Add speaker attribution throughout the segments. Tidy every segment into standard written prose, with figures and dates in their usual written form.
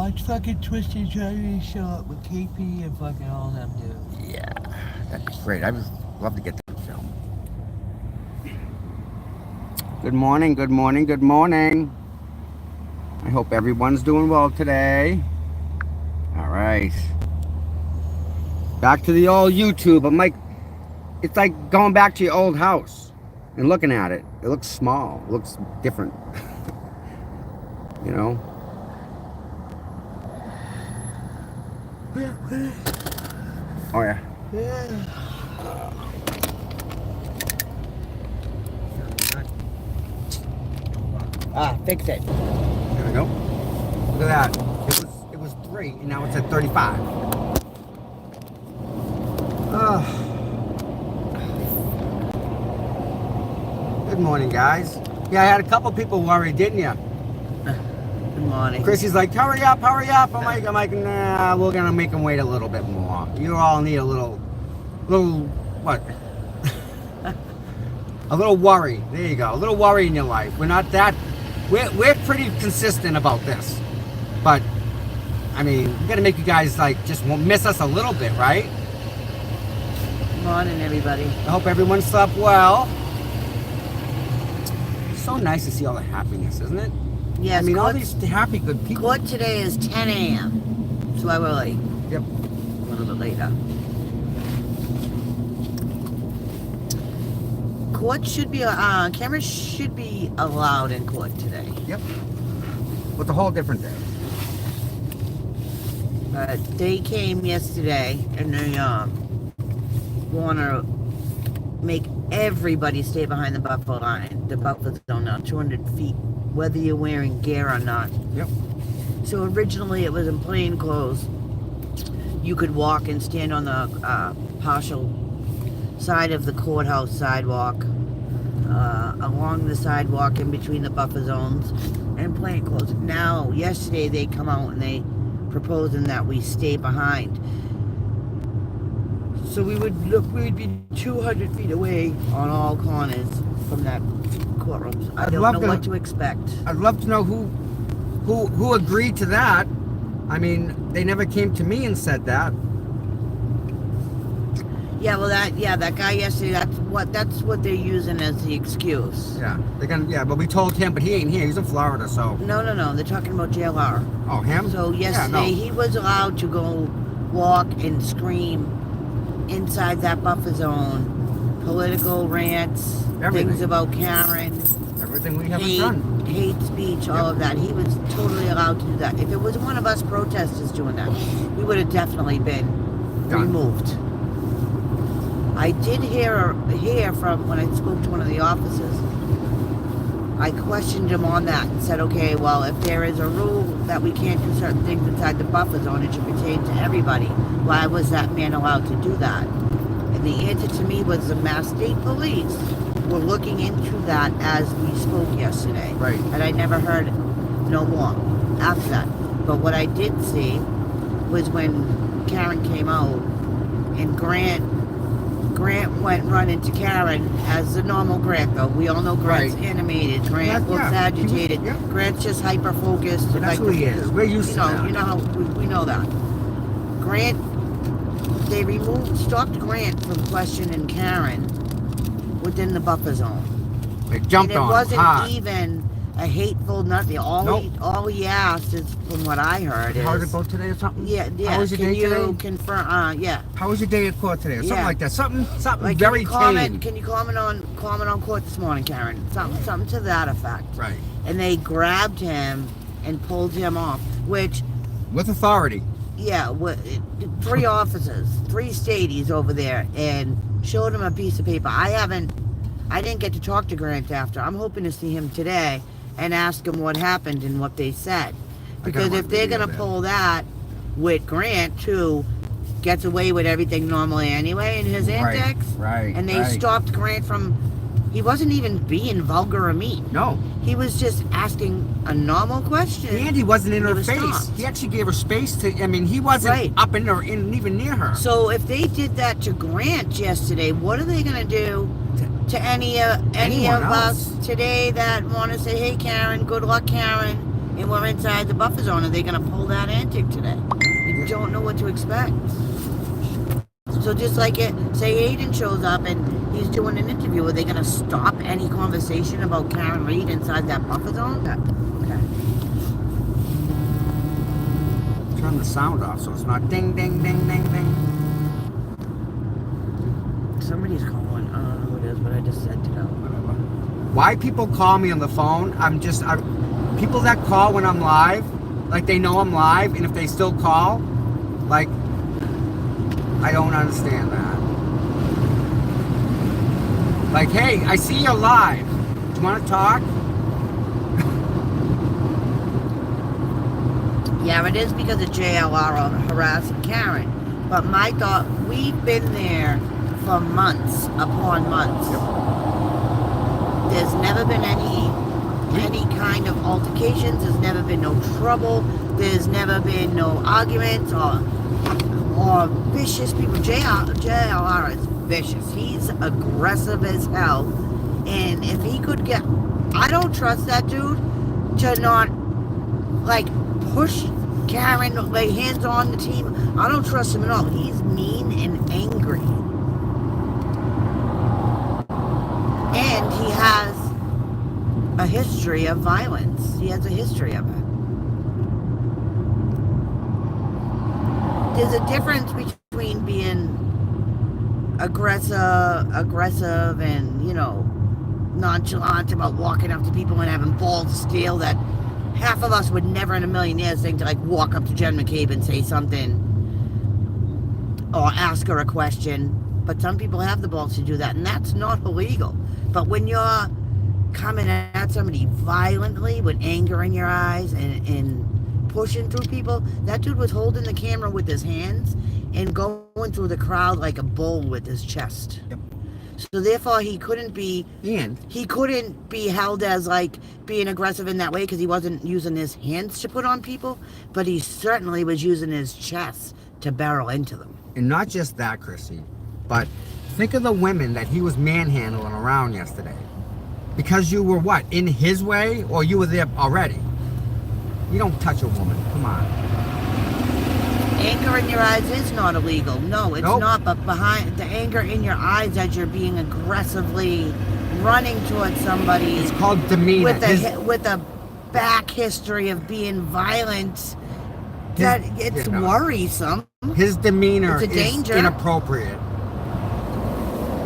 Speaker 1: watch fucking Twisted Journey show up with KP and fucking all them dudes.
Speaker 2: Yeah, that'd be great. I would love to get that film. Good morning, good morning, good morning. I hope everyone's doing well today. All right. Back to the old YouTube. I'm like, it's like going back to your old house and looking at it. It looks small. It looks different. You know? Oh, yeah.
Speaker 1: Fix it.
Speaker 2: There we go. Look at that. It was 3 and now it's at 35. Good morning, guys. Yeah, I had a couple people worried, didn't you?
Speaker 1: Good morning.
Speaker 2: Chrissy's like, hurry up, hurry up. I'm like, nah, we're gonna make them wait a little bit more. You all need a little, what? A little worry. There you go. A little worry in your life. We're not that. We're pretty consistent about this, but I mean, we gotta make you guys like just won't miss us a little bit, right?
Speaker 1: Good morning, everybody.
Speaker 2: I hope everyone slept well. So nice to see all the happiness, isn't it?
Speaker 1: Yes,
Speaker 2: I mean, all these happy, good people.
Speaker 1: Court today is 10 a.m. So I will late.
Speaker 2: Yep.
Speaker 1: A little bit later. Court should be, cameras should be allowed in court today.
Speaker 2: Yep. With a whole different day.
Speaker 1: They came yesterday and they want to make everybody stay behind the buffer line, the buffer zone now, 200 feet, whether you're wearing gear or not.
Speaker 2: Yep.
Speaker 1: So originally it was in plain clothes. You could walk and stand on the partial side of the courthouse sidewalk, along the sidewalk in between the buffer zones, and plain clothes. Now, yesterday they come out and they proposing that we stay behind. So we'd be 200 feet away on all corners from that courtroom. I don't know what to expect.
Speaker 2: I'd love to know who agreed to that. I mean, they never came to me and said that.
Speaker 1: Yeah, well, that guy yesterday. That's what they're using as the excuse.
Speaker 2: Yeah, but we told him, but he ain't here. He's in Florida, so.
Speaker 1: No. They're talking about JLR.
Speaker 2: Oh, him?
Speaker 1: So yesterday he was allowed to go walk and scream inside that buffer zone. Political rants,
Speaker 2: Everything.
Speaker 1: things about Karen.
Speaker 2: Everything we haven't done.
Speaker 1: Hate speech, all of that. He was totally allowed to do that. If it was one of us protesters doing that, we would have definitely been removed. I did hear from when I spoke to one of the officers. I questioned him on that and said, okay, well, if there is a rule that we can't do certain things inside the buffer zone, it should pertain to everybody. Why was that man allowed to do that? And the answer to me was the Mass State Police were looking into that as we spoke yesterday.
Speaker 2: Right.
Speaker 1: And I never heard no more after that. But what I did see was when Karen came out and Grant went running to Karen as the normal Grant, though. We all know Grant's animated. Grant looks agitated. Grant's just hyper-focused.
Speaker 2: That's who he is. We're used to that.
Speaker 1: You know how we know that. They stopped Grant from questioning Karen within the buffer zone.
Speaker 2: They jumped on him.
Speaker 1: And it wasn't
Speaker 2: hard.
Speaker 1: even a hateful nothing. All he asked is, from what I heard, is...
Speaker 2: How did it go today or something?
Speaker 1: Yeah.
Speaker 2: How was your day today?
Speaker 1: Can you confirm? Yeah.
Speaker 2: How was your day at court today? Or something like that. Something
Speaker 1: like,
Speaker 2: very tame.
Speaker 1: Can you comment on court this morning, Karen? Something to that effect.
Speaker 2: Right.
Speaker 1: And they grabbed him and pulled him off, which...
Speaker 2: With authority.
Speaker 1: Yeah, 3 officers, 3 stadies over there, and showed him a piece of paper. I didn't get to talk to Grant after. I'm hoping to see him today and ask him what happened and what they said. Because if they're going to pull that with Grant, too, gets away with everything normally anyway in his antics.
Speaker 2: Right.
Speaker 1: And they stopped Grant from... He wasn't even being vulgar or mean.
Speaker 2: No.
Speaker 1: He was just asking a normal question.
Speaker 2: And he wasn't in her face.
Speaker 1: Stopped.
Speaker 2: He actually gave her space to... I mean, he wasn't up in her, even near her.
Speaker 1: So if they did that to Grant yesterday, what are they going to do to any of us today that want to say, hey, Karen, good luck, Karen, and we're inside the buffer zone. Are they going to pull that antic today? You don't know what to expect. So just like say Aiden shows up and he's doing an interview, are they going to stop any conversation about Karen Reed inside that buffer zone? Okay.
Speaker 2: Turn the sound off so it's not ding, ding, ding, ding, ding.
Speaker 1: Somebody's calling. I don't know who it is, but I just sent it out.
Speaker 2: Whatever. Why people call me on the phone? People that call when I'm live, like they know I'm live, and if they still call, like, I don't understand that. Like, hey, I see you're live. Do you want to talk?
Speaker 1: Yeah, it is because of JLR harassing Karen. But my thought, we've been there for months upon months. There's never been any kind of altercations. There's never been no trouble. There's never been no arguments or vicious people. JLR is vicious. He's aggressive as hell. And if he could get... I don't trust that dude to not, like, push Karen, lay hands on the team. I don't trust him at all. He's mean and angry. And he has a history of violence. He has a history of it. There's a difference between being aggressive and, you know, nonchalant about walking up to people and having balls of steel that half of us would never in a million years think to, like, walk up to Jen McCabe and say something or ask her a question. But some people have the balls to do that, and that's not illegal. But when you're coming at somebody violently with anger in your eyes and pushing through people, that dude was holding the camera with his hands and going through the crowd like a bull with his chest.
Speaker 2: Yep.
Speaker 1: So therefore he couldn't be held as like being aggressive in that way because he wasn't using his hands to put on people, but he certainly was using his chest to barrel into them.
Speaker 2: And not just that, Chrissy, but think of the women that he was manhandling around yesterday. Because you were what? In his way, or you were there already? You don't touch a woman. Come on.
Speaker 1: Anger in your eyes is not illegal. No, it's not. But behind the anger in your eyes as you're being aggressively running towards somebody.
Speaker 2: It's called demeanor.
Speaker 1: With a back history of being violent, it's worrisome.
Speaker 2: His demeanor
Speaker 1: it's a danger.
Speaker 2: Is inappropriate.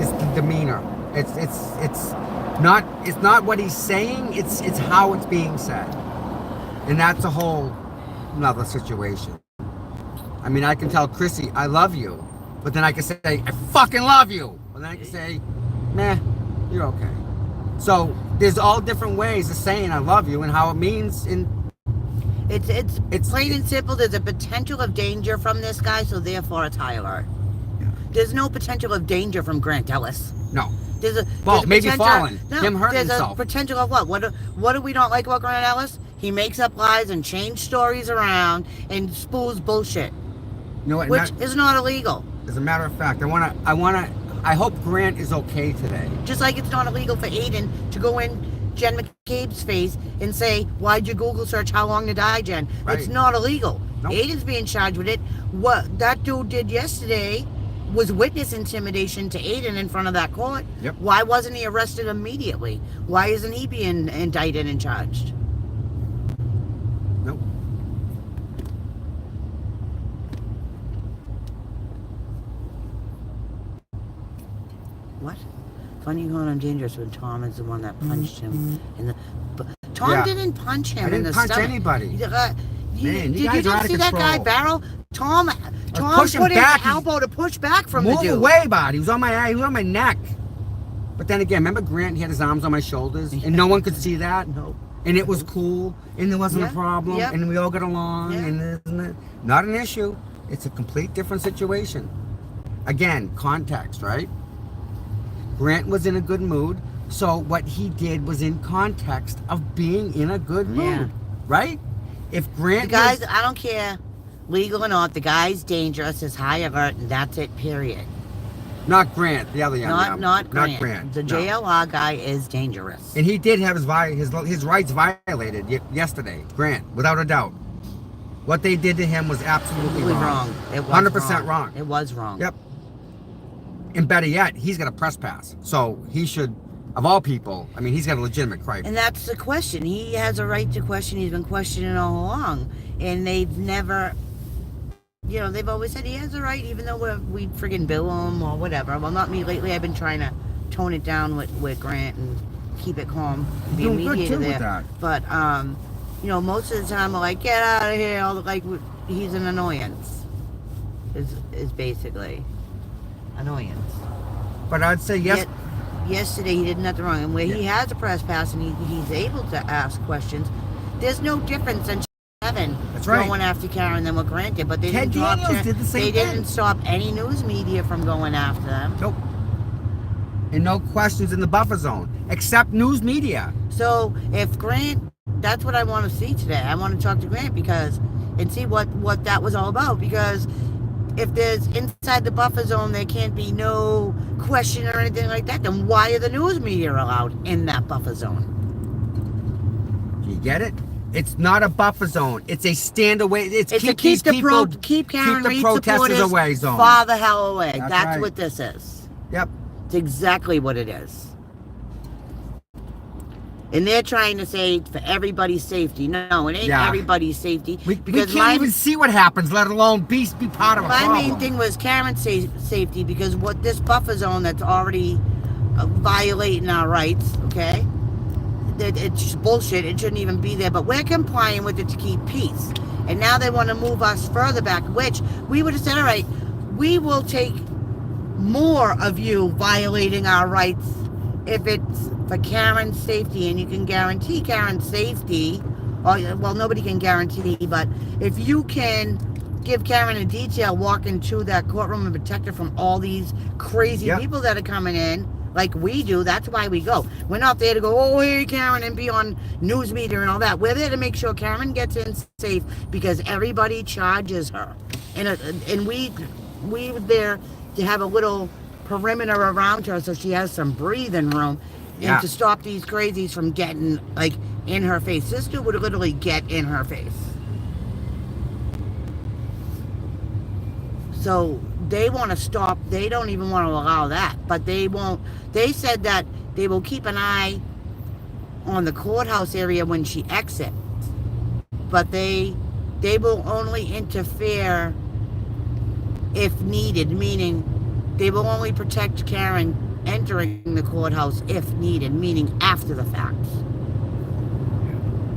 Speaker 2: It's the demeanor. It's not what he's saying. It's how it's being said, and that's a whole another situation. I mean, I can tell Chrissy I love you, but then I can say I fucking love you, and then I can say, nah, you're okay. So there's all different ways of saying I love you and how it means in.
Speaker 1: It's plain and simple. There's a potential of danger from this guy, so therefore it's high alert. Yeah. There's no potential of danger from Grant Ellis.
Speaker 2: No.
Speaker 1: There's
Speaker 2: maybe falling.
Speaker 1: No,
Speaker 2: him hurting himself.
Speaker 1: There's a potential of what? What do we not like about Grant Ellis? He makes up lies and changes stories around and spools bullshit.
Speaker 2: You know what?
Speaker 1: Which is not illegal.
Speaker 2: As a matter of fact, I hope Grant is okay today.
Speaker 1: Just like it's not illegal for Aiden to go in Jen McCabe's face and say, why'd you Google search how long to die, Jen? Right. It's not illegal. Nope. Aiden's being charged with it. What that dude did yesterday was witness intimidation to Aiden in front of that court.
Speaker 2: Yep.
Speaker 1: Why wasn't he arrested immediately? Why isn't he being indicted and charged?
Speaker 2: Nope.
Speaker 1: What? Funny going on dangerous when Tom is the one that punched him. Tom didn't punch him in the stomach.
Speaker 2: I didn't punch anybody.
Speaker 1: Did you not see that guy barrel? Tom put his elbow to push back from the dude.
Speaker 2: Move away, bud. He was on my neck. But then again, remember Grant? He had his arms on my shoulders, and no one could see that.
Speaker 1: No.
Speaker 2: And it was cool, and there wasn't a problem, and we all got along, and isn't it? Not an issue. It's a complete different situation. Again, context, right? Grant was in a good mood, so what he did was in context of being in a good mood, right? If Grant
Speaker 1: I don't care, legal or not, the guy's dangerous, is high alert, and that's it, period.
Speaker 2: Not Grant, the other young man.
Speaker 1: Not Grant.
Speaker 2: Not Grant.
Speaker 1: The
Speaker 2: no.
Speaker 1: JLR guy is dangerous.
Speaker 2: And he did have his rights violated yesterday, Grant, without a doubt. What they did to him was absolutely wrong.
Speaker 1: It was
Speaker 2: 100% wrong.
Speaker 1: It was wrong.
Speaker 2: Yep. And better yet, he's got a press pass. So he should, of all people, I mean, he's got a legitimate right.
Speaker 1: And that's the question. He has a right to question. He's been questioning all along. And they've never, they've always said he has a right, even though we friggin' bill him or whatever. Well, not me. Lately, I've been trying to tone it down with Grant and keep it calm. Be a mediator there. With that. But, most of the time, I'm like, get out of here. Like, he's an annoyance. Is basically annoyance.
Speaker 2: But I'd say yes.
Speaker 1: Yesterday, he did nothing wrong. And where he has a press pass and he's able to ask questions, there's no difference in Kevin going after Karen than what Grant did. But they
Speaker 2: Ted
Speaker 1: didn't
Speaker 2: Daniels did the same thing.
Speaker 1: They didn't stop any news media from going after them.
Speaker 2: Nope. And no questions in the buffer zone, except news media.
Speaker 1: So if Grant, that's what I want to see today. I want to talk to Grant and see what that was all about. Because if there's inside the buffer zone, there can't be no question or anything like that, then why are the news media allowed in that buffer zone?
Speaker 2: You get it? It's not a buffer zone. It's a stand away. It's
Speaker 1: keep Karen Reed
Speaker 2: protesters away zone.
Speaker 1: Far the hell away. That's
Speaker 2: right.
Speaker 1: what this is.
Speaker 2: Yep.
Speaker 1: It's exactly what it is. And they're trying to say for everybody's safety. No, it ain't everybody's safety.
Speaker 2: We can't even see what happens, let alone be part of a problem.
Speaker 1: My main thing was Karen's safety, because what this buffer zone that's already violating our rights, okay? It's just bullshit. It shouldn't even be there. But we're complying with it to keep peace. And now they want to move us further back, which we would have said, all right, we will take more of you violating our rights if it's for Karen's safety, and you can guarantee Karen's safety, well, nobody can guarantee, but if you can give Karen a detail walking to that courtroom and protect her from all these crazy people that are coming in, like we do, that's why we go. We're not there to go, oh, hey, Karen, and be on news media and all that. We're there to make sure Karen gets in safe, because everybody charges her. And we were there to have a little perimeter around her so she has some breathing room. And to stop these crazies from getting, like, in her face. This dude would literally get in her face. So they want to stop. They don't even want to allow that. But they won't. They said that they will keep an eye on the courthouse area when she exits. But they will only interfere if needed, meaning they will only protect Karen entering the courthouse if needed, meaning after the fact.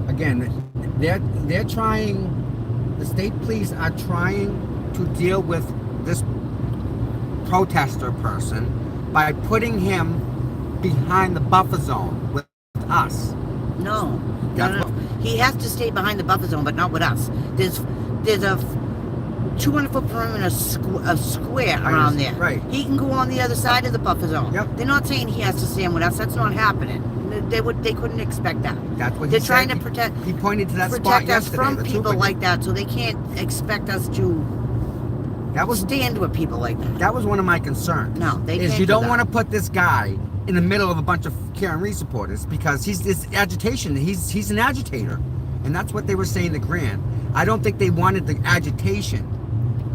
Speaker 2: Again, they're trying, the state police are trying to deal with this protester person by putting him behind the buffer zone with us.
Speaker 1: No. He has to stay behind the buffer zone, but not with us. There's a 200-foot perimeter of square around there.
Speaker 2: Right.
Speaker 1: He can go on the other side of the buffer zone.
Speaker 2: Yep.
Speaker 1: They're not saying he has to stand with us. That's not happening. They couldn't expect that.
Speaker 2: That's what
Speaker 1: they're trying to protect.
Speaker 2: He pointed to that spot
Speaker 1: protect us
Speaker 2: yesterday,
Speaker 1: from people like that, so they can't expect us to stand with people like that.
Speaker 2: That was one of my concerns.
Speaker 1: No, they can't.
Speaker 2: You don't want to put this guy in the middle of a bunch of Karen Reed supporters, because he's this agitation. He's an agitator, and that's what they were saying to Grant. I don't think they wanted the agitation.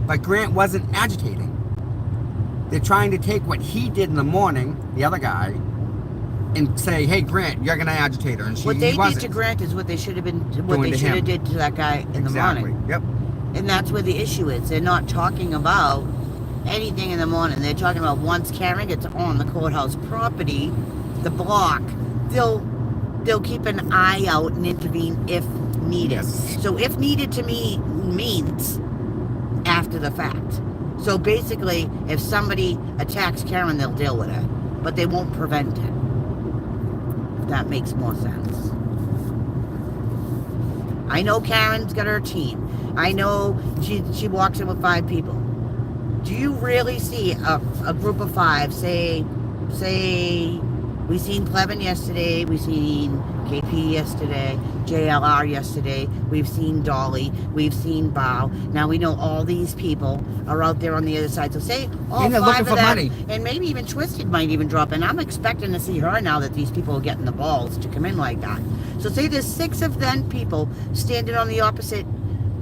Speaker 2: But Grant wasn't agitating. They're trying to take what he did in the morning, the other guy, and say, "Hey, Grant, you're gonna agitate her." And
Speaker 1: what they did to Grant is what they should have been. What they should have did to that guy in the morning.
Speaker 2: Yep.
Speaker 1: And that's where the issue is. They're not talking about anything in the morning. They're talking about once Karen gets on the courthouse property, the block, they'll keep an eye out and intervene if needed.
Speaker 2: Yes.
Speaker 1: So if needed to me means after the fact. So basically, if somebody attacks Karen, they'll deal with it, but they won't prevent it. If that makes more sense. I know Karen's got her team. I know she walks in with 5 people. Do you really see a group of 5, say We seen Clevin yesterday. We seen KP yesterday. JLR yesterday. We've seen Dolly. We've seen Bow. Now we know all these people are out there on the other side. So say all
Speaker 2: And they're
Speaker 1: 5
Speaker 2: looking
Speaker 1: of
Speaker 2: for
Speaker 1: them,
Speaker 2: money.
Speaker 1: and maybe even Twisted might even drop in. I'm expecting to see her now that these people are getting the balls to come in like that. So say there's 6 of them people standing on the opposite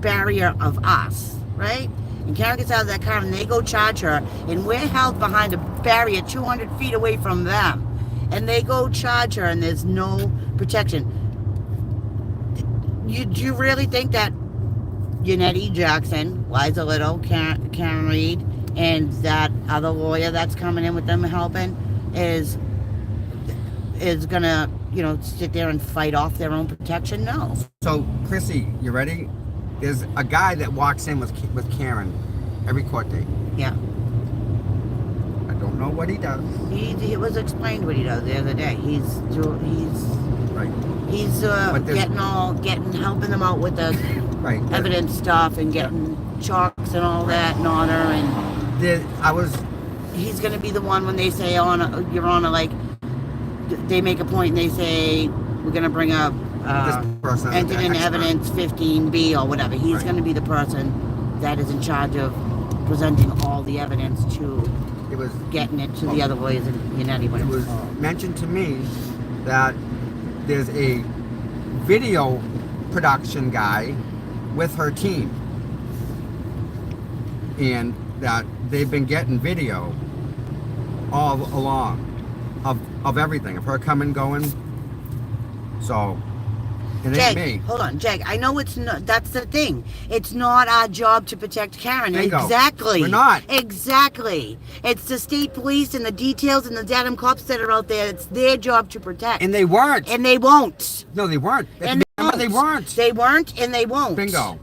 Speaker 1: barrier of us, right? And Karen gets out of that car and they go charge her, and we're held behind a barrier 200 feet away from them. And they go charge her and there's no protection. Do you really think that Yannetti Jackson, Liza Little, Karen Reed, and that other lawyer that's coming in with them helping is gonna, sit there and fight off their own protection? No.
Speaker 2: So, Chrissy, you ready? There's a guy that walks in with Karen every court date.
Speaker 1: Yeah.
Speaker 2: I don't know what he does.
Speaker 1: He was explained what he does the other day. He's
Speaker 2: Right.
Speaker 1: helping them out with the
Speaker 2: Right.
Speaker 1: evidence stuff and getting chalks and all that in order, and he's gonna be the one when they say, Your Honor, like they make a point and they say we're gonna bring up
Speaker 2: This person,
Speaker 1: entered in
Speaker 2: expert.
Speaker 1: evidence 15B or whatever. He's
Speaker 2: Right.
Speaker 1: gonna be the person that is in charge of presenting all the evidence to
Speaker 2: It was
Speaker 1: getting it to the other lawyers in Yannetti.
Speaker 2: It was mentioned to me that there's a video production guy with her team, and that they've been getting video all along of everything, of her coming, going. So it ain't me.
Speaker 1: Hold on, Jake. I know it's not. That's the thing. It's not our job to protect Karen.
Speaker 2: Bingo.
Speaker 1: Exactly.
Speaker 2: We're not.
Speaker 1: Exactly. It's the state police and the details and the Dedham cops that are out there. It's their job to protect.
Speaker 2: And they weren't.
Speaker 1: And they won't.
Speaker 2: No, they weren't.
Speaker 1: And
Speaker 2: They weren't.
Speaker 1: They weren't, and they won't.
Speaker 2: Bingo.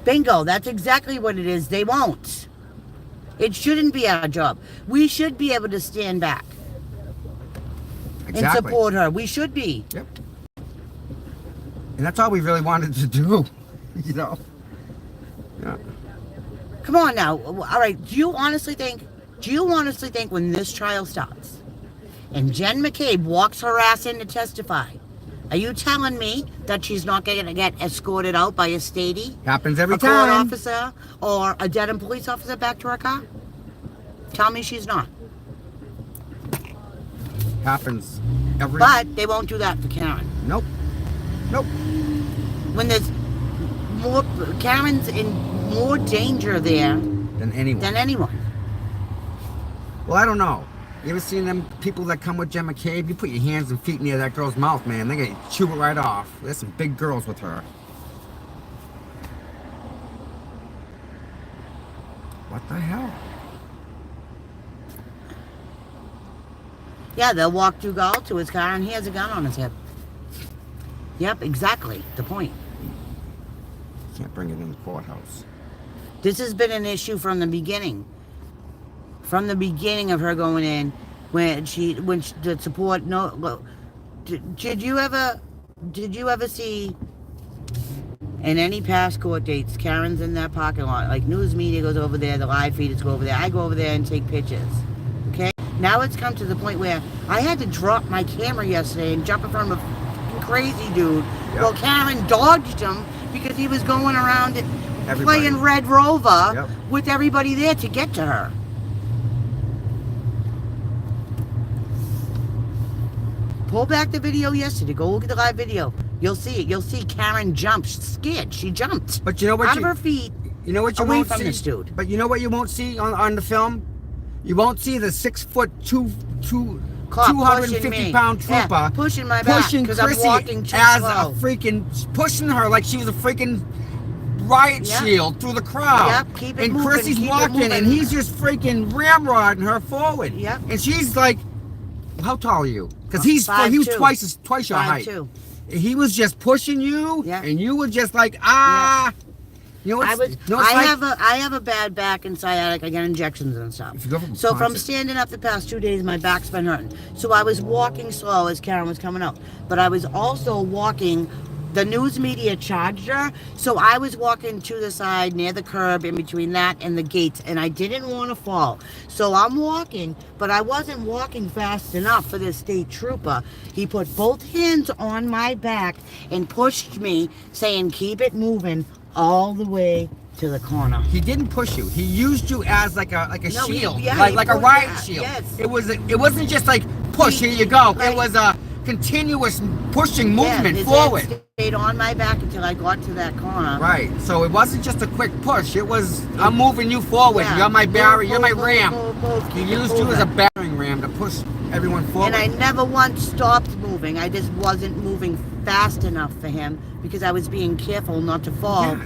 Speaker 1: Bingo. That's exactly what it is. They won't. It shouldn't be our job. We should be able to stand back and
Speaker 2: Exactly.
Speaker 1: support her. We should be.
Speaker 2: Yep. And that's all we really wanted to do, Yeah.
Speaker 1: Come on now. All right. Do you honestly think when this trial starts and Jen McCabe walks her ass in to testify, are you telling me that she's not going to get escorted out by a statey,
Speaker 2: Happens every
Speaker 1: a court
Speaker 2: time.
Speaker 1: officer, or a Dedham police officer back to her car? Tell me she's not.
Speaker 2: Happens every.
Speaker 1: But they won't do that for Karen.
Speaker 2: Nope.
Speaker 1: When there's more, Karen's in more danger there
Speaker 2: Than anyone.
Speaker 1: than anyone.
Speaker 2: Well, I don't know. You ever seen them people that come with Jen McCabe? You put your hands and feet near that girl's mouth, man. They're gonna chew it right off. There's some big girls with her. What the hell?
Speaker 1: Yeah, they'll walk through Gall to his car and he has a gun on his hip. Yep, exactly. The point.
Speaker 2: Can't bring it in the courthouse.
Speaker 1: This has been an issue from the beginning. From the beginning of her going in, when the support. No, look, did you ever see in any past court dates Karen's in that parking lot? Like news media goes over there, the live feeders go over there. I go over there and take pictures. Okay. Now it's come to the point where I had to drop my camera yesterday and jump in front of a crazy dude.
Speaker 2: Yep.
Speaker 1: Well, Karen dodged him because he was going around
Speaker 2: Everybody.
Speaker 1: playing Red Rover
Speaker 2: Yep.
Speaker 1: with everybody there to get to her. Pull back the video yesterday. Go look at the live video. You'll see it. You'll see Karen jumped. She's scared. She jumped.
Speaker 2: But you know what?
Speaker 1: Out of her feet.
Speaker 2: You know what you
Speaker 1: away
Speaker 2: won't
Speaker 1: from
Speaker 2: see.
Speaker 1: this dude.
Speaker 2: But you know what you won't see on the film? You won't see the 6 foot
Speaker 1: Cop
Speaker 2: 250
Speaker 1: pushing me.
Speaker 2: pound trooper
Speaker 1: Yeah, pushing my back
Speaker 2: pushing
Speaker 1: because I'm
Speaker 2: Chrissy
Speaker 1: walking too
Speaker 2: as
Speaker 1: slow.
Speaker 2: a freaking pushing her like she was a freaking riot
Speaker 1: Yep.
Speaker 2: shield through the crowd.
Speaker 1: Yep, keep it
Speaker 2: and
Speaker 1: moving,
Speaker 2: Chrissy's
Speaker 1: keep it
Speaker 2: walking and
Speaker 1: moving.
Speaker 2: he's just freaking ramrodding her forward.
Speaker 1: Yep.
Speaker 2: And she's like, how tall are you? Because he was
Speaker 1: 5'2".
Speaker 2: twice your height.
Speaker 1: 5'2".
Speaker 2: He was just pushing you,
Speaker 1: Yep.
Speaker 2: and you were just like, ah. You know what's, you know what's like?
Speaker 1: I have a bad back and sciatic. I get injections and stuff.
Speaker 2: If you go from
Speaker 1: So from
Speaker 2: Wisconsin-
Speaker 1: standing up the past 2 days, my back's been hurting. So I was walking slow as Karen was coming out, but I was also walking the news media charged her. So I was walking to the side near the curb in between that and the gates, and I didn't want to fall. So I'm walking, but I wasn't walking fast enough for this state trooper. He put both hands on my back and pushed me, saying, keep it moving all the way to the corner.
Speaker 2: He didn't push you. He used you as like a
Speaker 1: No,
Speaker 2: shield,
Speaker 1: yeah,
Speaker 2: like a
Speaker 1: pushed-
Speaker 2: riot
Speaker 1: yeah,
Speaker 2: shield.
Speaker 1: yes.
Speaker 2: It wasn't just like push, here you go.
Speaker 1: Right.
Speaker 2: It was a continuous pushing movement
Speaker 1: his
Speaker 2: forward.
Speaker 1: hand stayed on my back until I got to that corner.
Speaker 2: Right. So it wasn't just a quick push. It was, I'm moving you forward.
Speaker 1: Yeah.
Speaker 2: You're my barrier. You're my
Speaker 1: Move,
Speaker 2: ram.
Speaker 1: move,
Speaker 2: He
Speaker 1: keep it
Speaker 2: used you as a
Speaker 1: moving.
Speaker 2: battering ram to push everyone forward.
Speaker 1: And I never once stopped moving. I just wasn't moving fast enough for him because I was being careful not to fall
Speaker 2: Yeah.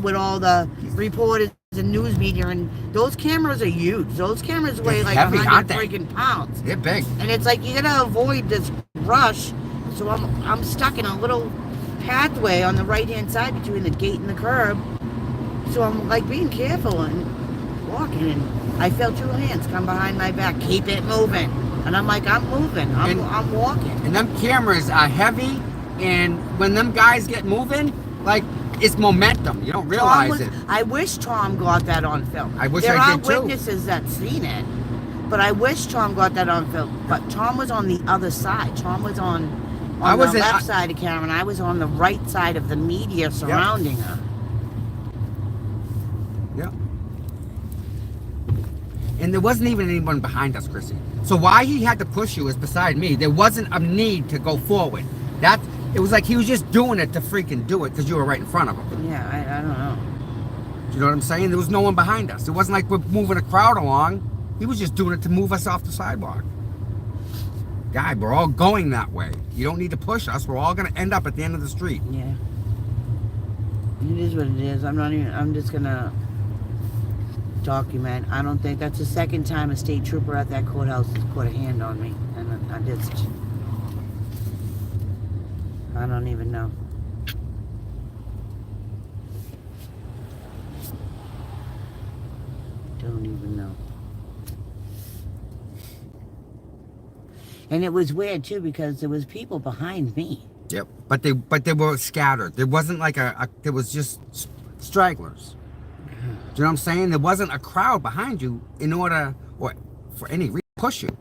Speaker 1: with all the reporters and news media, and those cameras are huge. Those cameras weigh like
Speaker 2: heavy,
Speaker 1: 100
Speaker 2: aren't they?
Speaker 1: freaking pounds.
Speaker 2: They're big.
Speaker 1: And it's like you gotta avoid this rush. So I'm stuck in a little pathway on the right hand side between the gate and the curb. So I'm like being careful and walking, and I felt two hands come behind my back. Keep it moving. And I'm like, I'm moving. I'm walking.
Speaker 2: And them cameras are heavy, and when them guys get moving, like, it's momentum. You don't realize it.
Speaker 1: I wish Tom got that on film.
Speaker 2: I wish
Speaker 1: there
Speaker 2: I
Speaker 1: are
Speaker 2: did too.
Speaker 1: witnesses that seen it, but I wish Tom got that on film. But Tom was on the other side. Tom was on the left side of Karen. I was on the right side of the media surrounding her.
Speaker 2: Yeah. And there wasn't even anyone behind us, Chrissy. So why he had to push you is beside me. There wasn't a need to go forward. It was like he was just doing it to freaking do it because you were right in front of him.
Speaker 1: Yeah, I don't know.
Speaker 2: Do you know what I'm saying? There was no one behind us. It wasn't like we're moving a crowd along. He was just doing it to move us off the sidewalk. Guy, we're all going that way. You don't need to push us. We're all going to end up at the end of the street.
Speaker 1: Yeah. It is what it is. I'm just gonna document. I don't think that's the second time a state trooper at that courthouse has put a hand on me. And I don't even know. Don't even know. And it was weird too because there was people behind me.
Speaker 2: Yep. But they were scattered. There wasn't like there was just stragglers. Do you know what I'm saying? There wasn't a crowd behind you in order or for any reason to push you.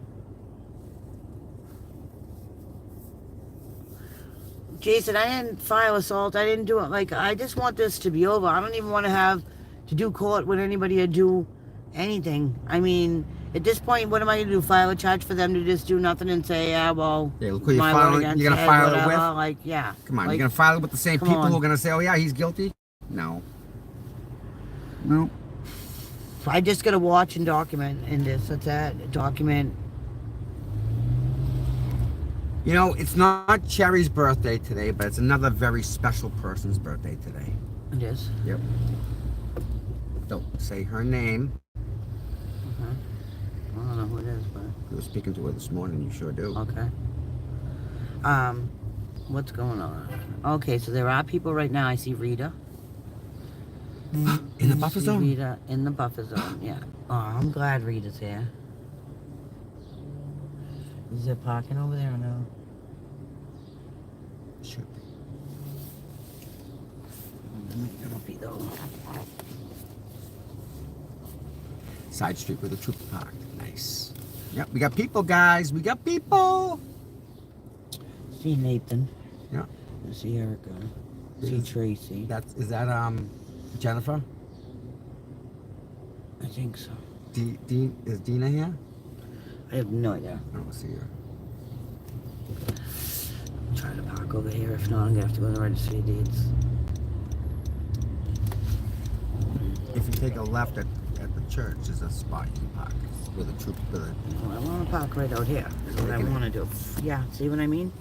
Speaker 1: Jason, I didn't file assault. I didn't do it. Like, I just want this to be over. I don't even want to have to do court with anybody or do anything. I mean, at this point, what am I going to do? File a charge for them to just do nothing and say, yeah, well,
Speaker 2: Yeah, look who you're
Speaker 1: my word
Speaker 2: filing.
Speaker 1: against
Speaker 2: You're gonna
Speaker 1: it,
Speaker 2: file it
Speaker 1: whatever.
Speaker 2: with.
Speaker 1: Like, yeah.
Speaker 2: Come on,
Speaker 1: Like,
Speaker 2: you're gonna file it with the same
Speaker 1: come
Speaker 2: people
Speaker 1: on.
Speaker 2: who are gonna say, "Oh yeah, he's guilty." No. No.
Speaker 1: I just got to watch and document in this. That's that. Document.
Speaker 2: You know, it's not Cherry's birthday today, but it's another very special person's birthday today.
Speaker 1: It is.
Speaker 2: Yep. Don't say her name.
Speaker 1: Uh-huh. I don't know who it is, but
Speaker 2: You were speaking to her this morning. You sure do.
Speaker 1: okay. What's going on? Okay, so there are people right now. I see Rita.
Speaker 2: In the buffer
Speaker 1: See
Speaker 2: zone.
Speaker 1: Rita in the buffer zone, yeah. Oh, I'm glad Rita's here. Is there parking over there or no?
Speaker 2: Should be.
Speaker 1: It'll be though.
Speaker 2: Side street where the trooper parked. Nice. Yep, we got people, guys. We got people.
Speaker 1: See Nathan.
Speaker 2: Yeah.
Speaker 1: See Erica. See Tracy.
Speaker 2: Is that Jennifer?
Speaker 1: I think so.
Speaker 2: Is Dina here?
Speaker 1: I have no idea.
Speaker 2: I don't see her.
Speaker 1: I'm trying to park over here. If not, I'm gonna have to go to the registry of deeds.
Speaker 2: If you take a left at the church, there's a spot you can park with a troop.
Speaker 1: Well, I want to park right out here. That's what I want to do. Yeah, see what I mean?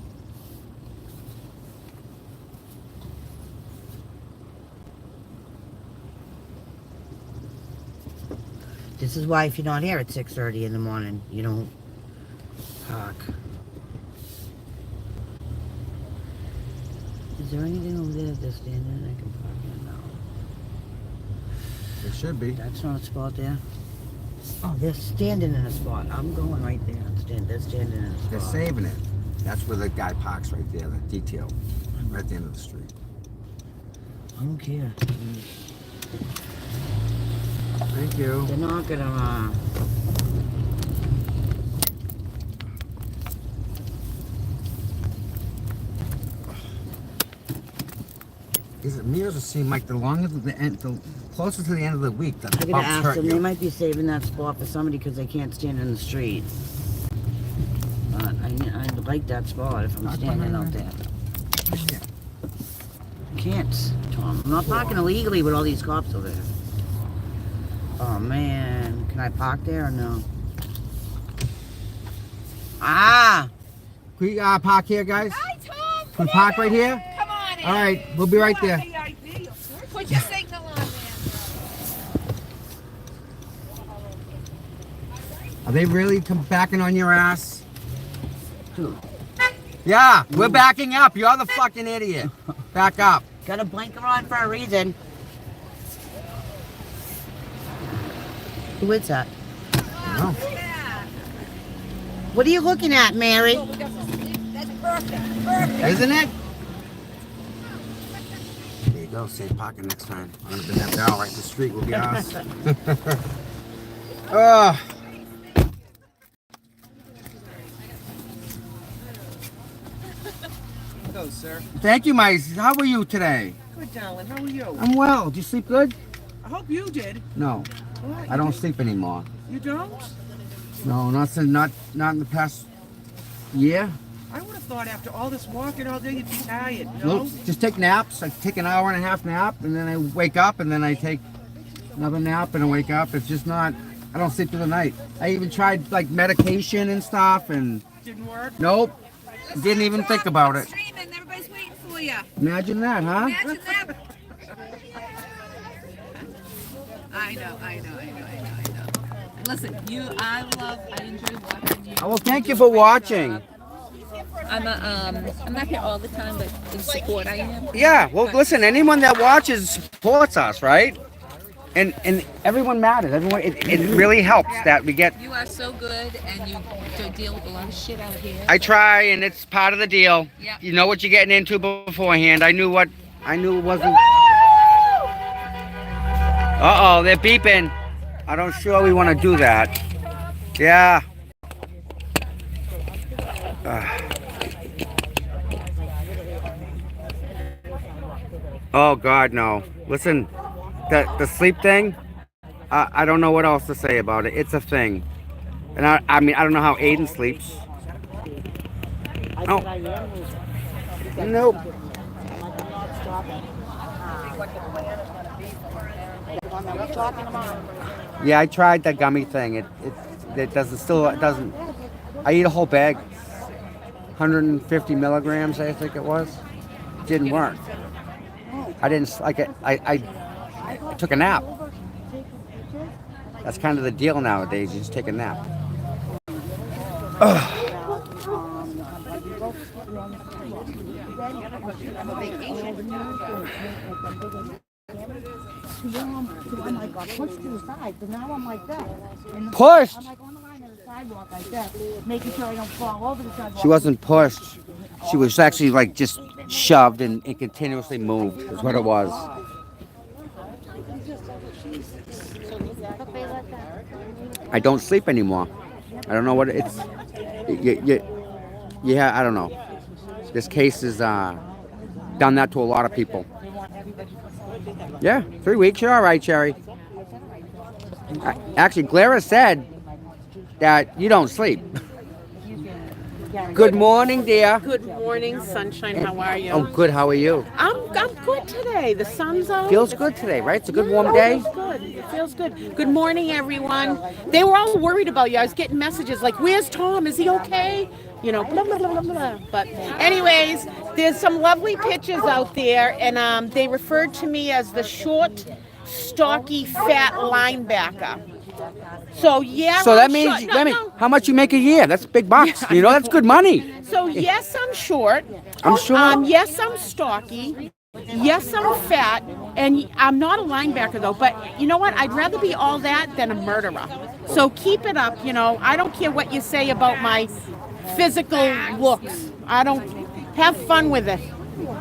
Speaker 1: This is why if you're not here at 6:30 in the morning, you don't park. Is there anything over there that's standing I can park in now?
Speaker 2: There should be.
Speaker 1: That's not a spot there. Oh, they're standing in a spot. I'm going right there. They're standing in a spot.
Speaker 2: They're saving it. That's where the guy parks right there, the detail.
Speaker 1: I'm
Speaker 2: Right at the end of the street.
Speaker 1: I don't care.
Speaker 2: Thank you.
Speaker 1: They're not gonna.
Speaker 2: Is it me or does it seem like the longer the end, the closer to the end of the week, the
Speaker 1: I gotta
Speaker 2: bumps
Speaker 1: ask
Speaker 2: hurt
Speaker 1: them. They
Speaker 2: you?
Speaker 1: might be saving that spot for somebody because they can't stand in the street. But I like that spot if I'm standing out there.
Speaker 2: Yeah.
Speaker 1: Can't, Tom. I'm not parking illegally with all these cops over there. Oh man, can I park there or no? Ah!
Speaker 2: Can we park here, guys?
Speaker 3: Hi, Tom.
Speaker 2: Can we park right here?
Speaker 3: Come on in.
Speaker 2: All right, we'll be right there.
Speaker 3: Put your signal on there.
Speaker 2: Are they really backing on your ass? Yeah, we're backing up. You're the fucking idiot. Back up.
Speaker 1: Got a blinker on for a reason. Who is that?
Speaker 2: No.
Speaker 3: Yeah.
Speaker 1: What are you looking at, Mary?
Speaker 3: Oh, we got some sleep. That's perfect. Perfect.
Speaker 2: Isn't it? There you go. Safe parking next time. I'm gonna bring that down right in the street. Will be ours. Oh.
Speaker 4: Hello, sir.
Speaker 2: Thank you, my. How are you today?
Speaker 4: Good, darling. How are you?
Speaker 2: I'm well. Did you sleep good?
Speaker 4: I hope you did.
Speaker 2: No,
Speaker 4: What?
Speaker 2: I don't sleep anymore.
Speaker 4: You don't?
Speaker 2: No, not in the past year.
Speaker 4: I would have thought after all this walking all day you'd be tired. No?
Speaker 2: Nope. Just take naps. I take an hour and a half nap, and then I wake up, and then I take another nap, and I wake up. It's just not. I don't sleep through the night. I even tried like medication and stuff, and
Speaker 4: Didn't work?
Speaker 2: nope. Didn't even think about it.
Speaker 3: Streaming. Everybody's waiting for you.
Speaker 2: Imagine that, huh?
Speaker 3: Imagine that. I know. Listen, I enjoy watching you.
Speaker 2: Oh, well, thank you for watching.
Speaker 3: I'm not here all the time, but in support I am.
Speaker 2: Yeah. Well, listen. Anyone that watches supports us, right? And everyone matters. Everyone. It really helps that we get.
Speaker 3: You are so good, and you deal with a lot of shit out here.
Speaker 2: I try, and it's part of the deal.
Speaker 3: Yep.
Speaker 2: You know what you're getting into beforehand. I knew it wasn't. Uh-oh, they're beeping. I don't sure we want to do that. Yeah. Oh God, no. Listen, the sleep thing. I don't know what else to say about it. It's a thing, and I mean I don't know how Aiden sleeps. Oh. Nope. Yeah, I tried that gummy thing. It doesn't. I eat a whole bag, 150 milligrams, I think it was. Didn't work. I didn't like it. I took a nap. That's kind of the deal nowadays. You just take a nap. Ugh.
Speaker 1: I'm like, got pushed to the side, so now I'm like that. And
Speaker 2: Pushed?
Speaker 1: I'm like on the line of the sidewalk like that, making sure I don't fall over the sidewalk.
Speaker 2: She wasn't pushed. She was actually like just shoved and continuously moved. Is what it was. I don't sleep anymore. I don't know what it's. Yeah, I don't know. This case has done that to a lot of people. Yeah, 3 weeks. You're all right, Cherry. Actually, Clara said that you don't sleep. Good morning, dear.
Speaker 5: Good morning, sunshine. How are you?
Speaker 2: Oh, good. How are you?
Speaker 5: I'm good today. The sun's out.
Speaker 2: Feels good today, right? It's a good warm
Speaker 5: Oh,
Speaker 2: day.
Speaker 5: It feels good. It feels good. Good morning, everyone. They were all worried about you. I was getting messages like, "Where's Tom? Is he okay?" You know, blah blah blah blah blah. But, anyways, there's some lovely pictures out there, and they referred to me as the short, stocky, fat linebacker. So yeah.
Speaker 2: So that
Speaker 5: I'm
Speaker 2: means,
Speaker 5: short.
Speaker 2: wait a minute,
Speaker 5: No.
Speaker 2: how much you make a year? That's big bucks.
Speaker 5: Yeah,
Speaker 2: You know, that's good money.
Speaker 5: So yes, I'm short.
Speaker 2: I'm sure.
Speaker 5: Yes, I'm stocky. Yes, I'm fat, and I'm not a linebacker though. But you know what? I'd rather be all that than a murderer. So keep it up. You know, I don't care what you say about my physical looks. I don't have fun with it.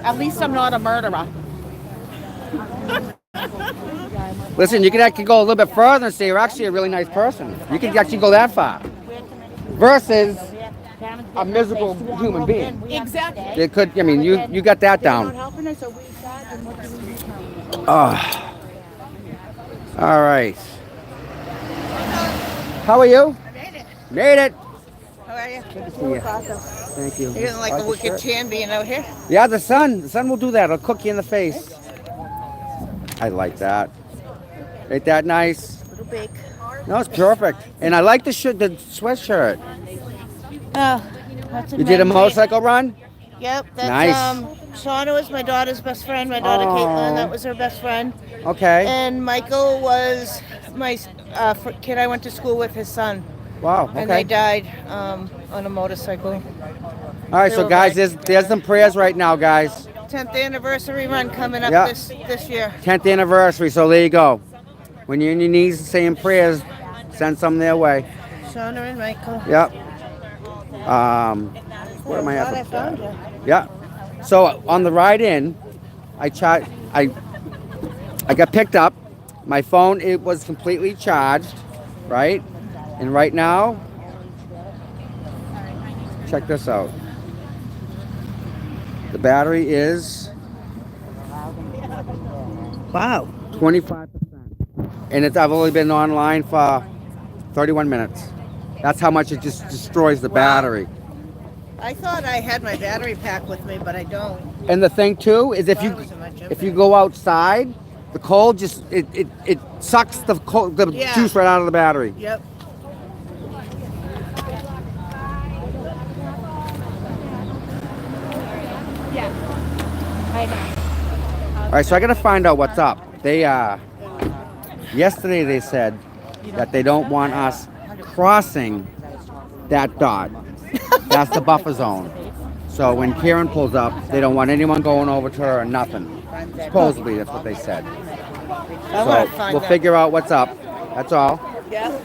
Speaker 5: At least I'm not a murderer.
Speaker 2: Listen, you can actually go a little bit further and say you're actually a really nice person. You can actually go that far. Versus a miserable human being.
Speaker 5: Exactly.
Speaker 2: It could, I mean, you got that down. Oh. All right. How are you?
Speaker 1: I made it.
Speaker 2: Made it.
Speaker 1: How are you?
Speaker 2: Good to see you. Thank you.
Speaker 1: You didn't like the
Speaker 2: the
Speaker 1: wicked
Speaker 2: shirt?
Speaker 1: tan being out here?
Speaker 2: Yeah, the sun will do that. It'll cook you in the face. I like that. Ain't that nice?
Speaker 1: Little bake.
Speaker 2: No, it's perfect. And I like the sweatshirt.
Speaker 1: Oh, that's
Speaker 2: You did a motorcycle run?
Speaker 1: Yep, that's
Speaker 2: Nice.
Speaker 1: Shauna was my daughter's best friend. My daughter Caitlin, that was her best friend.
Speaker 2: Okay.
Speaker 1: And Michael was my kid I went to school with, his son.
Speaker 2: Wow.
Speaker 1: And they
Speaker 2: Okay.
Speaker 1: died on a motorcycle.
Speaker 2: All right, so guys, there's some prayers right now, guys.
Speaker 1: 10th anniversary run coming up
Speaker 2: Yeah.
Speaker 1: this year.
Speaker 2: 10th anniversary, so there you go. When you're on your knees saying prayers, send some their way.
Speaker 1: Shauna and Michael.
Speaker 2: Yep. What am I
Speaker 1: Glad I
Speaker 2: at?
Speaker 1: found you.
Speaker 2: Yeah. So on the ride in, I got picked up. My phone, it was completely charged, right? And right now, check this out. The battery is
Speaker 1: Wow.
Speaker 2: 25%. And I've only been online for 31 minutes. That's how much it just destroys the battery.
Speaker 1: I thought I had my battery pack with me, but I don't.
Speaker 2: And the thing too is if you go outside, the cold just it sucks the
Speaker 1: Yeah.
Speaker 2: juice right out of the battery.
Speaker 1: Yep.
Speaker 2: All right, so I got to find out what's up. They yesterday they said that they don't want us crossing that dot. That's the buffer zone. So when Karen pulls up, they don't want anyone going over to her or nothing. Supposedly, that's what they said.
Speaker 1: I want to
Speaker 2: So
Speaker 1: find
Speaker 2: we'll
Speaker 1: out.
Speaker 2: figure out what's up. That's all.
Speaker 1: Yeah,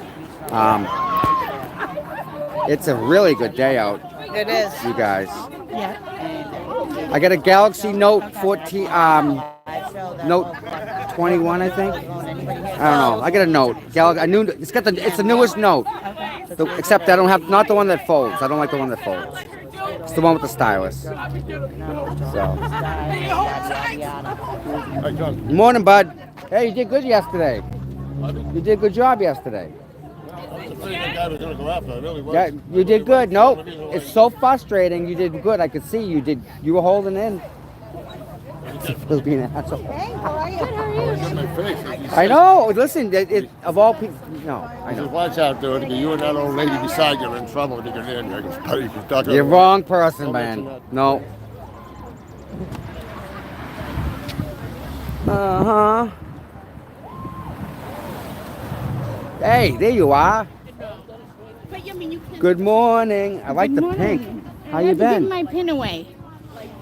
Speaker 2: It's a really good day out,
Speaker 1: it is.
Speaker 2: you guys.
Speaker 5: Yeah.
Speaker 2: I got a Galaxy Note 14, Note 21, I think. I don't know. I got a Note. It's the newest Note. Except I don't have, not the one that folds. I don't like the one that folds. It's the one with the stylus. So. Morning, bud. Hey, you did good yesterday. You did a good job yesterday. Yeah, you did good. Nope. It's so frustrating. You did good. I could see you did. You were holding in. Being an asshole.
Speaker 1: Hey, how are you?
Speaker 2: I know. Listen, of all people, no, I
Speaker 6: Just
Speaker 2: know.
Speaker 6: watch out there. It'll be you and that old lady beside you are in trouble when you get in there. You can talk
Speaker 2: You're
Speaker 6: over.
Speaker 2: wrong person,
Speaker 6: Don't mention
Speaker 2: man.
Speaker 6: that.
Speaker 2: No. Uh-huh. Hey, there you are.
Speaker 7: But you mean you can.
Speaker 2: Good morning. I like
Speaker 7: Good
Speaker 2: the
Speaker 7: morning.
Speaker 2: pink. How
Speaker 7: I
Speaker 2: you
Speaker 7: had to give
Speaker 2: been?
Speaker 7: my pin away.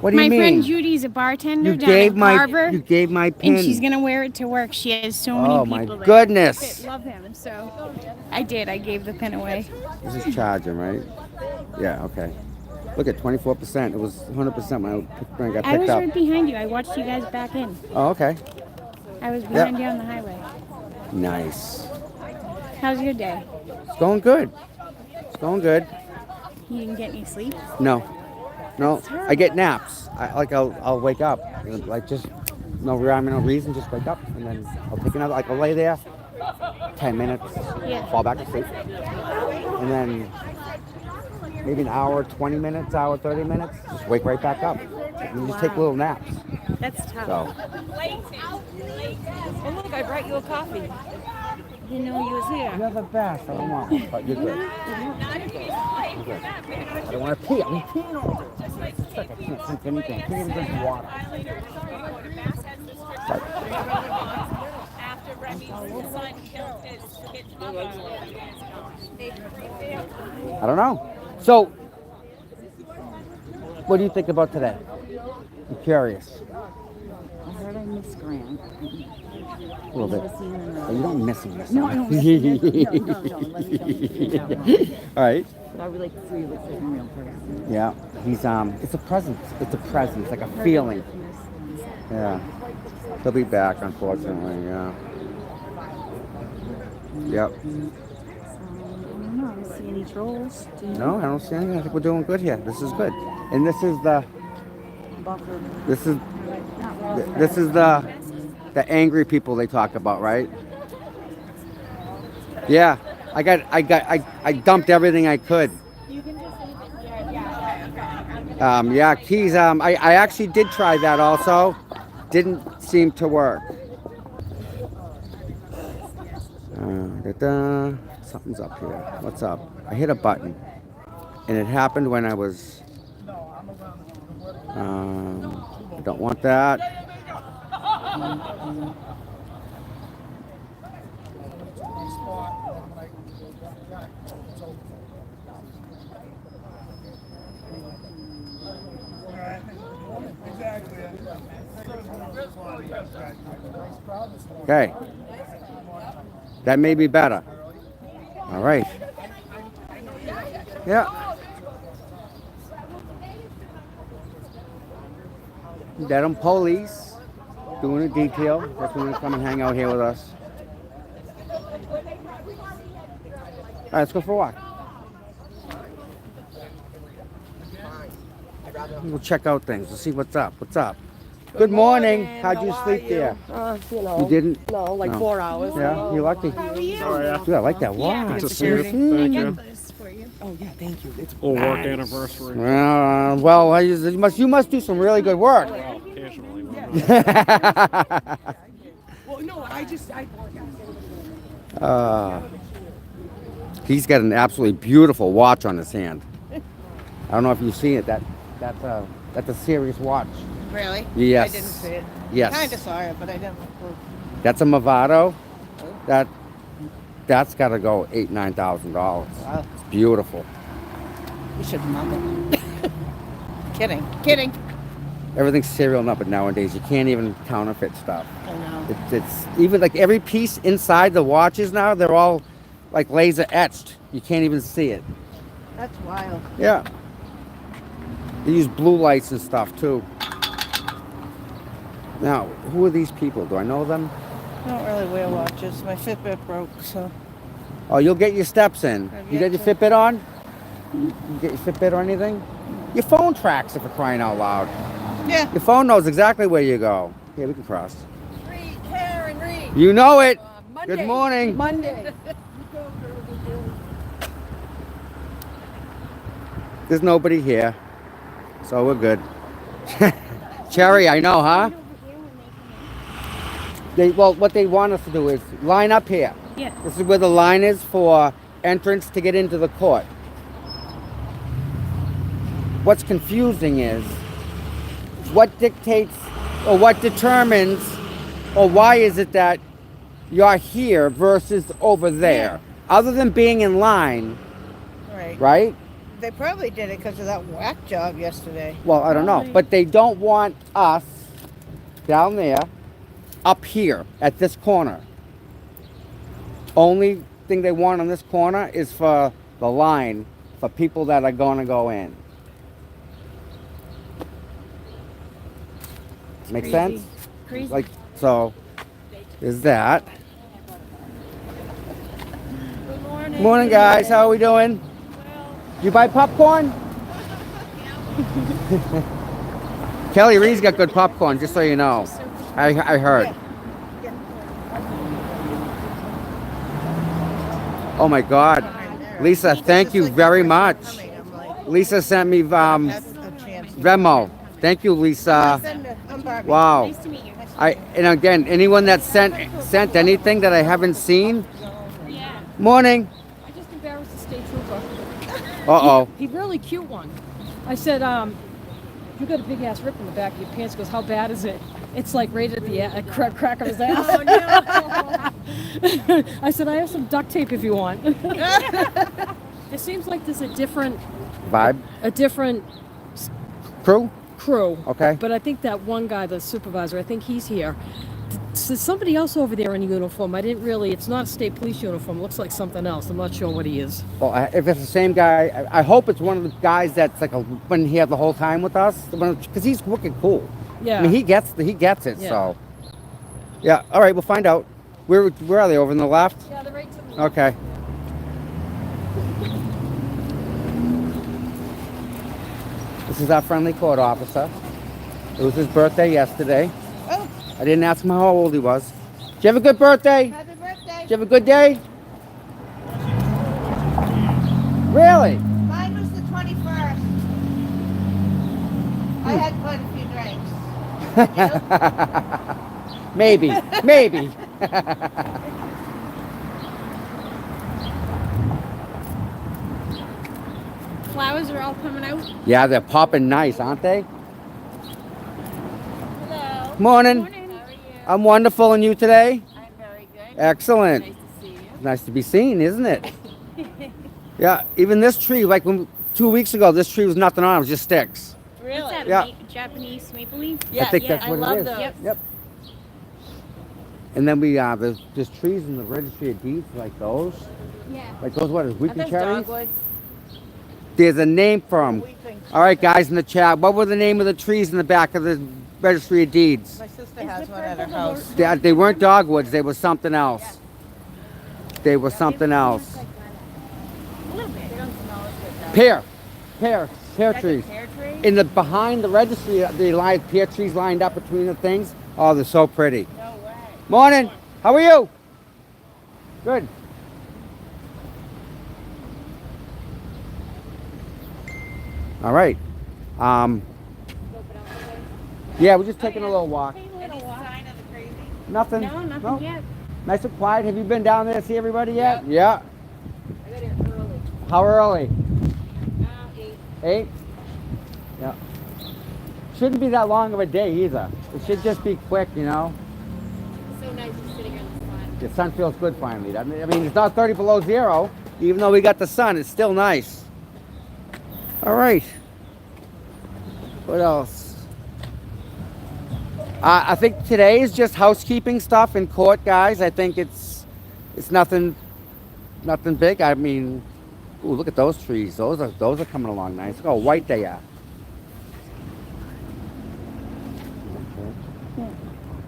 Speaker 2: What do
Speaker 7: My
Speaker 2: you mean?
Speaker 7: friend Judy's a bartender
Speaker 2: You
Speaker 7: down
Speaker 2: gave
Speaker 7: in
Speaker 2: my
Speaker 7: Carver,
Speaker 2: you gave my pin.
Speaker 7: and she's gonna wear it to work. She has so many
Speaker 2: Oh
Speaker 7: people
Speaker 2: my
Speaker 7: there
Speaker 2: goodness.
Speaker 7: that love him. So I did. I gave the pin away.
Speaker 2: This is charging, right? Yeah, okay. Look at 24%. It was 100% when I got
Speaker 7: I
Speaker 2: picked
Speaker 7: was
Speaker 2: up.
Speaker 7: right behind you. I watched you guys back in.
Speaker 2: Oh, okay.
Speaker 7: I was behind you on the highway.
Speaker 2: Nice.
Speaker 7: How's your day?
Speaker 2: It's going good. It's going good.
Speaker 7: You didn't get any sleep?
Speaker 2: No. No. I get naps. I'll wake up. Like just no rhyme, no reason, just wake up and then I'll take another I'll lay there 10 minutes,
Speaker 7: Yeah.
Speaker 2: fall back asleep. And then maybe an hour, 20 minutes, hour, 30 minutes, just wake right back up. And you just take little naps.
Speaker 7: That's tough.
Speaker 2: So
Speaker 3: Oh, look, I brought you a coffee.
Speaker 7: Didn't know you was here.
Speaker 2: you're the best. I don't want one, but you're good. You're good. I don't want to pee. I'm peeing all day. It's like I can't drink anything. I can't even drink water. But, I don't know. So, what do you think about today? I'm curious.
Speaker 8: heard I miss Grant.
Speaker 2: A little bit.
Speaker 8: Never seen him in
Speaker 2: Oh,
Speaker 8: a
Speaker 2: you don't miss him.
Speaker 8: No, I don't miss him. No. Let me don't.
Speaker 2: All right.
Speaker 8: But I would like to see you look like a real person.
Speaker 2: Yeah. He's it's a presence. It's a presence, like a feeling. Yeah. He'll be back, unfortunately. Yeah. Yep.
Speaker 8: I don't know. I don't see any trolls. Do you?
Speaker 2: No, I don't see anything. I think we're doing good here. This is good. And this is the the angry people they talk about, right? Yeah. I dumped everything I could. Yeah, keys. I actually did try that also. Didn't seem to work. Something's up here. What's up? I hit a button, and it happened when I was. I don't want that. Okay. That may be better. All right. Yeah. Dedham police doing a detail. That's when they come and hang out here with us. All right, let's go for a walk. We'll check out things. We'll see what's up. What's up? Good morning. How'd you sleep there? You didn't?
Speaker 5: No, like 4 hours.
Speaker 2: Yeah, you're lucky. Dude, I like that watch.
Speaker 4: Thank you.
Speaker 5: Oh yeah, thank you. It's
Speaker 4: Full work anniversary.
Speaker 2: Well, you must do some really good work.
Speaker 4: Well, occasionally.
Speaker 5: well, no, I
Speaker 2: He's got an absolutely beautiful watch on his hand. I don't know if you've seen it. That's a serious watch.
Speaker 1: Really?
Speaker 2: Yes.
Speaker 1: I didn't see it.
Speaker 2: Yes.
Speaker 1: Kind of saw it, but I didn't look.
Speaker 2: That's a Movado. That's got to go $8,000-9,000.
Speaker 1: Wow.
Speaker 2: It's beautiful.
Speaker 1: You should mum it. Kidding.
Speaker 2: Everything's serial numbered nowadays. You can't even counterfeit stuff.
Speaker 1: I know.
Speaker 2: It's even like every piece inside the watches now, they're all like laser etched. You can't even see it.
Speaker 1: That's wild.
Speaker 2: Yeah. They use blue lights and stuff too. Now, who are these people? Do I know them?
Speaker 1: I don't really wear watches. My Fitbit broke, so.
Speaker 2: Oh, you'll get your steps in.
Speaker 1: I've
Speaker 2: You
Speaker 1: yet
Speaker 2: get your
Speaker 1: to.
Speaker 2: Fitbit on? You get your Fitbit or anything? Your phone tracks it, for crying out loud.
Speaker 1: Yeah.
Speaker 2: Your phone knows exactly where you go. Here, we can cross.
Speaker 1: Karen Reed.
Speaker 2: You know it. Good morning.
Speaker 5: Monday.
Speaker 2: There's nobody here, so we're good. Cherry, I know, huh? What they want us to do is line up here.
Speaker 7: Yeah.
Speaker 2: This is where the line is for entrance to get into the court. What's confusing is what dictates or what determines or why is it that you're here versus over there? Other than being in line, right?
Speaker 1: They probably did it because of that whack job yesterday.
Speaker 2: Well, I don't know. But they don't want us down there, up here, at this corner. Only thing they want on this corner is for the line for people that are going to go in. Make sense?
Speaker 7: Crazy.
Speaker 2: Like, so, is that.
Speaker 7: Good morning.
Speaker 2: Morning, guys. How are we doing? You buy popcorn? Kelly Reed's got good popcorn, just so you know. I heard. Oh my God. Lisa, thank you very much. Lisa sent me Venmo. Thank you, Lisa. Wow.
Speaker 7: Nice to meet you.
Speaker 2: And again, anyone that sent anything that I haven't seen.
Speaker 7: Yeah.
Speaker 2: Morning.
Speaker 9: I just embarrassed the state trooper.
Speaker 2: Uh-oh.
Speaker 9: He really cute one. I said, you got a big ass rip in the back of your pants. He goes, how bad is it? It's like right at the crack of his ass. Oh, no. I said, I have some duct tape if you want. It seems like there's a different
Speaker 2: Vibe?
Speaker 9: A different
Speaker 2: Crew?
Speaker 9: crew.
Speaker 2: Okay.
Speaker 9: But I think that one guy, the supervisor, I think he's here. There's somebody else over there in a uniform. I didn't really. It's not a state police uniform. It looks like something else. I'm not sure what he is.
Speaker 2: Well, if it's the same guy, I hope it's one of the guys that's like been here the whole time with us, because he's wicked cool.
Speaker 9: Yeah.
Speaker 2: I mean, he gets it.
Speaker 9: Yeah.
Speaker 2: So, yeah. All right, we'll find out. Where are they? Over on the left?
Speaker 9: Yeah, they're right to the
Speaker 2: Okay. This is our friendly court officer. It was his birthday yesterday.
Speaker 1: Oh,
Speaker 2: I didn't ask him how old he was. Did you have a good birthday?
Speaker 1: happy birthday.
Speaker 2: Did you have a good day? Really?
Speaker 1: Mine was the 21st. I had quite a few drinks.
Speaker 2: Maybe.
Speaker 7: Flowers are all coming out.
Speaker 2: Yeah, they're popping nice, aren't they?
Speaker 7: Hello.
Speaker 2: Morning.
Speaker 7: Morning. How are you?
Speaker 2: I'm wonderful, and you today?
Speaker 7: I'm very good.
Speaker 2: Excellent.
Speaker 7: Nice to see you.
Speaker 2: Nice to be seen, isn't it? Yeah, even this tree, like 2 weeks ago, this tree was nothing on it, it was just sticks.
Speaker 7: Really? What's that,
Speaker 2: Yeah.
Speaker 7: Japanese maple leaf?
Speaker 2: I think that's
Speaker 7: I
Speaker 2: what
Speaker 7: love
Speaker 2: it is.
Speaker 7: those.
Speaker 2: Yep. And then there's trees in the registry of deeds like those.
Speaker 7: Yeah.
Speaker 2: Like those, what is
Speaker 7: Are
Speaker 2: weeping
Speaker 7: those
Speaker 2: cherries?
Speaker 7: dogwoods?
Speaker 2: There's a name for them. All right, guys in the chat, what were the name of the trees in the back of the registry of deeds?
Speaker 1: My sister has one at her house.
Speaker 2: They weren't dogwoods, they were something else. They were something else.
Speaker 7: A little bit. They don't smell as good
Speaker 2: Pear trees.
Speaker 7: Pear tree?
Speaker 2: In the behind the registry, they line pear trees lined up between the things. Oh, they're so pretty.
Speaker 7: No way.
Speaker 2: Morning. How are you? Good. All right. Yeah, we're just taking a little walk.
Speaker 1: Any sign of the crazy?
Speaker 2: Nothing.
Speaker 7: No, nothing yet.
Speaker 2: Nice and quiet. Have you been down there to see everybody yet? Yeah.
Speaker 7: I got here early.
Speaker 2: How early?
Speaker 7: 8.
Speaker 2: 8? Yeah. Shouldn't be that long of a day either. It should just be quick, you know.
Speaker 7: So nice just sitting here in the sun.
Speaker 2: The sun feels good finally. I mean, it's not 30 below zero. Even though we got the sun, it's still nice. All right. What else? I think today is just housekeeping stuff in court, guys. I think it's nothing big. I mean, ooh, look at those trees. Those are coming along nice. Look how white they are.
Speaker 8: Yeah.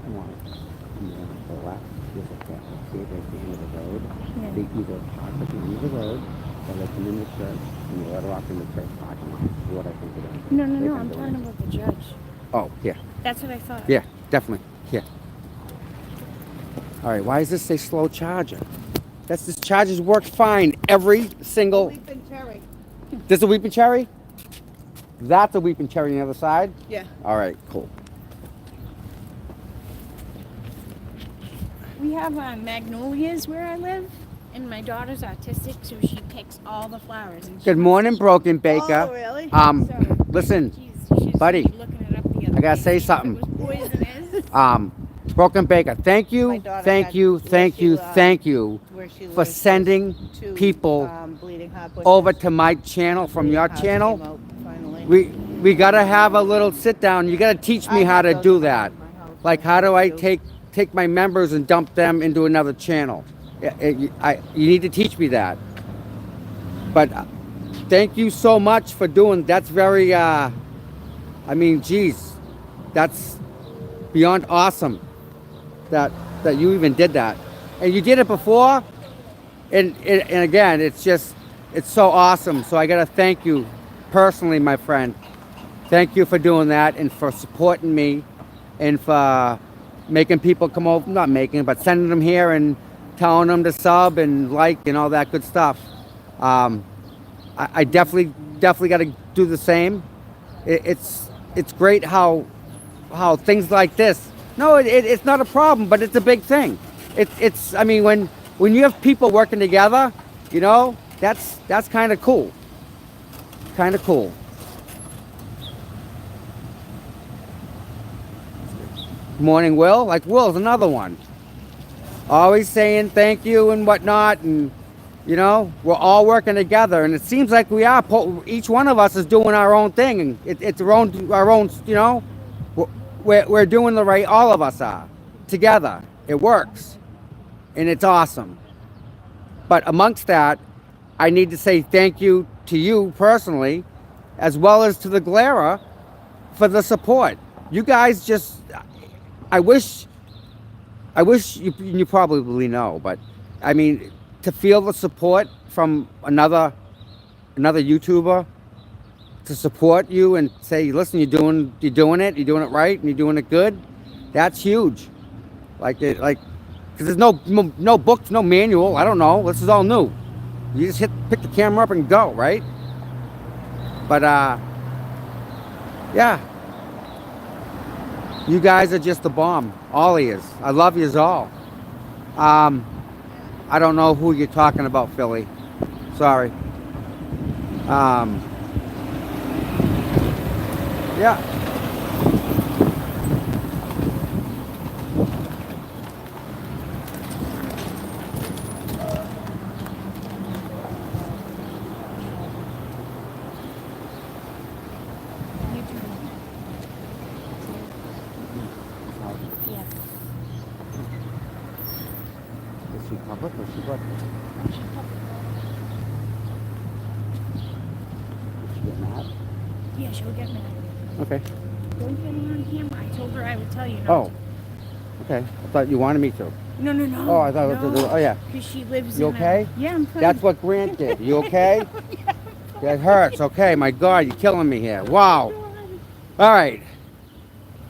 Speaker 2: Come on. To the left. Here's a path. See it right at the end of the road.
Speaker 8: Yeah.
Speaker 2: They either park at the end of the road, or they come in the church, and you let her off in the church parking lot. Is what I think it is.
Speaker 8: No,
Speaker 2: They've
Speaker 8: I'm
Speaker 2: been
Speaker 8: talking
Speaker 2: doing.
Speaker 8: about the judge.
Speaker 2: Oh, yeah.
Speaker 8: That's what I thought.
Speaker 2: Yeah, definitely. Yeah. All right, why does this say slow charger? This charger's worked fine every single...
Speaker 1: Weeping cherry.
Speaker 2: There's a weeping cherry? That's a weeping cherry on the other side?
Speaker 1: Yeah.
Speaker 2: All right, cool.
Speaker 7: We have magnolias where I live, and my daughter's autistic, so she picks all the flowers. And
Speaker 2: Good morning, Broken Baker.
Speaker 1: Oh, really?
Speaker 2: Listen,
Speaker 7: she's
Speaker 2: buddy,
Speaker 7: looking it up the other
Speaker 2: I gotta
Speaker 7: day,
Speaker 2: say
Speaker 7: seeing if
Speaker 2: something.
Speaker 7: It was poisonous.
Speaker 2: Broken Baker, thank
Speaker 1: My
Speaker 2: you,
Speaker 1: daughter
Speaker 2: thank
Speaker 1: had-
Speaker 2: you,
Speaker 1: where
Speaker 2: thank
Speaker 1: she,
Speaker 2: you, thank you
Speaker 1: Where she
Speaker 2: for
Speaker 1: lives,
Speaker 2: sending
Speaker 1: two,
Speaker 2: people
Speaker 1: bleeding heart bushes.
Speaker 2: over to my channel from your
Speaker 1: Bleeding hearts
Speaker 2: channel.
Speaker 1: came out finally.
Speaker 2: We gotta have a little sit down. You gotta teach me
Speaker 1: I
Speaker 2: how
Speaker 1: have
Speaker 2: to
Speaker 1: those
Speaker 2: do
Speaker 1: in
Speaker 2: that.
Speaker 1: my house.
Speaker 2: Like, how do I
Speaker 1: do.
Speaker 2: take my members and dump them into another channel? You need to teach me that. But thank you so much for doing. That's very. I mean, geez, that's beyond awesome. That you even did that, and you did it before. And again, it's so awesome. So I gotta thank you personally, my friend. Thank you for doing that and for supporting me and for making people come over, not making, but sending them here and telling them to sub and like and all that good stuff. I definitely got to do the same. It's great how things like this. No, it's not a problem, but it's a big thing. It's I mean, when you have people working together, you know, that's kind of cool. Kind of cool. Morning, Will. Like Will's another one. Always saying thank you and whatnot, and You know, we're all working together, and it seems like we are. Each one of us is doing our own thing, and it's our own. You know, we're doing the right. All of us are together. It works, and it's awesome. But amongst that, I need to say thank you to you personally, as well as to the Glera, for the support. You guys just, I wish you probably know, but I mean, to feel the support from another YouTuber to support you and say, listen, you're doing it right, and you're doing it good. That's huge. Because there's no books, no manual. I don't know. This is all new. You just pick the camera up and go, right? But yeah, you guys are just the bomb. All of yous. I love yous all. I don't know who you're talking about, Philly. Sorry. Yeah. Is she public or is she what? Is she get mad?
Speaker 7: Yeah, she'll get mad.
Speaker 2: Okay.
Speaker 7: Don't get me on camera. I told her I would tell you.
Speaker 2: Oh. Okay. I thought you wanted me to.
Speaker 7: No.
Speaker 2: Oh, I thought. Oh, yeah.
Speaker 7: Because she lives
Speaker 2: You
Speaker 7: in
Speaker 2: okay?
Speaker 7: Yeah, I'm fine.
Speaker 2: That's what Grant did. You okay? That hurts. Okay. My God, you're killing me here. Wow. All right.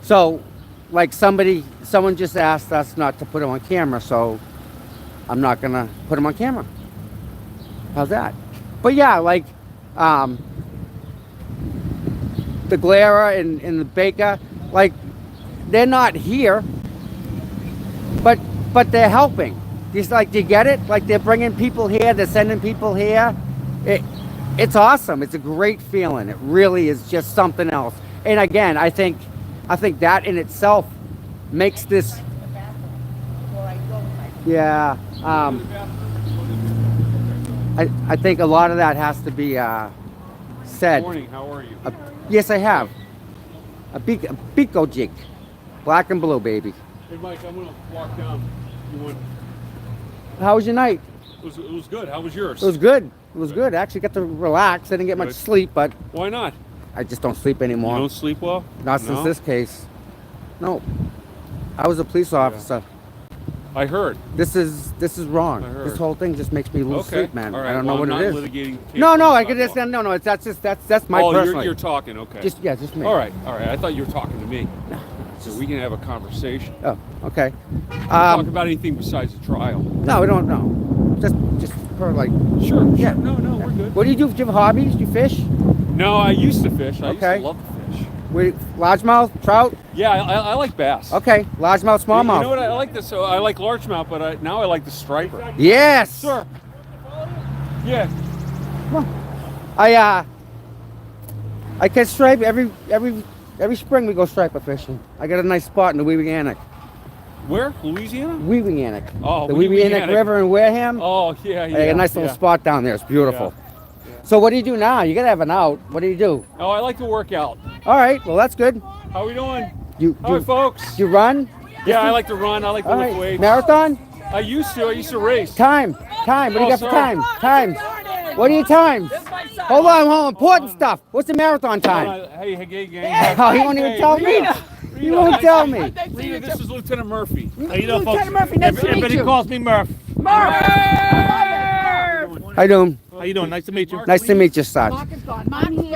Speaker 2: So, like someone just asked us not to put him on camera, so I'm not gonna put him on camera. How's that? But yeah, like the Glera and the Baker, like they're not here, but they're helping. Just like, do you get it? Like they're bringing people here, they're sending people here. It's awesome. It's a great feeling. It really is just something else. And again, I think that in itself makes this. Yeah. I think a lot of that has to be said.
Speaker 10: Good morning. How are you?
Speaker 2: Yes, I have. A Pico jig. Black and blue, baby.
Speaker 10: Hey, Mike, I'm gonna walk down. You want?
Speaker 2: How was your night?
Speaker 10: It was good. How was yours?
Speaker 2: It was good. It was good. I actually got to relax. I didn't get much
Speaker 10: Good.
Speaker 2: sleep, but
Speaker 10: Why not?
Speaker 2: I just don't sleep
Speaker 10: You
Speaker 2: anymore.
Speaker 10: don't sleep well?
Speaker 2: Not since
Speaker 10: No?
Speaker 2: this case. No. I was a police officer.
Speaker 10: I heard.
Speaker 2: This is wrong.
Speaker 10: I heard.
Speaker 2: This whole thing just makes me lose
Speaker 10: Okay.
Speaker 2: sleep, man.
Speaker 10: All right.
Speaker 2: I don't know
Speaker 10: well,
Speaker 2: what
Speaker 10: I'm
Speaker 2: it is.
Speaker 10: not litigating case
Speaker 2: No,
Speaker 10: on
Speaker 2: I
Speaker 10: the
Speaker 2: could just
Speaker 10: sidewalk.
Speaker 2: no. That's my
Speaker 10: Oh,
Speaker 2: personal.
Speaker 10: you're talking. Okay.
Speaker 2: just me.
Speaker 10: All right. I thought you were talking to me. So we can have a conversation.
Speaker 2: Oh, okay.
Speaker 10: Talk about anything besides the trial.
Speaker 2: No, we don't know. Just for like.
Speaker 10: Sure.
Speaker 2: Yeah.
Speaker 10: No, we're good.
Speaker 2: What do you do? Do you have hobbies? Do you fish?
Speaker 10: No, I used to fish. I
Speaker 2: Okay.
Speaker 10: used to love to fish.
Speaker 2: Largemouth, trout.
Speaker 10: Yeah, I like bass.
Speaker 2: Okay, largemouth, smallmouth.
Speaker 10: You know what? I like this. So I like largemouth, but now I like the striper.
Speaker 2: Yes.
Speaker 10: Sir. Yeah.
Speaker 2: I catch stripe every spring. We go striper fishing. I got a nice spot in the Weewiannock.
Speaker 10: Where? Louisiana?
Speaker 2: Weewiannock.
Speaker 10: Oh,
Speaker 2: the Weewiannock
Speaker 10: Weewiannock.
Speaker 2: River in Wareham.
Speaker 10: Oh, yeah.
Speaker 2: I got a nice little spot down there. It's beautiful. So what do you do now? You gotta have an out. What do you do?
Speaker 10: Oh, I like to work out.
Speaker 2: All right. Well, that's good.
Speaker 10: How we doing?
Speaker 2: You
Speaker 10: Hi, folks.
Speaker 2: you run?
Speaker 10: Yeah, I like to run. I like to
Speaker 2: All
Speaker 10: lift
Speaker 2: right.
Speaker 10: weights.
Speaker 2: Marathon?
Speaker 10: I used to race.
Speaker 2: Time. What do you got for
Speaker 10: sorry.
Speaker 2: time? Times. What are your times? Hold on. Important stuff. What's the marathon time?
Speaker 10: Hey, gang.
Speaker 2: Oh, he won't even tell me. He won't tell me.
Speaker 10: Rita, this is Lieutenant Murphy.
Speaker 4: How you doing, folks?
Speaker 5: Lieutenant Murphy, nice to meet
Speaker 4: Everybody
Speaker 5: you.
Speaker 4: calls me Murph.
Speaker 2: How you doing?
Speaker 4: How you doing? Nice to meet you.
Speaker 2: Nice to meet you, Sergeant.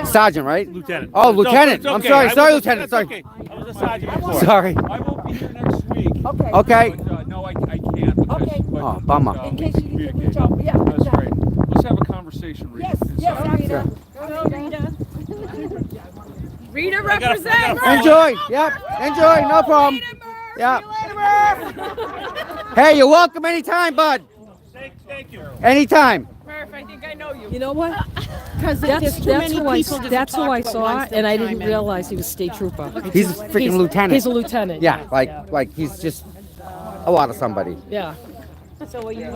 Speaker 2: Sergeant, right?
Speaker 4: Lieutenant.
Speaker 2: Oh, Lieutenant.
Speaker 4: It's
Speaker 2: I'm
Speaker 4: okay.
Speaker 2: sorry.
Speaker 4: I
Speaker 2: Sorry,
Speaker 4: was a-
Speaker 2: Lieutenant.
Speaker 4: it's
Speaker 2: Sorry.
Speaker 4: okay. I was a sergeant before.
Speaker 2: Sorry.
Speaker 10: I won't be here next week.
Speaker 2: Okay.
Speaker 10: But, no, I can't. Because, but,
Speaker 2: Oh, bummer.
Speaker 10: In case you need to reach out. Yeah. That's great. Let's have a conversation, Rita. Inside.
Speaker 3: Rita represents.
Speaker 2: Enjoy. Yep. Enjoy. No problem. Yep. Hey, you're welcome anytime, bud.
Speaker 4: Thank you.
Speaker 2: Anytime.
Speaker 3: Murph, I think I know you.
Speaker 9: You know what?
Speaker 5: Because
Speaker 9: That's
Speaker 5: there's too many
Speaker 9: who I
Speaker 5: people to
Speaker 9: that's who
Speaker 5: talk
Speaker 9: I
Speaker 5: about
Speaker 9: saw,
Speaker 5: once they
Speaker 9: and I
Speaker 5: chime
Speaker 9: didn't
Speaker 5: in.
Speaker 9: realize he was state trooper.
Speaker 2: He's a freaking lieutenant.
Speaker 9: He's a lieutenant.
Speaker 2: Yeah, like he's just a lot of somebody.
Speaker 9: Yeah.
Speaker 8: So are you?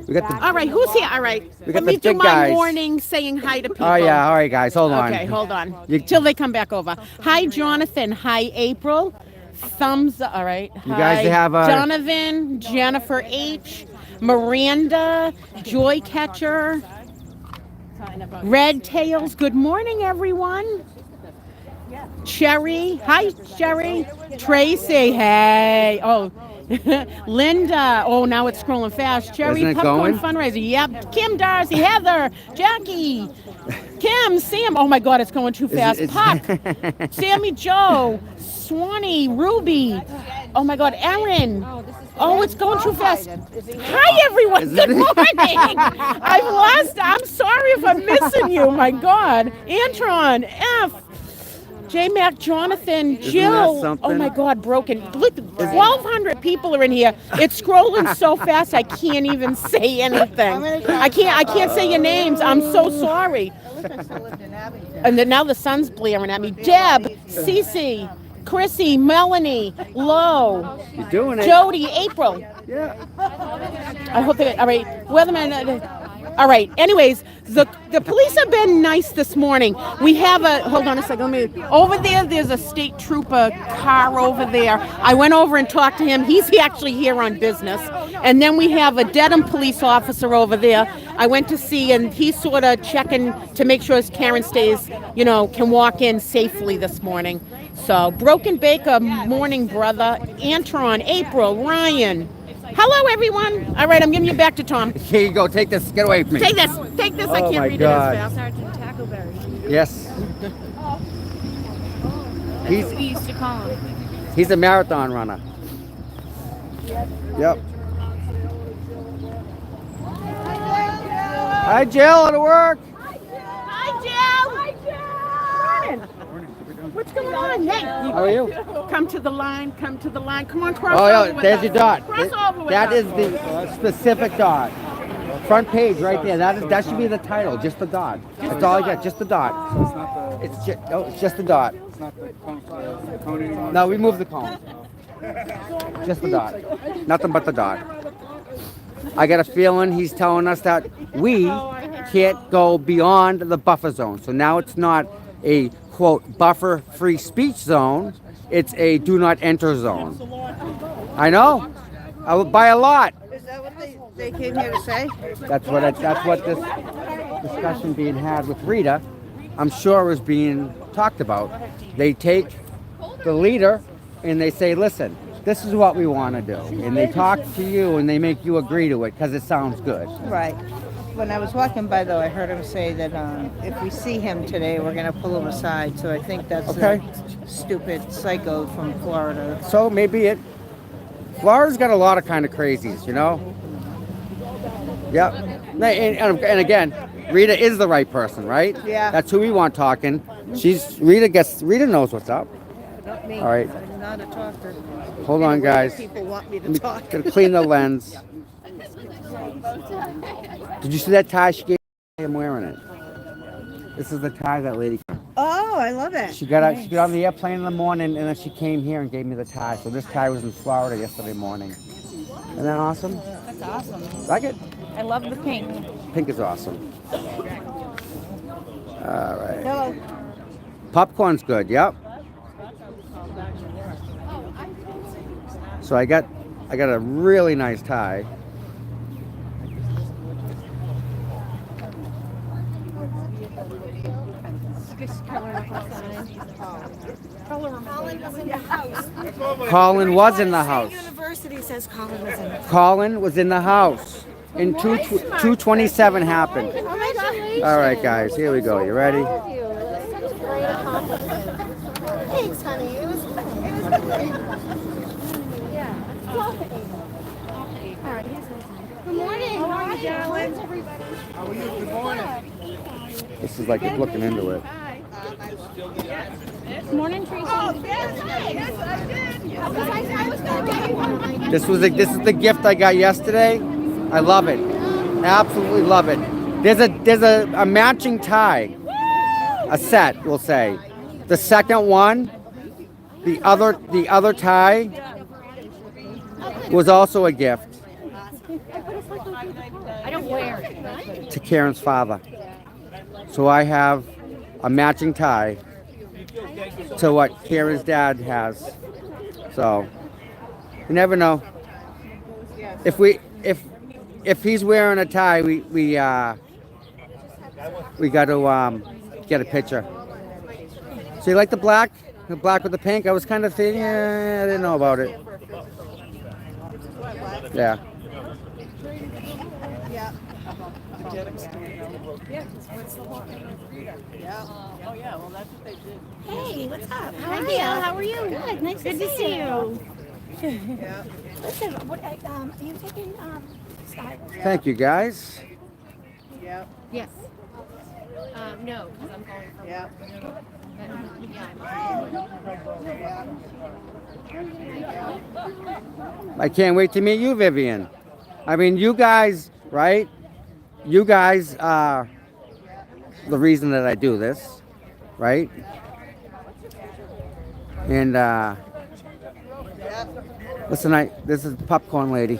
Speaker 2: We got the.
Speaker 5: All right, who's here? All right.
Speaker 2: We got
Speaker 5: Let me
Speaker 2: the
Speaker 5: do
Speaker 2: big
Speaker 5: my
Speaker 2: guys.
Speaker 5: morning saying hi to people.
Speaker 2: Oh yeah, all right, guys, hold on.
Speaker 5: Okay, hold on.
Speaker 2: You-
Speaker 5: Till they come back over. Hi, Jonathan. Hi, April. Thumbs up. All right.
Speaker 2: You guys
Speaker 5: Hi,
Speaker 2: have a-
Speaker 5: Donovan, Jennifer H, Miranda, Joy Catcher, Red Tails. Good morning, everyone. Cherry. Hi, Cherry. Tracy. Hey. Oh. Linda. Oh, now it's scrolling fast. Cherry
Speaker 2: Isn't it
Speaker 5: Popcorn
Speaker 2: going?
Speaker 5: Fundraiser. Yep. Kim Darcy. Heather. Jackie. Kim. Sam. Oh, my God. It's going too fast. Puck. Sammy Joe. Swanee. Ruby. Oh, my God. Erin. Oh, it's going too fast. Hi, everyone.
Speaker 2: Isn't
Speaker 5: Good
Speaker 2: it?
Speaker 5: morning. I've lost. I'm sorry if I'm missing you. My God. Antron. F. J Mac, Jonathan,
Speaker 2: Isn't
Speaker 5: Jill.
Speaker 2: that something?
Speaker 5: Oh my God, broken. Look, 1,200 people are in here. It's scrolling so fast I can't even say anything. I can't say your names. I'm so sorry. And then now the sun's blaring at me. Deb, Cece, Chrissy, Melanie, Lo,
Speaker 2: You're doing it.
Speaker 5: Jody, April.
Speaker 2: Yeah.
Speaker 5: I hope they. All right, weatherman. All right. Anyways, the police have been nice this morning. We have a. Hold on a second. Let me. Over there, there's a state trooper car over there. I went over and talked to him. He's actually here on business. And then we have a Dedham police officer over there. I went to see, and he's sort of checking to make sure his Karen stays, can walk in safely this morning. So, Broken Baker, morning, brother. Antron, April, Ryan. Hello, everyone. All right, I'm giving you back to Tom.
Speaker 2: Here you go. Take this. Get away from me.
Speaker 5: Take this. Take this. I
Speaker 2: Oh,
Speaker 5: can't
Speaker 2: my
Speaker 5: read
Speaker 2: God.
Speaker 5: it as fast.
Speaker 8: Sergeant Tackleberry.
Speaker 2: Yes.
Speaker 8: That's what we used to call him.
Speaker 2: He's a marathon runner. Yep. Hi, Jill. At work.
Speaker 5: Hi, Jill. Hi, Jill. What's going on? Hey,
Speaker 2: How are you?
Speaker 5: come to the line. Come to the line. Come on, cross
Speaker 2: Oh,
Speaker 5: over
Speaker 2: yeah.
Speaker 5: with
Speaker 2: There's
Speaker 5: us.
Speaker 2: your dot.
Speaker 5: Cross over with
Speaker 2: That
Speaker 5: us.
Speaker 2: is the specific dot. Front page right there. That should be the title. Just the dot. That's all I got. Just the dot. It's just the dot.
Speaker 10: It's not the cone anymore.
Speaker 2: No, we moved the cone. Just the dot. Nothing but the dot. I got a feeling he's telling us that we can't go beyond the buffer zone. So now it's not a, quote, buffer free speech zone. It's a do not enter zone. I know. I would buy a lot.
Speaker 1: Is that what they came here to say?
Speaker 2: That's what this discussion being had with Rita, I'm sure, is being talked about. They take the leader and they say, listen, this is what we want to do. And they talk to you and they make you agree to it because it sounds good.
Speaker 11: Right. When I was walking by, though, I heard him say that if we see him today, we're going to pull him aside. So I think that's
Speaker 2: Okay.
Speaker 11: the stupid psycho from Florida.
Speaker 2: So maybe Florida's got a lot of kind of crazies, Yep. And again, Rita is the right person, right?
Speaker 11: Yeah.
Speaker 2: That's who we want talking. Rita knows what's up.
Speaker 11: Not me.
Speaker 2: All right.
Speaker 11: I'm not a talker.
Speaker 2: Hold on, guys.
Speaker 11: People want me to
Speaker 2: Let me
Speaker 11: talk.
Speaker 2: gotta clean the lens. Did you see that tie she gave me? I'm wearing it. This is the tie that lady.
Speaker 11: Oh, I love it.
Speaker 2: She got on the airplane in the morning and then she came here and gave me the tie. So this tie was in Florida yesterday morning. Isn't that awesome?
Speaker 8: That's awesome.
Speaker 2: Like it?
Speaker 8: I love the pink.
Speaker 2: Pink is awesome. All right.
Speaker 11: Hello.
Speaker 2: Popcorn's good. Yep. So I got a really nice tie. Colin was in the house.
Speaker 8: University says Colin was in.
Speaker 2: Colin was in the house. In 227 happened. All right, guys, here we go. You ready?
Speaker 8: Thanks, honey. It was yeah. All right. Good morning. How are you, darling?
Speaker 6: How are you? Good morning.
Speaker 2: This is like looking into it.
Speaker 8: Good morning, Tracy.
Speaker 2: This is the gift I got yesterday. I love it. Absolutely love it. There's a matching tie. A set, we'll say. The second one, the other tie was also a gift.
Speaker 8: I don't wear it.
Speaker 2: To Karen's father. So I have a matching tie to what Karen's dad has. So you never know. If he's wearing a tie, we got to get a picture. So you like the black with the pink? I was kind of thinking, I didn't know about it. Yeah.
Speaker 8: Hey, what's up? How are you? How are you? Good. Nice to see you. Listen, what? Are you taking Skylar?
Speaker 2: Thank you, guys.
Speaker 8: Yes. No, because I'm going for work.
Speaker 2: I can't wait to meet you, Vivian. I mean, you guys, right? You guys are the reason that I do this, right? And listen, this is Popcorn Lady.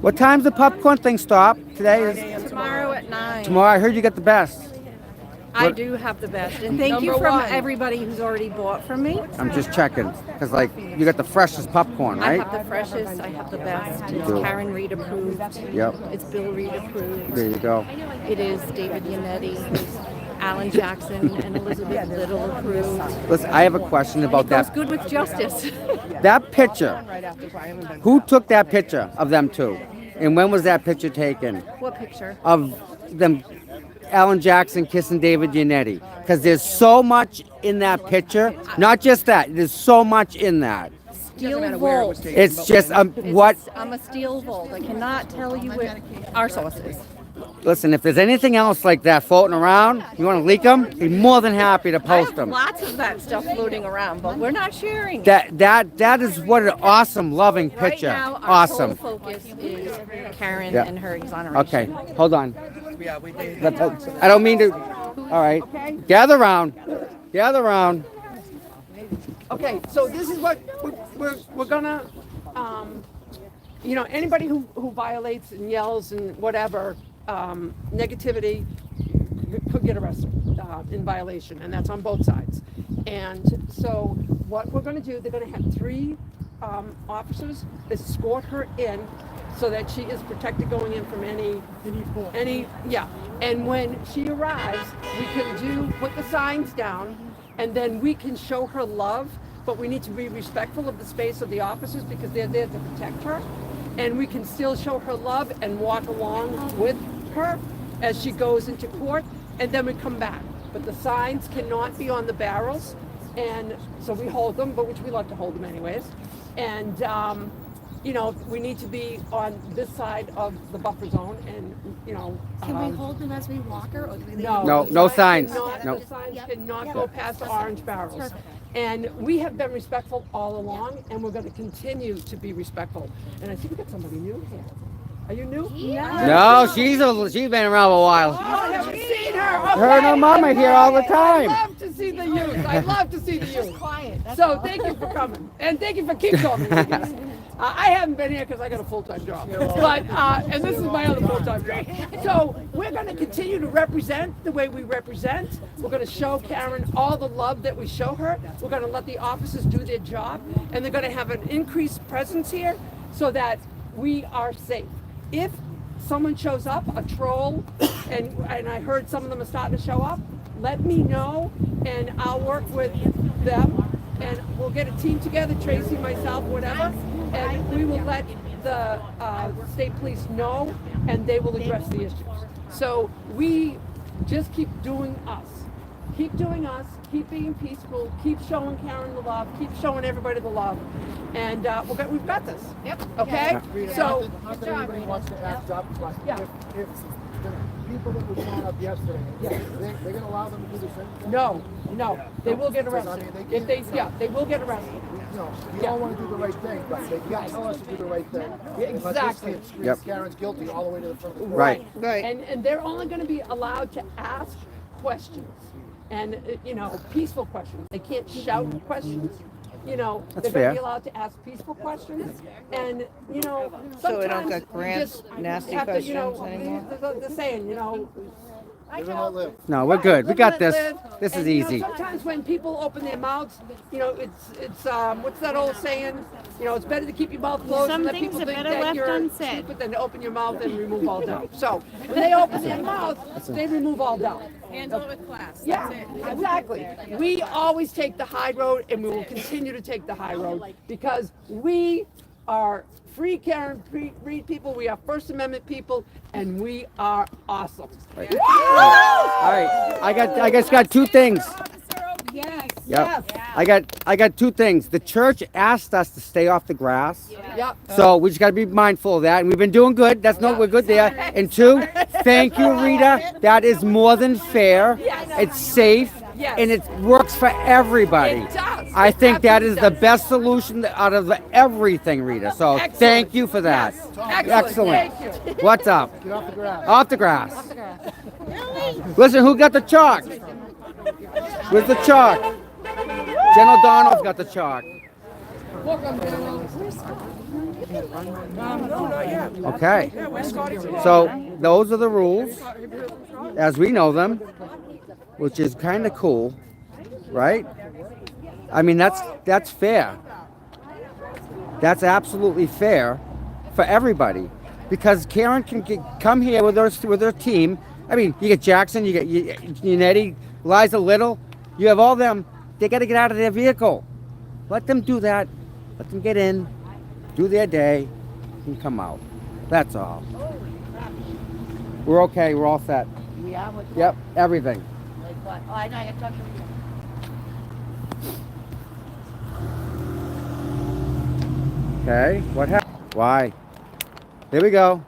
Speaker 2: What time's the popcorn thing stop today?
Speaker 12: Tomorrow at 9.
Speaker 2: Tomorrow. I heard you got the best.
Speaker 12: I do have the best. And thank you from everybody who's already bought from me.
Speaker 2: I'm just checking because, like, you got the freshest popcorn,
Speaker 12: I
Speaker 2: right?
Speaker 12: have the freshest. I have the best. It's
Speaker 2: do.
Speaker 12: Karen Reed approved.
Speaker 2: Yep.
Speaker 12: It's Bill Reed approved.
Speaker 2: There you go.
Speaker 12: It is David Yannetti, Alan Jackson, and Elizabeth Little approved.
Speaker 2: Listen, I have a question about
Speaker 12: It goes
Speaker 2: that.
Speaker 12: good with justice.
Speaker 2: That picture. Who took that picture of them two? And when was that picture taken?
Speaker 12: What picture?
Speaker 2: Of them, Alan Jackson kissing David Yannetti. Because there's so much in that picture. Not just that. There's so much in that.
Speaker 12: Steel Vault.
Speaker 2: It's just what.
Speaker 12: I'm a Steel Vault. I cannot tell you what our sauce is.
Speaker 2: Listen, if there's anything else like that floating around, you want to leak them? Be more than happy to
Speaker 12: I
Speaker 2: post
Speaker 12: have
Speaker 2: them.
Speaker 12: lots of that stuff floating around, but we're not sharing.
Speaker 2: That is what an awesome, loving
Speaker 12: Right
Speaker 2: picture.
Speaker 12: now, our
Speaker 2: Awesome.
Speaker 12: whole focus is Karen
Speaker 2: Yeah.
Speaker 12: and her exoneration.
Speaker 2: Okay, hold on. I don't mean to. All right. Gather around. Gather around.
Speaker 5: Okay, so this is what we're gonna, anybody who violates and yells and whatever, negativity could get arrested in violation, and that's on both sides. And so what we're gonna do, they're gonna have 3 officers escort her in so that she is protected going in from any, and when she arrives, we can put the signs down, and then we can show her love, but we need to be respectful of the space of the officers because they're there to protect her. And we can still show her love and walk along with her as she goes into court, and then we come back. But the signs cannot be on the barrels, and so we hold them, but which we like to hold them anyways. And we need to be on this side of the buffer zone, and
Speaker 8: Can we hold them as we walk her? Or do we leave
Speaker 5: no,
Speaker 8: them?
Speaker 2: No signs.
Speaker 5: The signs cannot go past the orange barrels. And we have been respectful all along, and we're going to continue to be respectful. And I see we got somebody new here. Are you new?
Speaker 2: No, she's been around a while.
Speaker 5: Oh, I haven't seen her.
Speaker 2: Her and her mama here all the time.
Speaker 5: I love to see the youth. I love to see the youth. Quiet. So thank you for coming, and thank you for keep coming. I haven't been here because I got a full-time job, but and this is my other full-time job. So we're going to continue to represent the way we represent. We're going to show Karen all the love that we show her. We're going to let the officers do their job, and they're going to have an increased presence here so that we are safe. If someone shows up, a troll, and I heard some of them are starting to show up, let me know, and I'll work with them, and we'll get a team together, Tracy, myself, whatever, and we will let the state police know, and they will address the issues. So we just keep doing us. Keep doing us, keep being peaceful, keep showing Karen the love, keep showing everybody the love, and we've got this. Yep. Okay? So,
Speaker 6: Everybody wants to ask Job question.
Speaker 5: Yeah.
Speaker 6: If the people that were showing up yesterday, they're going to allow them to do the same thing?
Speaker 5: no, they will get arrested. If they will get arrested.
Speaker 6: You all want to do the right thing, but they can't tell us to do the right thing.
Speaker 5: Exactly.
Speaker 6: But this screams Karen's guilty all the way to the front.
Speaker 2: Right.
Speaker 5: And they're only going to be allowed to ask questions, and peaceful questions. They can't shout questions.
Speaker 13: You know,
Speaker 2: That's
Speaker 13: they're going to
Speaker 2: fair.
Speaker 13: be allowed to ask peaceful questions, and you know,
Speaker 11: So we don't
Speaker 13: sometimes
Speaker 11: get
Speaker 13: you
Speaker 11: grants,
Speaker 13: just
Speaker 11: nasty
Speaker 13: have to, you know,
Speaker 11: questions anymore?
Speaker 13: the saying, you know.
Speaker 2: No, we're good. We
Speaker 13: Live,
Speaker 2: got
Speaker 13: let
Speaker 2: this.
Speaker 13: live.
Speaker 2: This is
Speaker 13: And, you know,
Speaker 2: easy.
Speaker 13: sometimes when people open their mouths, you know, it's what's that old saying? You know, it's better to keep your mouth closed
Speaker 7: Some
Speaker 13: and let
Speaker 7: things
Speaker 13: people
Speaker 7: are
Speaker 13: think
Speaker 7: better
Speaker 13: that
Speaker 7: left
Speaker 13: you're
Speaker 7: unsaid.
Speaker 13: stupid than to open your mouth and remove all doubt. So when they open their mouth, they remove all doubt.
Speaker 3: Handle it with class.
Speaker 13: Yeah, exactly. We always take the high road, and we will continue to take the high road because we are free, caring, free people. We are First Amendment people, and we are awesome.
Speaker 2: Right. All right. I just got two things.
Speaker 13: Yes.
Speaker 2: Yep. I got two things. The church asked us to stay off the grass.
Speaker 13: Yep.
Speaker 2: So we just got to be mindful of that, and we've been doing good. We're good there. And two, thank you, Rita. That is more than fair. It's safe, and it works for everybody.
Speaker 13: It does.
Speaker 2: I think that
Speaker 13: Absolutely
Speaker 2: is the
Speaker 13: does.
Speaker 2: best solution out of everything, Rita. So
Speaker 13: Excellent.
Speaker 2: thank you for that.
Speaker 13: Yes.
Speaker 2: Excellent.
Speaker 13: Thank you.
Speaker 2: What's up?
Speaker 6: Get off the grass.
Speaker 2: Off the grass. Listen, who got the chalk? Where's the chalk? Jen O'Donnell's got the chalk. Okay. So those are the rules as we know them, which is kind of cool, right? I mean, that's fair. That's absolutely fair for everybody because Karen can come here with her team. I mean, you get Jackson, you get Unetti, Liza Little. You have all them. They got to get out of their vehicle. Let them do that. Let them get in, do their day, and come out. That's all. We're okay. We're all set.
Speaker 1: We are with
Speaker 2: Yep, everything.
Speaker 1: like what? Oh, I know. I talked to you.
Speaker 2: Okay. What happened? Why? There we go.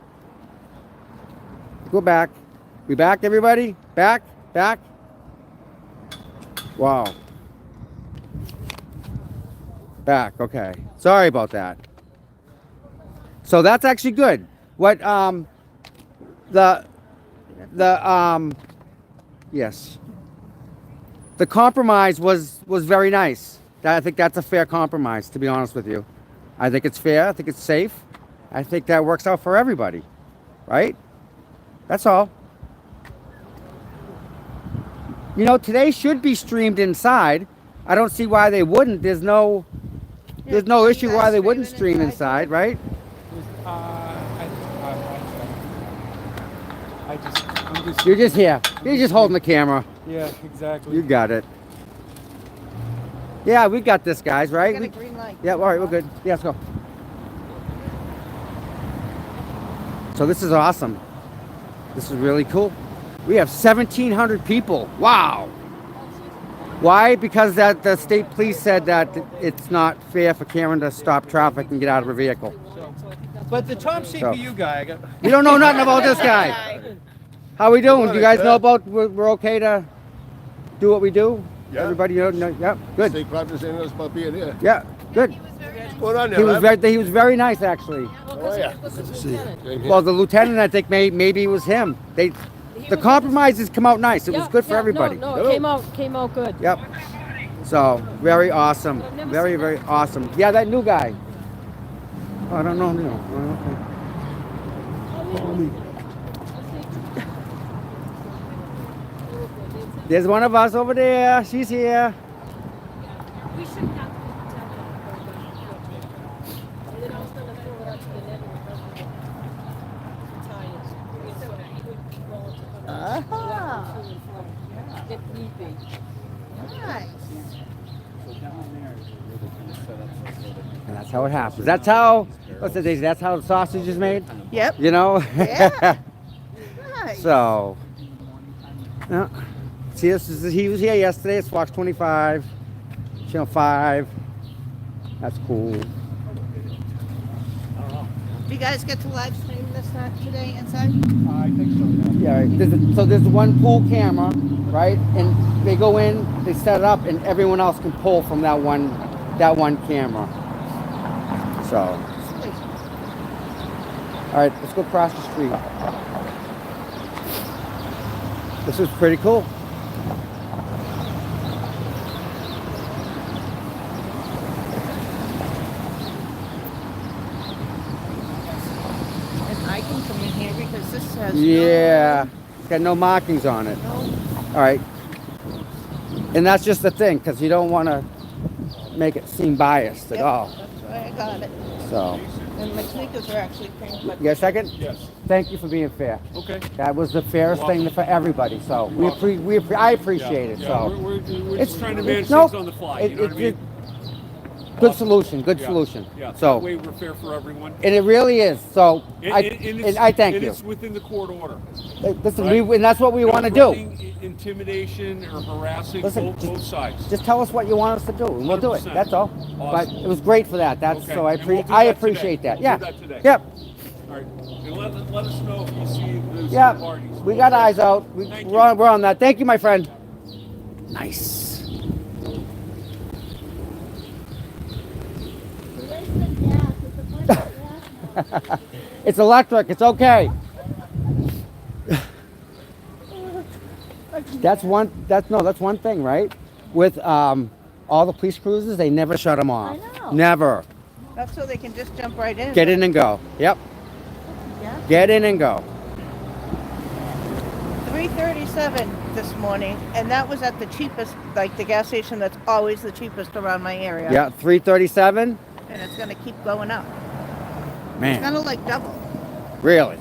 Speaker 2: Go back. We back, everybody? Back? Back? Wow. Back, okay. Sorry about that. So that's actually good. What yes. The compromise was very nice. I think that's a fair compromise, to be honest with you. I think it's fair. I think it's safe. I think that works out for everybody. Right? That's all. You know, today should be streamed inside. I don't see why they wouldn't. There's no issue why they wouldn't stream inside, right?
Speaker 10: I'm just.
Speaker 2: You're just here. You're just holding the camera.
Speaker 10: Yeah, exactly.
Speaker 2: You got it. Yeah, we got this, guys, right?
Speaker 11: Got a green light.
Speaker 2: Yeah, all right, we're good. Yeah, let's go. So this is awesome. This is really cool. We have 1,700 people. Wow. Why? Because the state police said that it's not fair for Karen to stop traffic and get out of her vehicle.
Speaker 4: But the top CPU guy, I got.
Speaker 2: We don't know nothing about this guy. How we doing? Do you guys know about we're okay to do what we do?
Speaker 6: Yeah.
Speaker 2: Everybody know? Yeah, good.
Speaker 6: State property saying us about being here.
Speaker 2: Yeah, good.
Speaker 6: What's going on there,
Speaker 2: He was
Speaker 6: lad?
Speaker 2: he was very nice, actually.
Speaker 6: Oh, yeah. Good to see you. Same here.
Speaker 2: Well, the lieutenant, I think maybe it was him. The compromises come out nice. It was good for everybody.
Speaker 9: No, it came out good.
Speaker 2: Yep. So very awesome. Very, very awesome. Yeah, that new guy. Oh, I don't know. Okay. There's one of us over there. She's here.
Speaker 9: We shouldn't have to and then I was gonna throw it out to the net and if need be.
Speaker 2: And that's how it happens. That's how, what's the Daisy? That's how the sausage is made?
Speaker 11: Yep.
Speaker 2: You know?
Speaker 11: Yeah. Nice.
Speaker 2: So, yeah. See, he was here yesterday. It's Fox 25, Channel 5. That's cool.
Speaker 11: You guys get to live stream this today inside?
Speaker 10: I think so.
Speaker 2: Yeah, right. So there's one pool camera, right? And they go in, they set it up, and everyone else can pull from that one camera. So, all right, let's go across the street. This is pretty cool.
Speaker 11: because this has
Speaker 2: Yeah, it's got no markings on it. All right. And that's just the thing, because you don't want to make it seem biased at all.
Speaker 11: That's why I got it.
Speaker 2: So,
Speaker 11: And my sneakers are actually pink, but
Speaker 2: you got a second?
Speaker 10: Yes.
Speaker 2: Thank you for being fair.
Speaker 10: Okay.
Speaker 2: That was the fairest thing for everybody. So I appreciate it.
Speaker 10: Yeah,
Speaker 2: So
Speaker 10: we're just trying to manage
Speaker 2: nope,
Speaker 10: things on the fly. You know what I mean?
Speaker 2: Good solution. Good
Speaker 10: Yeah,
Speaker 2: solution.
Speaker 10: Yeah.
Speaker 2: So
Speaker 10: That way we're fair for everyone.
Speaker 2: and it really is. So
Speaker 10: And
Speaker 2: I thank
Speaker 10: and
Speaker 2: you.
Speaker 10: it's within the court order.
Speaker 2: Listen,
Speaker 10: right?
Speaker 2: and that's what we
Speaker 10: No
Speaker 2: want to do.
Speaker 10: threatening, intimidation or harassing
Speaker 2: Listen,
Speaker 10: both sides.
Speaker 2: Just tell us what you want us to do, and we'll do it.
Speaker 10: 100%.
Speaker 2: That's all. But it was great for that. That's
Speaker 10: Okay.
Speaker 2: so I
Speaker 10: And we'll do
Speaker 2: I
Speaker 10: that
Speaker 2: appreciate
Speaker 10: today.
Speaker 2: that.
Speaker 10: We'll
Speaker 2: Yeah.
Speaker 10: do that today.
Speaker 2: Yep.
Speaker 10: All right. And let us know if you see those
Speaker 2: Yep.
Speaker 10: parties.
Speaker 2: We got eyes out.
Speaker 10: Thank you.
Speaker 2: We're on that. Thank you, my friend. Nice. It's electric. It's okay. That's one thing, right? With all the police cruisers, they never shut them off.
Speaker 11: I know.
Speaker 2: Never.
Speaker 11: that's so they can just jump right in.
Speaker 2: Get in and go. Yep.
Speaker 11: Yeah.
Speaker 2: Get in and go.
Speaker 11: 337 this morning, and that was at the cheapest, like the gas station that's always the cheapest around my area.
Speaker 2: Yeah, 337.
Speaker 11: And it's going to keep going up. It's
Speaker 2: Man,
Speaker 11: going to like double.
Speaker 2: really?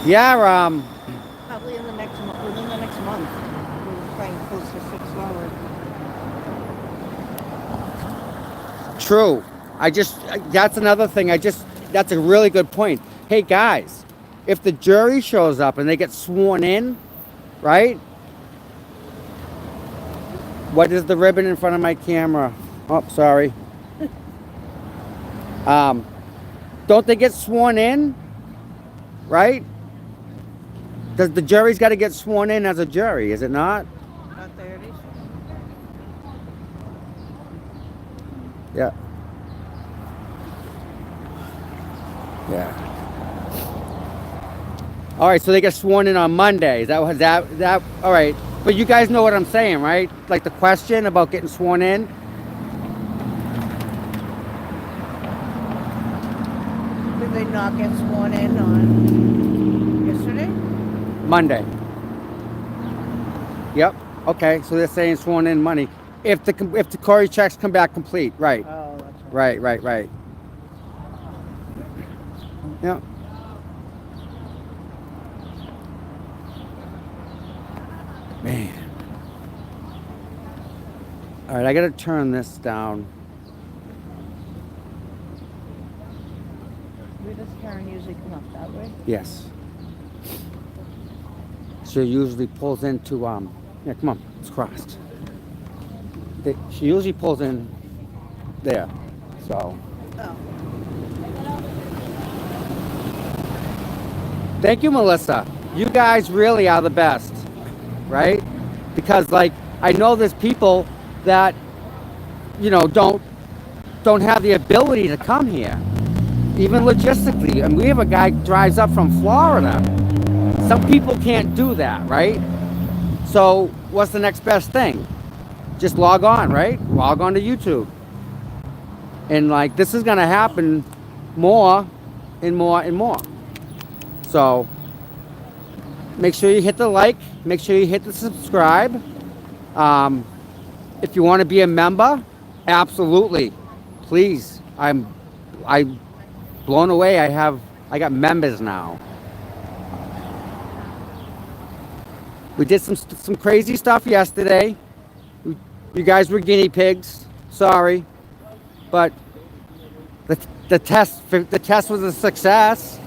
Speaker 2: Yeah.
Speaker 11: Probably in the next month. Within the next month, we're paying close to $6.
Speaker 2: True. That's another thing. That's a really good point. Hey guys, if the jury shows up and they get sworn in, right? What is the ribbon in front of my camera? Oh, sorry. Don't they get sworn in? Right? Does the jury's got to get sworn in as a jury, is it not?
Speaker 11: There it is.
Speaker 2: Yeah. Yeah. All right, so they get sworn in on Monday. Is that all right? But you guys know what I'm saying, right? Like the question about getting sworn in.
Speaker 11: Did they not get sworn in on yesterday?
Speaker 2: Monday. Yep. Okay, so they're saying sworn in money. If the Corey checks come back complete, right?
Speaker 11: Oh, that's right.
Speaker 2: Right. Yep. Man. All right, I gotta turn this down.
Speaker 11: Where does Karen usually come up that way?
Speaker 2: Yes. She usually pulls into yeah, come on, it's crossed. She usually pulls in there. So
Speaker 11: Oh.
Speaker 2: thank you, Melissa. You guys really are the best, right? Because like I know there's people that don't have the ability to come here, even logistically. And we have a guy drives up from Florida. Some people can't do that, right? So what's the next best thing? Just log on, right? Log on to YouTube. And like this is gonna happen more and more and more. So make sure you hit the like, make sure you hit the subscribe. If you want to be a member, absolutely, please. I'm blown away. I got members now. We did some crazy stuff yesterday. You guys were guinea pigs. Sorry, but the test was a success.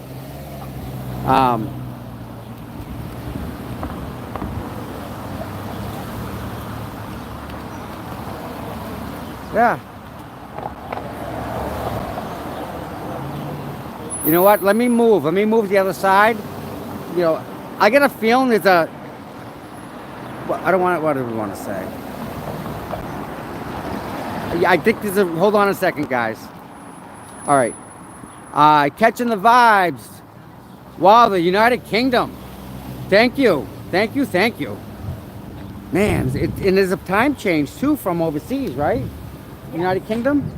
Speaker 2: Yeah. You know what? Let me move to the other side. I get a feeling there's a. I don't want. What do we want to say? I think there's a. Hold on a second, guys. All right. Catching the vibes. Wow, the United Kingdom. Thank you. Man, and there's a time change too from overseas, right? United Kingdom.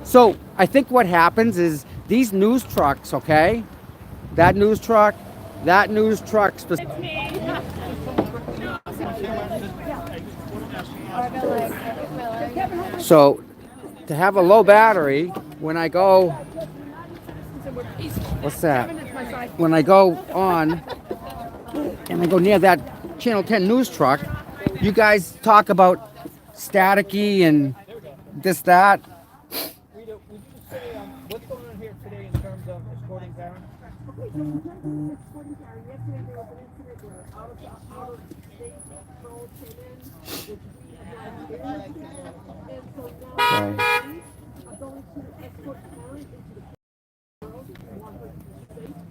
Speaker 2: So I think what happens is these news trucks, okay? That news truck. So, to have a low battery, when I go, what's that? When I go on, and I go near that Channel 10 news truck, you guys talk about staticky and this, that.
Speaker 4: What's going on here today in terms of escorting Karen?
Speaker 2: Okay.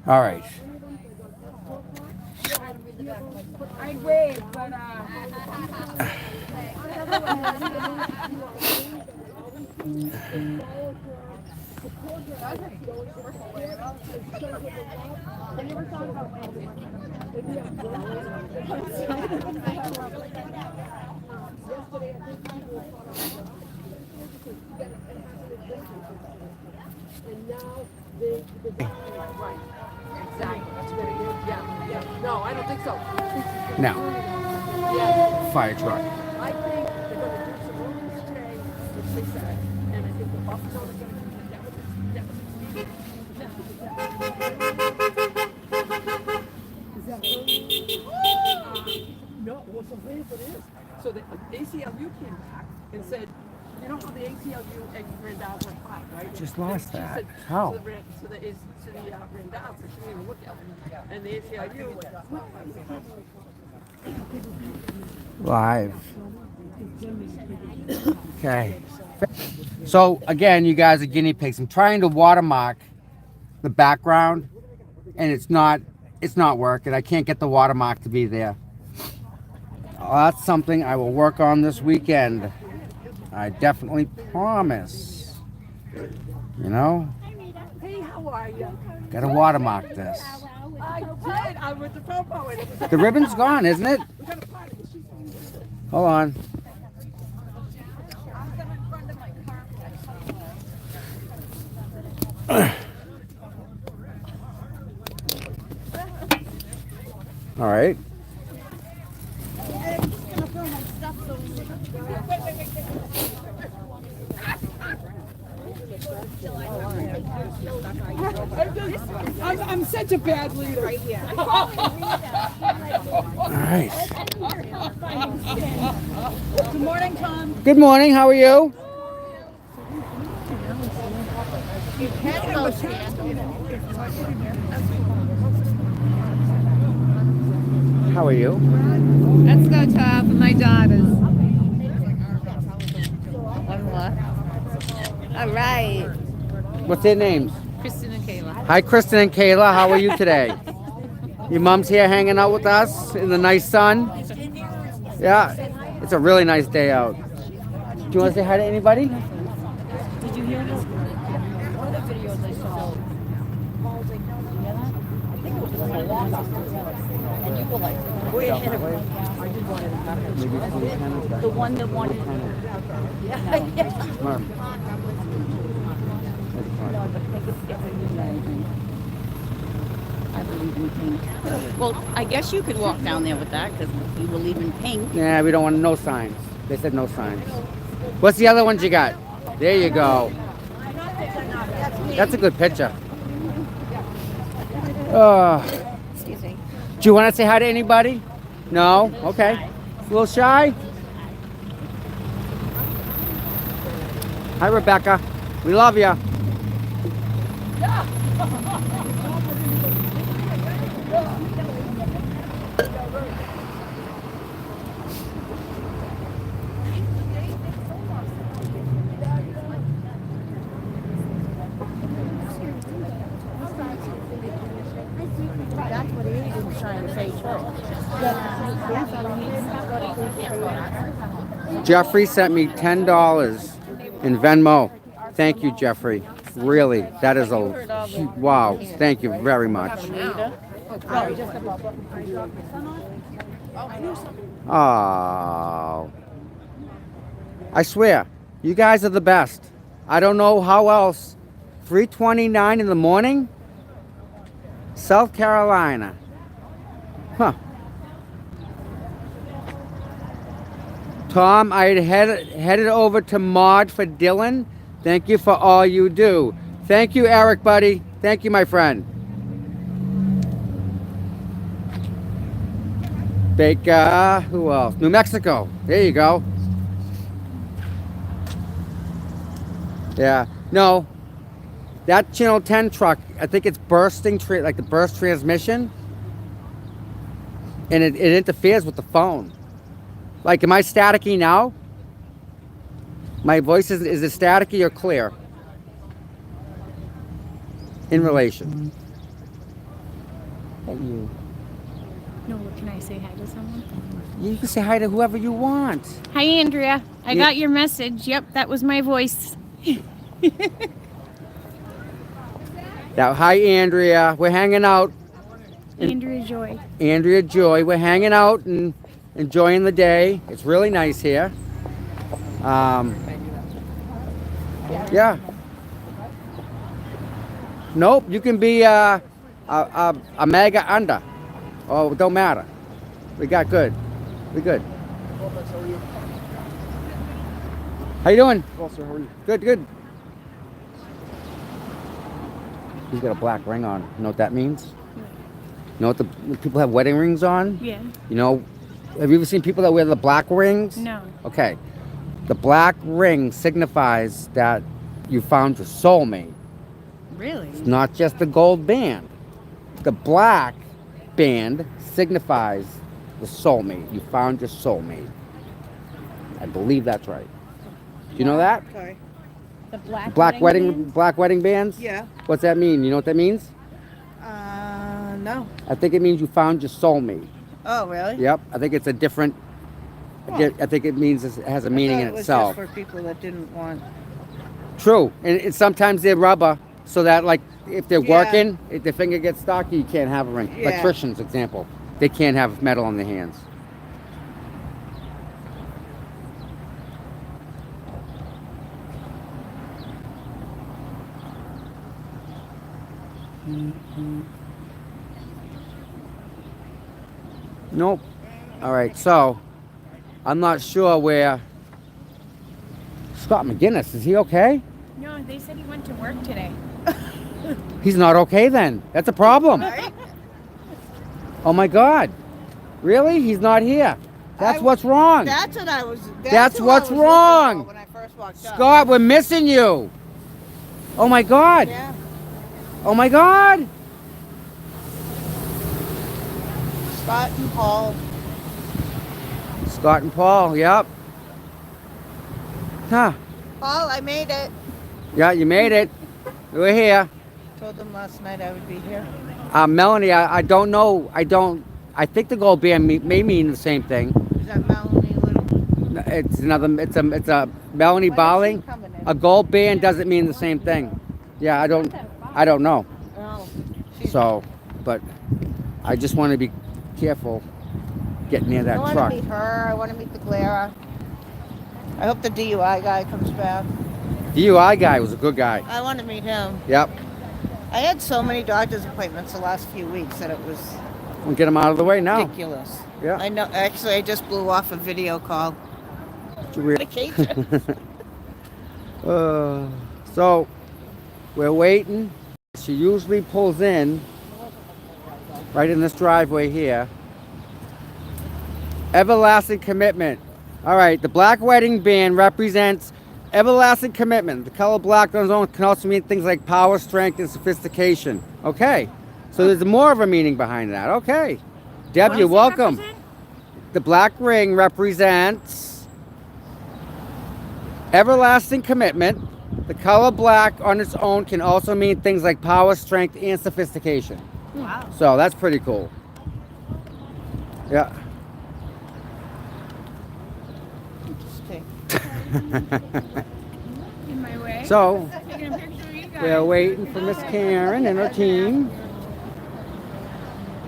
Speaker 2: All right.
Speaker 9: I'd wave, but
Speaker 13: No, I don't think so.
Speaker 2: Now, fire truck.
Speaker 13: I think they're going to do some rooms today, which they said, and I think the buses are going to no, well, so wait for this. So the ACLU came back and said, you know how the ACLU and Randolph were hot, right?
Speaker 2: Just lost
Speaker 13: She
Speaker 2: that.
Speaker 13: said,
Speaker 2: How?
Speaker 13: So the Randolph, so she didn't even look at them. And the ACLU went,
Speaker 2: Live. Okay. So again, you guys are guinea pigs. I'm trying to watermark the background, and it's not working. I can't get the watermark to be there. That's something I will work on this weekend. I definitely promise. You know?
Speaker 13: hey, how are you?
Speaker 2: Gotta watermark this.
Speaker 13: I did. I went to Popo and it was
Speaker 2: The ribbon's gone, isn't it? Hold on. All right.
Speaker 13: I'm such a bad leader. Right here.
Speaker 2: All right.
Speaker 9: good morning, Tom.
Speaker 2: Good morning. How are you? How are you?
Speaker 3: Let's go top of my daughters. One more. All right.
Speaker 2: What's their names?
Speaker 3: Kristen and Kayla.
Speaker 2: Hi, Kristen and Kayla. How are you today? Your mom's here hanging out with us in the nice sun. Yeah, it's a really nice day out. Do you want to say hi to anybody?
Speaker 9: Did you hear this? One of the videos I saw. And you were like way ahead of me. I did want to the one that wanted. I believe in pink. Well, I guess you could walk down there with that because you believe in pink.
Speaker 2: Yeah, we don't want no signs. They said no signs. What's the other ones you got? There you go. That's a good picture.
Speaker 8: Excuse me.
Speaker 2: Do you want to say hi to anybody? No? Okay. A little shy? Hi, Rebecca. We love you.
Speaker 8: That's what he is trying to say.
Speaker 2: Jeffrey sent me $10 in Venmo. Thank you, Jeffrey. Really, that is a wow. Thank you very much. Oh, I swear, you guys are the best. I don't know how else 3:29 in the morning? South Carolina. Huh. Tom, I had headed over to Maud for Dylan. Thank you for all you do. Thank you, Eric, buddy. Thank you, my friend. Baker, who else? New Mexico. There you go. Yeah. No. That Channel 10 truck, I think it's bursting, like the burst transmission. And it interferes with the phone. Like, am I staticky now? My voice is it staticky or clear? In relation. Hey, you.
Speaker 7: No, can I say hi to someone?
Speaker 2: You can say hi to whoever you want.
Speaker 7: Hi, Andrea. I got your message. Yep, that was my voice.
Speaker 2: Now, hi, Andrea. We're hanging out.
Speaker 7: Andrea Joy.
Speaker 2: Andrea Joy. We're hanging out and enjoying the day. It's really nice here. Yeah. Nope, you can be a mega under. Oh, it don't matter. We got good. We good. How you doing?
Speaker 6: Well, sir, how are you?
Speaker 2: Good, good. He's got a black ring on. You know what that means? You know what when people have wedding rings on?
Speaker 7: Yeah.
Speaker 2: You know, have you ever seen people that wear the black rings?
Speaker 7: No.
Speaker 2: Okay. The black ring signifies that you found your soulmate.
Speaker 7: Really?
Speaker 2: It's not just the gold band. The black band signifies the soulmate. You found your soulmate. I believe that's right. Do you know that?
Speaker 11: Okay.
Speaker 7: The black
Speaker 2: Black wedding bands?
Speaker 11: Yeah.
Speaker 2: What's that mean? You know what that means?
Speaker 11: No.
Speaker 2: I think it means you found your soulmate.
Speaker 11: Oh, really?
Speaker 2: Yep. I think it's a different. I think it means it has a meaning in itself.
Speaker 11: It was just for people that didn't want.
Speaker 2: True, and sometimes they're rubber, so that like if they're working, if their finger gets stuck, you can't have a ring.
Speaker 11: Yeah.
Speaker 2: Electricians, example, they can't have metal on their hands. Nope. All right, so I'm not sure where Scott McGinnis, is he okay?
Speaker 7: No, they said he went to work today.
Speaker 2: He's not okay then. That's a problem. Oh my God. Really? He's not here. That's what's wrong.
Speaker 11: That's what I was.
Speaker 2: That's
Speaker 11: who
Speaker 2: what's
Speaker 11: I was looking
Speaker 2: wrong.
Speaker 11: for when I first walked up.
Speaker 2: Scott, we're missing you. Oh my God.
Speaker 11: Yeah.
Speaker 2: Oh my God.
Speaker 11: Scott and Paul.
Speaker 2: Scott and Paul, yep. Huh.
Speaker 11: Paul, I made it.
Speaker 2: Yeah, you made it. We're here.
Speaker 11: Told them last night I would be here.
Speaker 2: Melanie, I don't know. I think the gold band may mean the same thing.
Speaker 11: Is that Melanie Little?
Speaker 2: It's a Melanie Bowling. A gold band doesn't mean the same thing. Yeah, I don't know.
Speaker 11: Oh.
Speaker 2: So, but I just want to be careful getting near that
Speaker 11: I
Speaker 2: truck.
Speaker 11: want to meet her. I want to meet the Clara. I hope the DUI guy comes back.
Speaker 2: DUI guy was a good guy.
Speaker 11: I want to meet him.
Speaker 2: Yep.
Speaker 11: I had so many doctor's appointments the last few weeks that it was
Speaker 2: We'll get him out of the way now.
Speaker 11: ridiculous.
Speaker 2: Yeah.
Speaker 11: I know. Actually, I just blew off a video call. Medication.
Speaker 2: So we're waiting. She usually pulls in right in this driveway here. Everlasting commitment. All right, the black wedding band represents everlasting commitment. The color black on its own can also mean things like power, strength, and sophistication. Okay, so there's more of a meaning behind that. Okay, Deb, you're welcome. The black ring represents everlasting commitment. The color black on its own can also mean things like power, strength, and sophistication.
Speaker 11: Wow.
Speaker 2: So that's pretty cool. Yeah.
Speaker 11: Interesting.
Speaker 7: In my way.
Speaker 2: So,
Speaker 7: Taking a picture of you guys.
Speaker 2: we're waiting for Miss Karen and her team.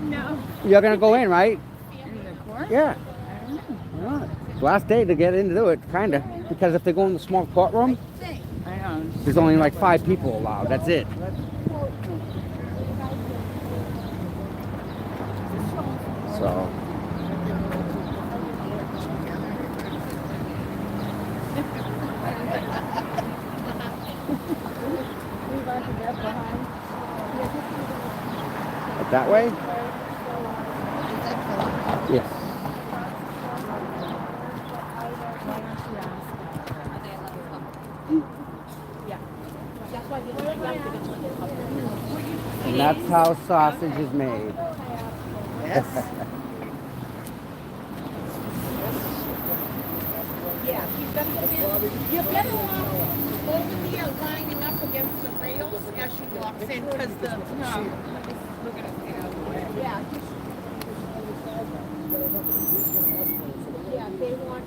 Speaker 7: No.
Speaker 2: You're going to go in, right?
Speaker 7: In the court?
Speaker 2: Yeah. All right. Last day to get in to do it, kind of. Because if they go in the small courtroom,
Speaker 11: I know.
Speaker 2: There's only like 5 people allowed. That's it. So. That way? Yes. And that's how sausage is made.
Speaker 1: Yes.
Speaker 5: Yeah, you've got to get in. You're better off over there lining up against the rails as she walks in, because the, look at it. Yeah. Yeah, they want,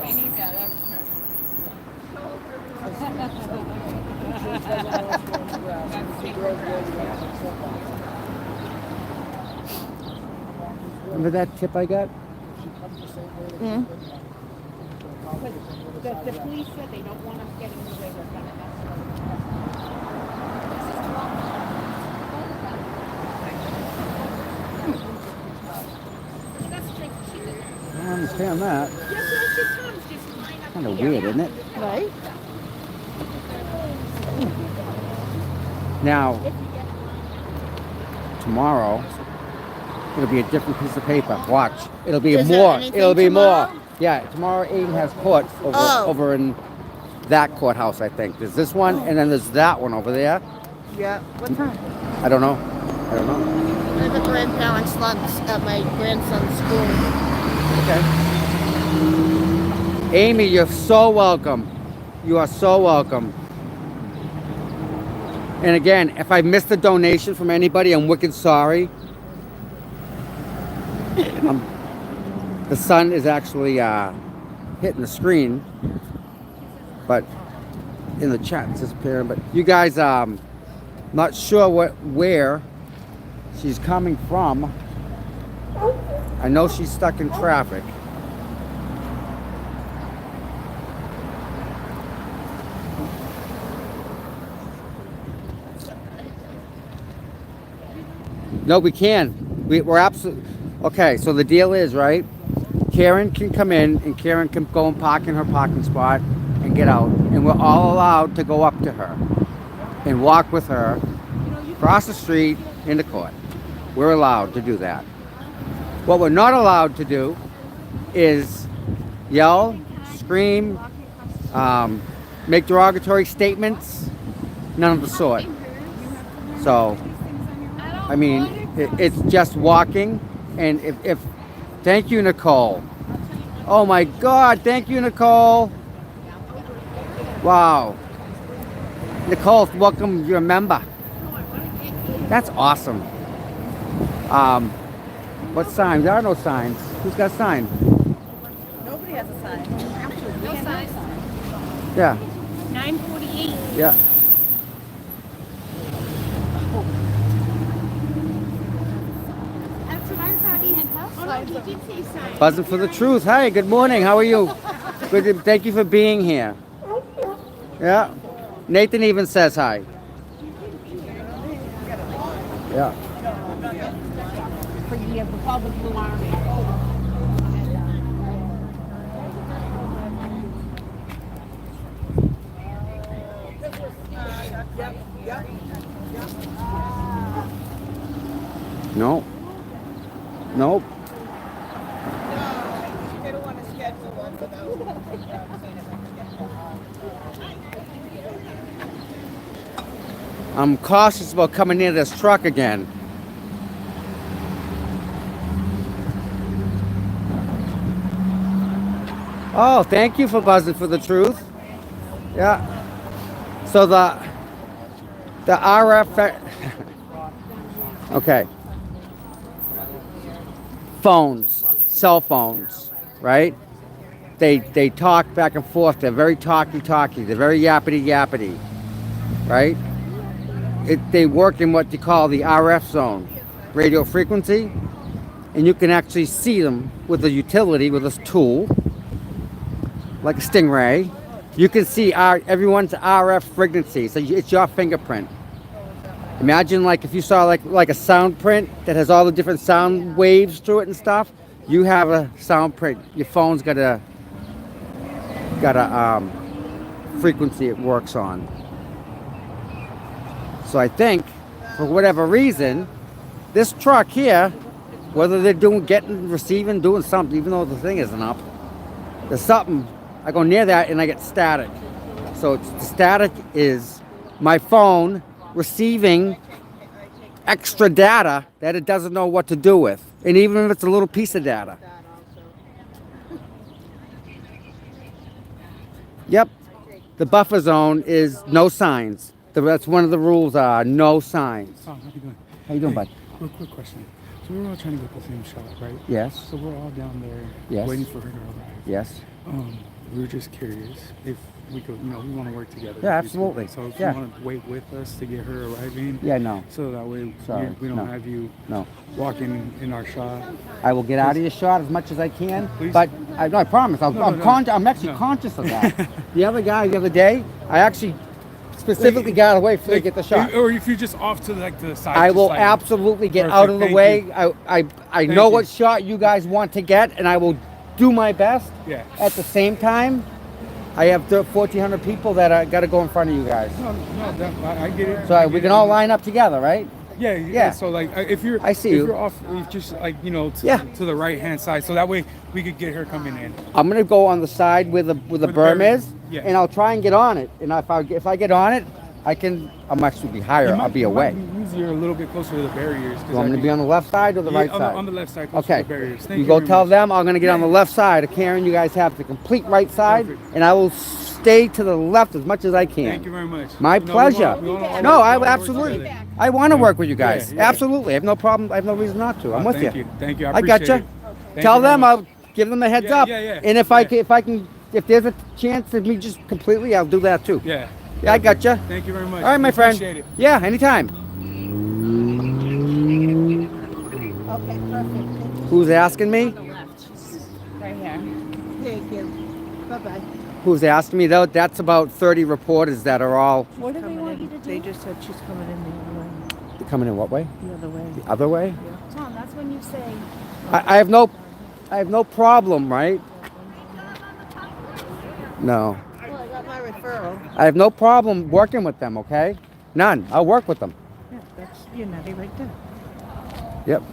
Speaker 5: they need that extra.
Speaker 2: Remember that tip I got?
Speaker 5: Mm. The police said they don't want us getting in the way they're gonna
Speaker 2: I don't understand that. Kind of weird, isn't it?
Speaker 5: Right?
Speaker 2: Now, tomorrow, it'll be a different piece of paper. Watch. It'll be
Speaker 1: Is there
Speaker 2: more.
Speaker 1: anything
Speaker 2: It'll be
Speaker 1: tomorrow?
Speaker 2: more. Yeah, tomorrow Aiden has court over in that courthouse, I think. There's this one, and then there's that one over there.
Speaker 11: Yeah. What time?
Speaker 2: I don't know. I don't know.
Speaker 1: I have a grandparents' lunch at my grandson's school.
Speaker 2: Okay. Amy, you're so welcome. You are so welcome. And again, if I missed a donation from anybody, I'm wicked sorry. The sun is actually hitting the screen, but in the chat it's disappearing. But you guys, not sure where she's coming from. I know she's stuck in traffic. No, we can. We're absolutely... Okay, so the deal is, right? Karen can come in and Karen can go and park in her parking spot and get out. And we're all allowed to go up to her and walk with her across the street into court. We're allowed to do that. What we're not allowed to do is yell, scream, make derogatory statements, none of the sort. So, I mean, it's just walking. And if thank you, Nicole. Oh my God, thank you, Nicole. Wow. Nicole, welcome, you're a member. That's awesome. What signs? There are no signs. Who's got a sign?
Speaker 5: Nobody has a sign. No sign.
Speaker 2: Yeah.
Speaker 7: 9:48.
Speaker 2: Yeah.
Speaker 7: That's what I thought he had house signs. Oh, no, he did say signs.
Speaker 2: Buzzing for the truth. Hi, good morning. How are you? Good. Thank you for being here. Yeah. Nathan even says hi. Yeah.
Speaker 5: For the Republic Blue Army.
Speaker 2: No. Nope.
Speaker 11: They don't want to schedule one without.
Speaker 2: I'm cautious about coming near this truck again. Oh, thank you for buzzing for the truth. Yeah. So the RF. Okay. Phones, cell phones, right? They talk back and forth. They're very talky. They're very yappity, right? They work in what you call the RF zone, radio frequency, and you can actually see them with a utility, with a tool, like a Stingray, you can see everyone's RF frequency. So it's your fingerprint. Imagine like if you saw like a sound print that has all the different sound waves through it and stuff. You have a sound print. Your phone's got a frequency it works on. So I think for whatever reason, this truck here, whether they're receiving, doing something, even though the thing isn't up, there's something. I go near that and I get static. So the static is my phone receiving extra data that it doesn't know what to do with. And even if it's a little piece of data. Yep. The buffer zone is no signs. That's one of the rules no signs.
Speaker 10: Oh, how you doing?
Speaker 2: How you doing, bud?
Speaker 10: Real quick question. So we're all trying to get the same shot, right?
Speaker 2: Yes.
Speaker 10: So we're all down there
Speaker 2: Yes.
Speaker 10: waiting for her to arrive.
Speaker 2: Yes.
Speaker 10: We were just curious if we could, we want to work together.
Speaker 2: Yeah, absolutely.
Speaker 10: So if
Speaker 2: Yeah.
Speaker 10: you want to wait with us to get her arriving.
Speaker 2: Yeah, no.
Speaker 10: So that way
Speaker 2: Sorry.
Speaker 10: we don't
Speaker 2: No.
Speaker 10: have you
Speaker 2: No.
Speaker 10: walking in our shot.
Speaker 2: I will get out of your shot as much as I can,
Speaker 10: Please?
Speaker 2: but I promise. I'm actually
Speaker 10: No.
Speaker 2: conscious of that. The other guy the other day, I actually specifically got away to get the shot.
Speaker 10: Or if you're just off to like the side.
Speaker 2: I
Speaker 10: just
Speaker 2: will
Speaker 10: like-
Speaker 2: absolutely get
Speaker 10: Perfect.
Speaker 2: out of the
Speaker 10: Thank
Speaker 2: way.
Speaker 10: you.
Speaker 2: I know what shot you guys want to get, and I will do my best.
Speaker 10: Yeah.
Speaker 2: At the same time, I have 1,400 people that I got to go in front of you guys.
Speaker 10: No, I get it.
Speaker 2: So we can all line up together, right?
Speaker 10: Yeah. So like, if you're,
Speaker 2: I see
Speaker 10: if
Speaker 2: you.
Speaker 10: you're off, just like
Speaker 2: Yeah.
Speaker 10: to the right hand side, so that way we could get her coming in.
Speaker 2: I'm gonna go on the side where the berm is,
Speaker 10: Yeah.
Speaker 2: and I'll try and get on it. And if I get on it, I'm actually be higher. I'll be away.
Speaker 10: You're a little bit closer to the barriers.
Speaker 2: You want me to be on the left side or the right side?
Speaker 10: On the left side, closer
Speaker 2: Okay.
Speaker 10: to the barriers. Thank
Speaker 2: You
Speaker 10: you
Speaker 2: go
Speaker 10: very
Speaker 2: tell
Speaker 10: much.
Speaker 2: them I'm gonna get on the left side. Karen, you guys have the complete right side,
Speaker 10: Perfect.
Speaker 2: and I will stay to the left as much as I can.
Speaker 10: Thank you very much.
Speaker 2: My
Speaker 10: You know, we
Speaker 2: pleasure.
Speaker 10: wanna- we wanna all
Speaker 2: No,
Speaker 10: work-
Speaker 2: I
Speaker 10: we wanna work
Speaker 2: absolutely.
Speaker 10: together.
Speaker 2: I want to work with you guys.
Speaker 10: Yeah, yeah.
Speaker 2: Absolutely. I have no problem. I have no reason not to. I'm with
Speaker 10: Thank you. Thank you. I
Speaker 2: I got
Speaker 10: appreciate
Speaker 2: you.
Speaker 10: it. Thank
Speaker 2: Tell
Speaker 10: you very
Speaker 2: them
Speaker 10: much.
Speaker 2: I'll give them a heads
Speaker 10: Yeah,
Speaker 2: up.
Speaker 10: yeah.
Speaker 2: And if there's a chance of me just completely, I'll do that too.
Speaker 10: Yeah.
Speaker 2: Yeah, I got you.
Speaker 10: Thank you very much.
Speaker 2: All right, my friend.
Speaker 10: Appreciate it.
Speaker 2: Yeah, anytime.
Speaker 11: Okay, perfect.
Speaker 2: Who's asking me?
Speaker 11: Right here. Thank you. Bye-bye.
Speaker 2: Who's asking me though? That's about 30 reporters that are all
Speaker 11: What do they want you to do? They just said she's coming in the other way.
Speaker 2: coming in what way?
Speaker 11: The other way.
Speaker 2: The other way?
Speaker 7: Tom, that's when you say.
Speaker 2: I have no problem, right? No.
Speaker 11: Well, I got my referral.
Speaker 2: I have no problem working with them, okay? None. I'll work with them.
Speaker 11: Yeah, that's your nutty right there.
Speaker 2: Yep.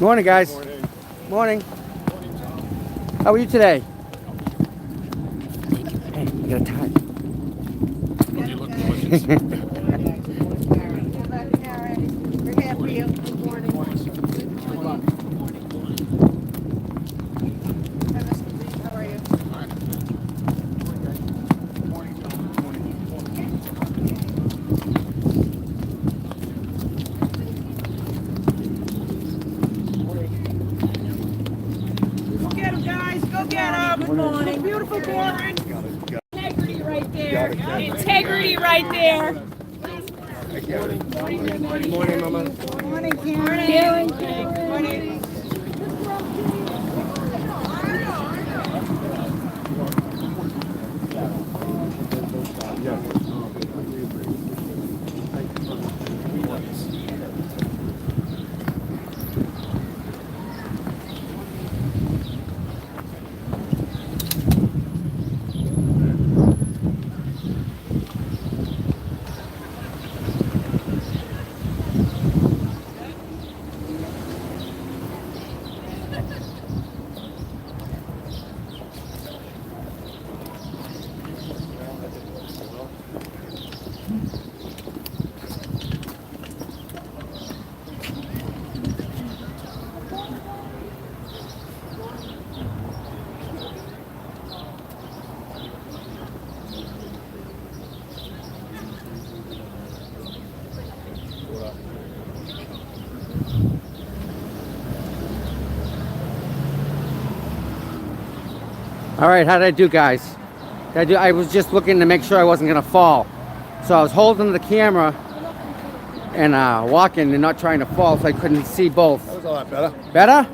Speaker 2: Morning, guys. Morning. How are you today? Hey, you got a tie.
Speaker 11: We're here for you. Good morning. How are you? Go get him, guys. Go get him. Good morning. Beautiful Karen.
Speaker 7: Integrity right there. Integrity right there.
Speaker 6: Good morning, Mama.
Speaker 11: Morning, Karen.
Speaker 7: Karen.
Speaker 2: All right, how did I do, guys? I was just looking to make sure I wasn't gonna fall. So I was holding the camera and walking and not trying to fall, so I couldn't see both.
Speaker 6: That was a lot better.
Speaker 2: Better?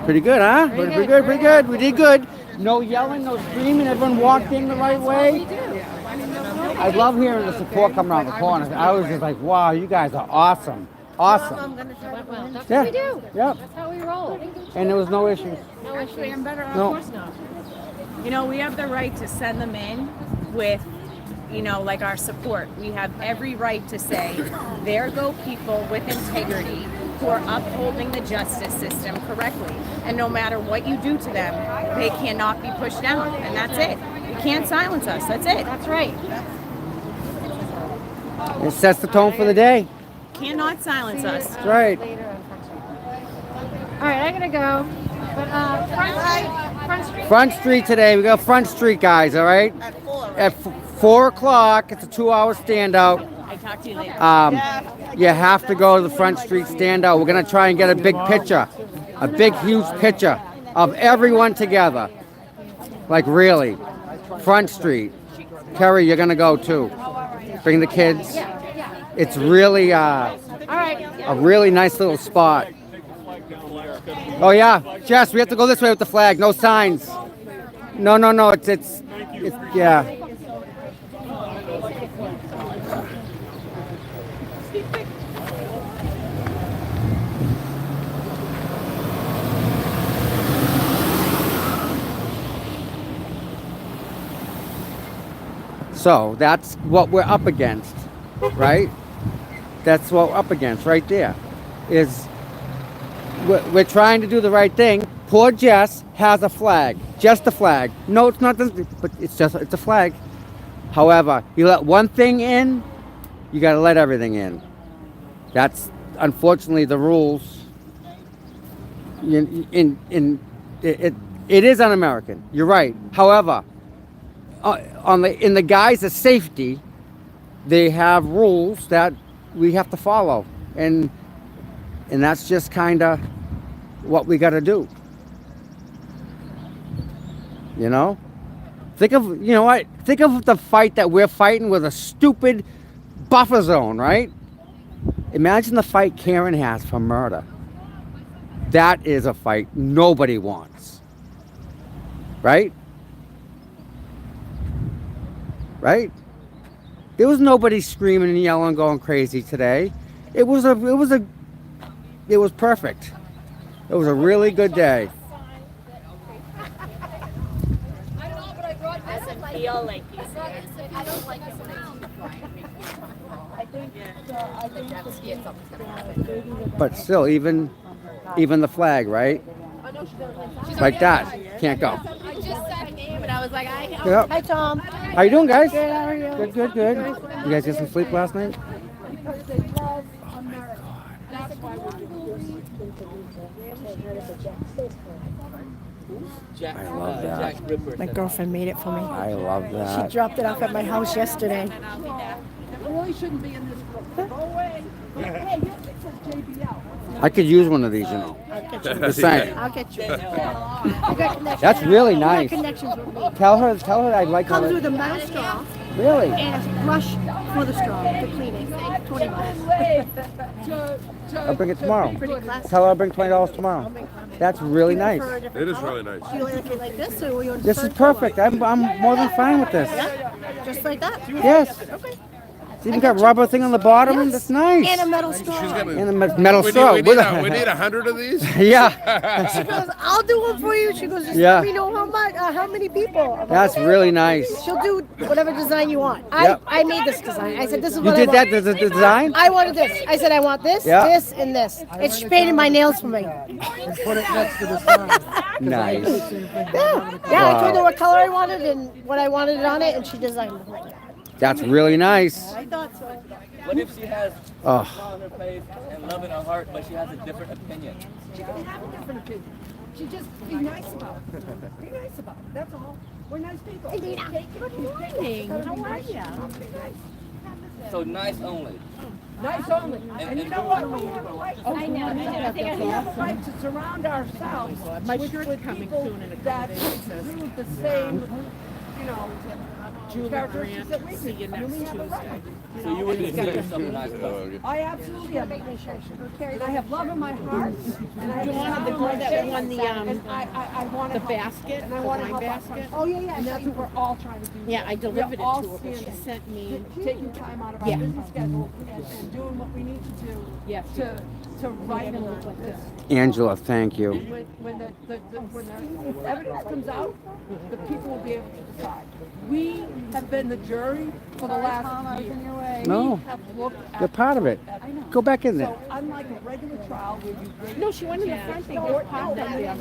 Speaker 2: Pretty good, huh? Pretty good. We did good. No yelling, no screaming. Everyone walked in the right way. I love hearing the support come around the corner. I was just like, wow, you guys are awesome. Awesome.
Speaker 12: That's
Speaker 2: Yeah.
Speaker 12: what we do.
Speaker 2: Yep.
Speaker 12: That's how we roll.
Speaker 2: And there was no issues.
Speaker 12: No issues.
Speaker 2: No.
Speaker 14: You know, we have the right to send them in with, you know, like our support. We have every right to say, there go people with integrity who are upholding the justice system correctly. And no matter what you do to them, they cannot be pushed down. And that's it. You can't silence us. That's it.
Speaker 12: That's right.
Speaker 2: It sets the tone for the day.
Speaker 14: Cannot silence us.
Speaker 2: That's right.
Speaker 12: All right, I gotta go. But Front Street.
Speaker 2: Front Street today. We got Front Street, guys, all right? At 4 o'clock. It's a 2-hour standout.
Speaker 14: I talk to you later.
Speaker 2: You have to go to the Front Street standout. We're going to try and get a big picture. A big, huge picture of everyone together. Like, really. Front Street. Kerry, you're going to go, too. Bring the kids. It's really a really nice little spot. Oh yeah, Jess, we have to go this way with the flag. No signs. No. It's yeah. So that's what we're up against, right? That's what we're up against right there. Is we're trying to do the right thing. Poor Jess has a flag, just a flag. No, it's not, but it's a flag. However, you let one thing in, you got to let everything in. That's unfortunately the rules. It is un-American. You're right. However, in the guise of safety, they have rules that we have to follow, and that's just kind of what we got to do. You know, think of the fight that we're fighting with a stupid buffer zone, right? Imagine the fight Karen has for murder. That is a fight nobody wants, right? Right? There was nobody screaming and yelling, going crazy today. It was perfect. It was a really good day.
Speaker 14: Doesn't feel like you said.
Speaker 8: I don't like it.
Speaker 2: But still, even the flag, right? Like that, can't go.
Speaker 8: I just said a name and I was like, I know.
Speaker 2: Yep.
Speaker 8: Hi, Tom.
Speaker 2: How you doing, guys?
Speaker 8: Good, how are you?
Speaker 2: Good. You guys get some sleep last night?
Speaker 8: Because they love America. That's why we're
Speaker 2: I love that.
Speaker 8: My girlfriend made it for me.
Speaker 2: I love
Speaker 8: She
Speaker 2: that.
Speaker 8: dropped it off at my house yesterday.
Speaker 13: It really shouldn't be in this room. Go away. Hey, it says JBL.
Speaker 2: I could use one of these, you know.
Speaker 8: I'll get you.
Speaker 2: Just saying.
Speaker 8: I'll get you. I got connections.
Speaker 2: That's really
Speaker 8: I got
Speaker 2: nice.
Speaker 8: connections with me.
Speaker 2: Tell her I'd like
Speaker 8: Comes
Speaker 2: her.
Speaker 8: with a metal straw
Speaker 2: Really?
Speaker 8: and a brush for the straw to clean it. $20.
Speaker 2: I'll bring it tomorrow.
Speaker 8: Pretty classy.
Speaker 2: Tell her I'll bring $20 tomorrow. That's really nice.
Speaker 6: It is really nice.
Speaker 8: Do you like it like this, or you
Speaker 2: This is perfect. I'm more than fine with this.
Speaker 8: Yeah, just like that.
Speaker 2: Yes.
Speaker 8: Okay.
Speaker 2: It's even got rubber thing on the bottom.
Speaker 8: Yes.
Speaker 2: That's nice.
Speaker 8: And a metal straw.
Speaker 2: And a metal straw.
Speaker 6: We need 100 of these.
Speaker 2: Yeah.
Speaker 8: She goes, I'll do one for you. She goes, just
Speaker 2: Yeah.
Speaker 8: let me know how much, how many people. I'm like,
Speaker 2: That's
Speaker 8: okay.
Speaker 2: really nice.
Speaker 8: She'll do whatever design you want.
Speaker 2: Yep.
Speaker 8: I made this design. I said, this is
Speaker 2: You
Speaker 8: what
Speaker 2: did
Speaker 8: I
Speaker 2: that,
Speaker 8: want.
Speaker 2: the design?
Speaker 8: I wanted this. I said, I want this,
Speaker 2: Yeah.
Speaker 8: this, and this. And she painted my nails for me.
Speaker 11: Put it next to the sign.
Speaker 2: Nice.
Speaker 8: Yeah, I
Speaker 2: Wow.
Speaker 8: told her what color I wanted and what I wanted it on it, and she designed it.
Speaker 2: That's really nice.
Speaker 8: I thought so.
Speaker 15: What if she has
Speaker 2: Oh.
Speaker 15: smile on her face and love in her heart, but she has a different opinion?
Speaker 13: She can have a different opinion. She just be nice about it. Be nice about it. That's all. We're nice people.
Speaker 8: Good morning. How are you?
Speaker 15: So nice only.
Speaker 13: Nice only. And you know what? We have a right.
Speaker 7: I know.
Speaker 13: We have a right to surround ourselves with people that do the same, you know, characteristics that we do.
Speaker 5: See you next Tuesday.
Speaker 15: So you would consider yourself a nice person?
Speaker 13: I absolutely have. And I have love in my heart. And I
Speaker 5: Joanna, the girl that won the
Speaker 13: I want
Speaker 5: the basket,
Speaker 13: and I
Speaker 5: the
Speaker 13: want to
Speaker 5: wine
Speaker 13: help
Speaker 5: basket.
Speaker 13: Oh yeah. And that's what we're all trying to do.
Speaker 5: Yeah, I delivered it to
Speaker 13: all
Speaker 5: her, but she
Speaker 13: standing,
Speaker 5: sent me.
Speaker 13: taking time out of our
Speaker 5: Yeah.
Speaker 13: busy schedule and doing what we need to do.
Speaker 5: Yes.
Speaker 13: To write on this.
Speaker 2: Angela, thank you.
Speaker 13: When the evidence comes out, the people will be able to decide. We have been the jury for the last year.
Speaker 2: No.
Speaker 13: We have looked at
Speaker 2: You're part of it.
Speaker 13: I know.
Speaker 2: Go back in there.
Speaker 13: So unlike a regular trial where you bring
Speaker 5: No, she went in the front. They just popped up there. Yeah,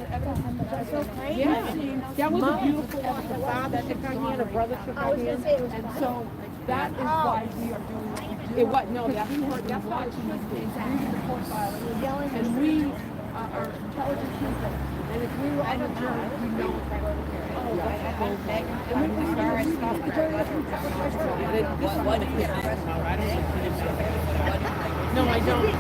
Speaker 5: that was a beautiful one. The father took her hand, her brother took her hand.
Speaker 13: And so that is why we are doing what we do.
Speaker 5: It was no, that's
Speaker 13: Because we heard that's why she was reading the court filing. And we are intelligent people. And if we were on the jury, we know what's going on.
Speaker 5: No, I don't.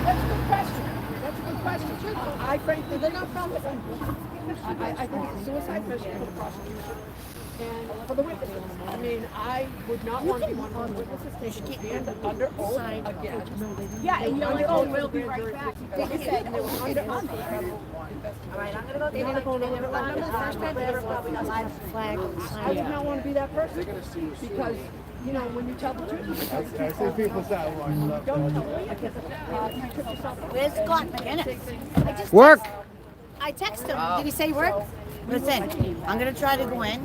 Speaker 13: That's a good question. That's a good question. I frankly, they're not from the I think it's a suicide mission for the prosecution and for the witnesses. I mean, I would not want to be one of the witnesses taking stand under oath again.
Speaker 7: Yeah, and you're like, oh, we'll be right back.
Speaker 13: They said they were under oath.
Speaker 7: All right, I'm gonna go there. I'm the first time I ever probably got live flag.
Speaker 13: I would not want to be that person because, you know, when you tell the truth,
Speaker 6: I see people say,
Speaker 13: don't tell the truth. You trip yourself up.
Speaker 8: Where's Scott McGinnis? I just
Speaker 2: Work.
Speaker 8: I texted him. Did he say work?
Speaker 1: Listen, I'm gonna try to go in.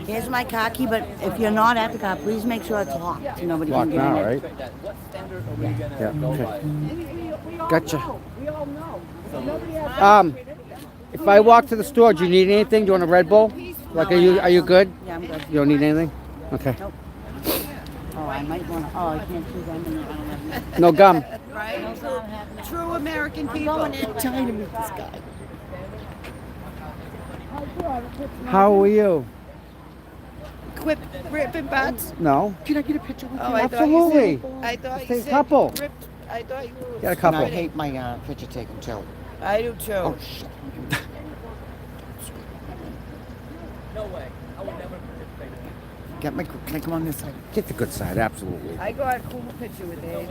Speaker 1: Here's my car key, but if you're not at the car, please make sure it's locked. Nobody
Speaker 2: Locked
Speaker 1: can get
Speaker 2: now,
Speaker 1: in.
Speaker 2: right?
Speaker 15: What standard are we gonna
Speaker 2: Yeah,
Speaker 15: go
Speaker 2: okay.
Speaker 15: by?
Speaker 13: We all
Speaker 2: Gotcha.
Speaker 13: know. We all know. Nobody has
Speaker 2: If I walk to the store, do you need anything? Do you want a Red Bull? Like, are you good?
Speaker 1: Yeah, I'm good.
Speaker 2: You don't need anything? Okay.
Speaker 1: Nope. Oh, I might want to. Oh, I can't choose anything. I don't have
Speaker 2: No gum.
Speaker 1: Right? True American people. I'm going in China with this guy.
Speaker 2: How are you?
Speaker 1: Quit ripping butts.
Speaker 2: No.
Speaker 1: Can I get a picture with you?
Speaker 2: I thought you Absolutely.
Speaker 1: I thought
Speaker 2: Let's
Speaker 1: you
Speaker 2: take a
Speaker 1: said
Speaker 2: couple.
Speaker 1: you ripped. I thought you were.
Speaker 2: Get a couple.
Speaker 1: I hate my picture taken too. I do too.
Speaker 2: Oh, shit.
Speaker 15: No way. I would never participate in that.
Speaker 1: Get my. Can I come on this side?
Speaker 2: Get the good side, absolutely.
Speaker 1: I got a cool picture with Dave.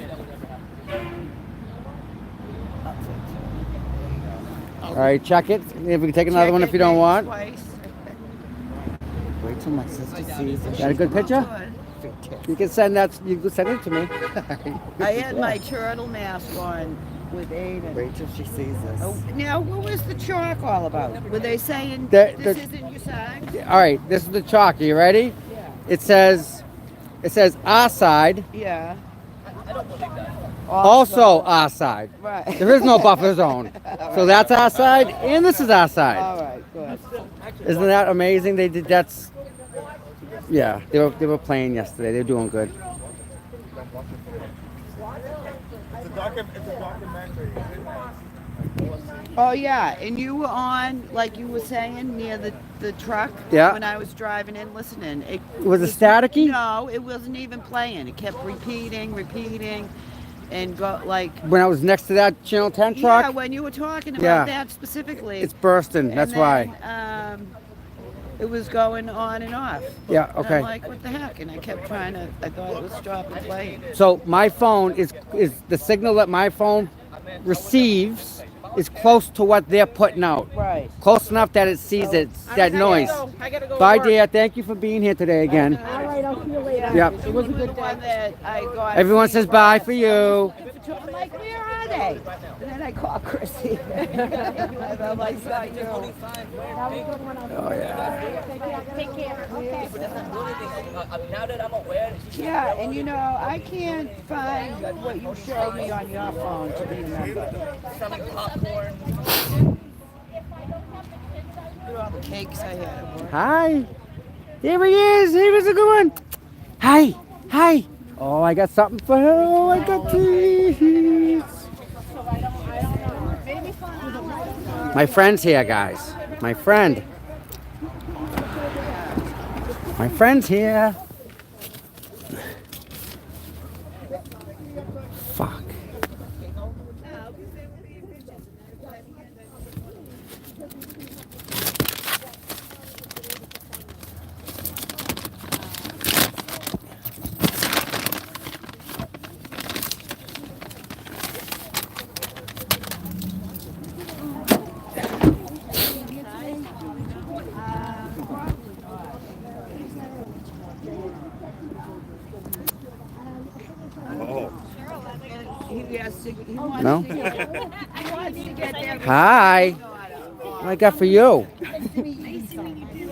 Speaker 2: All right, check it. If we can take another one if you don't want.
Speaker 1: Twice. Wait till my sister sees it.
Speaker 2: Got a good picture? You can send that. You can send it to me.
Speaker 1: I had my turtle mask on with Aiden. Wait till she sees this. Oh, now, what was the chalk all about? Were they saying this isn't your side?
Speaker 2: All right, this is the chalk. Are you ready?
Speaker 1: Yeah.
Speaker 2: It says our side.
Speaker 1: Yeah.
Speaker 2: Also our side.
Speaker 1: Right.
Speaker 2: There is no buffer zone. So that's our side, and this is our side.
Speaker 1: All right, good.
Speaker 2: Isn't that amazing? They did. That's. Yeah, they were playing yesterday. They're doing good.
Speaker 6: It's a documentary.
Speaker 1: Oh yeah, and you were on, like you were saying, near the truck.
Speaker 2: Yeah.
Speaker 1: When I was driving in, listening.
Speaker 2: Was it staticky?
Speaker 1: No, it wasn't even playing. It kept repeating, and got like.
Speaker 2: When I was next to that Channel 10 truck.
Speaker 1: Yeah, when you were talking about
Speaker 2: Yeah.
Speaker 1: that specifically.
Speaker 2: It's bursting.
Speaker 1: And
Speaker 2: That's
Speaker 1: then,
Speaker 2: why.
Speaker 1: It was going on and off.
Speaker 2: Yeah.
Speaker 1: And
Speaker 2: Okay.
Speaker 1: I'm like, what the heck? And I kept trying to. I thought it was stopping playing.
Speaker 2: So my phone is the signal that my phone receives is close to what they're putting out.
Speaker 1: Right.
Speaker 2: Close enough that it sees that noise.
Speaker 1: I gotta go
Speaker 2: Bye,
Speaker 1: to work.
Speaker 2: dear. Thank you for being here today again.
Speaker 1: All right, I'll see you later.
Speaker 2: Yep.
Speaker 1: It was a good one that I got.
Speaker 2: Everyone says bye for you.
Speaker 1: I'm like, where are they? And then I call Chrissy. I'm like, sorry,
Speaker 2: Oh yeah.
Speaker 7: Take care. Okay.
Speaker 15: Now that I'm aware.
Speaker 1: Yeah, and you know, I can't find what you showed me on your phone to remember.
Speaker 15: Selling popcorn.
Speaker 1: Look at all the cakes I had at work.
Speaker 2: Hi. Here he is. He was a good one. Hi. Hi. Oh, I got something for her. Oh, I got these. My friend's here, guys. My friend. My friend's here. Fuck. No? Hi. What I got for you?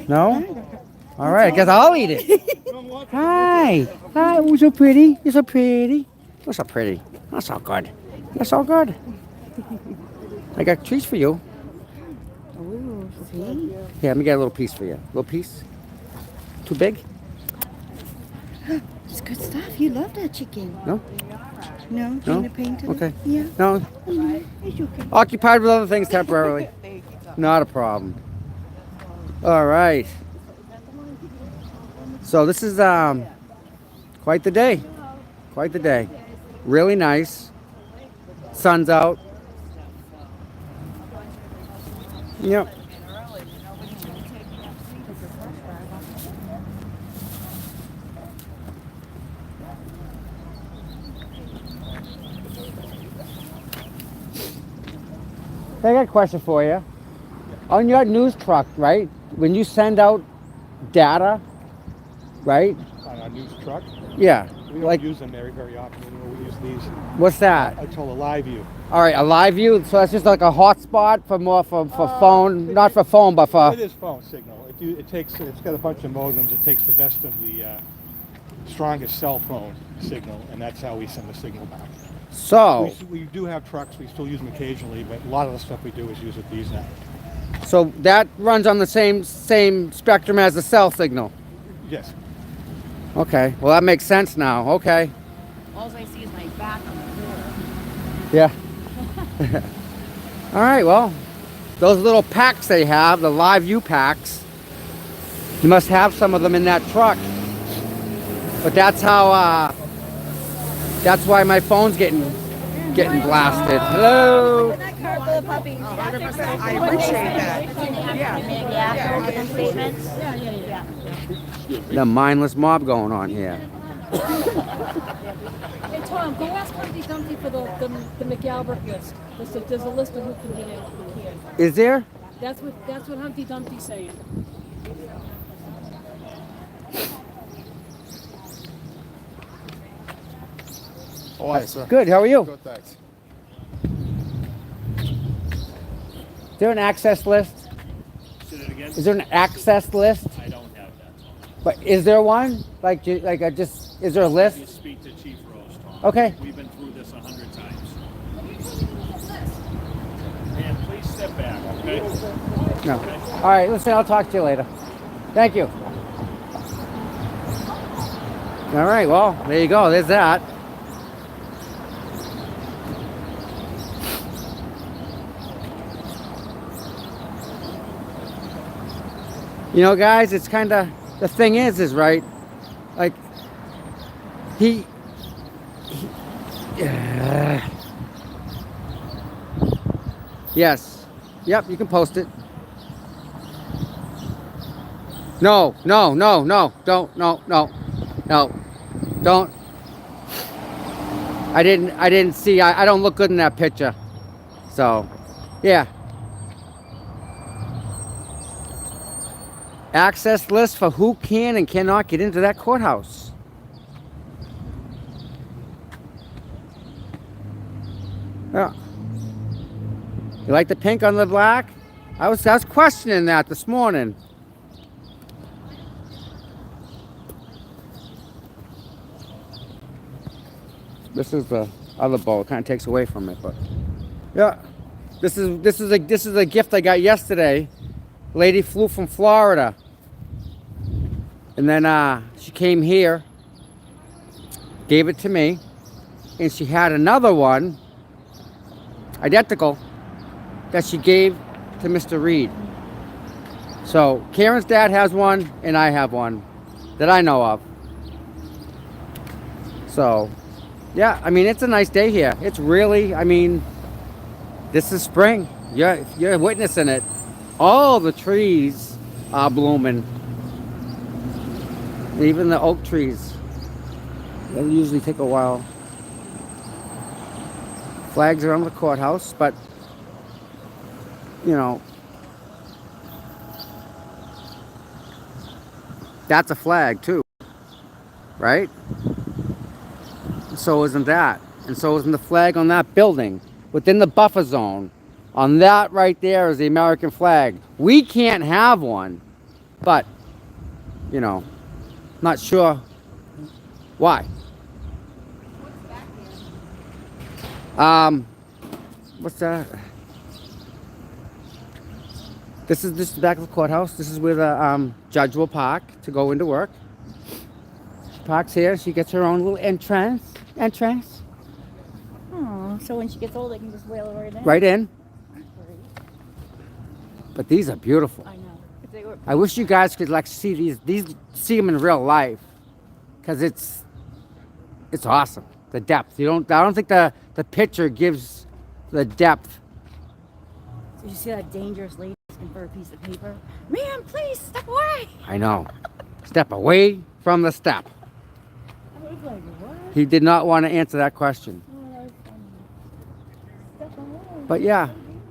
Speaker 2: No? All right, I guess I'll eat it. Hi. Hi. Oh, so pretty. You're so pretty. You're so pretty. That's so good. That's so good. I got treats for you.
Speaker 11: Ooh, see?
Speaker 2: Yeah, let me get a little piece for you. Little piece? Too big?
Speaker 11: It's good stuff. You love that chicken.
Speaker 2: No?
Speaker 11: No?
Speaker 2: No?
Speaker 11: Gina painted it?
Speaker 2: Okay.
Speaker 11: Yeah.
Speaker 2: No?
Speaker 11: It's okay.
Speaker 2: Occupied with other things temporarily. Not a problem. All right. So this is quite the day. Quite the day. Really nice. Sun's out. Yep. I got a question for you. On your news truck, right? When you send out data, right?
Speaker 16: On our news truck?
Speaker 2: Yeah.
Speaker 16: We don't use them very often anymore. We use these.
Speaker 2: What's that?
Speaker 16: I told a live view.
Speaker 2: All right, a live view. So that's just like a hotspot for more for phone, not for phone, but for.
Speaker 16: It is phone signal. It's got a bunch of modems. It takes the best of the strongest cell phone signal, and that's how we send the signal back.
Speaker 2: So.
Speaker 16: We do have trucks. We still use them occasionally, but a lot of the stuff we do is use with these now.
Speaker 2: So that runs on the same spectrum as the cell signal.
Speaker 16: Yes.
Speaker 2: Okay. Well, that makes sense now. Okay.
Speaker 14: All I see is my back on the door.
Speaker 2: Yeah. All right. Well, those little packs they have, the live view packs, you must have some of them in that truck. But that's how. That's why my phone's getting blasted. Hello.
Speaker 11: I appreciate that.
Speaker 8: Yeah.
Speaker 2: The mindless mob going on here.
Speaker 9: Hey Tom, go ask Humpty Dumpty for the McAlbert list. There's a list of who can get in, who can't.
Speaker 2: Is there?
Speaker 9: That's what Humpty Dumpty's saying.
Speaker 6: Oh, hi, sir.
Speaker 2: Good. How are you?
Speaker 6: Good, thanks.
Speaker 2: Is there an access list?
Speaker 17: Say that again?
Speaker 2: Is there an access list?
Speaker 17: I don't have that.
Speaker 2: But is there one? Is there a list?
Speaker 17: You speak to Chief Rose, Tom.
Speaker 2: Okay.
Speaker 17: We've been through this 100 times. And please step back, okay?
Speaker 2: No.
Speaker 17: Okay?
Speaker 2: All right. Listen, I'll talk to you later. Thank you. All right. Well, there you go. There's that. You know, guys, it's kind of, the thing is right, like, yes, yep, you can post it. No, don't, don't. I didn't see, I don't look good in that picture, so, yeah. Access list for who can and cannot get into that courthouse. Yeah. You like the pink on the black? I was questioning that this morning. This is the other bowl. It kind of takes away from it, but yeah. This is a gift I got yesterday. Lady flew from Florida, and then she came here, gave it to me, and she had another one, identical, that she gave to Mr. Reed. So Karen's dad has one, and I have one. that I know of. So, yeah, I mean, it's a nice day here. It's really, I mean, this is spring. You're witnessing it. All the trees are blooming. Even the oak trees. They usually take a while. Flags around the courthouse, but, you know, that's a flag too, right? So isn't that. And so isn't the flag on that building within the buffer zone. On that right there is the American flag. We can't have one, but, you know, not sure why. What's that? This is the back of the courthouse. This is where the judge will park to go into work. She parks here. She gets her own little entrance.
Speaker 8: Oh, so when she gets old, I can just wheel her right in.
Speaker 2: Right in. But these are beautiful.
Speaker 8: I know.
Speaker 2: I wish you guys could like see see them in real life, because it's awesome. The depth. I don't think the picture gives the depth.
Speaker 8: Did you see that dangerous lady asking for a piece of paper? Ma'am, please step away.
Speaker 2: I know. Step away from the step.
Speaker 8: I was like, what?
Speaker 2: He did not want to answer that question.
Speaker 8: Step away.
Speaker 2: But yeah,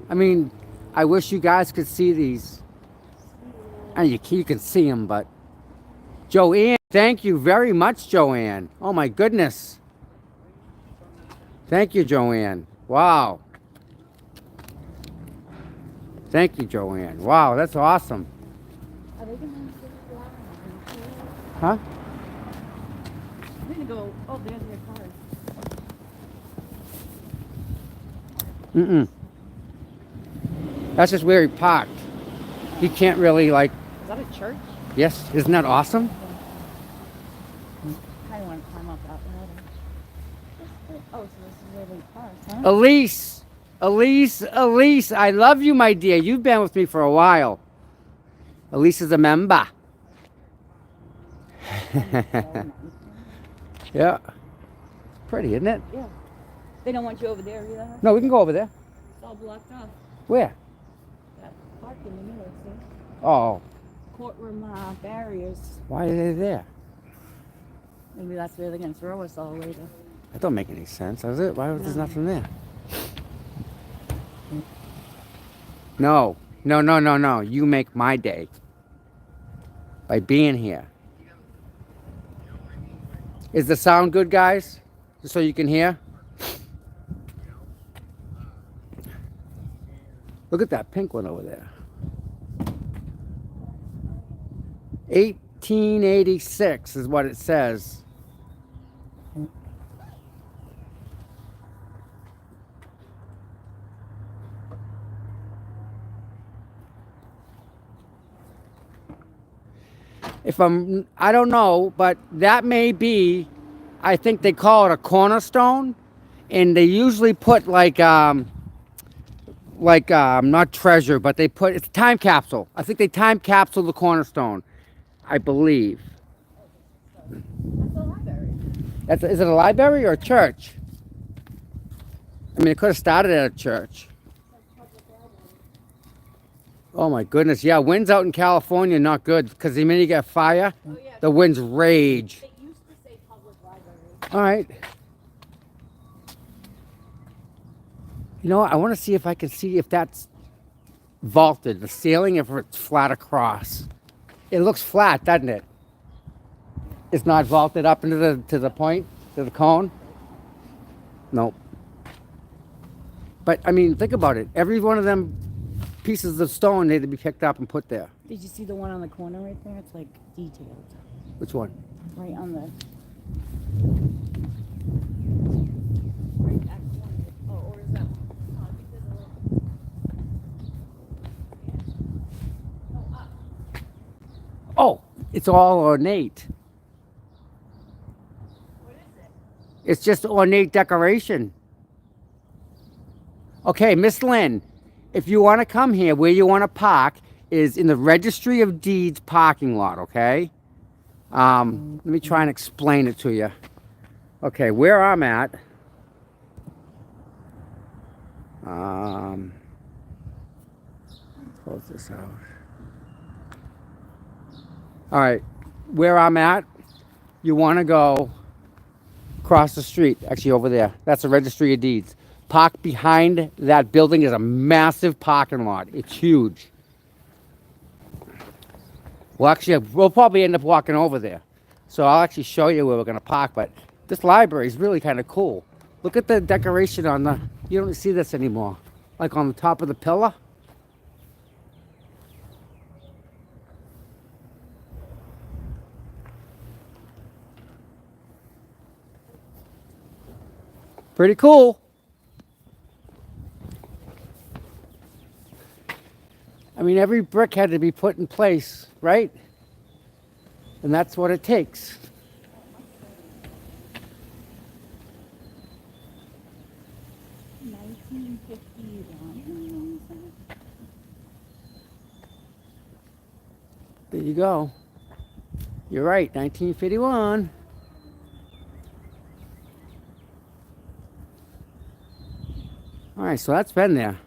Speaker 2: I mean, I wish you guys could see these. And you can see them, but Joanne, thank you very much, Joanne. Oh my goodness. Thank you, Joanne. Wow. Thank you, Joanne. Wow, that's awesome.
Speaker 8: Are they gonna
Speaker 2: Huh?
Speaker 8: I'm gonna go. Oh, there's your car.
Speaker 2: Mm-mm. That's just where he parked. He can't really like.
Speaker 8: Is that a church?
Speaker 2: Yes, isn't that awesome?
Speaker 8: I kind of want to climb up that ladder. Oh, so this is where they park, huh?
Speaker 2: Elise, I love you, my dear. You've been with me for a while. Elise is a member. Yeah. Pretty, isn't it?
Speaker 8: Yeah. They don't want you over there either.
Speaker 2: No, we can go over there.
Speaker 8: It's all blocked off.
Speaker 2: Where?
Speaker 8: That park in the middle, see?
Speaker 2: Oh,
Speaker 8: Courtroom barriers.
Speaker 2: why are they there?
Speaker 8: Maybe that's where they're gonna throw us all later.
Speaker 2: That don't make any sense, does it? Why was there's nothing there? No. You make my day by being here. Is the sound good, guys? Just so you can hear? Look at that pink one over there. 1886 is what it says. I don't know, but that may be, I think they call it a cornerstone, and they usually put like not treasure, but it's a time capsule. I think they time capsule the cornerstone, I believe.
Speaker 8: That's a library.
Speaker 2: Is it a library or a church? I mean, it could have started at a church. Oh my goodness, yeah, winds out in California not good, because the minute you get fire, the winds rage.
Speaker 8: It used to say public library.
Speaker 2: All right. You know what? I want to see if I can see if that's vaulted, the ceiling, if it's flat across. It looks flat, doesn't it? It's not vaulted up into the point, to the cone? Nope. But, I mean, think about it. Every one of them pieces of stone need to be picked up and put there.
Speaker 8: Did you see the one on the corner right there? It's like detailed.
Speaker 2: Which one?
Speaker 8: Right on the. Right back corner. Oh, or is that one? Oh, I think there's a little.
Speaker 2: Oh, it's all ornate.
Speaker 8: What is it?
Speaker 2: It's just ornate decoration. Okay, Miss Lynn, if you want to come here, where you want to park is in the Registry of Deeds parking lot, okay? Let me try and explain it to you. Okay, where I'm at. Close this out. All right, where I'm at, you want to go across the street, actually over there. That's the registry of deeds. Park behind that building is a massive parking lot. It's huge. Well, actually, we'll probably end up walking over there. So I'll actually show you where we're going to park. But this library is really kind of cool. Look at the decoration on the, you don't see this anymore. Like on the top of the pillar. Pretty cool. I mean, every brick had to be put in place, right? And that's what it takes. There you go. You're right, 1951. All right, so that's been there.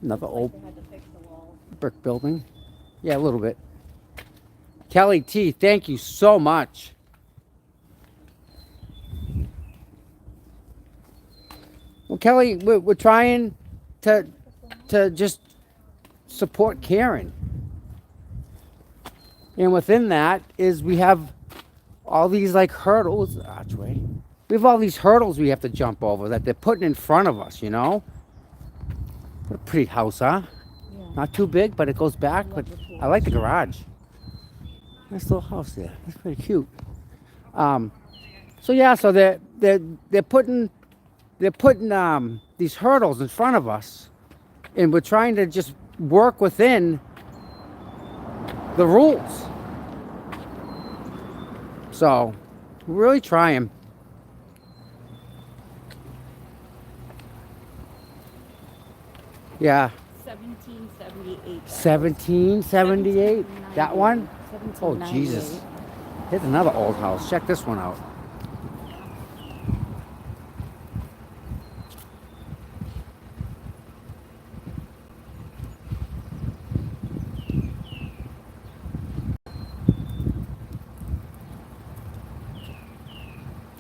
Speaker 2: Another old brick building. Yeah, a little bit. Kelly T, thank you so much. Well, Kelly, we're trying to just support Karen. And within that is we have all these like hurdles, archway. We have all these hurdles we have to jump over that they're putting in front of us, you know? What a pretty house, huh? Yeah. Not too big, but it goes back. But I like the garage. Nice little house there. That's pretty cute. So yeah, so they're putting these hurdles in front of us, and we're trying to just work within the rules. So we're really trying. Yeah.
Speaker 7: 1778.
Speaker 2: 1778? That one? Oh, Jesus. Here's another old house. Check this one out.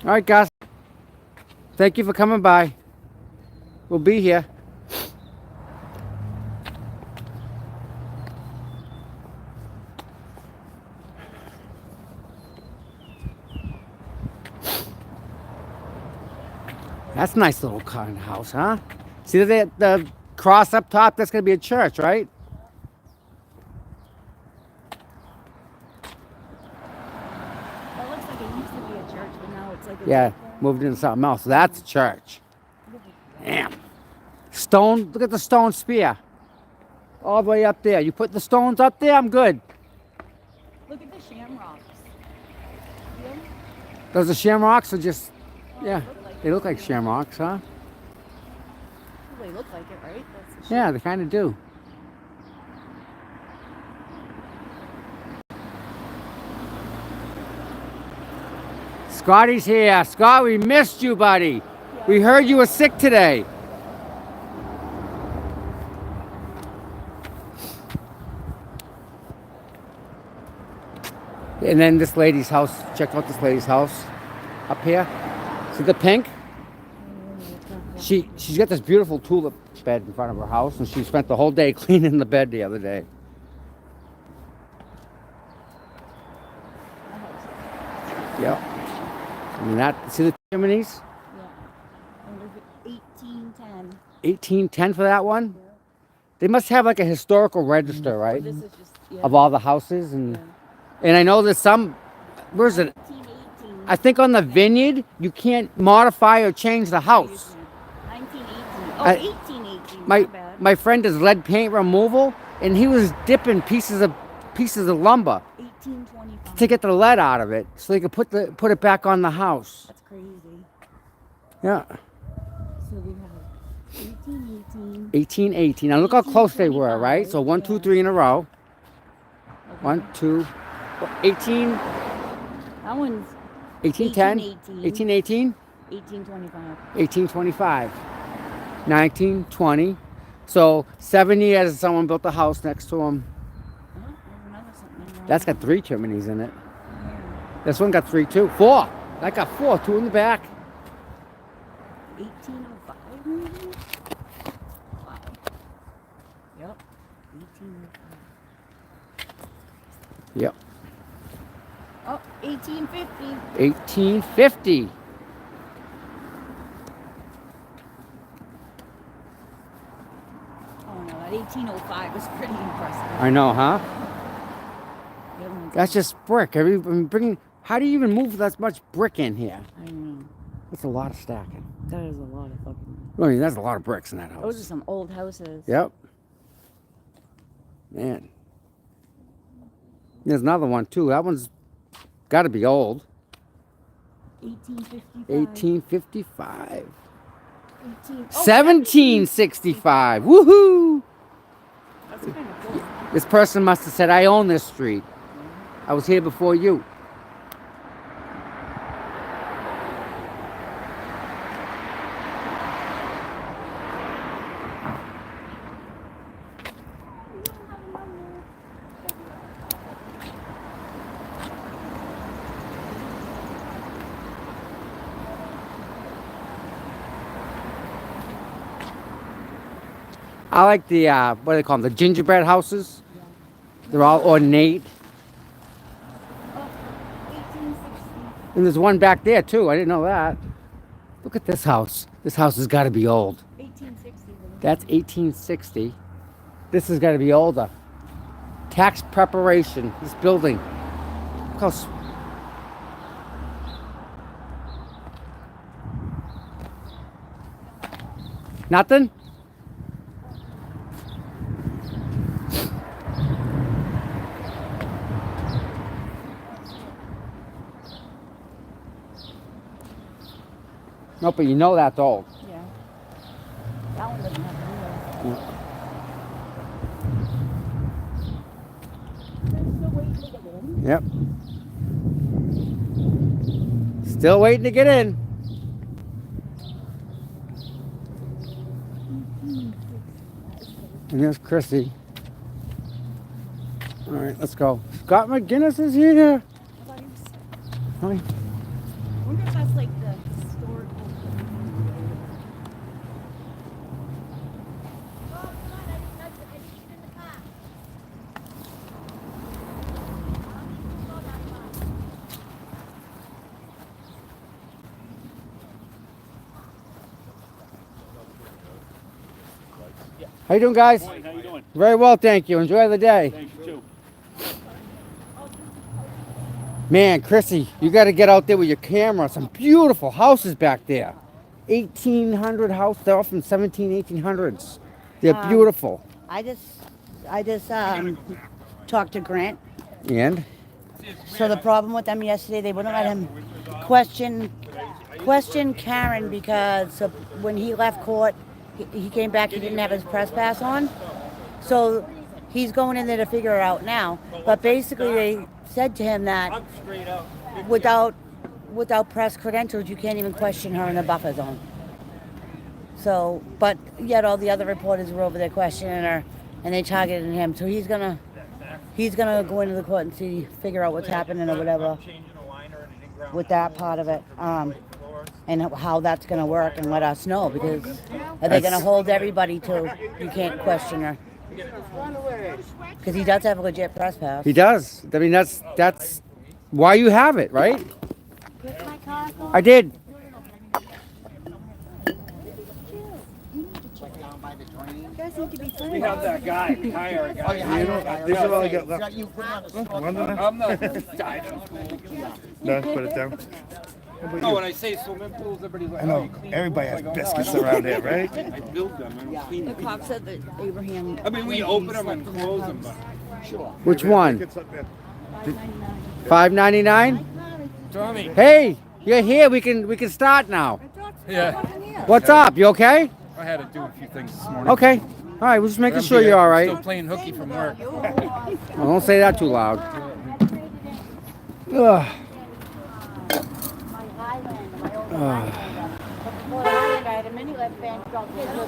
Speaker 2: All right, guys. Thank you for coming by. We'll be here. That's a nice little kind of house, huh? See the cross up top? That's going to be a church, right?
Speaker 7: That looks like it used to be a church, but now it's like a
Speaker 2: Yeah, moved into something else. That's a church. Damn. Stone, look at the stone spear. All the way up there. You put the stones up there, I'm good.
Speaker 7: Look at the shamrocks.
Speaker 2: Those are shamrocks or just, yeah. They look like shamrocks, huh?
Speaker 7: They look like it, right? That's
Speaker 2: Yeah, they kind of do. Scotty's here. Scott, we missed you, buddy. We heard you were sick today. And then this lady's house. Check out this lady's house up here. See the pink? She's got this beautiful tulip bed in front of her house, and she spent the whole day cleaning the bed the other day. Yep. I mean that. See the chimneys?
Speaker 7: Yeah. 1810.
Speaker 2: 1810 for that one? Yeah. They must have like a historical register, right?
Speaker 7: This is just, yeah.
Speaker 2: Of all the houses, and I know there's some. Where's it? I think on the Vineyard you can't modify or change the house.
Speaker 7: 1918. Oh, 1818.
Speaker 2: My friend does lead paint removal, and he was dipping pieces of lumber
Speaker 7: 1825.
Speaker 2: to get the lead out of it, so they could put it back on the house.
Speaker 7: That's crazy.
Speaker 2: Yeah.
Speaker 7: So we have 1818.
Speaker 2: 1818. Now look how close they were, right? So 1, 2, 3 in a row.
Speaker 7: Okay.
Speaker 2: 1, 2, 18,
Speaker 7: That one's
Speaker 2: 1810,
Speaker 7: 18,
Speaker 2: 1818,
Speaker 7: 1825.
Speaker 2: 1825, 1920. So 7 years someone built a house next to him. That's got 3 chimneys in it. This one got 3 too. 4. That got 4, 2 in the back.
Speaker 7: 1805 maybe? Wow. Yep. 1805.
Speaker 2: Yep.
Speaker 7: Oh, 1850.
Speaker 2: 1850.
Speaker 7: Oh no, that 1805 was pretty impressive.
Speaker 2: I know, huh?
Speaker 7: The other one's
Speaker 2: That's just brick. How do you even move that much brick in here?
Speaker 7: I don't know.
Speaker 2: That's a lot of stacking.
Speaker 7: That is a lot of fucking.
Speaker 2: I mean, that's a lot of bricks in that house.
Speaker 7: Those are some old houses.
Speaker 2: Yep. Man. There's another one too. That one's got to be old.
Speaker 7: 1855.
Speaker 2: 1765. Woohoo!
Speaker 7: That's kind of cool.
Speaker 2: This person must have said, I own this street. I was here before you. I like the, what do they call them, the gingerbread houses. They're all ornate. And there's one back there too, I didn't know that. Look at this house. This house has got to be old.
Speaker 7: 1860.
Speaker 2: That's 1860. This has got to be older. Tax preparation, this building. Look how nothing? No, but you know that's old.
Speaker 7: Yeah. That one doesn't have
Speaker 2: Yep. Still waiting to get in. And there's Chrissy. All right, let's go. Scott McGinnis is here. Hi.
Speaker 7: I wonder if that's like the historical.
Speaker 2: How you doing, guys?
Speaker 17: Morning, how you doing?
Speaker 2: Very well, thank you. Enjoy the day.
Speaker 17: Thank you too.
Speaker 2: Man, Chrissy, you got to get out there with your camera. Some beautiful houses back there. 1800 house. They're all from 1800s. They're beautiful.
Speaker 1: I just talked to Grant.
Speaker 2: And?
Speaker 1: So the problem with them yesterday, they wouldn't let him question Karen because when he left court, he came back, he didn't have his press pass on. So he's going in there to figure it out now. But basically they said to him that without press credentials, you can't even question her in the buffer zone. So, but yet all the other reporters were over there questioning her and they targeted him. So he's gonna go into the court and figure out what's happening or whatever with that part of it. And how that's going to work and let us know, because are they going to hold everybody to you can't question her? Because he does have a legit press pass.
Speaker 2: He does. I mean, that's why you have it, right? I did.
Speaker 10: We have that guy, hire a guy.
Speaker 16: These are all I got left.
Speaker 10: I'm not dying.
Speaker 16: No, put it down.
Speaker 10: No, when I say swimming pools, everybody's like,
Speaker 16: I know.
Speaker 10: oh, you clean
Speaker 16: Everybody
Speaker 10: them.
Speaker 16: has
Speaker 10: I go, no,
Speaker 16: biscuits
Speaker 10: I don't
Speaker 16: around
Speaker 10: do
Speaker 16: here,
Speaker 10: that.
Speaker 16: right?
Speaker 10: I build them and we clean
Speaker 1: The
Speaker 10: them.
Speaker 1: cop said that Abraham.
Speaker 10: I mean, we open them and close them, but
Speaker 1: Sure.
Speaker 2: Which one? $5.99?
Speaker 10: Tommy.
Speaker 2: Hey, you're here. We can start now.
Speaker 10: Yeah.
Speaker 2: What's up? You okay?
Speaker 10: I had to do a few things this morning.
Speaker 2: Okay. All right, we're just making
Speaker 10: I'm
Speaker 2: sure
Speaker 10: here.
Speaker 2: you're all
Speaker 10: I'm
Speaker 2: right.
Speaker 10: Still playing hooky from work.
Speaker 2: Well, don't say that too loud. Ugh.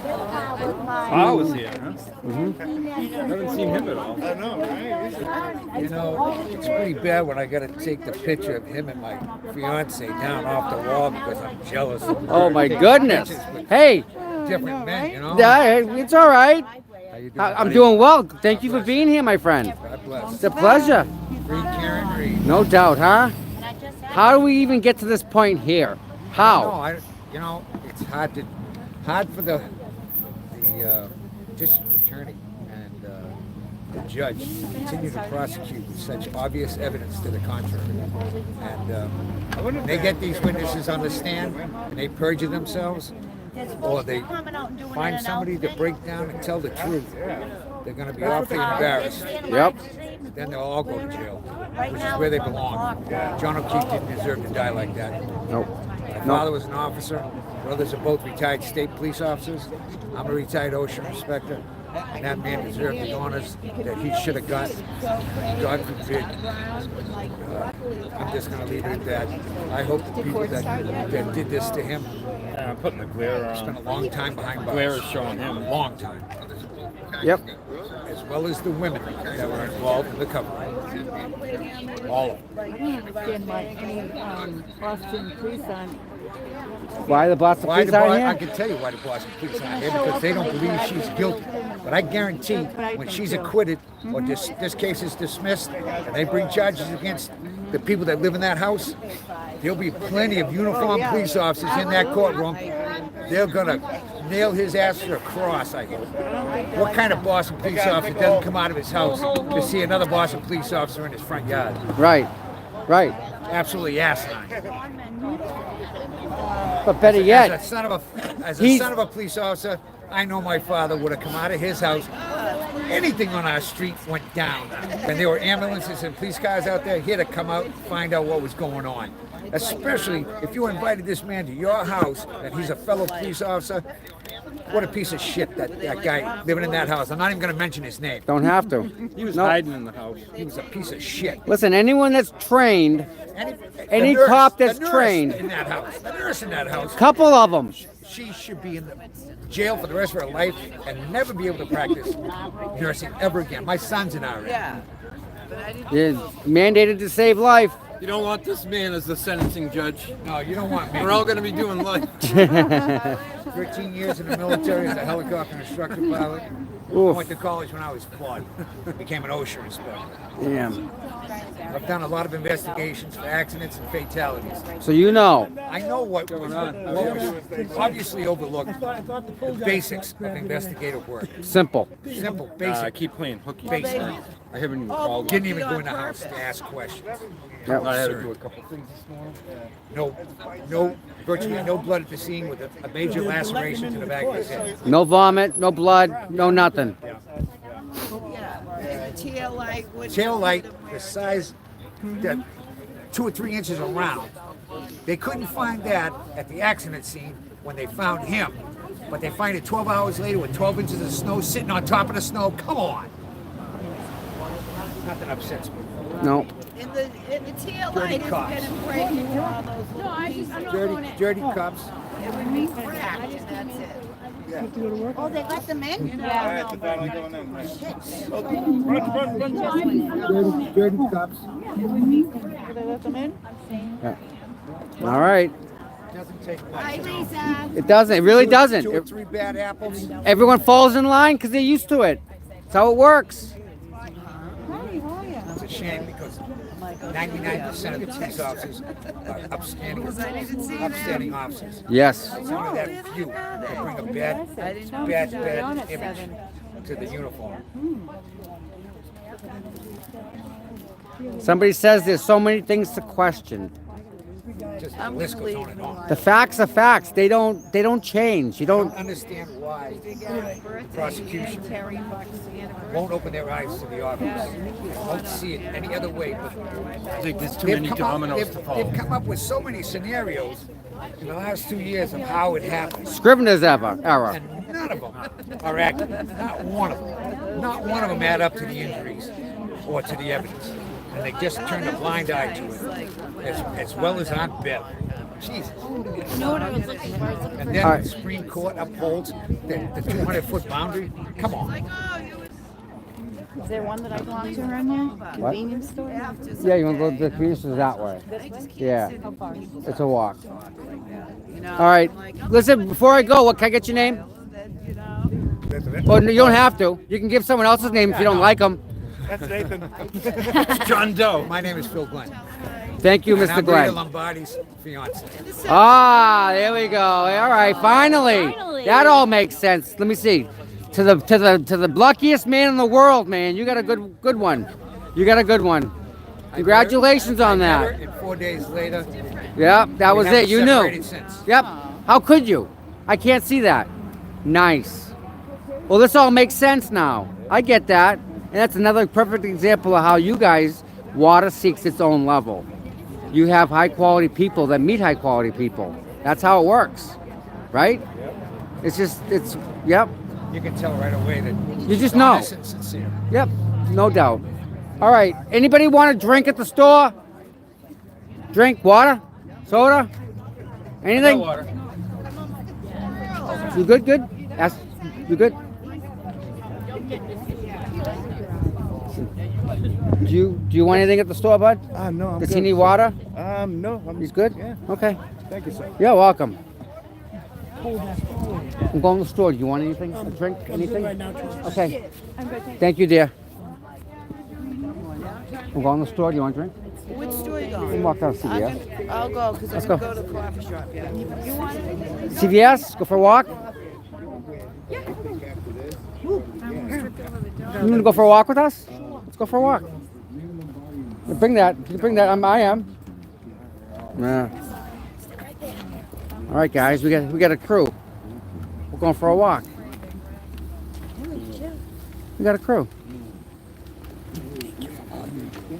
Speaker 10: I was here, huh?
Speaker 2: Mm-hmm.
Speaker 10: Haven't seen him at all.
Speaker 16: I know, right?
Speaker 18: You know, it's pretty bad when I got to take the picture of him and my fiance down off the wall because I'm jealous of her.
Speaker 2: Oh my goodness! Hey,
Speaker 18: Different men, you know.
Speaker 2: yeah, it's all right.
Speaker 18: How you doing,
Speaker 2: I'm
Speaker 18: buddy?
Speaker 2: doing well. Thank you for being here, my friend.
Speaker 18: God bless.
Speaker 2: It's a pleasure.
Speaker 18: Read, Karen, read.
Speaker 2: No doubt, huh? How do we even get to this point here?
Speaker 18: No,
Speaker 2: How?
Speaker 18: you know, it's hard for the district attorney and the judge to continue to prosecute with such obvious evidence to the contrary. And they get these witnesses on the stand and they perjure themselves, or they find somebody to break down and tell the truth. They're going to be awfully embarrassed.
Speaker 2: Yep.
Speaker 18: Then they'll all go to jail, which is where they belong. John O'Keefe didn't deserve to die like that.
Speaker 2: Nope.
Speaker 18: My father was an officer. Brothers are both retired state police officers. I'm a retired OSHA inspector. And that man deserved the honors that he should have got. God forbid. I'm just going to leave it at that. I hope the people that did this to him
Speaker 10: I'm putting the glare on.
Speaker 18: spent a long time behind bars.
Speaker 10: Glare is showing him.
Speaker 18: A long time.
Speaker 2: Yep.
Speaker 18: As well as the women that were involved in the cover. All of them.
Speaker 12: Boston police on.
Speaker 2: Why the Boston
Speaker 18: Why
Speaker 2: police
Speaker 18: the
Speaker 2: aren't
Speaker 18: I
Speaker 2: here?
Speaker 18: can tell you why the Boston police aren't here, because they don't believe she's guilty. But I guarantee when she's acquitted or this case is dismissed and they bring charges against the people that live in that house, there'll be plenty of uniformed police officers in that courtroom. They're gonna nail his ass to a cross, I hope. What kind of Boston police officer doesn't come out of his house to see another Boston police officer in his front yard?
Speaker 2: Right. Right.
Speaker 18: Absolutely asinine.
Speaker 2: But better yet,
Speaker 18: As a son of a police officer, I know my father would have come out of his house. Anything on our street went down. When there were ambulances and police cars out there, he'd have come out and find out what was going on. Especially if you invited this man to your house and he's a fellow police officer. What a piece of shit that guy living in that house. I'm not even going to mention his name.
Speaker 2: don't have to.
Speaker 10: He was
Speaker 2: No.
Speaker 10: hiding in the house.
Speaker 18: He was a piece of shit.
Speaker 2: Listen, anyone that's trained, Any
Speaker 18: The nurse-
Speaker 2: cop that's
Speaker 18: the nurse
Speaker 2: trained.
Speaker 18: in that house, the nurse in that house,
Speaker 2: couple of them.
Speaker 18: she should be in the jail for the rest of her life and never be able to practice nursing ever again. My son's an RN.
Speaker 1: Yeah.
Speaker 2: You're mandated to save life.
Speaker 10: You don't want this man as the sentencing judge.
Speaker 18: No, you don't want me.
Speaker 10: We're all going to be doing life.
Speaker 18: 13 years in the military as a helicopter instructor pilot.
Speaker 2: Oof.
Speaker 18: Went to college when I was 40. Became an OSHA inspector.
Speaker 2: Damn.
Speaker 18: I've done a lot of investigations for accidents and fatalities.
Speaker 2: So you know.
Speaker 18: I know what was obviously overlooked. The basics of investigative work.
Speaker 2: Simple.
Speaker 18: Simple,
Speaker 10: I
Speaker 18: basic.
Speaker 10: keep playing hooky.
Speaker 18: Basic.
Speaker 10: I haven't even called.
Speaker 18: Didn't even go in the house to ask questions.
Speaker 2: Yep.
Speaker 10: I had to do a couple things this morning.
Speaker 18: Virtually no blood at the scene with a major laceration to the back of his head.
Speaker 2: No vomit, no blood, no nothing.
Speaker 1: Tail light.
Speaker 18: Tail light, the size that 2 or 3 inches around. They couldn't find that at the accident scene when they found him, but they find it 12 hours later with 12 inches of snow sitting on top of the snow. Come on. Nothing upsets me.
Speaker 2: No.
Speaker 1: In the tail
Speaker 18: Dirty
Speaker 1: light
Speaker 18: cops.
Speaker 1: has been breaking for all those little pieces.
Speaker 18: Dirty cops.
Speaker 1: It would be cracked, and that's it.
Speaker 8: Oh, they let them in?
Speaker 1: Yeah.
Speaker 18: Dirty cops.
Speaker 1: They let them in?
Speaker 2: Yeah. All right.
Speaker 18: Doesn't take much.
Speaker 8: Hi, Lisa.
Speaker 2: It doesn't. It really doesn't.
Speaker 18: 2 or 3 bad apples.
Speaker 2: Everyone falls in line because they're used to it. That's how it works.
Speaker 18: It's a shame because 99% of the police officers are upstanding officers.
Speaker 2: Yes.
Speaker 18: It's only that few that bring a bad image to the uniform.
Speaker 2: Somebody says there's so many things to question.
Speaker 18: Just the list goes on and on.
Speaker 2: The facts are facts. They don't change. You
Speaker 18: I don't
Speaker 2: don't.
Speaker 18: understand why the prosecution won't open their eyes to the obvious. Won't see it any other way. But
Speaker 10: I think there's too
Speaker 18: they've
Speaker 10: many
Speaker 18: come up-
Speaker 10: dominoes
Speaker 18: they've-
Speaker 10: to fall.
Speaker 18: They've come up with so many scenarios in the last 2 years of how it happened.
Speaker 2: Scrivener's error.
Speaker 18: And none one of them are acting. Not one of them. Not one of them add up to the injuries or to the evidence. And they just turn a blind eye to it, as well as Aunt Bev. Jesus.
Speaker 12: You know what I was looking for? I was looking
Speaker 18: And
Speaker 12: for
Speaker 18: then the Supreme Court upholds the 200-foot boundary. Come on.
Speaker 7: Is there one that I belong to around here? Convenience store?
Speaker 2: Yeah, you want to go to the convenience store that way. Yeah.
Speaker 7: How far?
Speaker 2: It's a walk. All right. Listen, before I go, what can I get your name? Well, no, you don't have to. You can give someone else's name if you don't like them.
Speaker 16: That's Nathan.
Speaker 18: It's John Doe. My name is Phil Glenn.
Speaker 2: Thank you,
Speaker 18: And
Speaker 2: Mr.
Speaker 18: I'm
Speaker 2: Glenn.
Speaker 18: Rita Lombardi's fiance.
Speaker 2: Ah, there we go. All right, finally. That all makes sense. Let me see. To the luckiest man in the world, man. You got a good one. You got a good one. Congratulations on that.
Speaker 18: And 4 days later.
Speaker 2: Yep, that was it. You knew.
Speaker 18: Separated since.
Speaker 2: Yep. How could you? I can't see that. Nice. Well, this all makes sense now. I get that. And that's another perfect example of how you guys, water seeks its own level. You have high quality people that meet high quality people. That's how it works. Right? It's just, yep.
Speaker 18: You can tell right away that
Speaker 2: You just
Speaker 18: it's
Speaker 2: know.
Speaker 18: honest and sincere.
Speaker 2: Yep, no doubt. All right, anybody want a drink at the store? Drink, water, soda, anything?
Speaker 18: No water.
Speaker 2: You good? Good. You good? Do you want anything at the store, bud?
Speaker 16: No, I'm
Speaker 2: Does
Speaker 16: good.
Speaker 2: he need water?
Speaker 16: No.
Speaker 2: He's good.
Speaker 16: Yeah.
Speaker 2: Okay.
Speaker 16: Thank you, sir.
Speaker 2: You're welcome. I'm going to the store. Do you want anything? A drink? Anything? Okay. Thank you, dear. I'm going to the store. Do you want a drink?
Speaker 1: Which store are you
Speaker 2: We can
Speaker 1: going?
Speaker 2: walk down to CVS.
Speaker 1: I'll go because
Speaker 2: Let's
Speaker 1: I'm
Speaker 2: go.
Speaker 1: going to go to the coffee shop. Yeah. You want it?
Speaker 2: CVS? Go for a walk? You want to go for a walk with us? Let's go for a walk. Bring that. You bring that. I am. Yeah. All right, guys. We got a crew. We're going for a walk. We got a crew.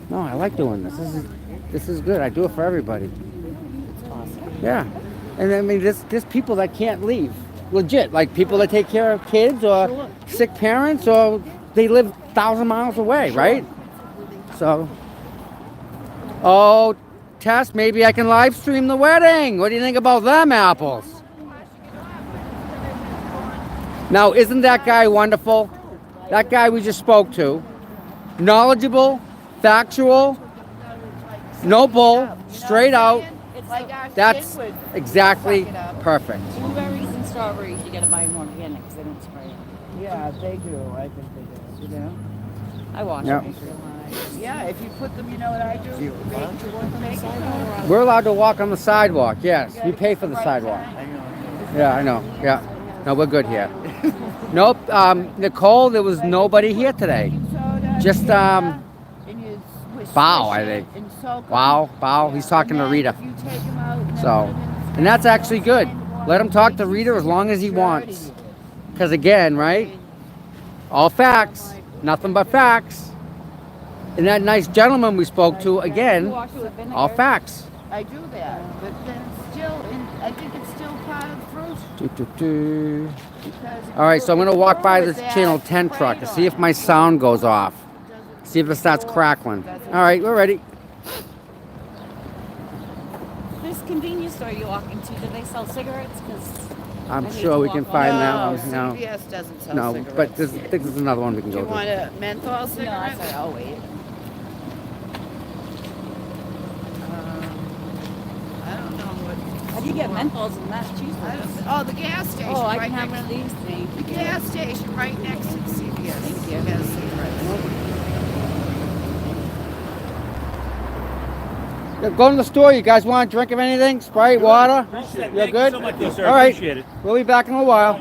Speaker 2: No, I like doing this. This is good. I do it for everybody. Yeah. And I mean, there's people that can't leave. Legit, like people that take care of kids or sick parents, or they live 1,000 miles away, right? So, oh, Tess, maybe I can live stream the wedding. What do you think about them apples? Now, isn't that guy wonderful? That guy we just spoke to, knowledgeable, factual, no bull, straight out. That's exactly perfect.
Speaker 14: Blueberries and strawberries, you gotta buy them organic because they don't spray them.
Speaker 1: Yeah, they do. I think they do. You know?
Speaker 14: I wash
Speaker 2: Yep.
Speaker 14: them.
Speaker 1: Yeah, if you put them, you know what I do? Make
Speaker 2: We're allowed to walk on the sidewalk, yes. We pay for the sidewalk. Yeah, I know. Yeah. No, we're good here. Nope. Nicole, there was nobody here today. Just Bow, I think. Bow. He's talking to Rita. So, and that's actually good. Let him talk to Rita as long as he wants. Because again, right? All facts. Nothing but facts. And that nice gentleman we spoke to, again, all facts.
Speaker 1: I do that, but then still, I think it's still part of the fruit.
Speaker 2: All right, so I'm going to walk by this Channel 10 truck to see if my sound goes off. See if it starts crackling. All right, we're ready.
Speaker 14: This convenience store you're walking to, do they sell cigarettes? Because
Speaker 2: I'm sure we can find that one. No,
Speaker 1: CVS doesn't sell
Speaker 2: no,
Speaker 1: cigarettes.
Speaker 2: but I think there's another one we can
Speaker 1: Do
Speaker 2: go
Speaker 1: you
Speaker 2: to.
Speaker 1: want a menthol cigarette?
Speaker 14: No, I said I'll wait.
Speaker 1: I don't know what.
Speaker 14: How do you get menthols in Massachusetts?
Speaker 1: Oh, the gas station.
Speaker 14: Oh, I
Speaker 1: right
Speaker 14: can have
Speaker 1: next-
Speaker 14: one of these. Thank
Speaker 1: The
Speaker 14: you.
Speaker 1: gas station right next to the CVS. Thank you. Has cigarettes.
Speaker 2: Yeah, go to the store. You guys want a drink of anything? Sprite, water?
Speaker 17: Appreciate it.
Speaker 2: You're
Speaker 17: Thank
Speaker 2: good?
Speaker 17: you so much, yes, sir.
Speaker 2: All right.
Speaker 17: Appreciate it.
Speaker 2: We'll be back in a while.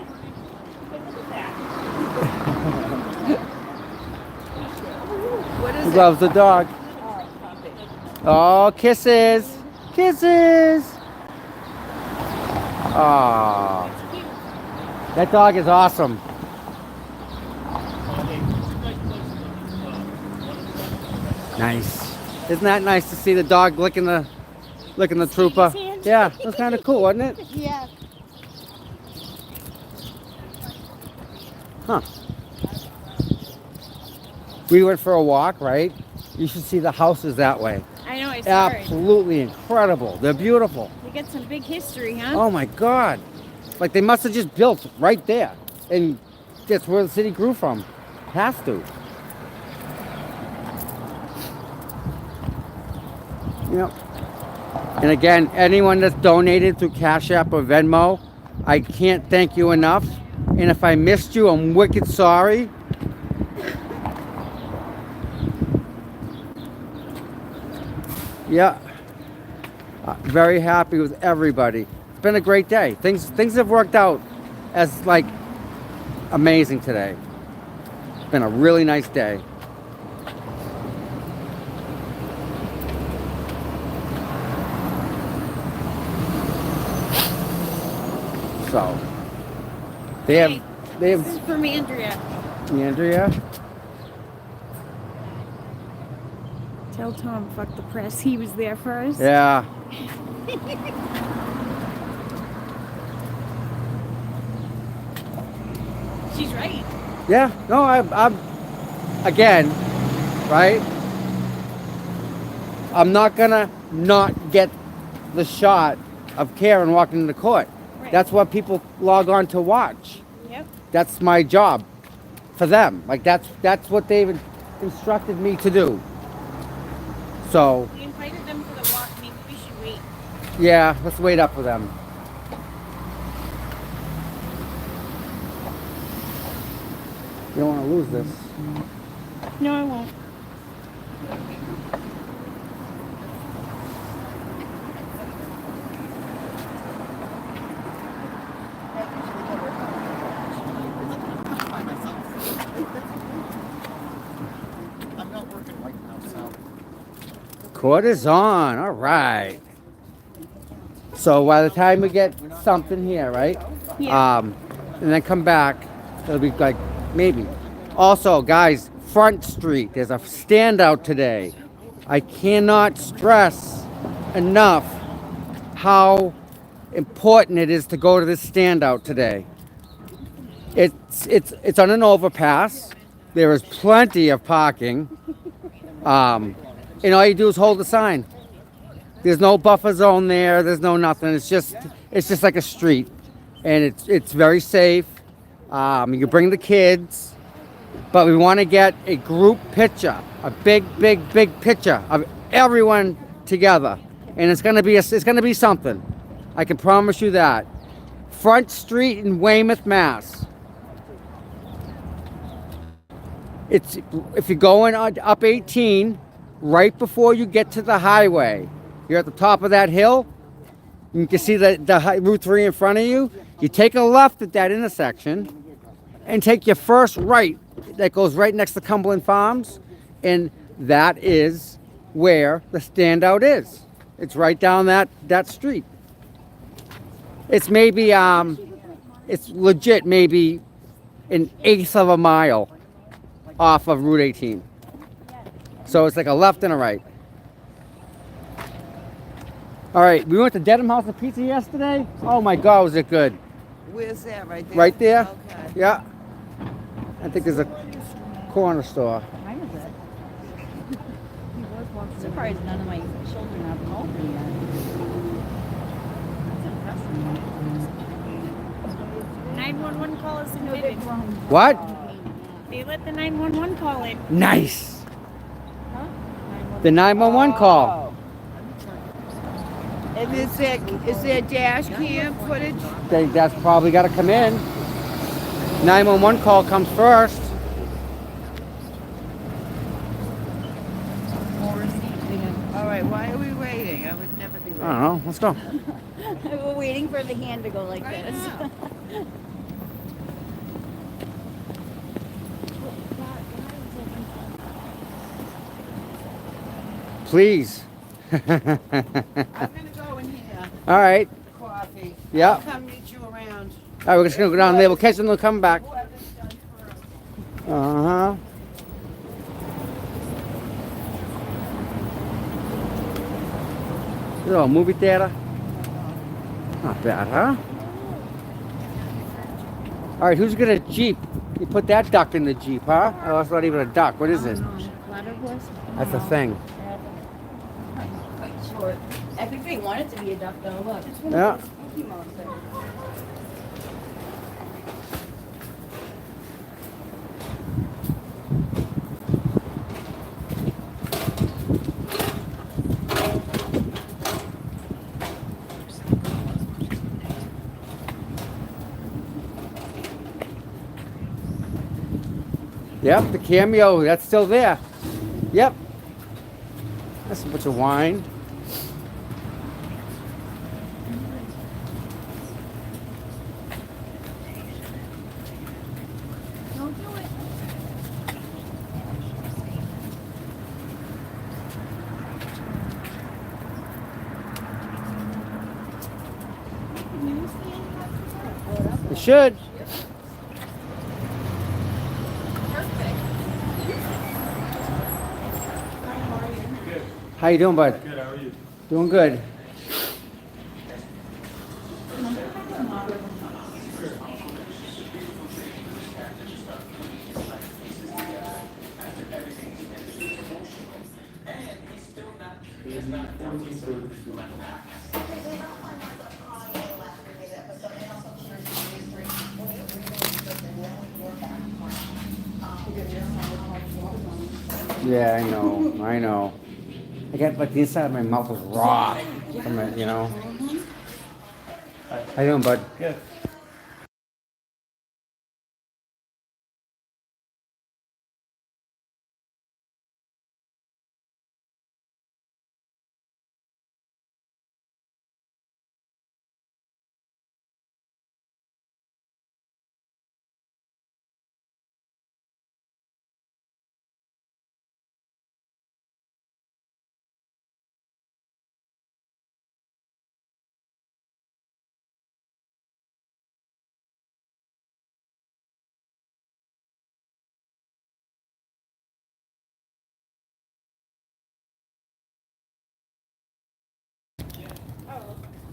Speaker 1: What is
Speaker 2: He
Speaker 1: it?
Speaker 2: loves the dog. Oh, kisses. Kisses. Oh. That dog is awesome. Nice. Isn't that nice to see the dog licking the trooper? Yeah, that's kind of cool, wasn't it?
Speaker 8: Yeah.
Speaker 2: Huh. We went for a walk, right? You should see the houses that way.
Speaker 7: I know, I saw it.
Speaker 2: Absolutely incredible. They're beautiful.
Speaker 7: We got some big history, huh?
Speaker 2: Oh my God. Like they must have just built right there. And that's where the city grew from. Has to. Yep. And again, anyone that's donated through Cash App or Venmo, I can't thank you enough. And if I missed you, I'm wicked sorry. Yeah. Very happy with everybody. It's been a great day. Things have worked out as like amazing today. It's been a really nice day. So they have
Speaker 7: This is from Andrea.
Speaker 2: Andrea.
Speaker 7: Tell Tom, fuck the press. He was there first.
Speaker 2: Yeah.
Speaker 7: She's right.
Speaker 2: Yeah. No, I'm again, right? I'm not gonna not get the shot of Karen walking into court.
Speaker 7: Right.
Speaker 2: That's what people log on to watch.
Speaker 7: Yep.
Speaker 2: That's my job for them. Like that's what they've instructed me to do. So
Speaker 7: We invited them for the walk. Maybe we should wait.
Speaker 2: yeah, let's wait up for them. You don't want to lose this.
Speaker 7: No, I won't.
Speaker 2: Court is on. All right. So by the time we get something here, right?
Speaker 7: Yeah.
Speaker 2: And then come back, it'll be like maybe. Also, guys, Front Street. There's a standout today. I cannot stress enough how important it is to go to this standout today. It's on an overpass. There is plenty of parking. And all you do is hold the sign. There's no buffer zone there. There's no nothing. It's just like a street, and it's very safe. You can bring the kids, but we want to get a group picture, a big picture of everyone together, and it's gonna be something. I can promise you that. Front Street in Weymouth, Mass. It's if you're going up 18. Right before you get to the highway, you're at the top of that hill. You can see the Route 3 in front of you. You take a left at that intersection and take your first right that goes right next to Cumberland Farms, and that is where the standout is. It's right down that street. It's maybe it's legit maybe an eighth of a mile off of Route 18. So it's like a left and a right. All right, we went to Dedham House of Pizza yesterday. Oh my God, was it good?
Speaker 1: Where's that? Right there?
Speaker 2: Right there?
Speaker 1: Okay.
Speaker 2: Yeah. I think there's a corner store.
Speaker 14: I'm surprised none of my children have been open yet.
Speaker 7: The 911 call is admitted.
Speaker 2: What?
Speaker 7: They let the 911 call in.
Speaker 2: Nice. The 911 call.
Speaker 11: And is there dash cam footage?
Speaker 2: That's probably got to come in. 911 call comes first.
Speaker 11: All right, why are we waiting? I would never be waiting.
Speaker 2: I don't know. Let's go.
Speaker 14: We're waiting for the hand to go like this.
Speaker 2: Please.
Speaker 11: I'm gonna go in here.
Speaker 2: All right.
Speaker 11: Coffee.
Speaker 2: Yeah.
Speaker 11: I'll come meet you around.
Speaker 2: All right, we're just gonna go down there. We'll catch them. They'll come back. Uh-huh. Oh, movie theater. Not bad, huh? All right, who's got a Jeep You put that duck in the Jeep, huh? Oh, that's not even a duck. What is it? That's a thing.
Speaker 14: Sure. I think they want it to be a duck though. Look.
Speaker 2: Yeah. Yep, the cameo, that's still there. Yep. That's a bunch of wine.
Speaker 7: Don't do it.
Speaker 2: It should. How you doing, bud?
Speaker 17: Good, how are you?
Speaker 2: Doing good. Yeah, I know. I know. I got like the inside of my mouth is raw from it, you know. How you doing, bud?
Speaker 17: Good.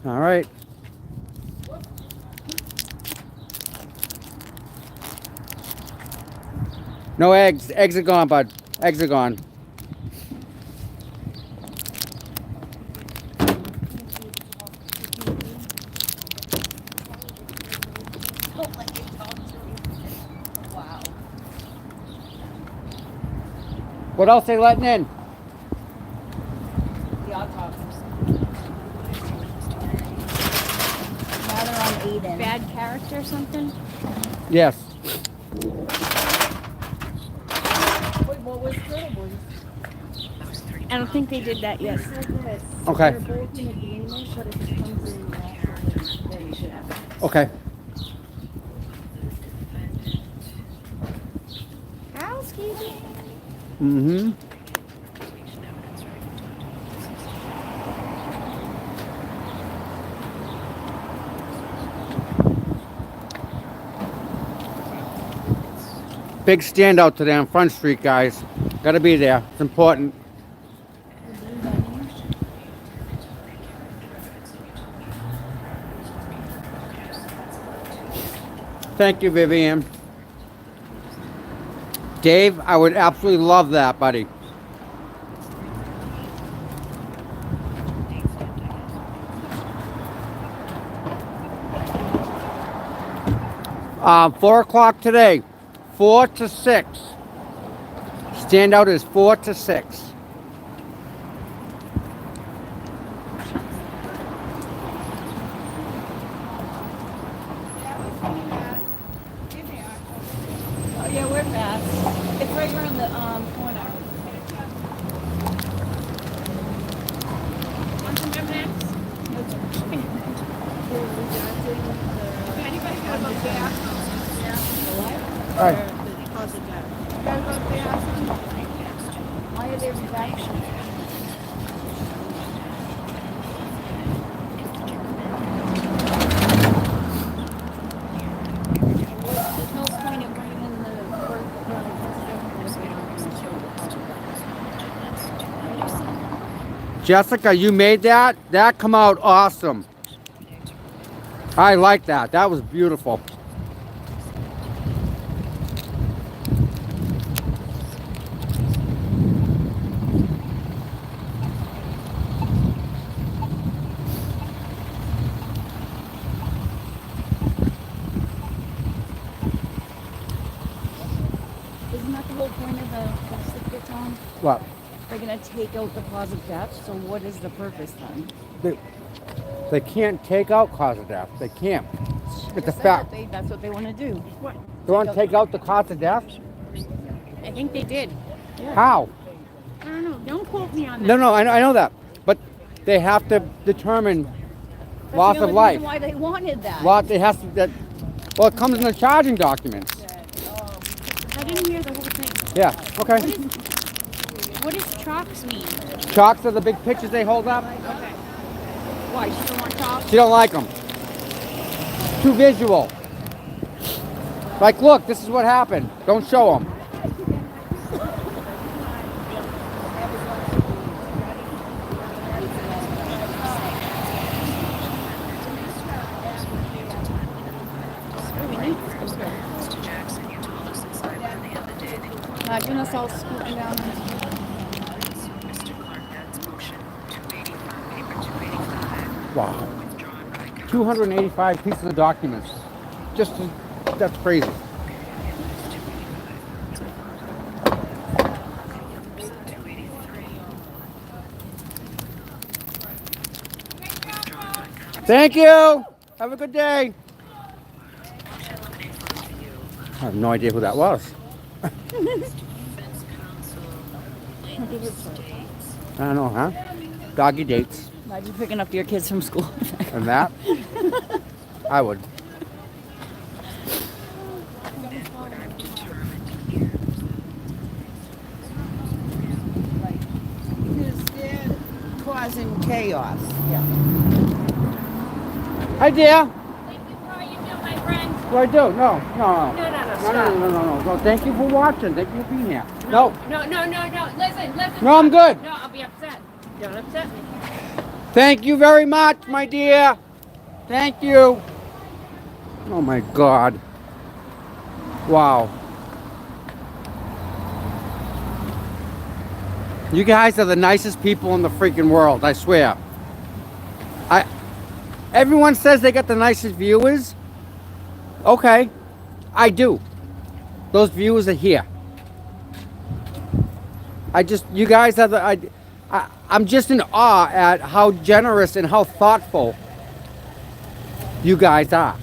Speaker 2: All right. No eggs. Eggs are gone, bud. Eggs are gone. What else they letting in?
Speaker 14: The autopsies. Now they're on Aiden.
Speaker 7: Bad character or something?
Speaker 2: Yes.
Speaker 9: Wait, what was the boys?
Speaker 7: I don't think they did that yet.
Speaker 2: Okay.
Speaker 9: They're both in agreement, but if it comes in naturally, then you should have it.
Speaker 2: Okay.
Speaker 7: Housekeeping.
Speaker 2: Mm-hmm. Big standout today on Front Street, guys. Gotta be there. It's important. Thank you, Vivian. Dave, I would absolutely love that, buddy. Uh, 4 o'clock today, 4 to 6. Standout is 4 to 6.
Speaker 14: Oh yeah, we're fast. It's right around the corner.
Speaker 7: Want some M&Ms? Anybody got about gas?
Speaker 2: All right.
Speaker 14: Why are they reduction?
Speaker 7: There's no point in bringing in the
Speaker 2: Jessica, you made that? That come out awesome. I like that. That was beautiful.
Speaker 9: They're gonna take out the cause of death, so what is the purpose then?
Speaker 2: They can't take out cause of death. They can't. It's a
Speaker 9: Just said
Speaker 2: fact.
Speaker 9: that that's what they want to do. What?
Speaker 2: They want to take out the cause of death?
Speaker 14: I think they did.
Speaker 2: How?
Speaker 14: I don't know. Don't quote me on that.
Speaker 2: No, I know that. But they have to determine
Speaker 9: That's
Speaker 2: loss
Speaker 9: the
Speaker 2: of
Speaker 9: only
Speaker 2: life.
Speaker 9: reason why they wanted that.
Speaker 2: Well, it comes in the charging documents.
Speaker 14: I didn't hear the whole thing.
Speaker 2: Yeah, okay.
Speaker 14: What does chalks mean?
Speaker 2: Chalks are the big pictures they hold up.
Speaker 14: Okay. Why? She don't want chalks?
Speaker 2: She don't like them. Too visual. Like, look, this is what happened. Don't show them.
Speaker 9: Imagine us all scooting down.
Speaker 2: Wow. 285 pieces of documents. That's crazy. Thank you. Have a good day. I have no idea who that was. I don't know, huh? Doggy dates.
Speaker 9: Imagine picking up your kids from school.
Speaker 2: And that? I would.
Speaker 1: Because they're causing chaos. Yeah.
Speaker 2: Hi, dear.
Speaker 8: Thank you for all you do, my friend.
Speaker 2: What do I do? No.
Speaker 8: No, stop.
Speaker 2: No. Thank you for watching. Thank you for being here. No.
Speaker 8: No. Listen.
Speaker 2: No, I'm good.
Speaker 8: No, I'll be upset. Don't upset me.
Speaker 2: Thank you very much, my dear. Thank you. Oh my God. Wow. You guys are the nicest people in the freaking world, I swear. Everyone says they got the nicest viewers. Okay, I do. Those viewers are here. You guys are I'm just in awe at how generous and how thoughtful you guys are.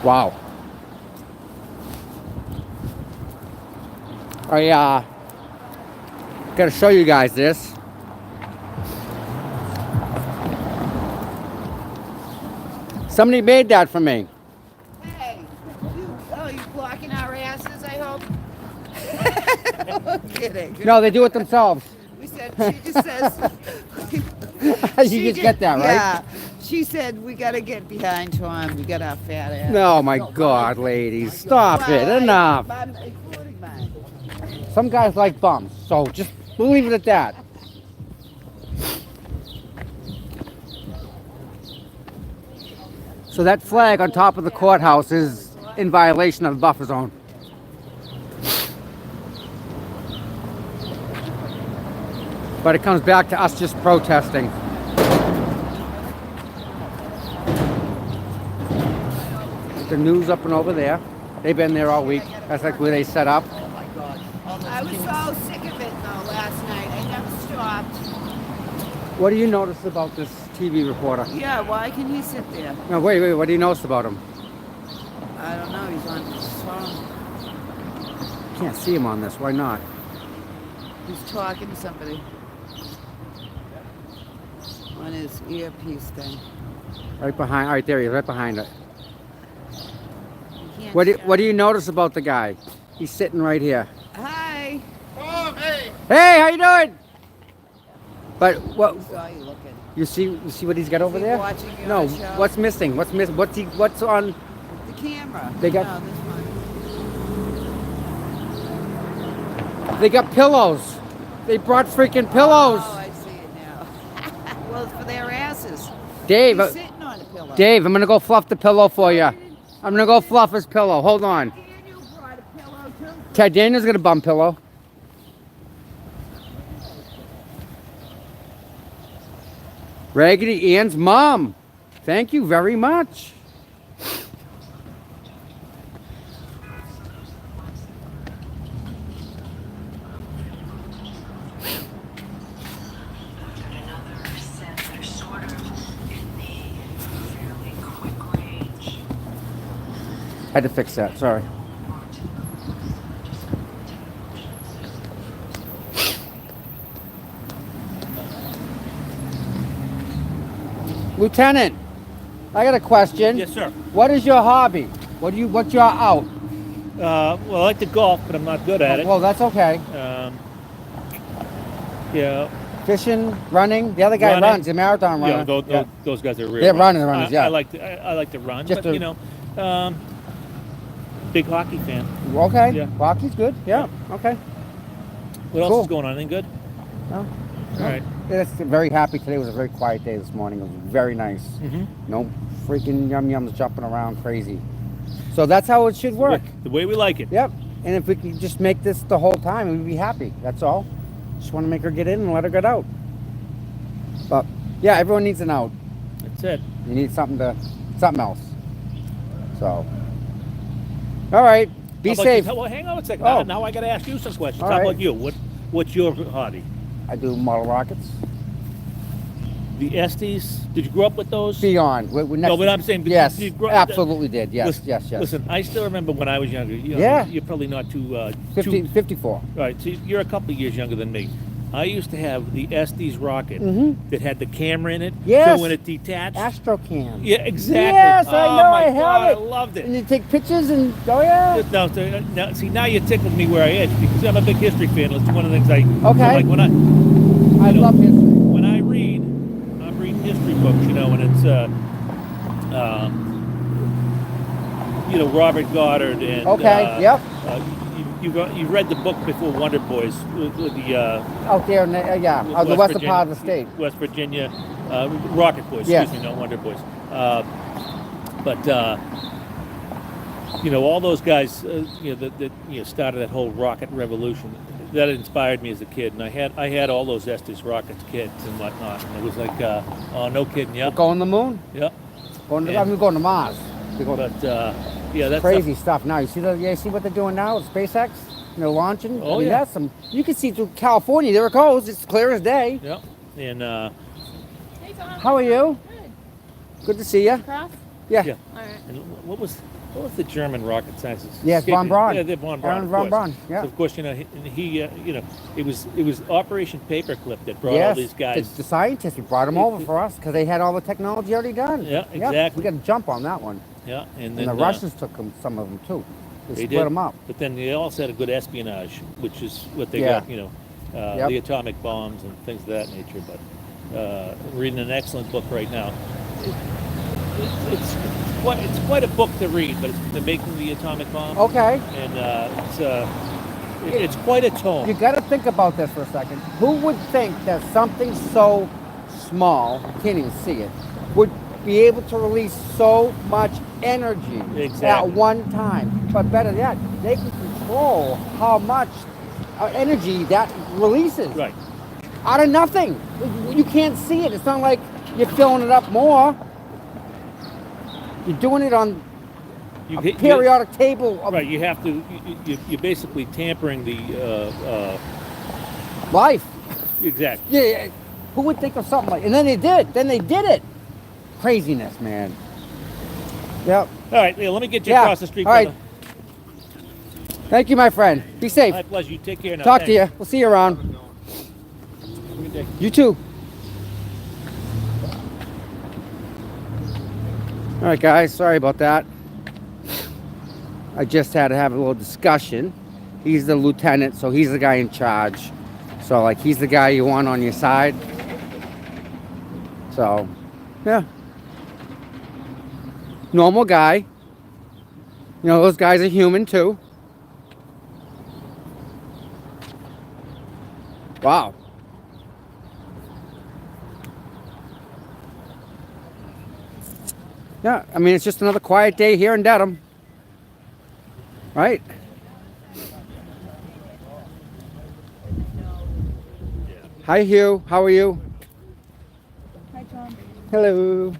Speaker 2: Wow. I gotta show you guys this. Somebody made that for me.
Speaker 1: Hey, you blocking our asses, I hope? I'm kidding.
Speaker 2: No, they do it themselves.
Speaker 1: We said, she just says.
Speaker 2: You just get that, right?
Speaker 1: Yeah. She said, we got to get behind Tom. We got our fat ass.
Speaker 2: Oh my God, ladies. Stop it. Enough.
Speaker 1: I'm including mine.
Speaker 2: Some guys like bums, so just leave it at that. So that flag on top of the courthouse is in violation of the buffer zone. But it comes back to us just protesting. The news up and over there. They've been there all week. That's like where they set up.
Speaker 1: I was so sick of it, though, last night. I never stopped.
Speaker 2: What do you notice about this TV reporter?
Speaker 1: Yeah, why can he sit there?
Speaker 2: No, wait. What do you notice about him?
Speaker 1: I don't know. He's on his phone.
Speaker 2: Can't see him on this. Why not?
Speaker 1: He's talking to somebody on his earpiece thing.
Speaker 2: Right behind. All right, there he is. Right behind it.
Speaker 1: You can't
Speaker 2: What do you notice about the guy? He's sitting right here.
Speaker 1: Hi.
Speaker 6: Oh, hey.
Speaker 2: Hey, how you doing? But what?
Speaker 1: I saw you looking.
Speaker 2: You see what he's got over
Speaker 1: he
Speaker 2: there?
Speaker 1: watching you
Speaker 2: No.
Speaker 1: on the show?
Speaker 2: What's missing? What's on?
Speaker 1: The camera.
Speaker 2: They got-
Speaker 1: No, this one.
Speaker 2: They got pillows. They brought freaking pillows.
Speaker 1: Oh, I see it now. Well, it's for their asses.
Speaker 2: Dave,
Speaker 1: He's sitting on a pillow.
Speaker 2: Dave, I'm gonna go fluff the pillow for you. I'm gonna go fluff his pillow. Hold on.
Speaker 1: Daniel brought a pillow, too.
Speaker 2: Ted Daniel's got a bum pillow. Raggedy Ann's mom. Thank you very much. Had to fix that, sorry. Lieutenant, I got a question.
Speaker 17: Yes, sir.
Speaker 2: What is your hobby? What's your out?
Speaker 17: Well, I like to golf, but I'm not good at it.
Speaker 2: Well, that's okay.
Speaker 17: Yeah.
Speaker 2: Fishing, running. The other guy
Speaker 17: Running.
Speaker 2: runs, the marathon runner.
Speaker 17: Yeah, those guys are real.
Speaker 2: They're runners, yeah.
Speaker 17: I like to run,
Speaker 2: Just
Speaker 17: but
Speaker 2: a-
Speaker 17: big hockey fan.
Speaker 2: Okay.
Speaker 17: Yeah.
Speaker 2: Hockey's good. Yeah. Okay.
Speaker 17: What else
Speaker 2: Cool.
Speaker 17: is going on? Anything good?
Speaker 2: No.
Speaker 17: All right.
Speaker 2: Yeah, that's very happy. Today was a very quiet day this morning. It was very nice.
Speaker 17: Mhm.
Speaker 2: No freaking yum-yums jumping around crazy. So that's how it should work.
Speaker 17: The way we like it.
Speaker 2: Yep. And if we could just make this the whole time, we'd be happy. That's all. Just want to make her get in and let her get out. But yeah, everyone needs an out.
Speaker 17: That's it.
Speaker 2: You need something else. So, all right. Be
Speaker 17: How about
Speaker 2: safe.
Speaker 17: you? Well, hang on a second.
Speaker 2: Oh.
Speaker 17: Now I got to ask you some questions.
Speaker 2: All
Speaker 17: How
Speaker 2: right.
Speaker 17: about you? What's your hobby?
Speaker 2: I do model rockets.
Speaker 17: The Estes. Did you grow up with those?
Speaker 2: Beyond. We're next,
Speaker 17: No, but I'm saying.
Speaker 2: yes,
Speaker 17: did you grow-
Speaker 2: absolutely did. Yes,
Speaker 17: listen,
Speaker 2: yes.
Speaker 17: Listen, I still remember when I was younger. You know,
Speaker 2: Yeah.
Speaker 17: You're probably not too.
Speaker 2: 54.
Speaker 17: Right. So you're a couple of years younger than me. I used to have the Estes rocket that had the camera in it.
Speaker 2: Yes.
Speaker 17: So when it detached.
Speaker 2: Astrocam.
Speaker 17: Yeah, exactly.
Speaker 2: Yes, I
Speaker 17: Oh,
Speaker 2: know.
Speaker 17: my
Speaker 2: I have
Speaker 17: God,
Speaker 2: it.
Speaker 17: I loved it.
Speaker 2: And you take pictures and oh yeah.
Speaker 17: Now, see, now you tickled me where I edge because I'm a big history fan. It's one of the things I
Speaker 2: Okay.
Speaker 17: like when
Speaker 2: I love history.
Speaker 17: when I read. I'm reading history books, you know, and it's Robert Goddard and
Speaker 2: Okay. Yep.
Speaker 17: You've read the book before Wonder Boys with the
Speaker 2: Out there, in the, yeah,
Speaker 17: with
Speaker 2: the
Speaker 17: West
Speaker 2: western
Speaker 17: Virginia-
Speaker 2: part of the state.
Speaker 17: West Virginia, Rocket Boys.
Speaker 2: Yes.
Speaker 17: Excuse me, not Wonder Boys. But all those guys, that started that whole rocket revolution. That inspired me as a kid, and I had all those Estes rockets kits and whatnot, and it was like, oh, no kidding, yeah.
Speaker 2: Go on the moon.
Speaker 17: Yep.
Speaker 2: Going to, I'm going to Mars.
Speaker 17: That's
Speaker 2: crazy stuff now. You see what they're doing now with SpaceX? They're launching.
Speaker 17: Oh,
Speaker 2: I mean,
Speaker 17: yeah.
Speaker 2: That's some. You can see through California. There it goes. It's clear as day.
Speaker 17: Yep. And
Speaker 2: How are you? Good to see you.
Speaker 3: Cross?
Speaker 2: Yeah.
Speaker 17: yeah. And what was the German rocket scientist?
Speaker 2: Yeah, von Braun.
Speaker 17: Yeah, von Braun.
Speaker 2: Aaron
Speaker 17: of
Speaker 2: von
Speaker 17: course.
Speaker 2: Braun, yeah.
Speaker 17: So of course, he it was Operation Paperclip that brought all
Speaker 2: Yes,
Speaker 17: these guys.
Speaker 2: the scientists. We brought them over for us because they had all the technology already done.
Speaker 17: Yeah,
Speaker 2: Yep,
Speaker 17: exactly.
Speaker 2: we got to jump on that one.
Speaker 17: Yeah, and
Speaker 2: And
Speaker 17: then
Speaker 2: the Russians took some of them too. They split
Speaker 17: did.
Speaker 2: them up.
Speaker 17: But then they also had a good espionage, which is what they
Speaker 2: Yeah.
Speaker 17: got.
Speaker 2: Yep.
Speaker 17: The atomic bombs and things of that nature. But reading an excellent book right now. It's quite a book to read, but it's the making of the atomic bomb.
Speaker 2: Okay.
Speaker 17: And it's quite a tome.
Speaker 2: You got to think about this for a second. Who would think that something so small, you can't even see it, would be able to release so much energy
Speaker 17: Exactly.
Speaker 2: at one time? But better yet, they can control how much energy that releases.
Speaker 17: Right.
Speaker 2: Out of nothing. You can't see it. It's not like you're filling it up more. You're doing it on a periodic table.
Speaker 17: Right. You have to. You're basically tampering the
Speaker 2: life.
Speaker 17: Exactly.
Speaker 2: Yeah. Who would think of something like? And then they did. it. Craziness, man. Yep.
Speaker 17: All right. Yeah, let me get you
Speaker 2: Yeah.
Speaker 17: across the street.
Speaker 2: All right.
Speaker 17: brother.
Speaker 2: Thank you, my friend. Be safe.
Speaker 17: My pleasure. You take care now.
Speaker 2: Talk to
Speaker 17: Thanks.
Speaker 2: you. We'll see you around.
Speaker 17: Have a good day.
Speaker 2: You too. All right, guys. Sorry about that. I just had to have a little discussion. He's the lieutenant, so he's the guy in charge. So, like, he's the guy you want on your side. So, yeah. Normal guy. You know, those guys are human, too. Wow. Yeah, I mean, it's just another quiet day here in Dedham. Right? Hi, Hugh. How are you?
Speaker 9: Hi, Tom.
Speaker 2: Hello.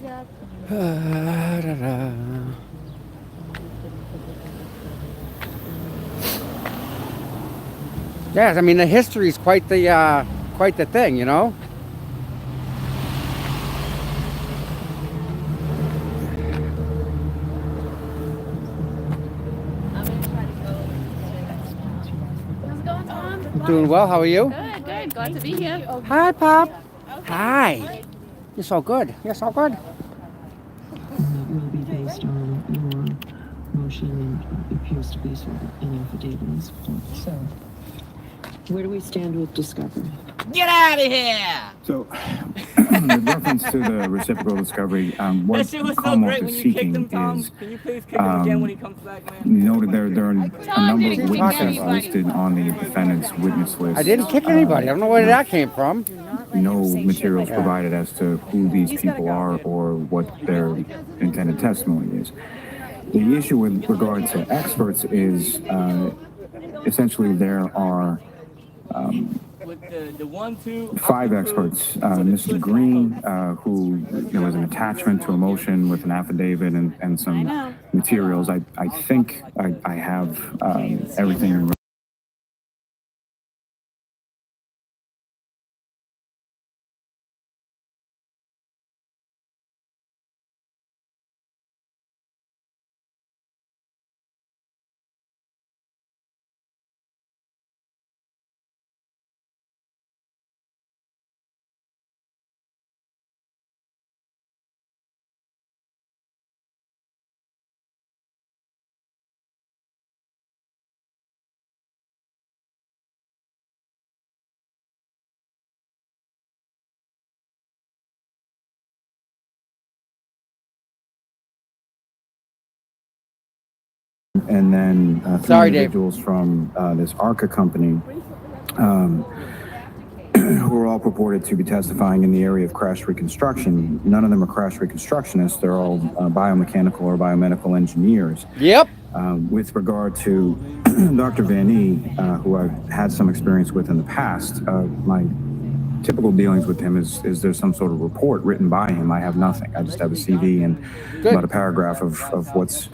Speaker 2: Yes, I mean the history is quite the thing, you know. Doing well. How are you?
Speaker 3: Good, good. Glad to be here.
Speaker 2: Hi, Pop. Hi. You're so good. You're so good.
Speaker 19: Will be based on your motion and appears to be sort of an affidavit in support. So, where do we stand with discovery?
Speaker 1: Get out of here!
Speaker 20: So, with reference to the reciprocal discovery, what
Speaker 15: That shit was so
Speaker 20: Commonwealth
Speaker 15: great when
Speaker 20: is
Speaker 15: you kicked
Speaker 20: seeking
Speaker 15: him, Tom.
Speaker 20: is,
Speaker 15: Can you please kick him again when he comes back, man?
Speaker 20: noted there are a number of witnesses listed on the defendant's witness list.
Speaker 2: I didn't kick anybody. I don't know where that came from.
Speaker 20: No materials provided as to who these people are or what their intended testimony is. The issue with regard to experts is essentially there are
Speaker 15: The 1, 2.
Speaker 20: 5 experts. Mr. Green, who there was an attachment to a motion with an affidavit and some materials. I think I have everything in. And then 3 individuals from this ARCA company who are all purported to be testifying in the area of crash reconstruction. None of them are crash reconstructionists. They're all biomechanical or biomedical engineers.
Speaker 2: Yep.
Speaker 20: With regard to Dr. Van E., who I've had some experience with in the past, my typical dealings with him is there's some sort of report written by him. I have nothing. I just have a CV and about a paragraph of what's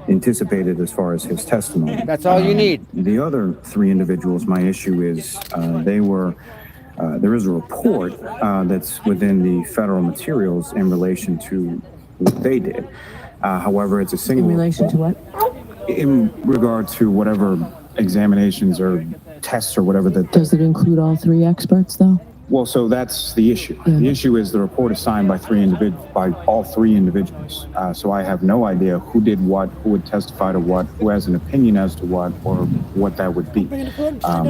Speaker 20: anticipated as far as his testimony.
Speaker 2: That's all you need.
Speaker 20: The other 3 individuals, my issue is there is a report that's within the federal materials in relation to what they did. However, it's a single.
Speaker 19: In relation to what?
Speaker 20: In regard to whatever examinations or tests or whatever that.
Speaker 19: Does it include all 3 experts, though?
Speaker 20: Well, so that's the issue. Yeah. The issue is the report is signed by all 3 individuals. So I have no idea who did what, who would testify to what, who has an opinion as to what, or what that would be.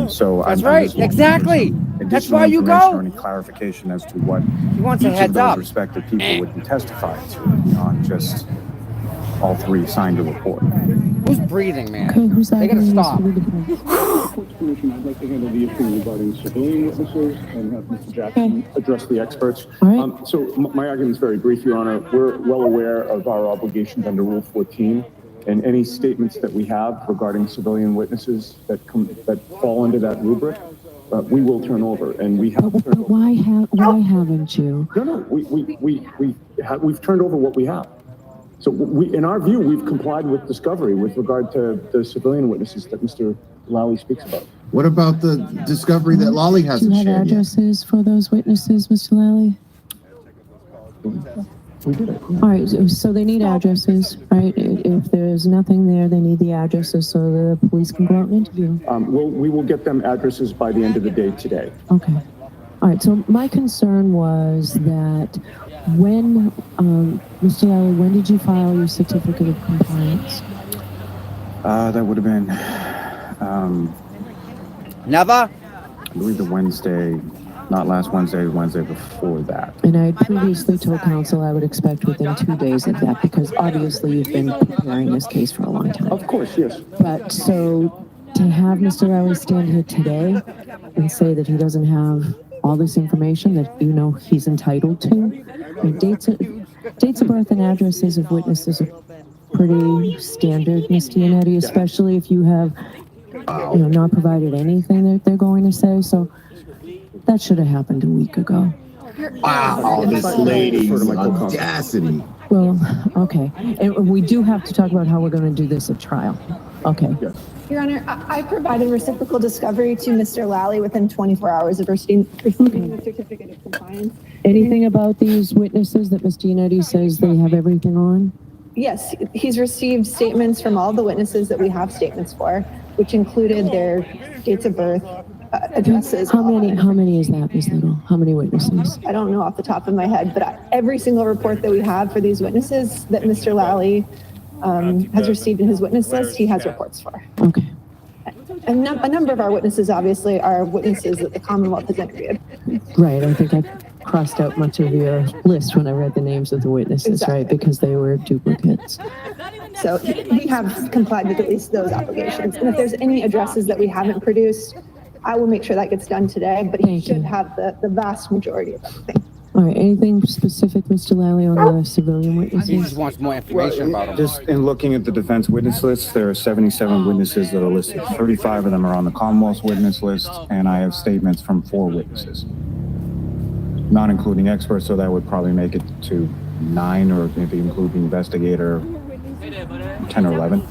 Speaker 20: So
Speaker 2: that's right. Exactly. That's why you go.
Speaker 20: Or any clarification as to what
Speaker 2: he wants
Speaker 20: each
Speaker 2: a heads
Speaker 20: of those
Speaker 2: up.
Speaker 20: respective people would be testifying to, not just all 3 signed a report.
Speaker 2: Who's breathing, man?
Speaker 19: Okay, who's that?
Speaker 20: They gotta
Speaker 19: stop.
Speaker 6: Commission, I'd like to handle the issue regarding civilian witnesses and have Mr. Jackson address the experts. So my argument is very brief, Your Honor. We're well aware of our obligations under Rule 14, and any statements that we have regarding civilian witnesses that fall under that rubric, we will turn over, and we have.
Speaker 19: But why haven't you?
Speaker 20: No. We've turned over what we have. So in our view, we've complied with discovery with regard to the civilian witnesses that Mr. Lally speaks about.
Speaker 21: What about the discovery that Lally hasn't
Speaker 19: Do you have
Speaker 21: shared yet?
Speaker 19: addresses for those witnesses, Mr. Lally?
Speaker 20: We did.
Speaker 19: All right, so they need addresses, right? If there's nothing there, they need the addresses so the police can go out and interview.
Speaker 20: We will get them addresses by the end of the day today.
Speaker 19: Okay. All right, so my concern was that when, Mr. Lally, when did you file your certificate of compliance?
Speaker 20: That would have been,
Speaker 2: never?
Speaker 20: I believe the Wednesday, not last Wednesday, the Wednesday before that.
Speaker 19: And I had previously told counsel I would expect within 2 days of that because obviously you've been preparing this case for a long time.
Speaker 20: Of course, yes.
Speaker 19: But so to have Mr. Lally stand here today and say that he doesn't have all this information that you know he's entitled to, I mean, dates of birth and addresses of witnesses are pretty standard, Ms. Giannetti, especially if you have not provided anything that they're going to say. So that should have happened a week ago.
Speaker 21: Wow, this lady's audacity.
Speaker 19: Well, okay. And we do have to talk about how we're going to do this at trial. Okay.
Speaker 4: Your Honor, I provided reciprocal discovery to Mr. Lally within 24 hours of receiving the certificate of compliance.
Speaker 19: Anything about these witnesses that Ms. Giannetti says they have everything on?
Speaker 4: Yes, he's received statements from all the witnesses that we have statements for, which included their dates of birth, addresses.
Speaker 19: How many is that, Ms. Little? How many witnesses?
Speaker 4: I don't know off the top of my head, but every single report that we have for these witnesses that Mr. Lally has received in his witness list, he has reports for.
Speaker 19: Okay.
Speaker 4: A number of our witnesses, obviously, are witnesses that the Commonwealth has interviewed.
Speaker 19: Right. I think I crossed out much of your list when I read the names of the witnesses, right? Because they were duplicates.
Speaker 4: So we have complied with at least those obligations. And if there's any addresses that we haven't produced, I will make sure that gets done today, but he should have the vast majority of everything.
Speaker 19: All right. Anything specific, Mr. Lally, on the civilian witnesses?
Speaker 2: He just wants more information about them.
Speaker 20: Just in looking at the defense witness list, there are 77 witnesses that are listed. 35 of them are on the Commonwealth's witness list, and I have statements from 4 witnesses, not including experts, so that would probably make it to 9, or if you include the investigator, 10 or 11.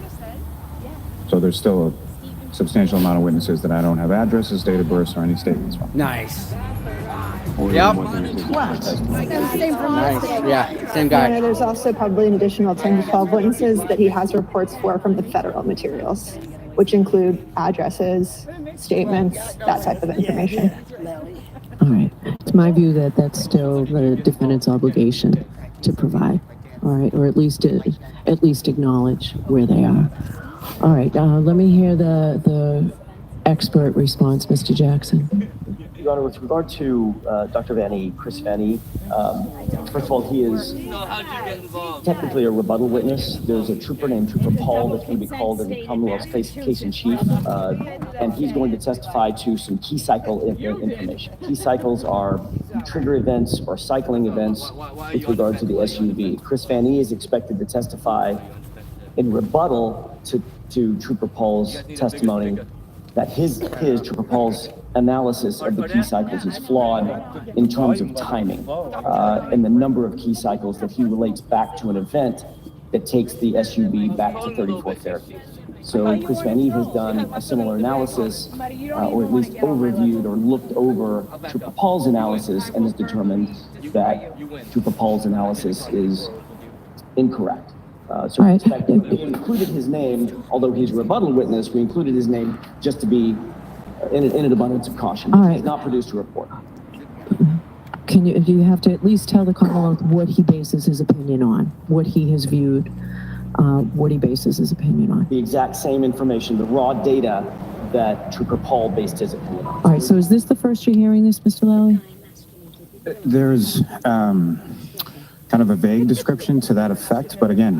Speaker 20: So there's still a substantial amount of witnesses that I don't have addresses, date of births, or any statements from.
Speaker 2: Nice.
Speaker 4: Yep.
Speaker 2: Nice.
Speaker 4: Same
Speaker 2: Yeah, same guy.
Speaker 4: There's also probably an additional 10 to 12 witnesses that he has reports for from the federal materials, which include addresses, statements, that type of information.
Speaker 19: All right. It's my view that that's still the defendant's obligation to provide. All right. Or at least acknowledge where they are. All right. Let me hear the expert response, Mr. Jackson.
Speaker 22: Your Honor, with regard to Dr. Vanny, Chris Vanny, first of all, he is technically a rebuttal witness. There's a trooper named Trooper Paul that's going to be called in the Commonwealth's case in chief, and he's going to testify to some key cycle information. Key cycles are trigger events or cycling events with regard to the SUV. Chris Vanny is expected to testify in rebuttal to Trooper Paul's testimony that his Trooper Paul's analysis of the key cycles is flawed in terms of timing and the number of key cycles that he relates back to an event that takes the SUV back to 34 therapy. So Chris Vanny has done a similar analysis, or at least overviewed or looked over Trooper Paul's analysis, and has determined that Trooper Paul's analysis is incorrect. So we included his name, although he's a rebuttal witness, we included his name just to be in an abundance of caution.
Speaker 19: All right.
Speaker 22: He's not produced a report.
Speaker 19: Do you have to at least tell the Commonwealth what he bases his opinion on, what he has viewed, what he bases his opinion on?
Speaker 22: The exact same information, the raw data that Trooper Paul based his opinion on.
Speaker 19: All right, so is this the first you're hearing this, Mr. Lally?
Speaker 20: There's kind of a vague description to that effect, but again,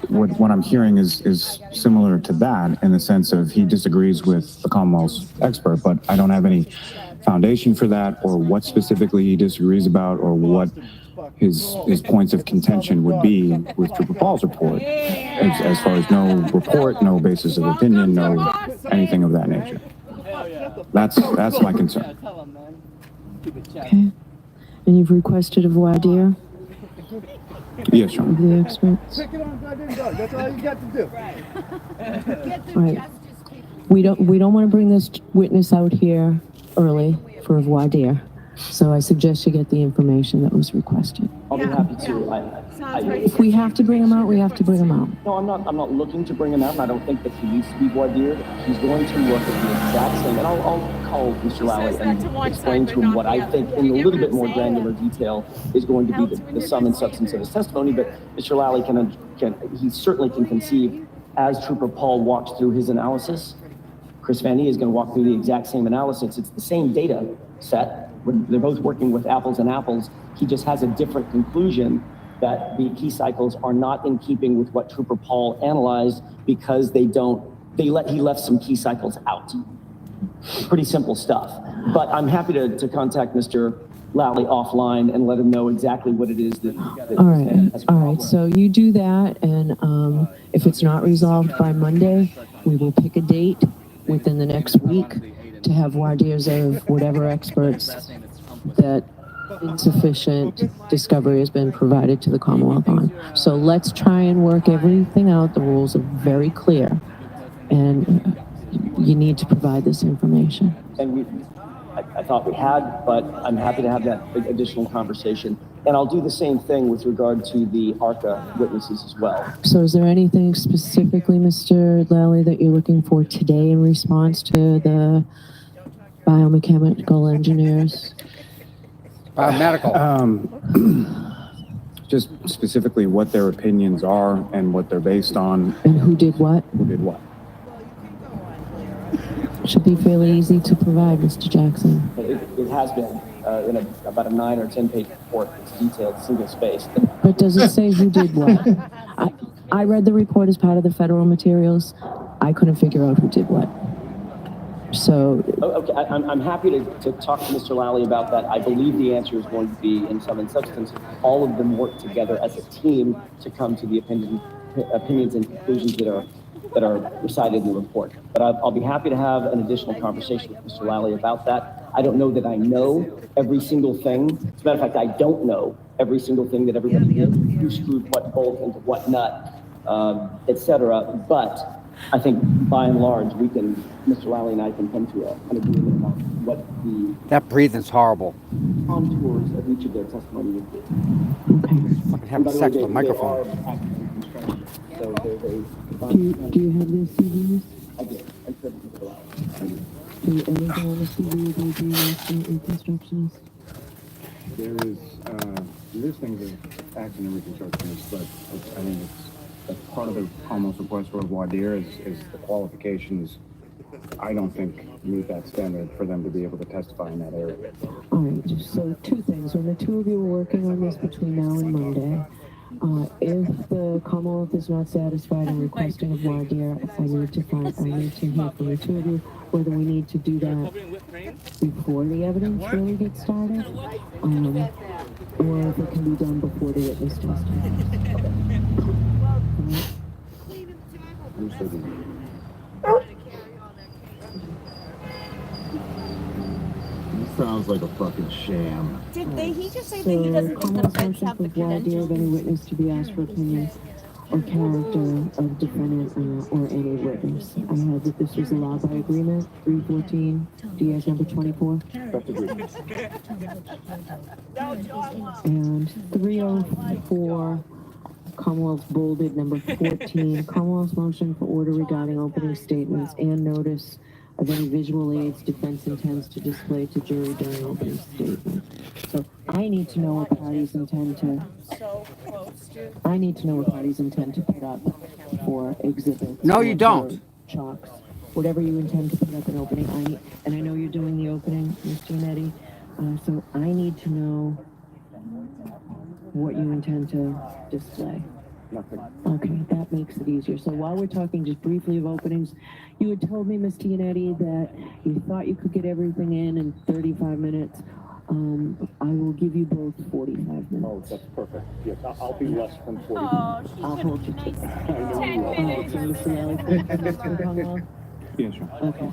Speaker 20: what I'm hearing is similar to that in the sense of he disagrees with the Commonwealth's expert, but I don't have any foundation for that, or what specifically he disagrees about, or what his points of contention would be with Trooper Paul's report, as far as no report, no basis of opinion, no anything of that nature. That's my concern.
Speaker 19: Okay. And you've requested a voir dire?
Speaker 20: Yes, Your Honor.
Speaker 19: Of the experts?
Speaker 16: That's all you got to do.
Speaker 19: All right. We don't want to bring this witness out here early for a voir dire. So I suggest you get the information that was requested.
Speaker 22: I'll be happy to.
Speaker 19: If we have to bring him out, we have to bring him out.
Speaker 22: No, I'm not looking to bring him out, and I don't think that he needs to be voir dired. He's going to look at the exact same, and I'll call Mr. Lally and explain to him what I think in a little bit more granular detail is going to be the sum and substance of his testimony. But Mr. Lally he certainly can conceive, as Trooper Paul walks through his analysis, Chris Vanny is going to walk through the exact same analysis. It's the same data set. They're both working with apples and apples. He just has a different conclusion that the key cycles are not in keeping with what Trooper Paul analyzed because he left some key cycles out. Pretty simple stuff. But I'm happy to contact Mr. Lally offline and let him know exactly what it is that
Speaker 19: All right. So you do that, and if it's not resolved by Monday, we will pick a date within the next week to have voir dires of whatever experts that insufficient discovery has been provided to the Commonwealth on. So let's try and work everything out. The rules are very clear, and you need to provide this information.
Speaker 22: And I thought we had, but I'm happy to have that additional conversation. And I'll do the same thing with regard to the ARCA witnesses as well.
Speaker 19: So is there anything specifically, Mr. Lally, that you're looking for today in response to the biomechanical engineers?
Speaker 2: Biomedical.
Speaker 20: Just specifically what their opinions are and what they're based on.
Speaker 19: And who did what?
Speaker 20: Who did what?
Speaker 19: Should be fairly easy to provide, Mr. Jackson.
Speaker 22: It has been in about a 9 or 10 page report. It's detailed, single spaced.
Speaker 19: But does it say who did what? I read the report as part of the federal materials. I couldn't figure out who did what. So.
Speaker 22: Okay, I'm happy to talk to Mr. Lally about that. I believe the answer is going to be, in sum and substance, all of them work together as a team to come to the opinions and conclusions that are recited in the report. But I'll be happy to have an additional conversation with Mr. Lally about that. I don't know that I know every single thing. As a matter of fact, I don't know every single thing that everybody did, who screwed what bolt into what nut, etc. But I think by and large, Mr. Lally and I can come to an agreement on what the
Speaker 2: That breathing's horrible.
Speaker 22: contours of each of their testimony would be.
Speaker 2: Fucking having sex with a microphone.
Speaker 22: So there's a.
Speaker 19: Do you have their CVs?
Speaker 22: I do. I said Mr. Lally.
Speaker 19: Do anything on the CV they do as reconstructionist?
Speaker 20: There is listings of accident and reconstructionists, but I mean, that's part of the Commonwealth's request for a voir dire is the qualifications. I don't think meet that standard for them to be able to testify in that area.
Speaker 19: All right, so 2 things. When the 2 of you are working on this between now and Monday, if the Commonwealth is not satisfied in requesting a voir dire, I need to hear from the 2 of you whether we need to do that before the evidence really gets started, or if it can be done before the witness testimony.
Speaker 21: Sounds like a fucking sham.
Speaker 8: Did he just say
Speaker 19: So,
Speaker 8: that he doesn't think the
Speaker 19: Commonwealth
Speaker 8: feds
Speaker 19: motion
Speaker 8: have
Speaker 19: for
Speaker 8: the
Speaker 19: voir dire
Speaker 8: credentials?
Speaker 19: of any witness to be asked for opinion or character of defendant or any witness. I had that this was allowed by agreement, 314, DS number 24. And 304, Commonwealth's bolded number 14, Commonwealth's motion for order regarding opening statements and notice of any visual aids defense intends to display to jury during opening statement. So I need to know what parties intend to. I need to know what parties intend to put up for exhibits.
Speaker 2: No, you don't.
Speaker 19: Chalks, whatever you intend to put up in opening. And I know you're doing the opening, Mr. Netti. So I need to know what you intend to display. Okay, that makes it easier. So while we're talking just briefly of openings, you had told me, Ms. Tianetti, that you thought you could get everything in 35 minutes. I will give you both 45 minutes.
Speaker 6: Oh, that's perfect. Yes, I'll be less than 40 minutes.
Speaker 19: I'll hold you to that.
Speaker 6: 10
Speaker 19: minutes. So Mr. Lally,
Speaker 20: Yes, sir.
Speaker 19: okay.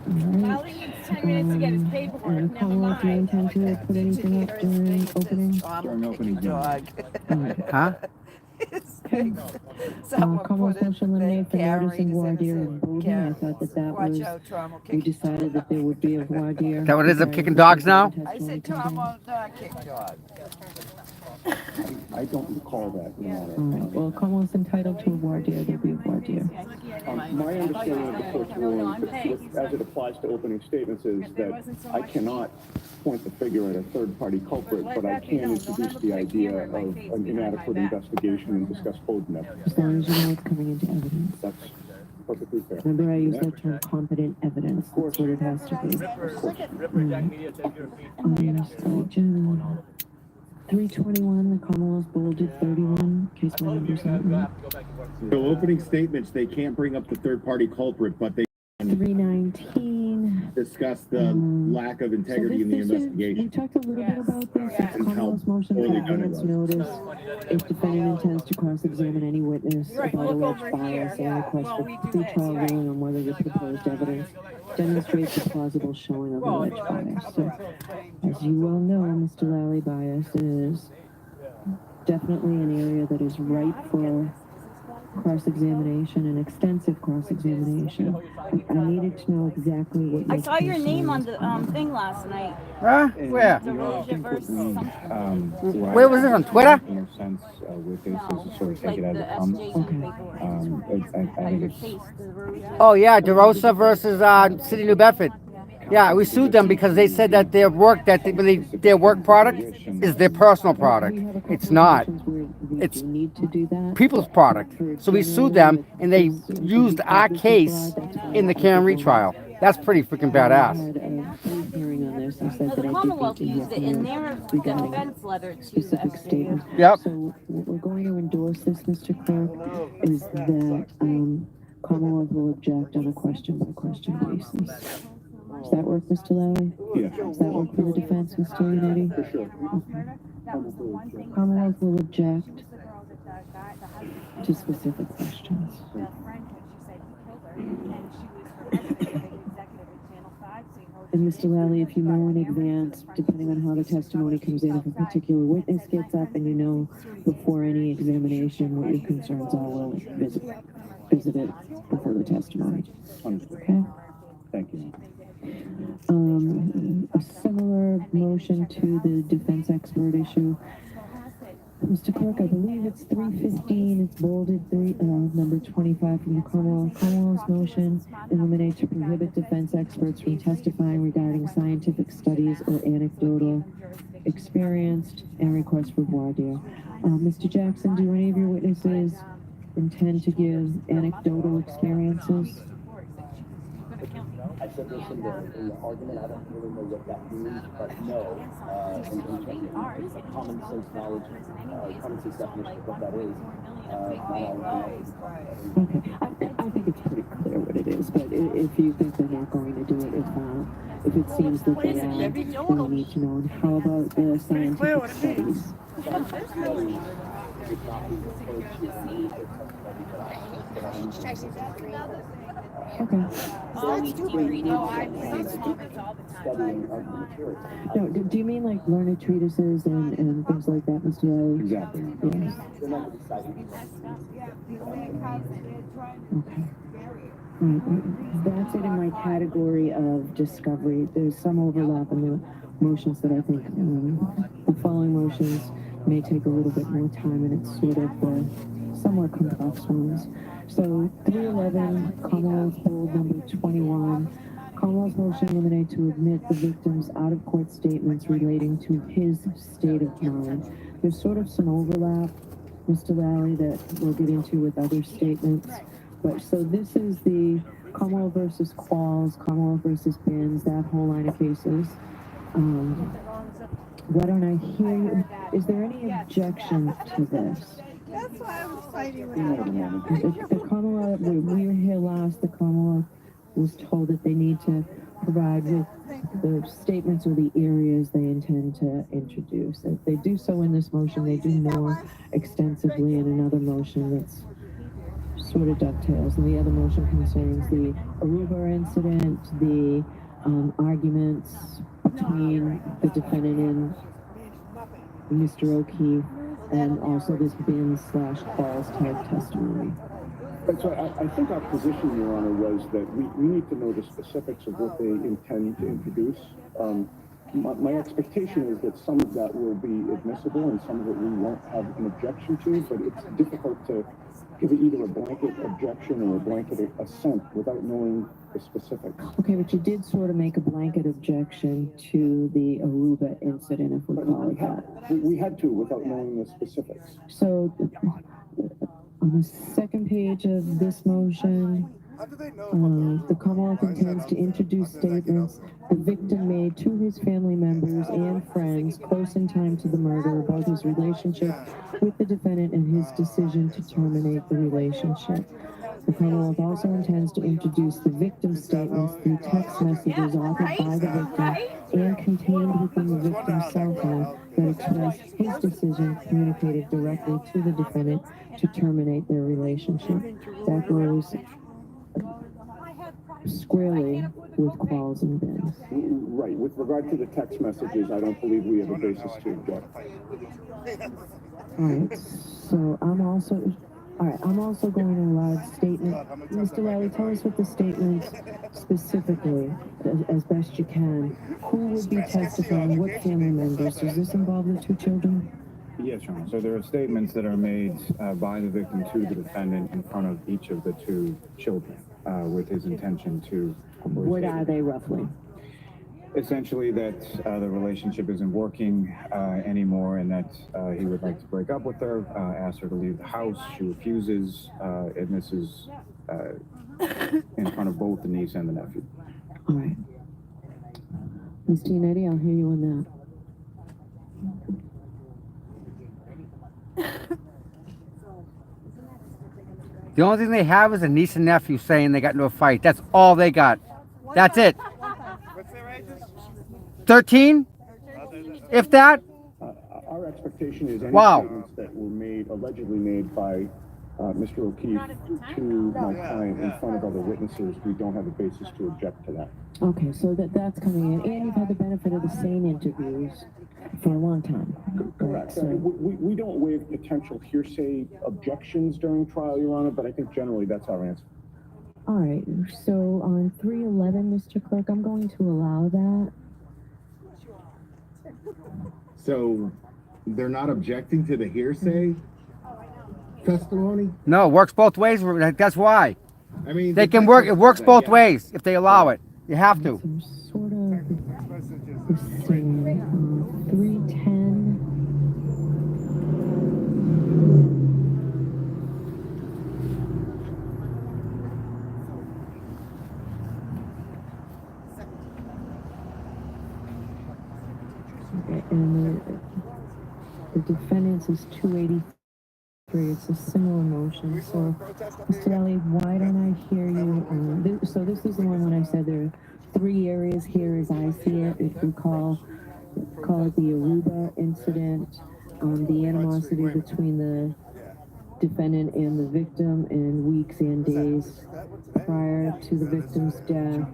Speaker 8: Lally needs 10 minutes to get his paperwork. Never
Speaker 19: Commonwealth, do you
Speaker 8: mind.
Speaker 19: intend to put anything up during opening?
Speaker 20: During opening.
Speaker 1: Dog.
Speaker 2: Huh?
Speaker 19: Commonwealth motion eliminate for notice and voir dire of voting. I thought that was, we decided that there would be a voir dire.
Speaker 2: That what it is, I'm kicking dogs now?
Speaker 1: I said Tom will not kick dog.
Speaker 6: I don't recall that.
Speaker 19: All right, well, Commonwealth's entitled to a voir dire, there'll be a voir dire.
Speaker 6: My understanding of the court's ruling, as it applies to opening statements, is that I cannot point the finger at a third-party culprit, but I can introduce the idea of an inadequate investigation and discuss code methods.
Speaker 19: As long as you know it's coming into evidence.
Speaker 6: That's perfectly fair.
Speaker 19: Remember, I use that term competent evidence. That's what it has to be. So, 321, the Commonwealth bolded 31, case my number's not right.
Speaker 21: So opening statements, they can't bring up the third-party culprit, but they can
Speaker 19: 319.
Speaker 21: discuss the lack of integrity in the investigation.
Speaker 19: We talked a little bit about this. It's Commonwealth's motion for advance notice, if defendant intends to cross-examine any witness about alleged bias and request for pretrial ruling on whether the proposed evidence demonstrates a plausible showing of alleged bias. So, as you well know, Mr. Lally, bias is definitely an area that is ripe for cross-examination and extensive cross-examination. I needed to know exactly what
Speaker 8: I saw your name on the thing last night.
Speaker 2: Huh? Where?
Speaker 8: DeRosa versus something.
Speaker 2: Where was this, on Twitter?
Speaker 20: No sense with this is to sort of take
Speaker 8: Like
Speaker 20: it as
Speaker 8: the
Speaker 20: it comes. I think it's
Speaker 2: Oh yeah, DeRosa versus City New Bedford. Yeah, we sued them because they said that their work their work product is their personal product. It's not. It's people's product. So we sued them, and they used our case in the Karen retrial. That's pretty freaking badass.
Speaker 8: The Commonwealth used it in their defense letter to the
Speaker 19: statement.
Speaker 2: Yep.
Speaker 19: So what we're going to endorse this, Mr. Clerk, is that Commonwealth will object on a question-by-question basis. Does that work, Mr. Lally?
Speaker 21: Yeah.
Speaker 19: Does that work for the defense, Mr. Leonetti?
Speaker 21: For sure.
Speaker 19: Okay. Commonwealth will object to specific questions. And Mr. Lally, if you know in advance, depending on how the testimony comes in, if a particular witness gets up and you know before any examination what your concerns are, we'll visit it before the testimony. Okay?
Speaker 21: Thank you.
Speaker 19: A similar motion to the defense expert issue. Mr. Clerk, I believe it's 315, it's bolded, number 25 from the Commonwealth. Commonwealth's motion eliminate to prohibit defense experts from testifying regarding scientific studies or anecdotal experienced and request for voir dire. Mr. Jackson, do any of your witnesses intend to give anecdotal experiences?
Speaker 22: I said this in the argument, I don't really know what that means, but no, in terms of common sense knowledge, common sense definition of what that is,
Speaker 19: Okay, I think it's pretty clear what it is, but if you think they're not going to do it, if it seems that they are, then we need to know. And how about the scientific studies? Okay. No, do you mean like learned treatises and things like that, Mr. Lally?
Speaker 21: Exactly.
Speaker 19: Yes. Okay. That's it in my category of discovery. There's some overlap in the motions that I think the following motions may take a little bit more time, and it's sort of the somewhat complex ones. So 311, Commonwealth Hold number 21. Commonwealth's motion eliminate to admit the victim's out-of-court statements relating to his state of mind. There's sort of some overlap, Mr. Lally, that we'll get into with other statements. But so this is the Commonwealth versus Qualls, Commonwealth versus Bins, that whole line of cases. Why don't I hear you? Is there any objection to this?
Speaker 8: That's why I was fighting with
Speaker 19: The Commonwealth, we were here last, the Commonwealth was told that they need to provide with the statements or the areas they intend to introduce. If they do so in this motion, they do more extensively in another motion that's sort of dovetails. And the other motion concerns the Aruba incident, the arguments between the defendant and Mr. O'Keefe, and also this bin/calls type testimony.
Speaker 6: And so I think our position, Your Honor, was that we need to know the specifics of what they intend to introduce. My expectation is that some of that will be admissible and some of it we won't have an objection to, but it's difficult to give either a blanket objection or a blanket assent without knowing the specifics.
Speaker 19: Okay, but you did sort of make a blanket objection to the Aruba incident, if we call it that.
Speaker 6: We had to without knowing the specifics.
Speaker 19: So on the second page of this motion, the Commonwealth intends to introduce statements the victim made to his family members and friends close in time to the murder about his relationship with the defendant and his decision to terminate the relationship. The Commonwealth also intends to introduce the victim's statements through text messages authored by the victim and contained within the victim's cell phone that express his decision communicated directly to the defendant to terminate their relationship. That goes squarely with Qualls and Bins.
Speaker 6: Right. With regard to the text messages, I don't believe we have a basis to object.
Speaker 19: All right, so I'm also going to allow the statement. Mr. Riley, tell us what the statement specifically, as best you can. Who would be testifying? What family members? Does this involve the two children?
Speaker 20: Yes, Your Honor. So there are statements that are made by the victim to the defendant in front of each of the two children with his intention to...
Speaker 19: What are they roughly?
Speaker 20: Essentially that the relationship isn't working anymore and that he would like to break up with her, ask her to leave the house. She refuses, and this is in front of both the niece and the nephew.
Speaker 19: All right. Ms. Giannetti, I'll hear you on that.
Speaker 2: The only thing they have is a niece and nephew saying they got into a fight. That's all they got. That's it. 13? If that?
Speaker 6: Our expectation is any
Speaker 2: Wow.
Speaker 6: statements that were made, allegedly made by Mr. O'Keefe to my client in front of other witnesses, we don't have a basis to object to that.
Speaker 19: Okay, so that's coming in, and you've had the benefit of the same interviews for a long time.
Speaker 6: Correct.
Speaker 19: So,
Speaker 6: We don't waive potential hearsay objections during trial, Your Honor, but I think generally that's our answer.
Speaker 19: all right, so on 311, Mr. Clerk, I'm going to allow that.
Speaker 21: So they're not objecting to the hearsay testimony?
Speaker 2: No, it works both ways. That's why.
Speaker 21: I mean,
Speaker 2: They can work. It works both ways if they allow it. You have to.
Speaker 19: Sort of the same. 310. Okay, and the defendant's is 283. It's a similar motion. So, Mr. Ellie, why don't I hear you? So this is the one when I said there are 3 areas here as I see it. If we call it the Aruba incident, the animosity between the defendant and the victim in weeks and days prior to the victim's death,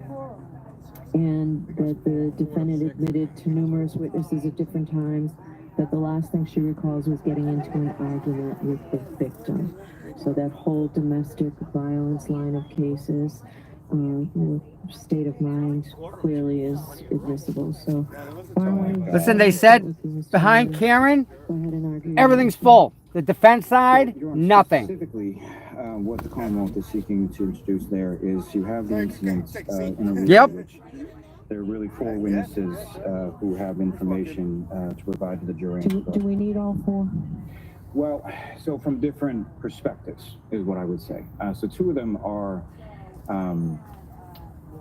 Speaker 19: and that the defendant admitted to numerous witnesses at different times that the last thing she recalls was getting into an argument with the victim. So that whole domestic violence line of cases, state of mind clearly is admissible. So,
Speaker 2: Listen, they said behind Karen, everything's full. The defense side, nothing.
Speaker 20: Specifically, what the Commonwealth is seeking to introduce there is you have the incident in a
Speaker 2: Yep.
Speaker 20: which there are really 4 witnesses who have information to provide to the jury.
Speaker 19: Do we need all 4?
Speaker 20: Well, so from different perspectives is what I would say. So 2 of them are,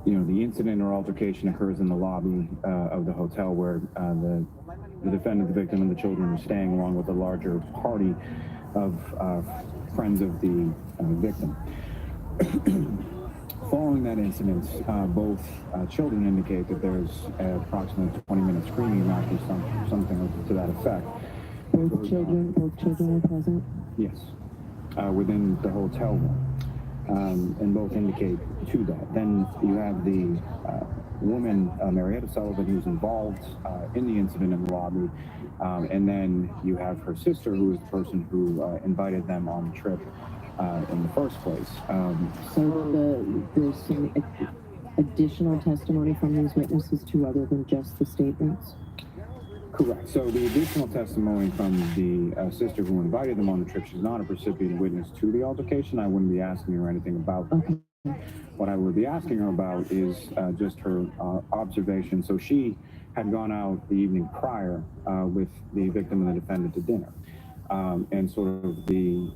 Speaker 20: the incident or altercation occurs in the lobby of the hotel where the defendant, the victim, and the children are staying along with a larger party of friends of the victim. Following that incident, both children indicate that there's approximately 20-minute screaming match or something to that effect.
Speaker 19: Both children were present?
Speaker 20: Yes, within the hotel room, and both indicate to that. Then you have the woman, Marietta Sullivan, who's involved in the incident in the lobby, and then you have her sister, who is the person who invited them on the trip in the first place.
Speaker 19: So there's some additional testimony from these witnesses too, other than just the statements?
Speaker 20: Correct. So the additional testimony from the sister who invited them on the trip, she's not a recipient witness to the altercation. I wouldn't be asking her anything about that.
Speaker 19: Okay.
Speaker 20: What I would be asking her about is just her observation. So she had gone out the evening prior with the victim and the defendant to dinner, and sort of the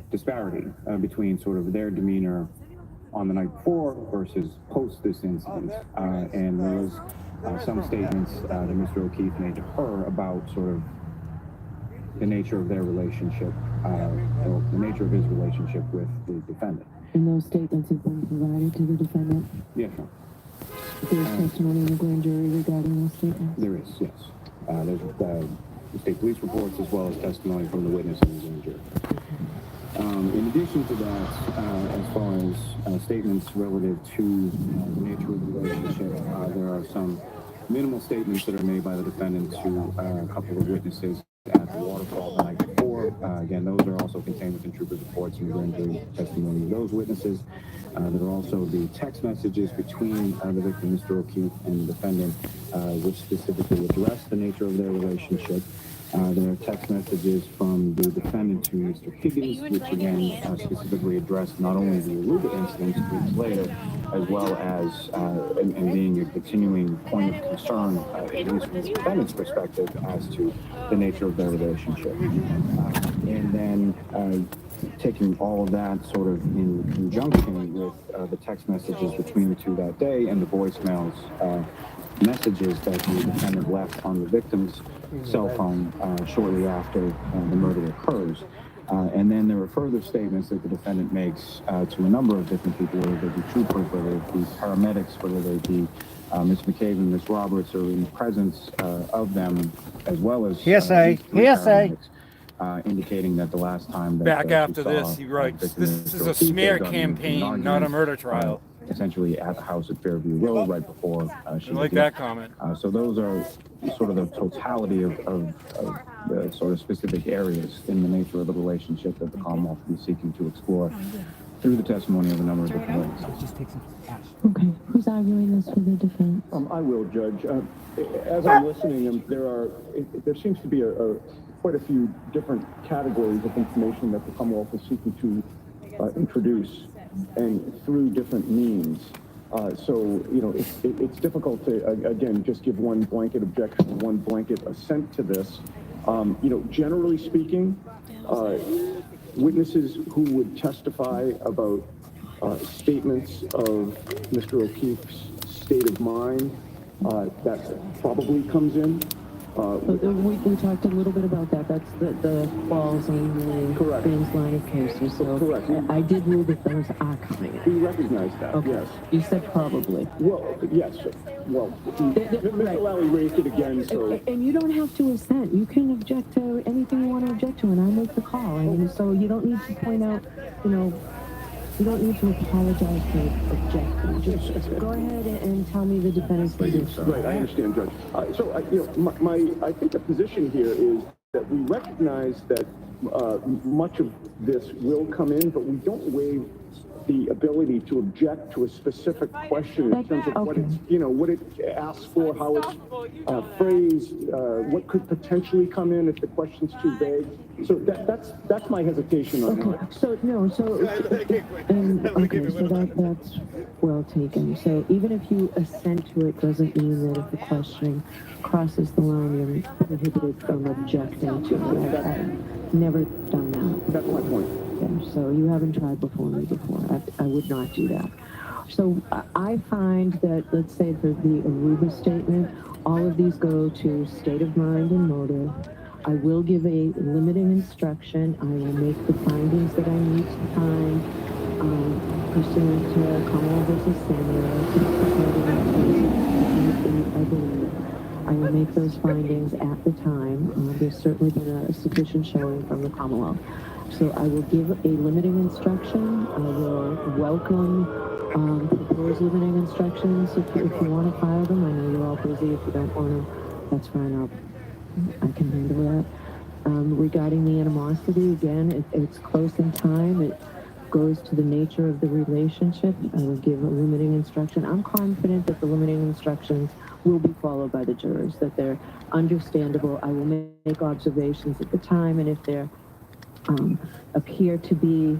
Speaker 20: disparity between sort of their demeanor on the night before versus post this incident. And there was some statements that Mr. O'Keefe made to her about sort of the nature of their relationship, or the nature of his relationship with the defendant.
Speaker 19: And those statements have been provided to the defendant?
Speaker 20: Yes, sir.
Speaker 19: There's testimony in the grand jury regarding those statements?
Speaker 20: There is, yes. There's the state police reports as well as testimony from the witness in the grand jury. In addition to that, as far as statements relative to the nature of the relationship, there are some minimal statements that are made by the defendant to a couple of witnesses at the waterfall the night before. Again, those are also contained within troopers' reports and grand jury testimony of those witnesses. There are also the text messages between the victim, Mr. O'Keefe, and the defendant, which specifically address the nature of their relationship. There are text messages from the defendant to Mr. Higgins, which again specifically address not only the Aruba incident 2 weeks later, as well as and being a continuing point of concern, at least from the defendant's perspective, as to the nature of their relationship. And then taking all of that sort of in conjunction with the text messages between the two that day and the voicemails, messages that the defendant left on the victim's cell phone shortly after the murder occurs. And then there are further statements that the defendant makes to a number of different people, whether they be troopers, whether they be paramedics, whether they be Ms. McCabe and Ms. Roberts, or in presence of them, as well as
Speaker 2: Hearsay.
Speaker 20: Indicating that the last time that
Speaker 2: Back
Speaker 20: she
Speaker 2: after
Speaker 20: saw
Speaker 2: this, he writes,
Speaker 20: victim
Speaker 2: this is
Speaker 20: Mr.
Speaker 2: a
Speaker 20: O'Keefe,
Speaker 2: smear
Speaker 20: they got into an
Speaker 2: campaign,
Speaker 20: argument,
Speaker 2: not a murder trial.
Speaker 20: Essentially at the house at Fairview Road right before she
Speaker 2: I like
Speaker 20: began.
Speaker 2: that comment.
Speaker 20: So those are sort of the totality of the sort of specific areas in the nature of the relationship that the Commonwealth is seeking to explore through the testimony of a number of different witnesses.
Speaker 19: Okay, who's arguing this for the defense?
Speaker 6: I will, Judge. As I'm listening, there seems to be quite a few different categories of information that the Commonwealth is seeking to introduce, and through different means. So, you know, it's difficult to, again, just give one blanket objection, one blanket assent to this. You know, generally speaking, witnesses who would testify about statements of Mr. O'Keefe's state of mind, that probably comes in.
Speaker 19: We talked a little bit about that. That's the falls on the Ben's line of cases. So
Speaker 6: correct.
Speaker 19: I did rule that those are coming in.
Speaker 6: We recognize that,
Speaker 19: Okay.
Speaker 6: yes.
Speaker 19: You said probably.
Speaker 6: Well, yes. Well, Mr. Lally raised it again, so...
Speaker 19: And you don't have to assent. You can object to anything you want to object to, and I make the call. I mean, so you don't need to point out, you know, you don't need to apologize for objecting. Just go ahead and tell me the defendant's position.
Speaker 6: Right, I understand, Judge. You know, I think the position here is that we recognize that much of this will come in, but we don't waive the ability to object to a specific question in terms of what it's, you know, what it asks for, how it's phrased, what could potentially come in if the question's too vague. So that's my hesitation on that.
Speaker 19: That's well taken. So even if you assent to it, doesn't mean that if the question crosses the line, you're prohibited from objecting to it. I've never done that.
Speaker 6: That's my point.
Speaker 19: Yeah, so you haven't tried before me before. I would not do that. So I find that, let's say for the Aruba statement, all of these go to state of mind and motive. I will give a limiting instruction. I will make the findings that I need to find pursuant to Commonwealth versus Samuel. I believe I will make those findings at the time. There's certainly been a sufficient showing from the Commonwealth. So I will give a limiting instruction. I will welcome proposed limiting instructions if you want to file them. I know you're all busy. If you don't want them, that's fine. I can handle that. Regarding the animosity, again, it's close in time. It goes to the nature of the relationship. I will give a limiting instruction. I'm confident that the limiting instructions will be followed by the jurors, that they're understandable. I will make observations at the time, and if they're appear to be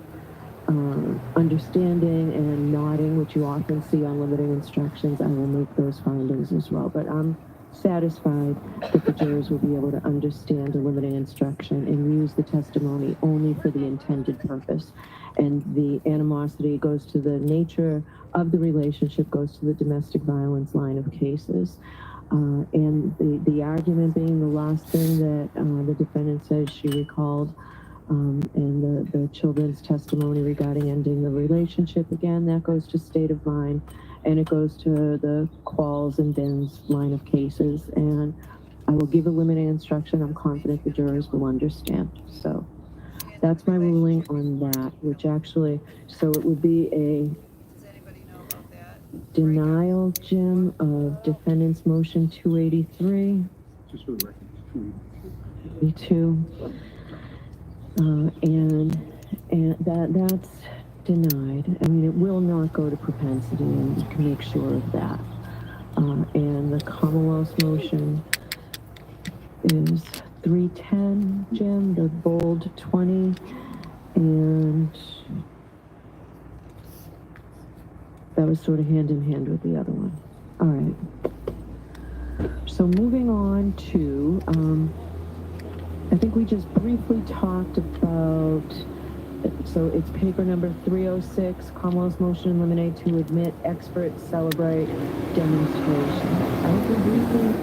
Speaker 19: understanding and nodding, which you often see on limiting instructions, I will make those findings as well. But I'm satisfied that the jurors will be able to understand a limiting instruction and use the testimony only for the intended purpose. And the animosity goes to the nature of the relationship, goes to the domestic violence line of cases. And the argument being the last thing that the defendant says she recalled, and the children's testimony regarding ending the relationship, again, that goes to state of mind, and it goes to the Qualls and Bins line of cases. And I will give a limiting instruction. I'm confident the jurors will understand. So that's my ruling on that, which actually, so it would be a denial, Jim, of defendant's motion 283.
Speaker 6: Just for the record,
Speaker 19: 282. And that's denied. I mean, it will not go to propensity, and you can make sure of that. And the Commonwealth's motion is 310, Jim, the bold 20, and that was sort of hand in hand with the other one. All right. So moving on to, I think we just briefly talked about, so it's paper number 306, Commonwealth's motion to eliminate to admit expert celebrate demonstration. I think we briefly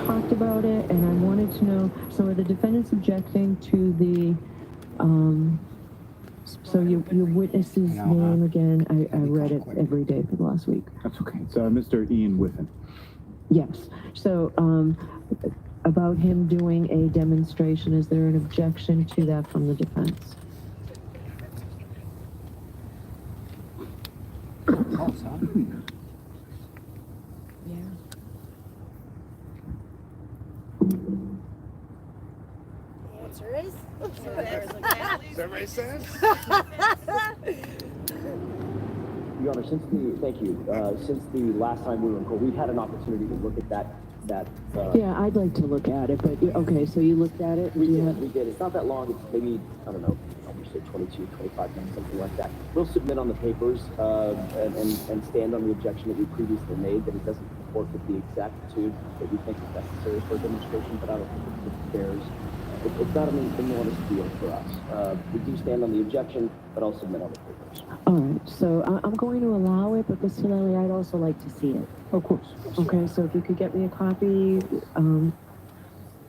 Speaker 19: talked about it, and I wanted to know, so are the defendants objecting to the, so your witness's name again? I read it every day for the last week.
Speaker 21: That's okay. It's Mr. Ian Whiffen.
Speaker 19: Yes. So about him doing a demonstration, is there an objection to that from the defense?
Speaker 7: Yeah.
Speaker 8: The answer is.
Speaker 21: Does that make sense?
Speaker 22: Your Honor, thank you. Since the last time we were in court, we've had an opportunity to look at that.
Speaker 19: Yeah, I'd like to look at it, but okay, so you looked at it?
Speaker 22: We did. It's not that long. It's maybe, I don't know, I'll say 22, 25 minutes, something like that. We'll submit on the papers and stand on the objection that we previously made, that it doesn't comport with the exactitude that we think is necessary for a demonstration, but I don't think it bears. It's not an enormous deal for us. We do stand on the objection, but I'll submit on the papers.
Speaker 19: All right, so I'm going to allow it, but Mr. Lally, I'd also like to see it.
Speaker 21: Of course.
Speaker 19: Okay, so if you could get me a copy,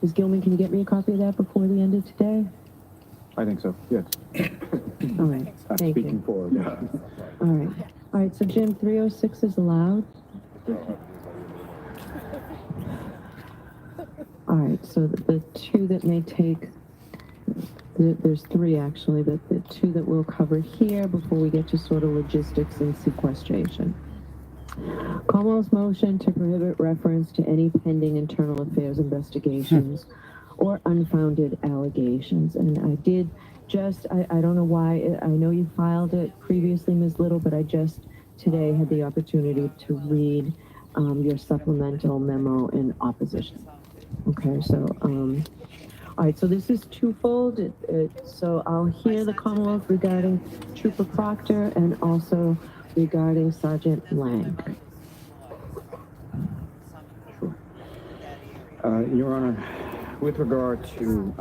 Speaker 19: Ms. Gilman, can you get me a copy of that before the end of today?
Speaker 21: I think so, yes.
Speaker 19: All right,
Speaker 21: I'm
Speaker 19: thank
Speaker 21: speaking
Speaker 19: you.
Speaker 21: for.
Speaker 19: All right, so Jim, 306 is allowed? All right, so the two that may take, there's three actually, the two that we'll cover here before we get to sort of logistics and sequestration. Commonwealth's motion to prohibit reference to any pending internal affairs investigations or unfounded allegations. And I did just, I don't know why, I know you filed it previously, Ms. Little, but I just today had the opportunity to read your supplemental memo in opposition. Okay, so, all right, so this is twofold. So I'll hear the Commonwealth regarding Trooper Proctor and also regarding Sergeant Lang.
Speaker 20: Sure. Your Honor, with regard to,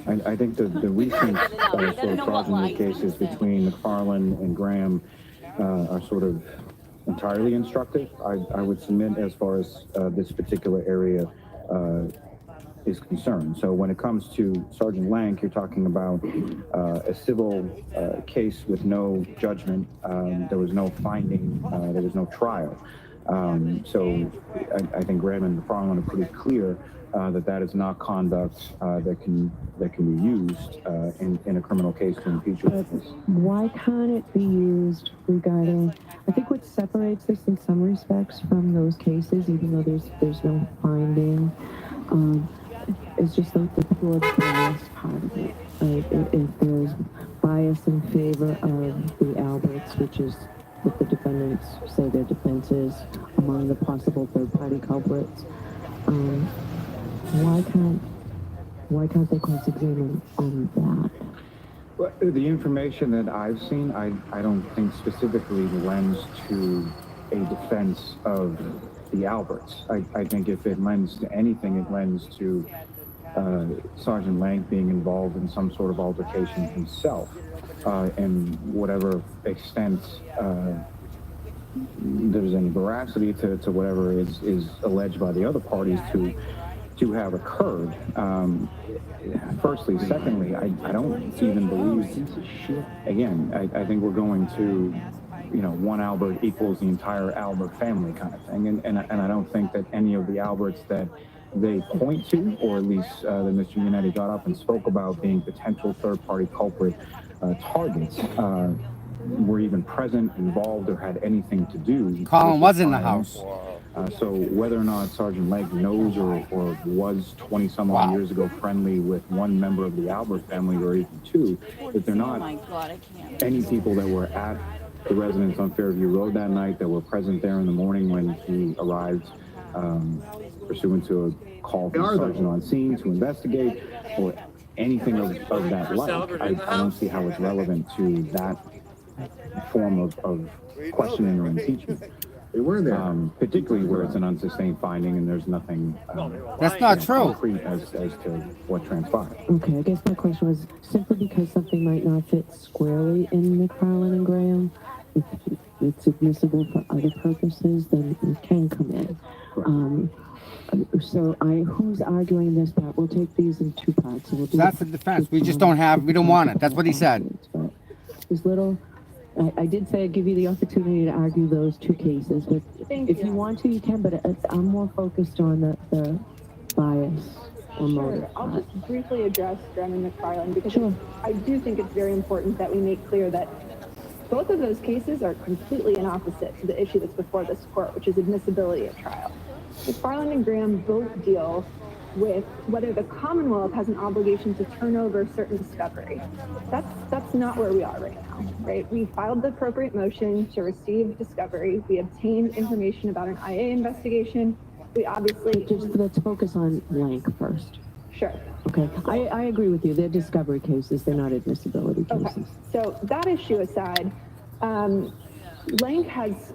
Speaker 20: I think the recent sort of fraudulent cases between McFarland and Graham are sort of entirely instructive. I would submit as far as this particular area is concerned. So when it comes to Sergeant Lank, you're talking about a civil case with no judgment. There was no finding. There was no trial. So I think Graham and McFarland are pretty clear that is not conduct that can be used in a criminal case to impeach a witness.
Speaker 19: Why can't it be used regarding, I think what separates this in some respects from those cases, even though there's no finding, is just like the pure bias part of it. If there's bias in favor of the Alberts, which is what the defendants say their defense is among the possible third-party culprits, why can't they cross-examine on that?
Speaker 20: Well, the information that I've seen, I don't think specifically lends to a defense of the Alberts. I think if it lends to anything, it lends to Sergeant Lank being involved in some sort of altercation himself, and whatever extent there's any veracity to whatever is alleged by the other parties to have occurred. Firstly. Secondly, I don't even believe, again, I think we're going to, one Albert equals the entire Albert family kind of thing. And I don't think that any of the Alberts that they point to, or at least that Mr. Yannetti got up and spoke about being potential third-party culprit targets, were even present, involved, or had anything to do.
Speaker 2: Colin was in the
Speaker 20: firing.
Speaker 2: house.
Speaker 20: So whether or not Sergeant Legg knows or was 20 some odd years ago friendly with one member of the Albert family or even two, that they're not any people that were at the residence on Fairview Road that night that were present there in the morning when he arrived pursuant to a call from the sergeant on scene to investigate or anything of that like. I don't see how it's relevant to that form of questioning or impeachment. They were there. Particularly where it's an unsustained finding and there's nothing
Speaker 2: That's not true.
Speaker 20: concrete as to what transpired.
Speaker 19: Okay, I guess my question was simply because something might not fit squarely in McFarland and Graham, if it's admissible for other purposes, then it can come in. So who's arguing this part? We'll take these in two parts. So
Speaker 2: That's the defense. We just don't want it. That's what he said.
Speaker 19: There's little. I did say I'd give you the opportunity to argue those two cases, but if you want to, you can, but I'm more focused on the bias or motive.
Speaker 4: I'll just briefly address Graham and McFarland because I do think it's very important that we make clear that both of those cases are completely in opposite to the issue that's before this court, which is admissibility at trial. McFarland and Graham both deal with whether the Commonwealth has an obligation to turn over certain discovery. That's not where we are right now, right? We filed the appropriate motion to receive discovery. We obtained information about an IA investigation. We obviously
Speaker 19: let's focus on Lank first.
Speaker 4: Sure.
Speaker 19: Okay, I agree with you. They're discovery cases. They're not admissibility cases.
Speaker 4: Okay. So that issue aside, Lank has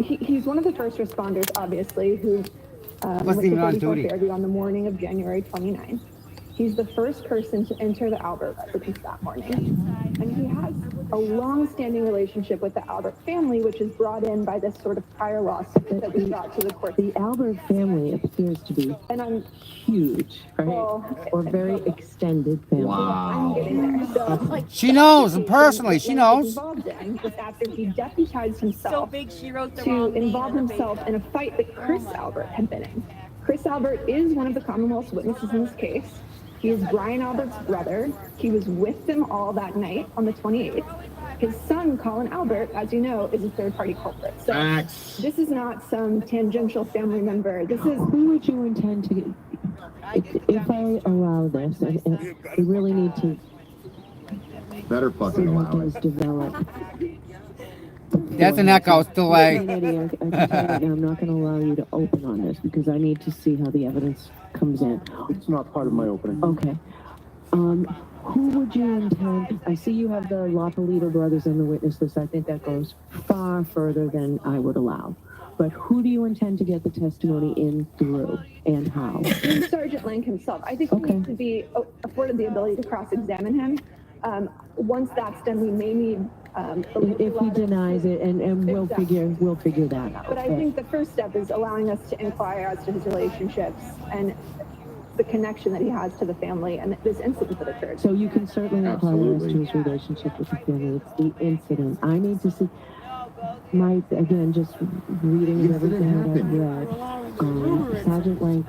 Speaker 4: he's one of the first responders, obviously, who
Speaker 2: wasn't even on duty
Speaker 4: on the morning of January 29th. He's the first person to enter the Albert residence that morning. And he has a long-standing relationship with the Albert family, which is brought in by this sort of prior lawsuit that we brought to the court.
Speaker 19: The Albert family appears to be huge, right? Or very extended family.
Speaker 4: I'm getting there. So,
Speaker 2: she knows, and personally, she knows.
Speaker 4: Involved in was after he deputized himself
Speaker 14: So big she wrote the
Speaker 4: to
Speaker 14: wrong name
Speaker 4: involve
Speaker 14: on the
Speaker 4: himself in a fight that Chris Albert had been in. Chris Albert is one of the Commonwealth's witnesses in this case. He is Brian Albert's brother. He was with them all that night on the 28th. His son, Colin Albert, as you know, is a third-party culprit. So this is not some tangential family member. This is...
Speaker 19: Who would you intend to get... If I allow this, and we really need to...
Speaker 21: Better fucking allow it.
Speaker 19: Develop.
Speaker 2: That's an echo delay.
Speaker 19: I can tell you right now, I'm not going to allow you to open on this because I need to see how the evidence comes in.
Speaker 6: It's not part of my opening.
Speaker 19: Okay. Who would you intend? I see you have the LaPolito brothers on the witness list. I think that goes far further than I would allow. But who do you intend to get the testimony in through, and how?
Speaker 4: Sergeant Lank himself. I think we need to be afforded the ability to cross-examine him. Once that's done, we may need
Speaker 19: if he denies it, and we'll figure that out.
Speaker 4: But I think the first step is allowing us to inquire as to his relationships and the connection that he has to the family and this incident that occurred.
Speaker 19: So you can certainly inquire as to his relationship with the family. It's the incident. I need to see. Again, just reading everything that I've read, Sergeant Lank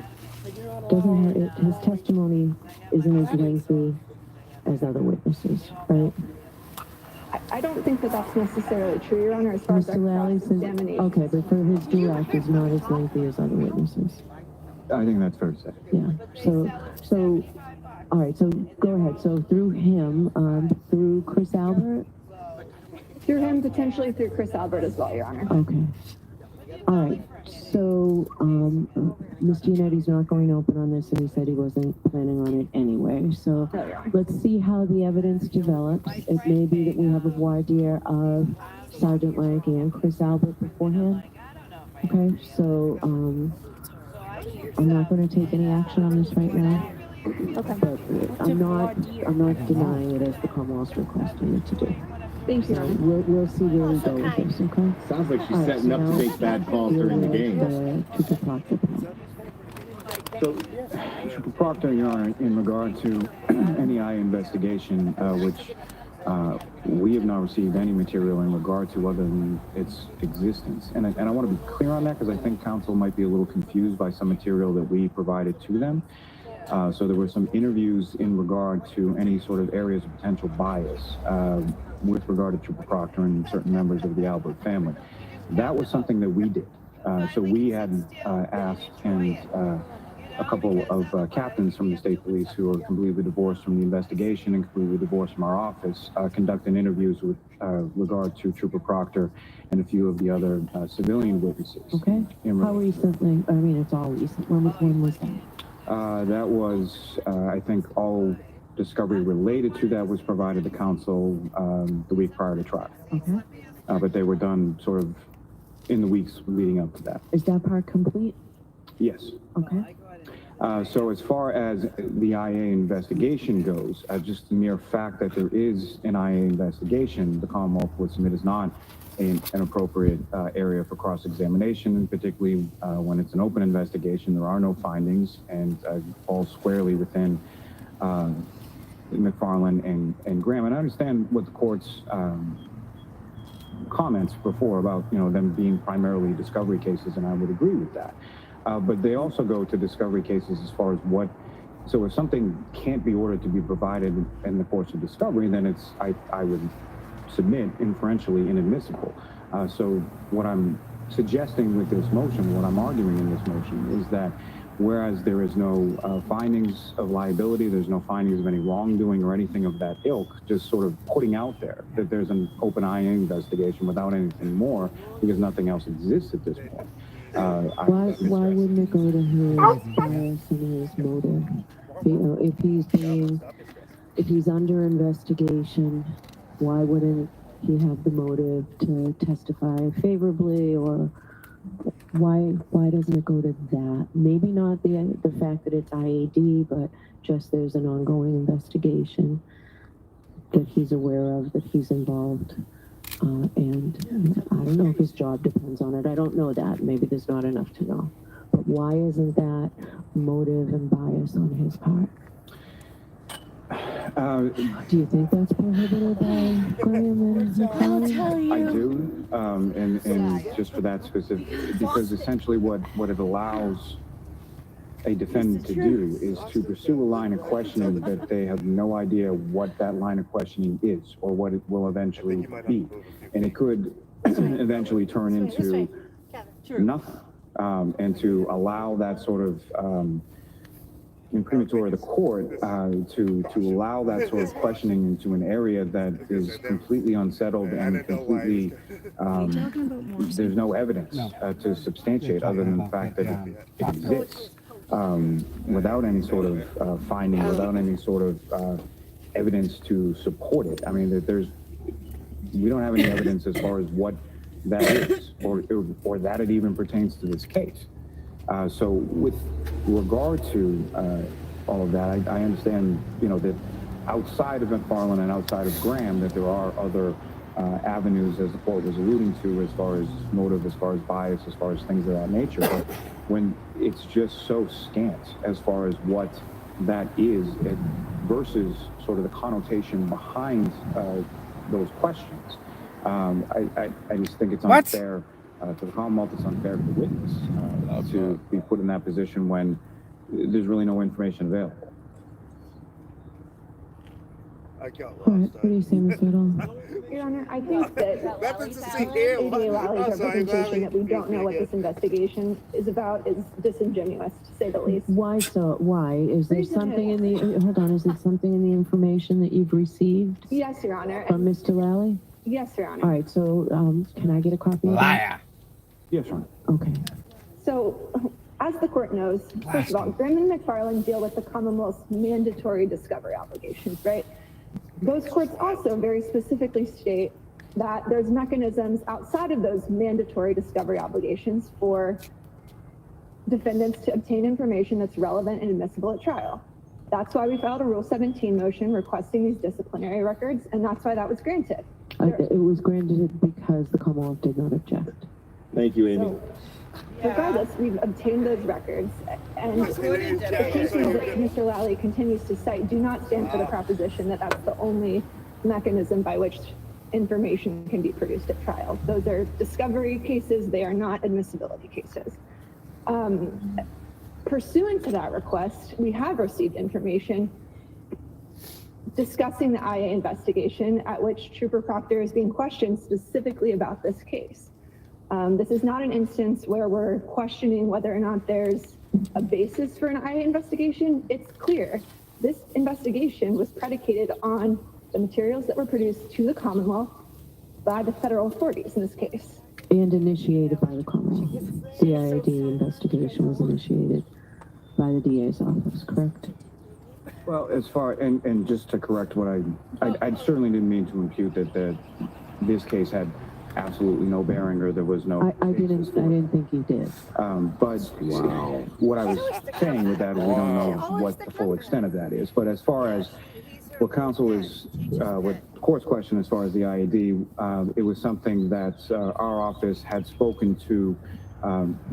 Speaker 19: doesn't have his testimony isn't as lengthy as other witnesses, right?
Speaker 4: I don't think that that's necessarily true, Your Honor, as far as our cross-examination.
Speaker 19: Okay, but for his direct is not as lengthy as other witnesses.
Speaker 20: I think that's fair to say.
Speaker 19: Yeah. So, all right. So go ahead. So through him, through Chris Albert.
Speaker 4: Through him, potentially through Chris Albert as well, Your Honor.
Speaker 19: Okay. All right. So, Mr. Yannetti's not going to open on this, and he said he wasn't planning on it anyway. So let's see how the evidence develops. It may be that we have a voir dire of Sergeant Lank and Chris Albert beforehand. Okay. So, I'm not going to take any action on this right now.
Speaker 4: Okay.
Speaker 19: But I'm not denying it as the Commonwealth's requesting it to do.
Speaker 4: Thank you,
Speaker 19: So
Speaker 4: Your Honor.
Speaker 19: we'll see where we go with this, okay?
Speaker 21: Sounds like she's
Speaker 19: All right,
Speaker 21: setting
Speaker 19: so
Speaker 21: up to
Speaker 19: now
Speaker 21: make bad calls
Speaker 19: dealing
Speaker 21: during the
Speaker 19: with
Speaker 21: game.
Speaker 19: the Trooper Proctor part.
Speaker 20: So, Trooper Proctor, Your Honor, in regard to any IA investigation, which we have not received any material in regard to other than its existence. And I want to be clear on that because I think counsel might be a little confused by some material that we provided to them. So there were some interviews in regard to any sort of areas of potential bias with regard to Trooper Proctor and certain members of the Albert family. That was something that we did. So we had asked and a couple of captains from the state police who are completely divorced from the investigation and completely divorced from our office, conducting interviews with regard to Trooper Proctor and a few of the other civilian witnesses.
Speaker 19: Okay. How recently? I mean, it's all recent. When was that?
Speaker 20: That was, I think, all discovery related to that was provided to counsel the week prior to trial.
Speaker 19: Okay.
Speaker 20: But they were done sort of in the weeks leading up to that.
Speaker 19: Is that part complete?
Speaker 20: Yes.
Speaker 19: Okay.
Speaker 20: So as far as the IA investigation goes, just the mere fact that there is an IA investigation, the Commonwealth would submit is not an appropriate area for cross-examination, and particularly when it's an open investigation, there are no findings, and falls squarely within McFarland and Graham. And I understand what the court's comments before about, you know, them being primarily discovery cases, and I would agree with that. But they also go to discovery cases as far as what, so if something can't be ordered to be provided in the course of discovery, then it's, I would submit inferentially inadmissible. So what I'm suggesting with this motion, what I'm arguing in this motion is that whereas there is no findings of liability, there's no findings of any wrongdoing or anything of that ilk, just sort of putting out there that there's an open IA investigation without anything more because nothing else exists at this point.
Speaker 19: Why wouldn't it go to his bias and his motive? You know, if he's under investigation, why wouldn't he have the motive to testify favorably, or why doesn't it go to that? Maybe not the fact that it's IAD, but just there's an ongoing investigation that he's aware of, that he's involved. And I don't know if his job depends on it. I don't know that. Maybe there's not enough to know. But why isn't that motive and bias on his part? Do you think that's prohibited by Graham and McFarland?
Speaker 20: I do, and just for that specific, because essentially what it allows a defendant to do is to pursue a line of questioning that they have no idea what that line of questioning is or what it will eventually be. And it could eventually turn into nothing. And to allow that sort of imprimatur of the court to allow that sort of questioning into an area that is completely unsettled and completely there's no evidence to substantiate other than the fact that it exists. Without any sort of finding, without any sort of evidence to support it. I mean, we don't have any evidence as far as what that is, or that it even pertains to this case. So with regard to all of that, I understand, you know, that outside of McFarland and outside of Graham, that there are other avenues, as the court was alluding to, as far as motive, as far as bias, as far as things of that nature. But when it's just so scant as far as what that is versus sort of the connotation behind those questions, I just think it's unfair to the Commonwealth. It's unfair to the witness to be put in that position when there's really no information available.
Speaker 19: All right, what do you say, Ms. Little?
Speaker 4: Your Honor, I think that ADA Lally's representation that we don't know what this investigation is about is disingenuous, to say the least.
Speaker 19: Why so? Why? Is there something in the, hold on, is there something in the information that you've received?
Speaker 4: Yes, Your Honor.
Speaker 19: From Mr. Lally?
Speaker 4: Yes, Your Honor.
Speaker 19: All right, so can I get a copy of that?
Speaker 20: Yes, Your Honor.
Speaker 19: Okay.
Speaker 4: So, as the court knows, first of all, Graham and McFarland deal with the Commonwealth's mandatory discovery obligations, right? Those courts also very specifically state that there's mechanisms outside of those mandatory discovery obligations for defendants to obtain information that's relevant and admissible at trial. That's why we filed a Rule 17 motion requesting these disciplinary records, and that's why that was granted.
Speaker 19: It was granted because the Commonwealth did not object.
Speaker 21: Thank you, Amy.
Speaker 4: Regardless, we've obtained those records, and the cases that Mr. Lally continues to cite do not stand for the proposition that that's the only mechanism by which information can be produced at trial. Those are discovery cases, they are not admissibility cases. Pursuant to that request, we have received information discussing the IA investigation at which Trooper Proctor is being questioned specifically about this case. This is not an instance where we're questioning whether or not there's a basis for an IA investigation. It's clear this investigation was predicated on the materials that were produced to the Commonwealth by the federal authorities in this case.
Speaker 19: And initiated by the Commonwealth. The IAD investigation was initiated by the DA's office, correct?
Speaker 20: Well, as far, and just to correct what I certainly didn't mean to impute that this case had absolutely no bearing or there was no.
Speaker 19: I didn't think you did.
Speaker 20: But what I was saying with that is we don't know what the full extent of that is. But as far as what counsel is, what the court's question as far as the IAD, it was something that our office had spoken to.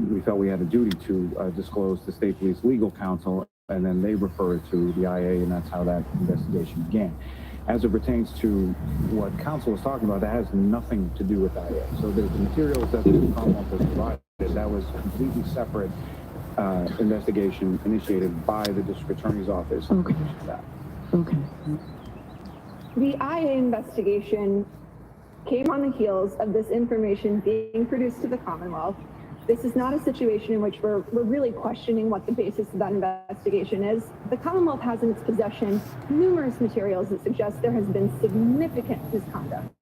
Speaker 20: We felt we had a duty to disclose to State Police Legal Counsel, and then they referred to the IA, and that's how that investigation began. As it pertains to what counsel was talking about, that has nothing to do with IA. So the materials that the Commonwealth has provided, that was a completely separate investigation initiated by the District Attorney's Office.
Speaker 19: Okay. Okay.
Speaker 4: The IA investigation came on the heels of this information being produced to the Commonwealth. This is not a situation in which we're really questioning what the basis of that investigation is. The Commonwealth has in its possession numerous materials that suggest there has been significant misconduct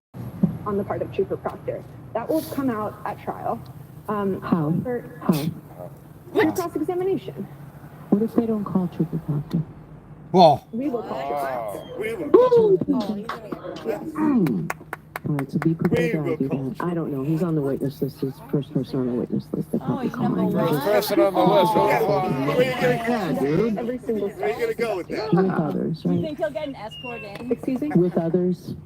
Speaker 4: on the part of Trooper Proctor. That will come out at trial.
Speaker 19: How?
Speaker 4: In cross-examination.
Speaker 19: What if they don't call Trooper Proctor?
Speaker 2: Well.
Speaker 4: We will call Trooper
Speaker 19: Proctor. All right, so be prepared to argue that. I don't know. He's on the witness list. He's the first person on the witness list that probably called him.
Speaker 5: First person on the list.
Speaker 21: Where are you gonna go, dude?
Speaker 4: Every single
Speaker 21: Where are you gonna go with that?
Speaker 19: With others,
Speaker 14: You
Speaker 19: right?
Speaker 14: think he'll get an escort in?
Speaker 4: Excuse me?
Speaker 19: With others.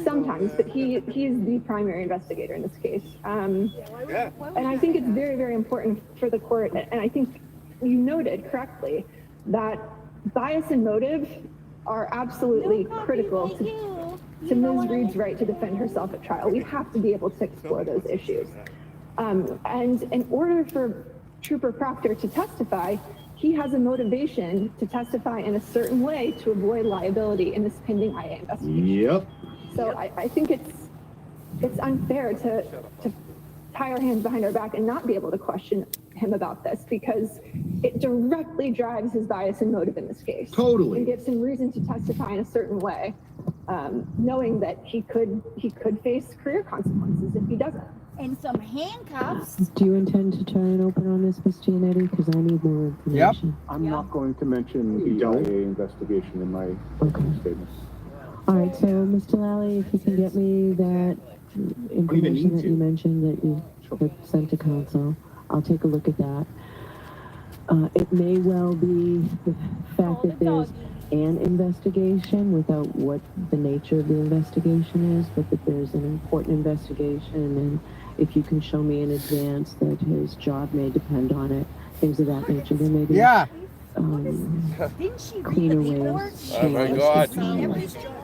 Speaker 4: Sometimes, but he is the primary investigator in this case. And I think it's very, very important for the court, and I think you noted correctly, that bias and motive are absolutely critical to Ms. Reed's right to defend herself at trial. We have to be able to explore those issues. And in order for Trooper Proctor to testify, he has a motivation to testify in a certain way to avoid liability in this pending IA investigation.
Speaker 21: Yep.
Speaker 4: So I think it's unfair to tie our hands behind our back and not be able to question him about this, because it directly drives his bias and motive in this case.
Speaker 21: Totally.
Speaker 4: And gives him reason to testify in a certain way, knowing that he could face career consequences if he doesn't.
Speaker 8: And some handcuffs.
Speaker 19: Do you intend to try and open on this, Ms. Giannetti? Because I need more information.
Speaker 6: I'm not going to mention the IA investigation in my statement.
Speaker 19: All right, so Mr. Lally, if you can get me that information that you mentioned that you had sent to counsel, I'll take a look at that. It may well be the fact that there's an investigation without what the nature of the investigation is, but that there's an important investigation, and if you can show me in advance that his job may depend on it, things of that nature, there may be cleaner ways.
Speaker 5: Oh my God.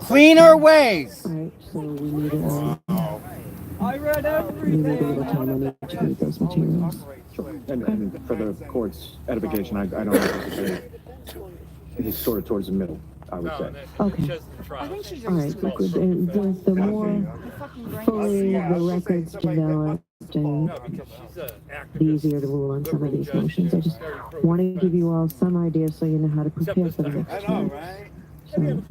Speaker 2: Cleaner ways.
Speaker 19: All right, so we need a
Speaker 14: I read
Speaker 19: we need a little time on each of those materials.
Speaker 20: And for the court's edification, I don't anticipate he's sort of towards the middle, I would say.
Speaker 19: Okay. All right, good. And the more fully the records developed, and the easier to rule on some of these motions. I just want to give you all some idea so you know how to prepare for the next time. So,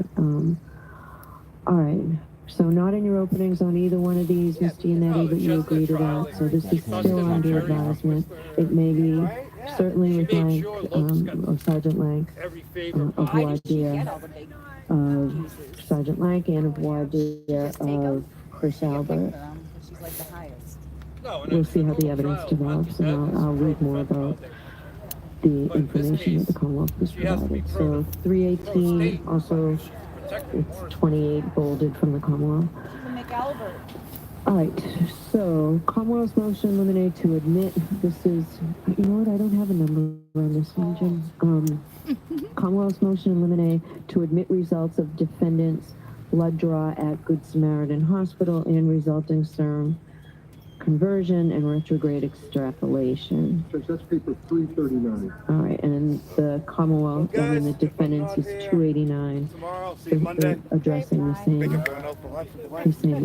Speaker 19: all right. So not in your openings on either one of these, Ms. Giannetti, but you agree to that. So this is still under advisement. It may be certainly with Lank, or Sergeant Lank, of voir dire, of Sergeant Lank, and of voir dire of Chris Albert. We'll see how the evidence develops, and I'll read more about the information that the Commonwealth was provided. So 318 also It's 28 bolded from the Commonwealth. All right, so Commonwealth's motion eliminate to admit, this is, you know what, I don't have a number on this one, Jim. Commonwealth's motion eliminate to admit results of defendant's blood draw at Good Samaritan Hospital and resulting serum conversion and retrograde extrapolation.
Speaker 21: Judge, that's paper 339.
Speaker 19: All right, and the Commonwealth, I mean the defendants is 289. They're addressing the same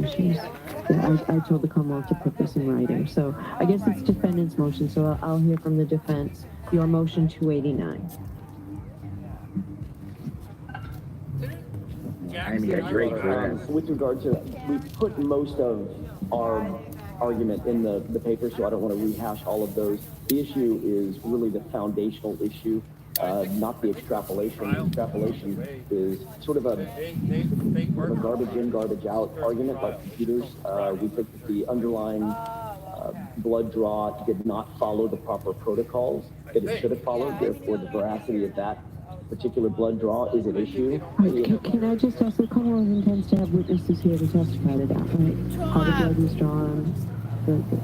Speaker 19: issues. Yeah, I told the Commonwealth to put this in writing. So I guess it's defendant's motion. So I'll hear from the defense. Your motion 289.
Speaker 22: With regard to, we put most of our argument in the paper, so I don't want to rehash all of those. The issue is really the foundational issue, not the extrapolation. The extrapolation is sort of a garbage in, garbage out argument like computers. We think that the underlying blood draw did not follow the proper protocols that it should have followed. Therefore, the veracity of that particular blood draw is an issue.
Speaker 19: Can I just ask, the Commonwealth intends to have witnesses here to testify to that, right? How the blood was drawn.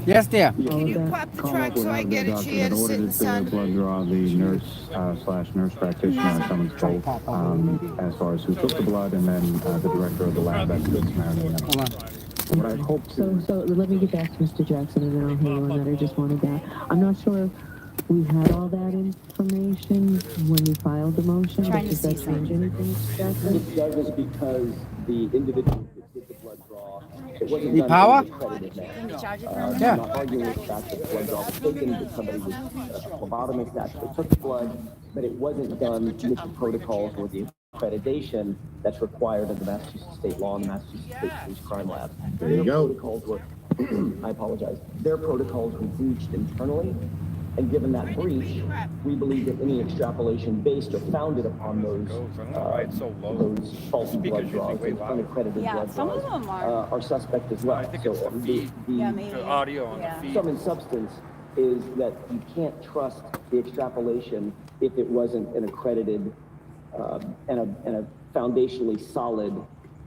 Speaker 2: Yes, dear.
Speaker 8: Can you pop the truck so I get a chair to sit in the sun?
Speaker 20: Blood draw, the nurse/nurse practitioner summoned both as far as who took the blood, and then the director of the lab at Good Samaritan. What I hope to...
Speaker 19: So let me get back to Mr. Jackson, and then I'll handle that. I just wanted that. I'm not sure we had all that information when we filed the motion, but does that change anything, Mr. Jackson?
Speaker 22: It doesn't, because the individual that did the blood draw, it wasn't
Speaker 2: Need
Speaker 22: done
Speaker 2: power?
Speaker 22: in an accredited manner.
Speaker 2: Yeah.
Speaker 22: I'm not arguing with the fact that the blood draw was taken, that somebody was a phlebotomist actually took the blood, but it wasn't done with the protocols or the accreditation that's required under the Massachusetts state law and the Massachusetts State Police Crime Lab.
Speaker 21: There you go.
Speaker 22: Protocols were, I apologize, their protocols were breached internally. And given that breach, we believe that any extrapolation based or founded upon those faulty blood draws, and unaccredited blood
Speaker 14: some
Speaker 22: draws,
Speaker 14: of them
Speaker 22: are suspect as well. So
Speaker 14: the
Speaker 22: audio on the feed. Sum and substance is that you can't trust the extrapolation if it wasn't an accredited and a foundationally solid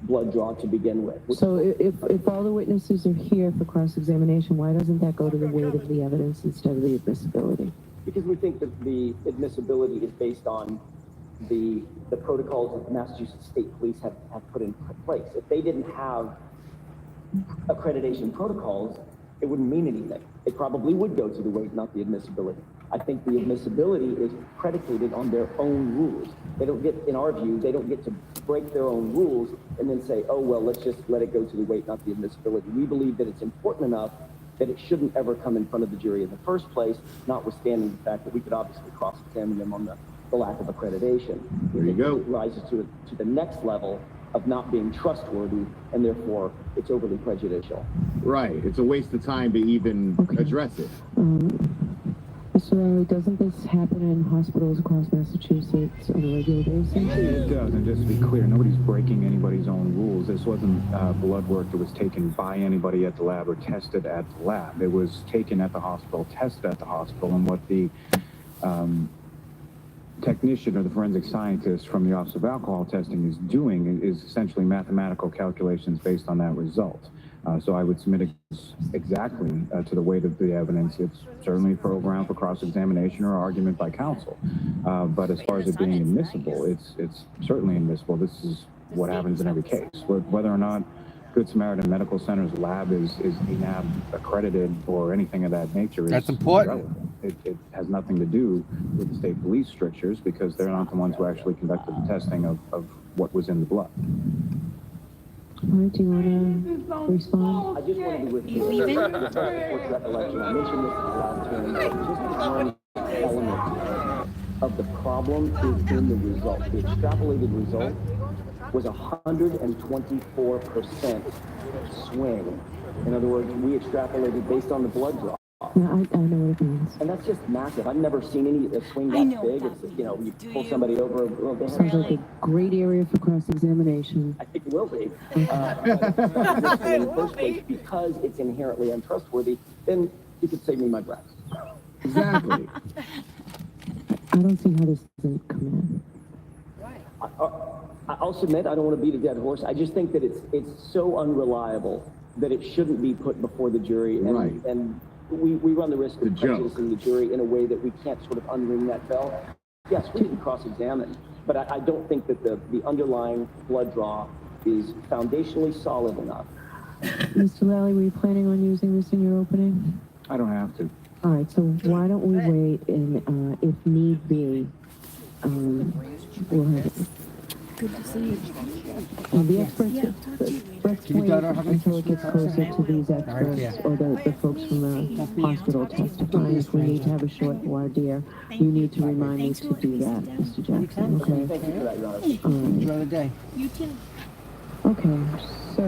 Speaker 22: blood draw to begin with.
Speaker 19: So if all the witnesses are here for cross-examination, why doesn't that go to the weight of the evidence instead of the admissibility?
Speaker 22: Because we think that the admissibility is based on the protocols that the Massachusetts State Police have put in place. If they didn't have accreditation protocols, it wouldn't mean anything. It probably would go to the weight, not the admissibility. I think the admissibility is predicated on their own rules. They don't get, in our view, they don't get to break their own rules and then say, oh, well, let's just let it go to the weight, not the admissibility. We believe that it's important enough that it shouldn't ever come in front of the jury in the first place, notwithstanding the fact that we could obviously cross-examine them on the lack of accreditation.
Speaker 21: There you go.
Speaker 22: It rises to the next level of not being trustworthy, and therefore it's overly prejudicial.
Speaker 21: Right. It's a waste of time to even address it.
Speaker 19: Mr. Riley, doesn't this happen in hospitals across Massachusetts on a regular basis?
Speaker 20: It does, and just to be clear, nobody's breaking anybody's own rules. This wasn't blood work that was taken by anybody at the lab or tested at the lab. It was taken at the hospital, tested at the hospital, and what the technician or the forensic scientist from the Office of Alcohol Testing is doing is essentially mathematical calculations based on that result. So I would submit it exactly to the weight of the evidence. It's certainly programmed for cross-examination or argument by counsel. But as far as it being admissible, it's certainly admissible. This is what happens in every case. Whether or not Good Samaritan Medical Center's lab is ENAB accredited or anything of that nature.
Speaker 2: That's important.
Speaker 20: It has nothing to do with the state police strictures because they're not the ones who actually conducted the testing of what was in the blood.
Speaker 19: All right, do you want to respond?
Speaker 22: I just wanted to reflect recollection. I mentioned this last time. Just one element of the problem is in the result. The extrapolated result was 124% swing. In other words, we extrapolated based on the blood draw.
Speaker 19: Yeah, I know what it means.
Speaker 22: And that's just massive. I've never seen any swing that big. It's, you know, you pull somebody over. Well,
Speaker 19: Sounds like a great area for cross-examination.
Speaker 22: I think it will be. But in the first place, because it's inherently untrustworthy, then you could save me my breath.
Speaker 21: Exactly.
Speaker 19: I don't see how this doesn't come in.
Speaker 22: I'll I'll submit. I don't want to beat a dead horse. I just think that it's so unreliable that it shouldn't be put before the jury. And,
Speaker 21: Right.
Speaker 22: And we run the risk of prejudicing the jury in a way that we can't sort of unring that bell. Yes, we can cross-examine, but I don't think that the underlying blood draw is foundationally solid enough.
Speaker 19: Mr. Lally, were you planning on using this in your opening?
Speaker 20: I don't have to.
Speaker 19: All right, so why don't we wait and, if need be, we'll have it.
Speaker 8: Good to see you.
Speaker 19: The experts, let's wait until it gets closer to these experts or the folks from the hospital testifying. If we need to have a short voir dire, you need to remind me to do that, Mr. Jackson, okay?
Speaker 22: Thank you for that, Your Honor.
Speaker 19: Enjoy
Speaker 2: the day.
Speaker 8: You too.
Speaker 19: Okay, so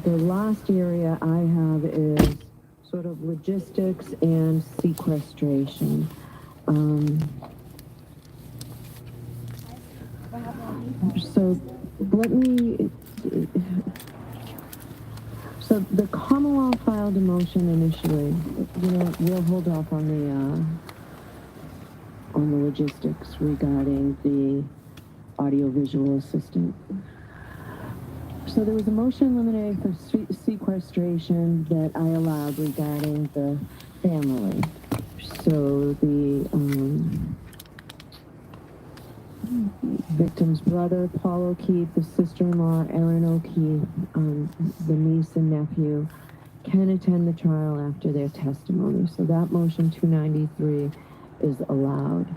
Speaker 19: the last area I have is sort of logistics and sequestration. So let me, so the Commonwealth filed a motion initially. You know, we'll hold off on the logistics regarding the audiovisual assistant. So there was a motion eliminated for sequestration that I allowed regarding the family. So the victim's brother, Paul O'Keefe, the sister-in-law, Erin O'Keefe, the niece and nephew can attend the trial after their testimony. So that motion 293 is allowed.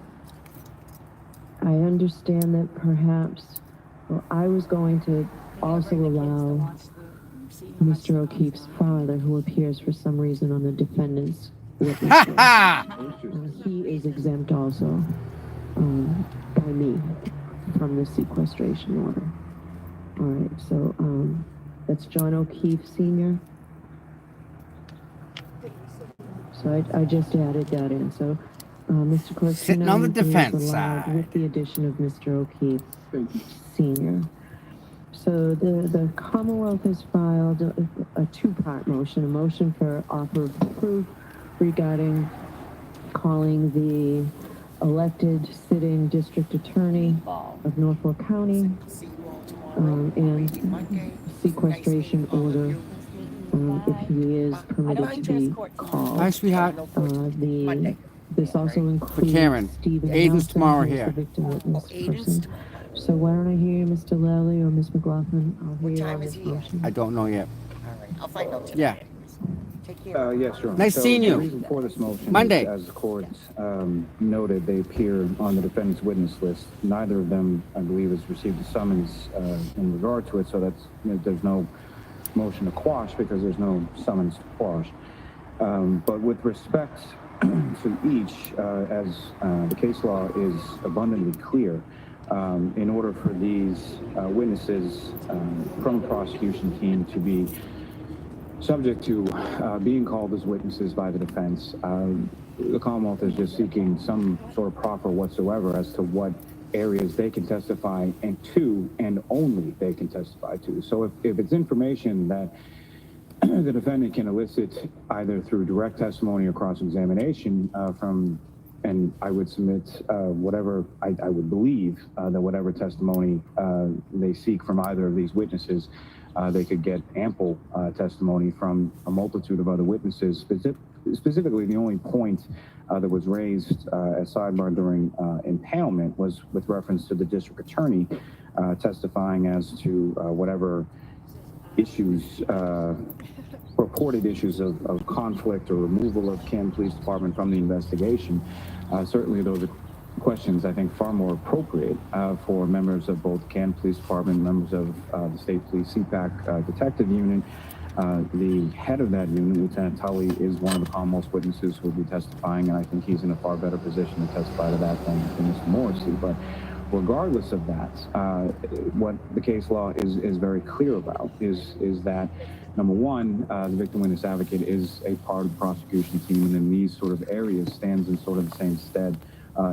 Speaker 19: I understand that perhaps, well, I was going to also allow Mr. O'Keefe's father, who appears for some reason on the defendant's witness list. He is exempt also by me from the sequestration order. All right, so that's John O'Keefe Sr. So I just added that in. So Mr. Clerk,
Speaker 2: Sitting on the defense
Speaker 19: allowed
Speaker 2: side.
Speaker 19: with the addition of Mr. O'Keefe Sr. So the Commonwealth has filed a two-part motion, a motion for offer of proof regarding calling the elected sitting district attorney of Norfolk County and sequestration order if he is permitted to be called.
Speaker 2: Hi, sweetheart.
Speaker 19: This also includes
Speaker 2: Karen,
Speaker 19: Stephen
Speaker 2: Aiden's
Speaker 19: Nelson,
Speaker 2: tomorrow
Speaker 19: who's
Speaker 2: here.
Speaker 19: the victim witness person. So why don't I hear Mr. Lally or Ms. McLaughlin? I'll hear you on this motion.
Speaker 2: I don't know yet.
Speaker 1: All right, I'll find out today.
Speaker 2: Yeah.
Speaker 1: Take care.
Speaker 20: Yes, Your Honor.
Speaker 2: Nice seeing you.
Speaker 20: The reason for this motion
Speaker 2: Monday.
Speaker 20: is, as the court noted, they appeared on the defendant's witness list. Neither of them, I believe, has received a summons in regard to it, so that's, there's no motion to quash because there's no summons to quash. But with respect to each, as the case law is abundantly clear, in order for these witnesses from the prosecution team to be subject to being called as witnesses by the defense, the Commonwealth is just seeking some sort of proffer whatsoever as to what areas they can testify and to, and only they can testify to. So if it's information that the defendant can elicit either through direct testimony or cross-examination from, and I would submit whatever, I would believe that whatever testimony they seek from either of these witnesses, they could get ample testimony from a multitude of other witnesses. Specifically, the only point that was raised as sidebar during impanelment was with reference to the district attorney testifying as to whatever issues, reported issues of conflict or removal of Canton Police Department from the investigation. Certainly those are questions I think far more appropriate for members of both Canton Police Department, members of the State Police CPAC Detective Unit. The head of that unit, Lieutenant Tully, is one of the Commonwealth's witnesses who will be testifying, and I think he's in a far better position to testify to that than Mr. Morrissey. But regardless of that, what the case law is very clear about is that, number one, the victim witness advocate is a part of the prosecution team, and in these sort of areas stands in sort of the same stead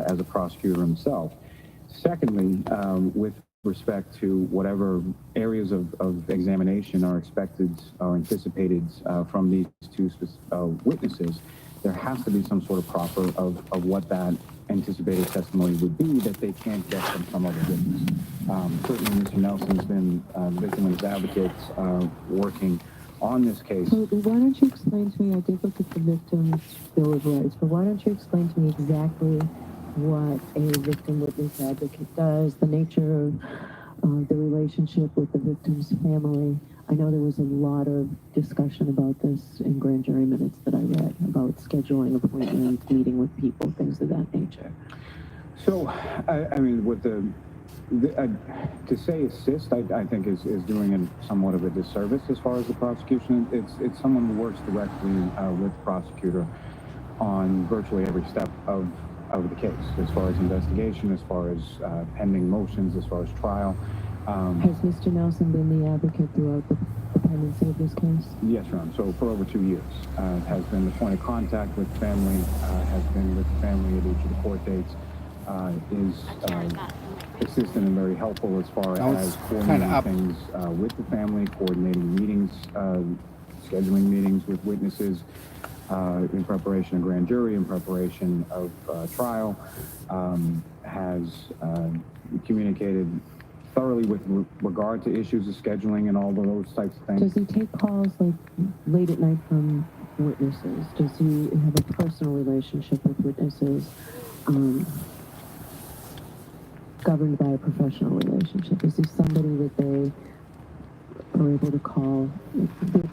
Speaker 20: as a prosecutor himself. Secondly, with respect to whatever areas of examination are expected or anticipated from these two witnesses, there has to be some sort of proffer of what that anticipated testimony would be that they can't get from some other witness. Certainly, Mr. Nelson's been the victim and his advocates working on this case.
Speaker 19: So why don't you explain to me, I did look at the victim's Bill of Rights, but why don't you explain to me exactly what a victim witness advocate does, the nature of the relationship with the victim's family. I know there was a lot of discussion about this in grand jury minutes that I read, about scheduling appointments, meeting with people, things of that nature.
Speaker 20: So, I mean, with to say assist, I think is doing it somewhat of a disservice as far as the prosecution. It's someone who works directly with the prosecutor on virtually every step of the case, as far as investigation, as far as pending motions, as far as trial.
Speaker 19: Has Mr. Nelson been the advocate throughout the pendency of this case?
Speaker 20: Yes, Your Honor. So for over 2 years, has been the point of contact with family, has been with the family at each of the court dates, is assistant and very helpful as far as coordinating things with the family, coordinating meetings, scheduling meetings with witnesses in preparation of grand jury, in preparation of trial, has communicated thoroughly with regard to issues of scheduling and all of those types of things.
Speaker 19: Does he take calls like late at night from witnesses? Does he have a personal relationship with witnesses governed by a professional relationship? Is he somebody that they are able to call?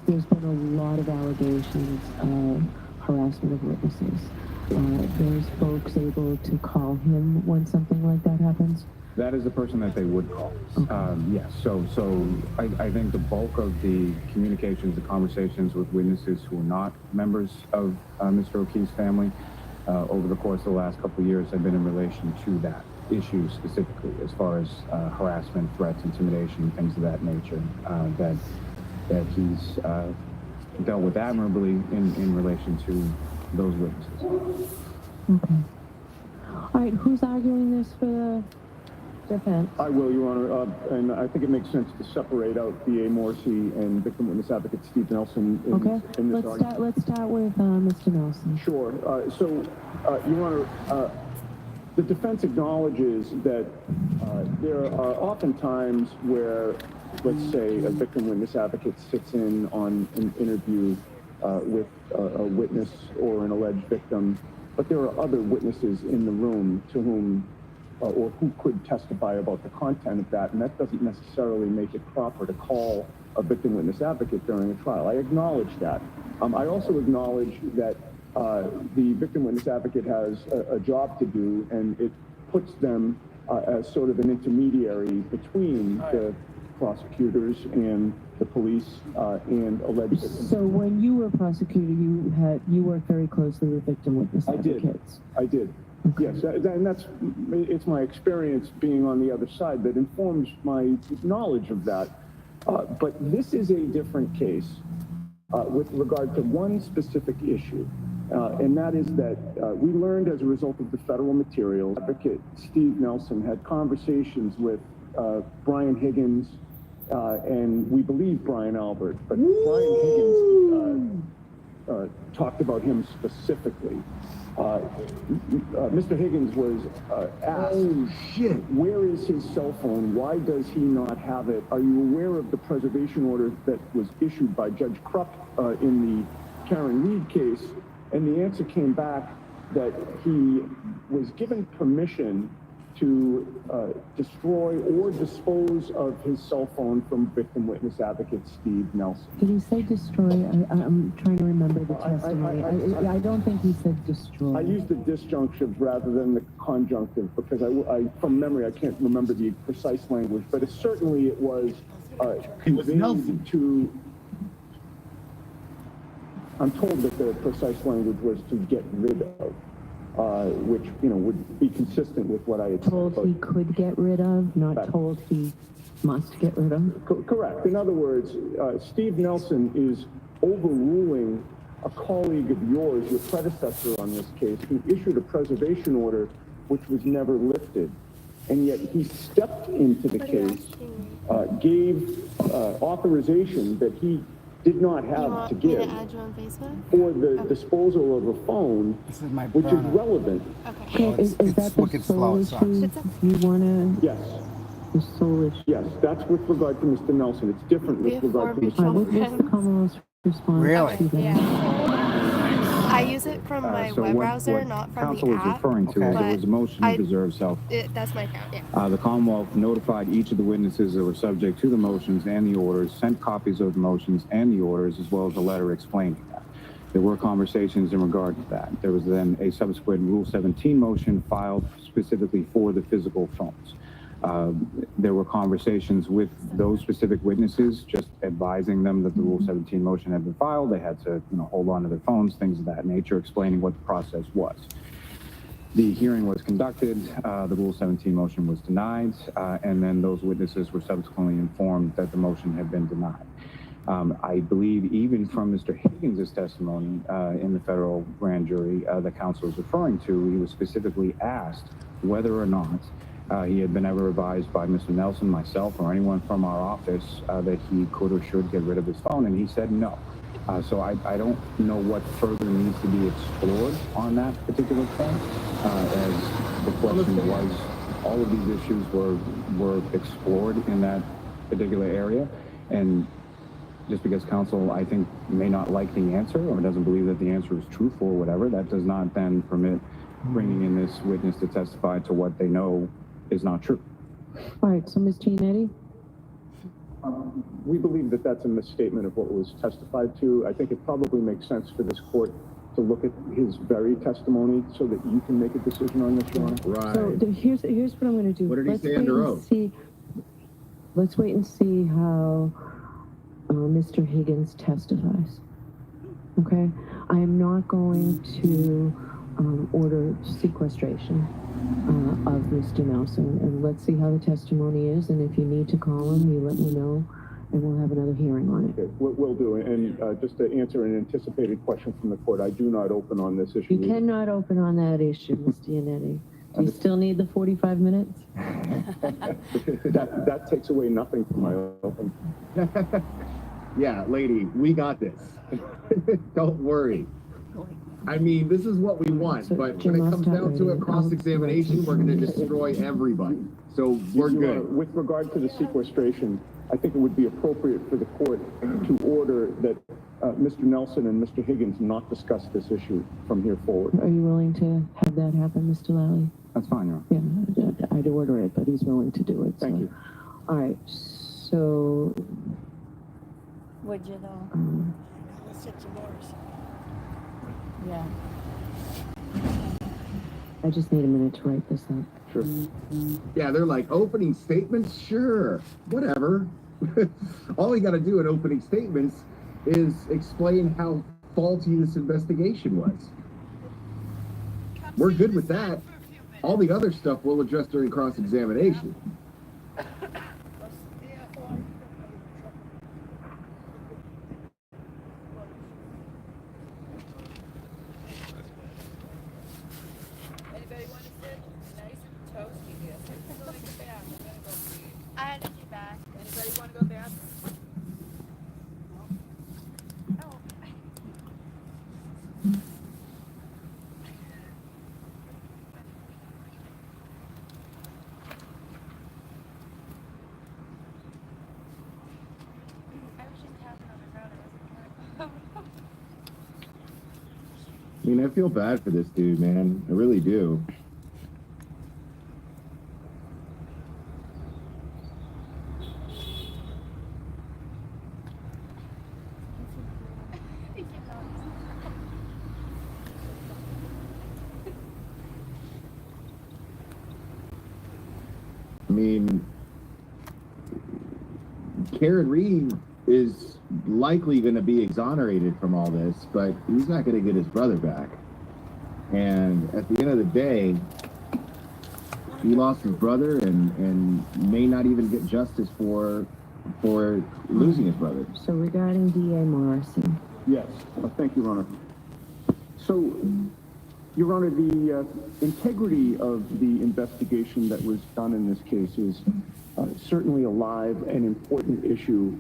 Speaker 19: There's been a lot of allegations of harassment of witnesses. There's folks able to call him when something like that happens?
Speaker 20: That is the person that they would call. Yes. So I think the bulk of the communications, the conversations with witnesses who are not members of Mr. O'Keefe's family over the course of the last couple of years have been in relation to that issue specifically, as far as harassment, threats, intimidation, things of that nature, that he's dealt with admirably in relation to those witnesses.
Speaker 19: Okay. All right, who's arguing this for the defense?
Speaker 6: I will, Your Honor, and I think it makes sense to separate out B.A. Morrissey and victim witness advocate Steve Nelson in this argument.
Speaker 19: Let's start with Mr. Nelson.
Speaker 6: Sure. Your Honor, the defense acknowledges that there are often times where, let's say, a victim witness advocate sits in on an interview with a witness or an alleged victim, but there are other witnesses in the room to whom or who could testify about the content of that, and that doesn't necessarily make it proper to call a victim witness advocate during a trial. I acknowledge that. I also acknowledge that the victim witness advocate has a job to do, and it puts them as sort of an intermediary between the prosecutors and the police and alleged victims.
Speaker 19: So when you were a prosecutor, you worked very closely with victim witness advocates.
Speaker 6: I did. Yes, and it's my experience being on the other side that informs my knowledge of that. But this is a different case with regard to one specific issue, and that is that we learned as a result of the federal materials, advocate Steve Nelson had conversations with Brian Higgins and we believe Brian Albert, but Brian Higgins talked about him specifically. Mr. Higgins was asked, where is his cell phone? Why does he not have it? Are you aware of the preservation order that was issued by Judge Krupp in the Karen Reed case? And the answer came back that he was given permission to destroy or dispose of his cell phone from victim witness advocate Steve Nelson.
Speaker 19: Did he say destroy? I'm trying to remember the testimony. I don't think he said destroy.
Speaker 6: I used the disjunctive rather than the conjunctive because from memory, I can't remember the precise language, but it was conveyed to. I'm told that the precise language was to get rid of. Which, would be consistent with what I had
Speaker 19: told he could get rid of, not told he must get rid of?
Speaker 6: Correct. In other words, Steve Nelson is overruling a colleague of yours, your predecessor on this case, who issued a preservation order which was never lifted. And yet he stepped into the case, gave authorization that he did not have to give for the disposal of a phone, which is relevant.
Speaker 19: Okay, is that the sole issue you want to?
Speaker 6: Yes.
Speaker 19: The sole issue?
Speaker 6: Yes, that's with regard to Mr. Nelson. It's different with regard to Mr.
Speaker 19: All right, what's the Commonwealth's response
Speaker 18: Really?
Speaker 19: to that?
Speaker 5: I use it from my
Speaker 20: So
Speaker 5: web
Speaker 20: what
Speaker 5: browser, not from
Speaker 20: council
Speaker 5: the
Speaker 20: is
Speaker 5: app.
Speaker 20: referring to is there was a motion to preserve self.
Speaker 5: That's my account, yeah.
Speaker 20: The Commonwealth notified each of the witnesses that were subject to the motions and the orders, sent copies of the motions and the orders, as well as a letter explaining that. There were conversations in regard to that. There was then a subsequent Rule 17 motion filed specifically for the physical phones. There were conversations with those specific witnesses, just advising them that the Rule 17 motion had been filed. They had to, hold on to their phones, things of that nature, explaining what the process was. The hearing was conducted, the Rule 17 motion was denied, and then those witnesses were subsequently informed that the motion had been denied. I believe even from Mr. Higgins' testimony in the federal grand jury the counsel is referring to, he was specifically asked whether or not he had been ever advised by Mr. Nelson, myself, or anyone from our office that he could or should get rid of his phone, and he said no. So I don't know what further needs to be explored on that particular point, as the question was, all of these issues were explored in that particular area, and just because counsel, I think, may not like the answer or doesn't believe that the answer is truthful or whatever, that does not then permit bringing in this witness to testify to what they know is not true.
Speaker 19: All right, so Ms. Giannetti?
Speaker 6: We believe that that's a misstatement of what was testified to. I think it probably makes sense for this court to look at his very testimony so that you can make a decision on this, Your Honor.
Speaker 19: Right. So here's what I'm going to do.
Speaker 6: What did he say under oath?
Speaker 19: Let's wait and see how Mr. Higgins testifies. Okay? I am not going to order sequestration of Mr. Nelson, and let's see how the testimony is, and if you need to call him, you let me know, and we'll have another hearing on it.
Speaker 6: Okay, we'll do it. And just to answer an anticipated question from the court, I do not open on this issue.
Speaker 19: You cannot open on that issue, Ms. Giannetti. Do you still need the 45 minutes?
Speaker 6: that takes away nothing from my open.
Speaker 21: Yeah, lady, we got this. Don't worry. I mean, this is what we want, but when it comes down to a cross-examination, we're going to destroy everybody. So we're good.
Speaker 6: With regard to the sequestration, I think it would be appropriate for the court to order that Mr. Nelson and Mr. Higgins not discuss this issue from here forward.
Speaker 19: Are you willing to have that happen, Mr. Lally?
Speaker 20: That's fine, Your Honor.
Speaker 19: Yeah, I'd order it, but he's willing to do it.
Speaker 6: Thank you.
Speaker 19: All right, so...
Speaker 7: Would you though? Yeah.
Speaker 19: I just need a minute to write this up.
Speaker 6: Sure.
Speaker 21: Yeah, they're like, opening statements? Sure, whatever. All we got to do in opening statements is explain how faulty this investigation was. We're good with that. All the other stuff we'll address during cross-examination.
Speaker 5: I had to be back.
Speaker 14: Anybody want to go back?
Speaker 21: I mean, I feel bad for this dude, man. I really do. I mean, Karen Reed is likely going to be exonerated from all this, but he's not going to get his brother back. And at the end of the day, he lost his brother and may not even get justice for losing his brother.
Speaker 19: So regarding D.A. Morrison.
Speaker 6: Yes, thank you, Your Honor. So, Your Honor, the integrity of the investigation that was done in this case is certainly a live and important issue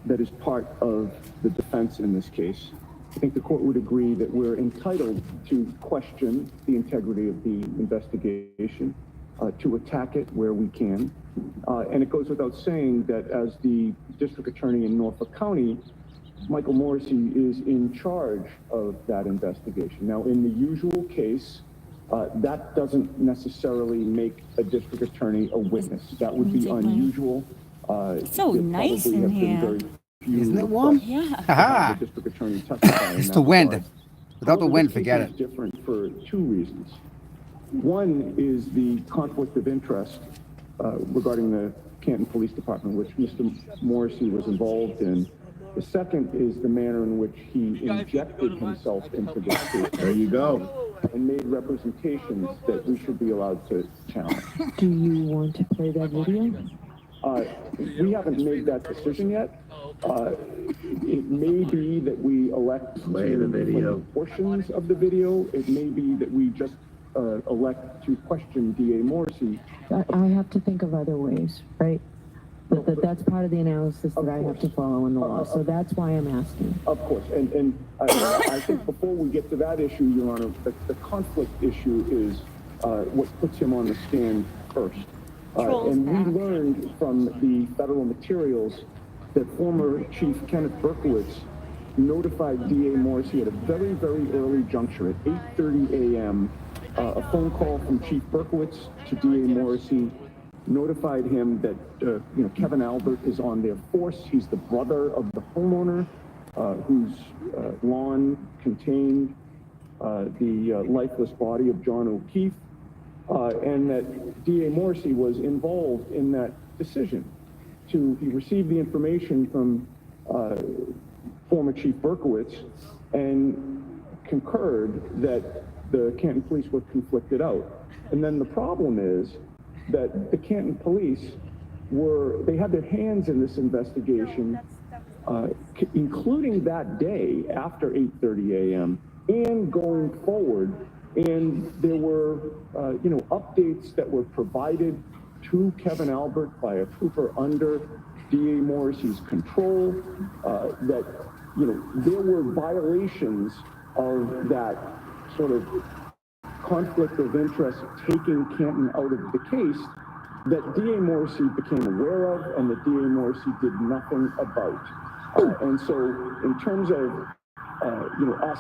Speaker 6: that is part of the defense in this case. I think the court would agree that we're entitled to question the integrity of the investigation, to attack it where we can. And it goes without saying that as the district attorney in Norfolk County, Michael Morrissey is in charge of that investigation. Now, in the usual case, that doesn't necessarily make a district attorney a witness. That would be unusual.
Speaker 7: It's so nice in here.
Speaker 2: Isn't it warm?
Speaker 7: Yeah.
Speaker 2: Haha.
Speaker 6: The district attorney testify
Speaker 2: It's
Speaker 6: in
Speaker 2: the
Speaker 6: that
Speaker 2: wind.
Speaker 6: regard.
Speaker 2: Without the
Speaker 6: However,
Speaker 2: wind,
Speaker 6: this case
Speaker 2: forget
Speaker 6: is
Speaker 2: it.
Speaker 6: different for two reasons. One is the conflict of interest regarding the Canton Police Department, which Mr. Morrissey was involved in. The second is the manner in which he injected himself into this case.
Speaker 21: There you go.
Speaker 6: And made representations that we should be allowed to challenge.
Speaker 19: Do you want to play that video?
Speaker 6: We haven't made that decision yet. It may be that we elect
Speaker 21: Play the video.
Speaker 6: portions of the video. It may be that we just elect to question DA Morrissey.
Speaker 19: I have to think of other ways, right? That's part of the analysis that I have to follow in the law. So that's why I'm asking.
Speaker 6: Of course, and I think before we get to that issue, Your Honor, the conflict issue is what puts him on the stand first. And we learned from the federal materials that former Chief Kenneth Berkowitz notified DA Morrissey at a very, very early juncture at 8:30 a.m. A phone call from Chief Berkowitz to DA Morrissey notified him that Kevin Albert is on their force. He's the brother of the homeowner whose lawn contained the lifeless body of John O'Keefe, and that DA Morrissey was involved in that decision. He received the information from former Chief Berkowitz and concurred that the Canton police were conflicted out. And then the problem is that the Canton police they had their hands in this investigation, including that day after 8:30 a.m. and going forward. And there were, updates that were provided to Kevin Albert by a trooper under DA Morrissey's control, that, there were violations of that sort of conflict of interest taking Canton out of the case that DA Morrissey became aware of and that DA Morrissey did nothing about. And so in terms of, us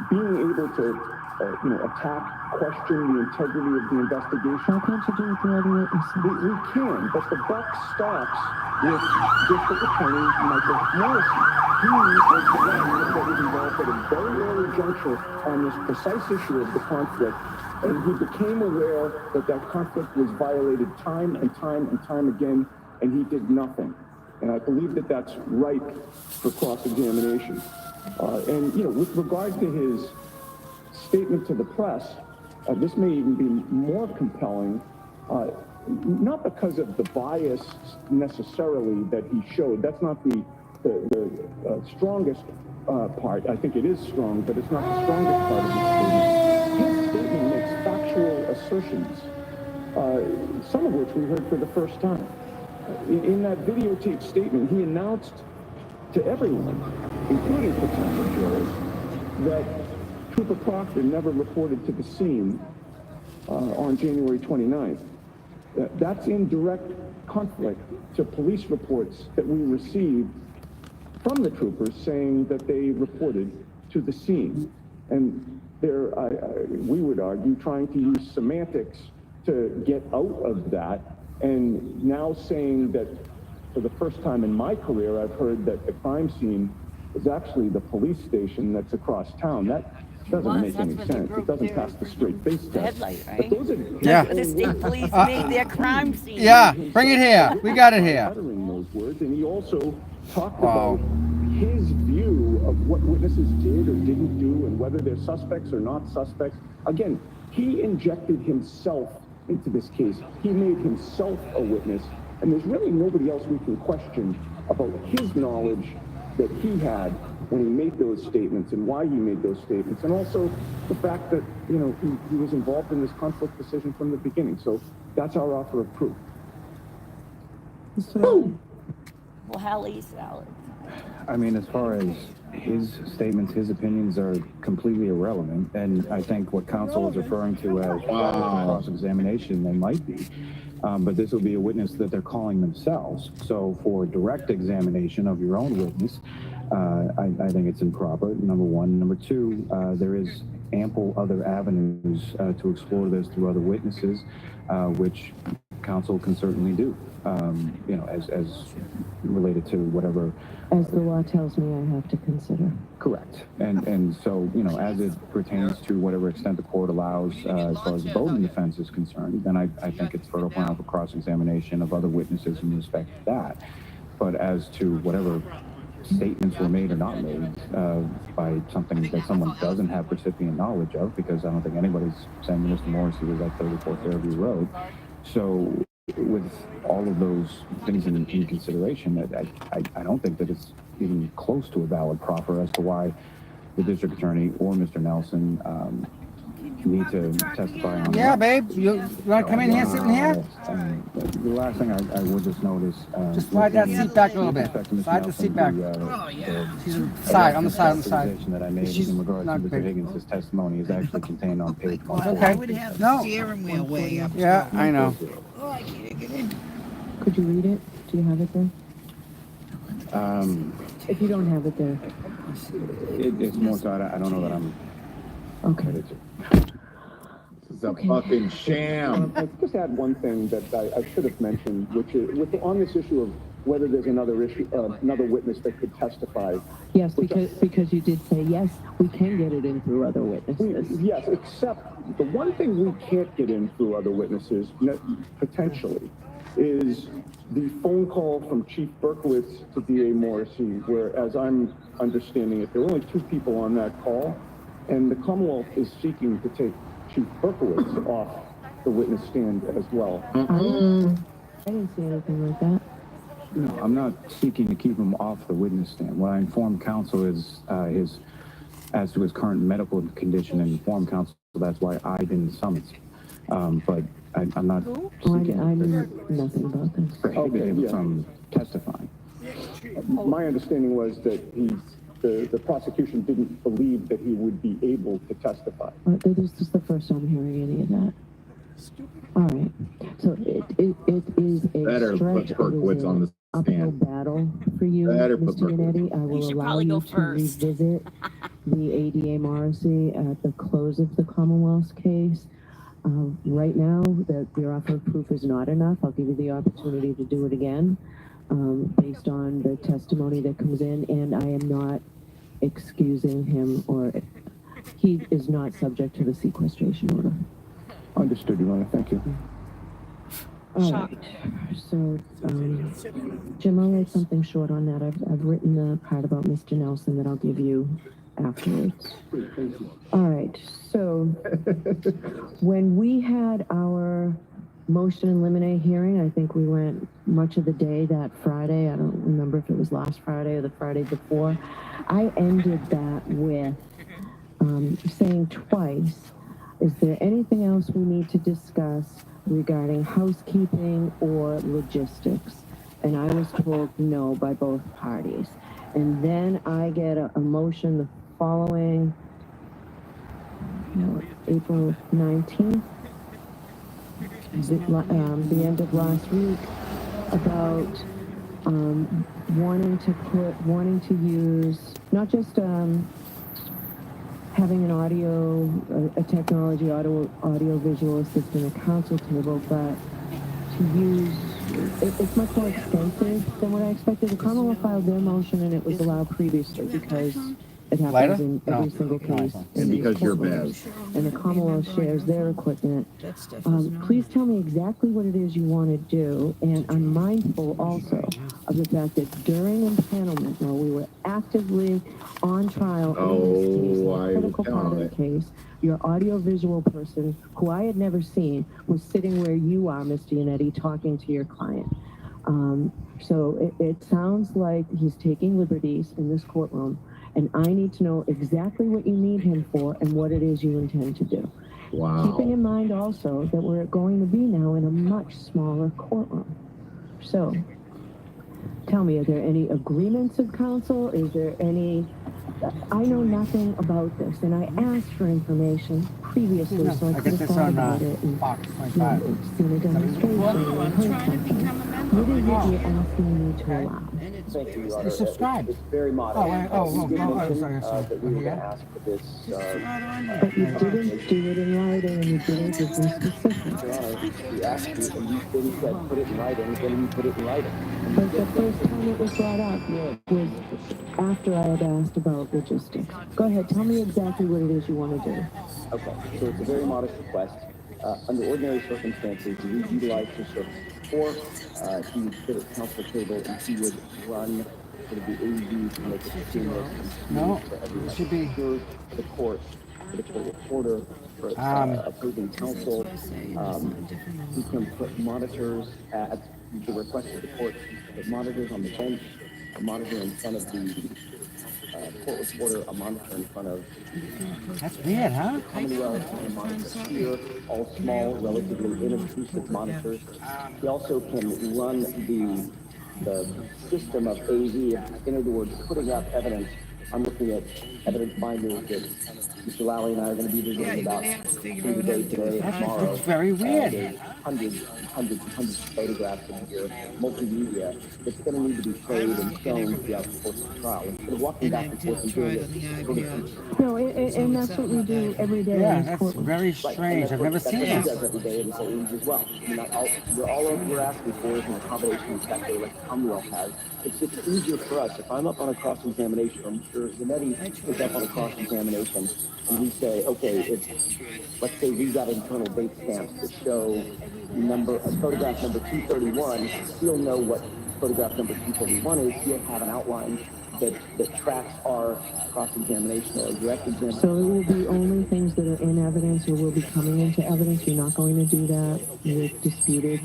Speaker 6: being able to, attack, question the integrity of the investigation.
Speaker 19: What can't you do with the other witnesses?
Speaker 6: We can, but the buck stops with District Attorney Michael Morrissey. He was the one that was involved at a very early juncture on this precise issue of the conflict, and he became aware that that conflict was violated time and time and time again, and he did nothing. And I believe that that's ripe for cross-examination. And, with regard to his statement to the press, this may even be more compelling, not because of the bias necessarily that he showed. That's not the strongest part. I think it is strong, but it's not the strongest part of his statement. His statement makes factual assertions, some of which we heard for the first time. In that videotaped statement, he announced to everyone, including potential jurors, that Trooper Proctor never reported to the scene on January 29th. That's in direct conflict to police reports that we received from the troopers saying that they reported to the scene. And they're, we would argue, trying to use semantics to get out of that, and now saying that for the first time in my career, I've heard that the crime scene is actually the police station that's across town. That doesn't make any sense. It doesn't pass the straight face test.
Speaker 7: Headlight, right?
Speaker 6: But those are
Speaker 7: The state police made their crime scene.
Speaker 2: Yeah, bring it here. We got it here.
Speaker 6: Uttering those words, and he also talked about his view of what witnesses did or didn't do and whether they're suspects or not suspects. Again, he injected himself into this case. He made himself a witness, and there's really nobody else we can question about his knowledge that he had when he made those statements and why he made those statements, and also the fact that, he was involved in this conflict decision from the beginning. So that's our offer of proof.
Speaker 8: Well, Hallie salad.
Speaker 20: I mean, as far as his statements, his opinions are completely irrelevant, and I think what counsel is referring to as cross-examination, they might be. But this will be a witness that they're calling themselves. So for direct examination of your own witness, I think it's improper, number one. Number two, there is ample other avenues to explore this through other witnesses, which counsel can certainly do, as related to whatever.
Speaker 19: As the law tells me I have to consider.
Speaker 20: Correct. And so, as it pertains to whatever extent the court allows, as far as the Bowden defense is concerned, then I think it's fertile ground for cross-examination of other witnesses in respect to that. But as to whatever statements were made or not made by something that someone doesn't have recipient knowledge of, because I don't think anybody's saying that Mr. Morrissey was at 34 Fairview Road. So with all of those things in consideration, I don't think that it's even close to a valid proffer as to why the district attorney or Mr. Nelson need to testify on.
Speaker 2: Yeah, babe, you want to come in here, sit in here?
Speaker 20: The last thing I would just notice.
Speaker 2: Just slide that seat back a little bit. Slide the seat back. She's on the side.
Speaker 20: That I made in regard to Mr. Higgins' testimony is actually contained on page 1.
Speaker 2: Okay. No.
Speaker 1: Steering wheel way up.
Speaker 2: Yeah, I know.
Speaker 1: Oh, I can't get in.
Speaker 19: Could you read it? Do you have it there? If you don't have it there.
Speaker 20: It's more so I don't know that I'm
Speaker 19: okay.
Speaker 20: ready to.
Speaker 21: This is a fucking sham.
Speaker 6: I'll just add one thing that I should have mentioned, which is on this issue of whether there's another witness that could testify.
Speaker 19: Yes, because you did say, yes, we can get it in through other witnesses.
Speaker 6: Yes, except the one thing we can't get in through other witnesses, potentially, is the phone call from Chief Berkowitz to DA Morrissey, where, as I'm understanding it, there were only 2 people on that call, and the Commonwealth is seeking to take Chief Berkowitz off the witness stand as well.
Speaker 19: I didn't see anything like that.
Speaker 20: No, I'm not seeking to keep him off the witness stand. What I informed counsel is as to his current medical condition, and informed counsel that's why I didn't summon him. But I'm not seeking
Speaker 19: I knew nothing about this.
Speaker 20: prohibit him from testifying.
Speaker 6: My understanding was that the prosecution didn't believe that he would be able to testify.
Speaker 19: This is the first I'm hearing any of that. All right. So it is a
Speaker 21: Better
Speaker 19: stretch.
Speaker 21: put Berkowitz on the
Speaker 19: uphill battle for you,
Speaker 21: Better put
Speaker 19: Mr. Yannetti. I will allow you to revisit the ADA Morrissey at the close of the Commonwealth's case. Right now, that your offer of proof is not enough. I'll give you the opportunity to do it again based on the testimony that comes in, and I am not excusing him, or he is not subject to the sequestration order.
Speaker 6: Understood, Your Honor. Thank you.
Speaker 19: All right. So, Jim, I'll write something short on that. I've written the part about Mr. Nelson that I'll give you afterwards. All right. So, when we had our motion in limine hearing, I think we went much of the day that Friday. I don't remember if it was last Friday or the Friday before. I ended that with saying twice, is there anything else we need to discuss regarding housekeeping or logistics? And I was told no by both parties. And then I get a motion the following, April 19th, the end of last week, about wanting to use not just having an technology audio visual assistant at counsel table, but to use it's much more extensive than what I expected. The Commonwealth filed their motion and it was allowed previously because it happens in every single case.
Speaker 21: And because you're bad.
Speaker 19: And the Commonwealth shares their equipment. Please tell me exactly what it is you want to do. And I'm mindful also of the fact that during impanelment, while we were actively on trial in this case, a critical part of the case, your audiovisual person, who I had never seen, was sitting where you are, Mr. Yannetti, talking to your client. So it sounds like he's taking liberties in this courtroom, and I need to know exactly what you need him for and what it is you intend to do.
Speaker 21: Wow.
Speaker 19: Keeping in mind also that we're going to be now in a much smaller courtroom. So Tell me, are there any agreements of counsel? Is there any... I know nothing about this, and I asked for information previously so I
Speaker 2: I
Speaker 19: could
Speaker 2: get
Speaker 19: have
Speaker 2: this
Speaker 19: thought
Speaker 2: on
Speaker 19: about it and
Speaker 2: Fox 25.
Speaker 19: seen a demonstration and heard something. What is it you're asking me to allow?
Speaker 22: Thank you, Your Honor.
Speaker 2: It's subscribed.
Speaker 22: It's very modest.
Speaker 2: Oh, wait,
Speaker 22: We did mention
Speaker 2: sorry.
Speaker 22: that we were going to ask for this.
Speaker 19: But you didn't do it in writing, and you didn't give me specifics.
Speaker 22: Your Honor, we asked you, and you then said put it in writing, then we put it in writing.
Speaker 19: But the first time it was brought up was after I had asked about logistics. Go ahead, tell me exactly what it is you want to do.
Speaker 22: Okay, so it's a very modest request. Under ordinary circumstances, we utilize his services. Or he would sit at council table and he would run sort of the AV to make it seamless and smooth for everyone.
Speaker 2: It should be
Speaker 22: for the court, for the court reporter, for opposing counsel. He can put monitors at the request of the court. Put monitors on the bench, a monitor in front of the court reporter, a monitor in front of
Speaker 2: That's weird, huh?
Speaker 22: Commonwealth, and a monitor here, all small, relatively inobtrusive monitors. He also can run the system of AV, in other words, putting up evidence. I'm looking at evidence binders that Mr. Lally and I are going to be visiting about today and tomorrow.
Speaker 2: It's very weird.
Speaker 22: There's hundreds and hundreds of photographs in here, multimedia, that's going to need to be played and shown throughout the course of the trial. Instead of walking back and forth and doing it, sort of
Speaker 19: No, and that's what we do every day.
Speaker 2: Yeah, that's very strange. I've never seen
Speaker 22: that.
Speaker 2: that.
Speaker 22: Does every day in courtrooms as well. I mean, all we're asking for is an accommodation exactly like the Commonwealth has. It's easier for us. If I'm up on a cross-examination, or Mr. Zanetti is up on a cross-examination, and we say, okay, let's say we've got internal date stamps that show photograph number 231, he'll know what photograph number 231 is. He'll have an outline that tracks our cross-examination or direct examination.
Speaker 19: So it will be only things that are in evidence or will be coming into evidence. You're not going to do that with disputed.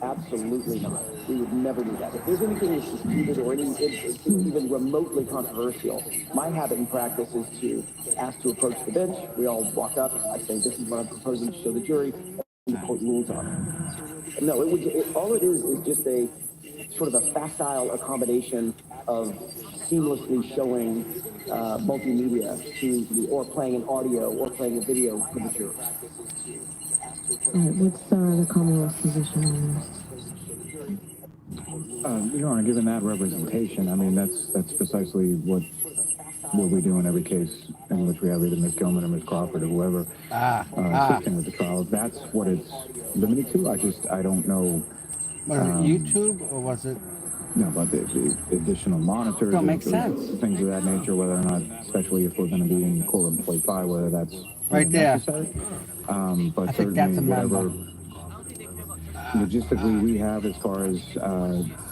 Speaker 22: Absolutely not. We would never do that. If there's anything that's disputed or it's even remotely controversial, my habit and practice is to ask to approach the bench. We all walk up. I say, this is what I'm proposing to show the jury, and the court rules on it. No, all it is just a sort of a facile accommodation of seamlessly showing multimedia or playing an audio or playing a video for the jury.
Speaker 19: All right, what's the Commonwealth's position on this?
Speaker 20: Your Honor, given that representation, I mean, that's precisely what we do in every case in which we have either Ms. Gilman or Ms. Crawford or whoever assisting with the trial. That's what it's limited to. I don't know.
Speaker 2: Was it YouTube or was it?
Speaker 20: No, but the additional monitors,
Speaker 2: Don't make sense.
Speaker 20: Things of that nature, whether or not, especially if we're going to be in courtroom plate 5, whether that's
Speaker 2: right there.
Speaker 20: necessary. But
Speaker 2: I think that's a
Speaker 20: whatever logistically we have as far as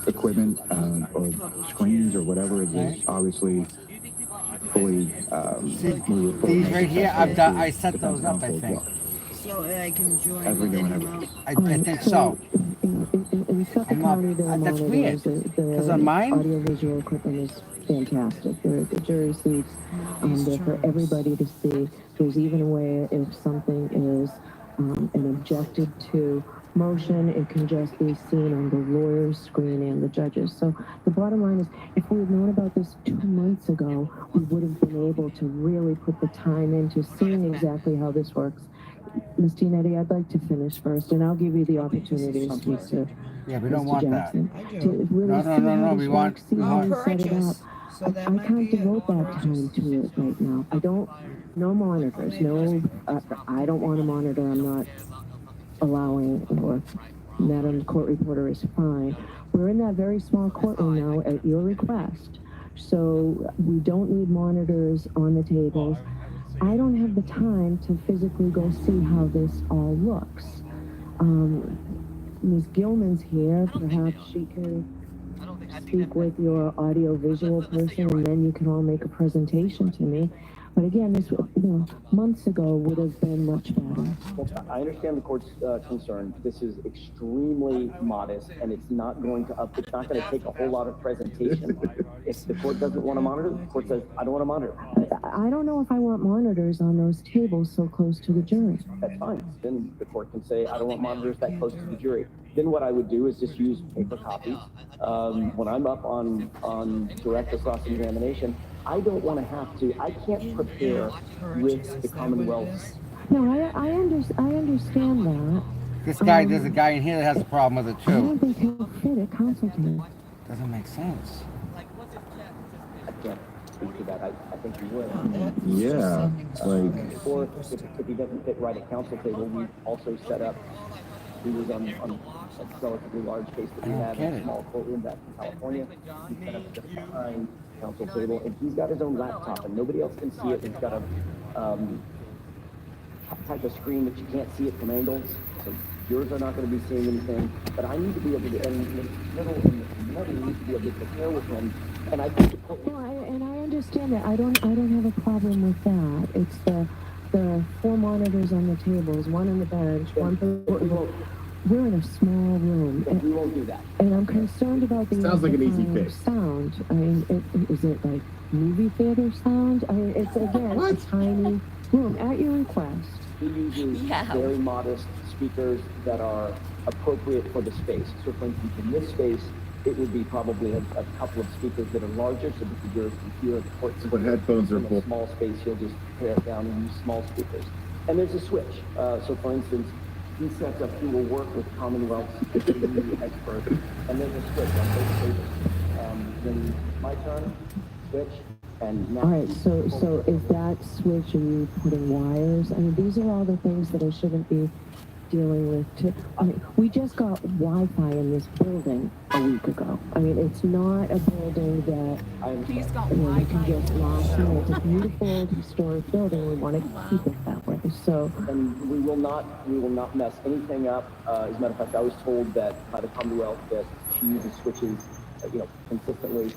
Speaker 20: equipment or screens or whatever it is, obviously fully.
Speaker 2: These right here, I set those up, I think.
Speaker 1: So I can join.
Speaker 20: As we do in every.
Speaker 2: I think so.
Speaker 19: In Suffolk County, their
Speaker 2: that's weird. Because on
Speaker 19: the
Speaker 2: mine,
Speaker 19: audiovisual equipment is fantastic. They're at the jury seats. They're for everybody to see. There's even a way if something is an objected to motion, it can just be seen on the lawyer's screen and the judges. So the bottom line is, if we had known about this 2 months ago, we would have been able to really put the time into seeing exactly how this works. Ms. Giannetti, I'd like to finish first, and I'll give you the opportunity to speak to
Speaker 2: yeah, we don't
Speaker 19: Mr.
Speaker 2: want
Speaker 19: Jackson.
Speaker 2: that.
Speaker 19: To really
Speaker 2: No,
Speaker 19: see how
Speaker 2: we
Speaker 19: this
Speaker 2: want.
Speaker 19: works, see how you set it up. I can't devote that time to it right now. No monitors, I don't want a monitor. I'm not allowing, or Madam Court Reporter is fine. We're in that very small courtroom now at your request. So we don't need monitors on the tables. I don't have the time to physically go see how this all looks. Ms. Gilman's here. Perhaps she can speak with your audio-visual person, and then you can all make a presentation to me. But again, this, months ago would have been much better.
Speaker 22: Well, I understand the court's concern. This is extremely modest, and it's not going to take a whole lot of presentation. If the court doesn't want to monitor, the court says, I don't want to monitor.
Speaker 19: I don't know if I want monitors on those tables so close to the jury.
Speaker 22: That's fine. Then the court can say, I don't want monitors that close to the jury. Then what I would do is just use paper copies. When I'm up on direct or cross-examination, I don't want to I can't prepare with the Commonwealth's.
Speaker 19: No, I understand that.
Speaker 2: This guy, there's a guy in here that has a problem with it
Speaker 19: I
Speaker 2: too.
Speaker 19: don't think he'll fit at council table.
Speaker 2: Doesn't make sense.
Speaker 22: I can't speak to that. I think you would.
Speaker 21: Yeah,
Speaker 22: Or if he doesn't fit right at council table, we also set up. He was on a relatively large case that we had in a small courtroom back in California. He set up just behind council table, and he's got his own laptop, and nobody else can see it. He's got a type of screen that you can't see it from angles, so yours are not going to be seeing anything. But I need to be able to, and Middle and Muddy need to be able to prepare with him. And I think
Speaker 19: And I understand that. I don't have a problem with that. It's the 4 monitors on the tables, 1 on the bench, 1 for. We're in a small room.
Speaker 22: And we won't do that.
Speaker 19: And I'm concerned about the
Speaker 21: Sounds like an easy fix.
Speaker 19: Sound. I mean, is it like movie theater sound? I mean, it's again a tiny room at your request.
Speaker 22: He uses very modest speakers that are appropriate for the space. So for instance, in this space, it would be probably a couple of speakers that are larger so that the jurors can hear the court.
Speaker 21: But headphones are
Speaker 22: in a small space, he'll just pare it down and use small speakers. And there's a switch. So for instance, he sets up, he will work with Commonwealth's experts, and there's a switch on both tables. Then my turn, switch, and now.
Speaker 19: All right, so is that switch, are you putting wires? I mean, these are all the things that I shouldn't be dealing with. I mean, we just got Wi-Fi in this building a week ago. I mean, it's not a building that you can just launch in. It's a beautiful old historic building. We want to keep it that way. So,
Speaker 22: and we will not mess anything up. As a matter of fact, I was told that by the Commonwealth that she uses switches, consistently.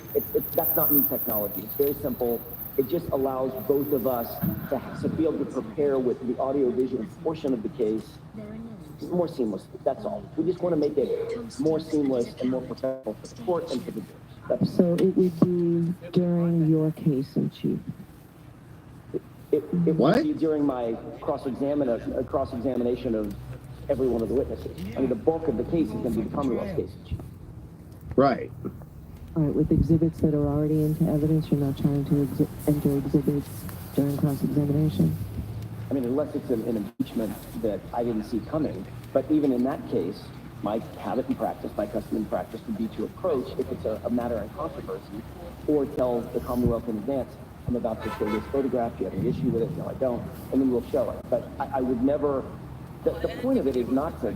Speaker 22: That's not new technology. It's very simple. It just allows both of us to be able to prepare with the audio-visual portion of the case more seamlessly. That's all. We just want to make it more seamless and more professional for the court and for the jurors.
Speaker 19: So it would be during your case in chief.
Speaker 22: It would be during my cross-examination of every one of the witnesses. I mean, the bulk of the case is going to be the Commonwealth's case in chief.
Speaker 21: Right.
Speaker 19: All right, with exhibits that are already into evidence, you're not trying to enter exhibits during cross-examination?
Speaker 22: I mean, unless it's an impeachment that I didn't see coming. But even in that case, my habit and practice, my custom and practice would be to approach, if it's a matter in controversy, or tell the Commonwealth in advance, I'm about to show this photograph, do you have an issue with it? No, I don't. And then we'll show it. But I would never, the point of it is not to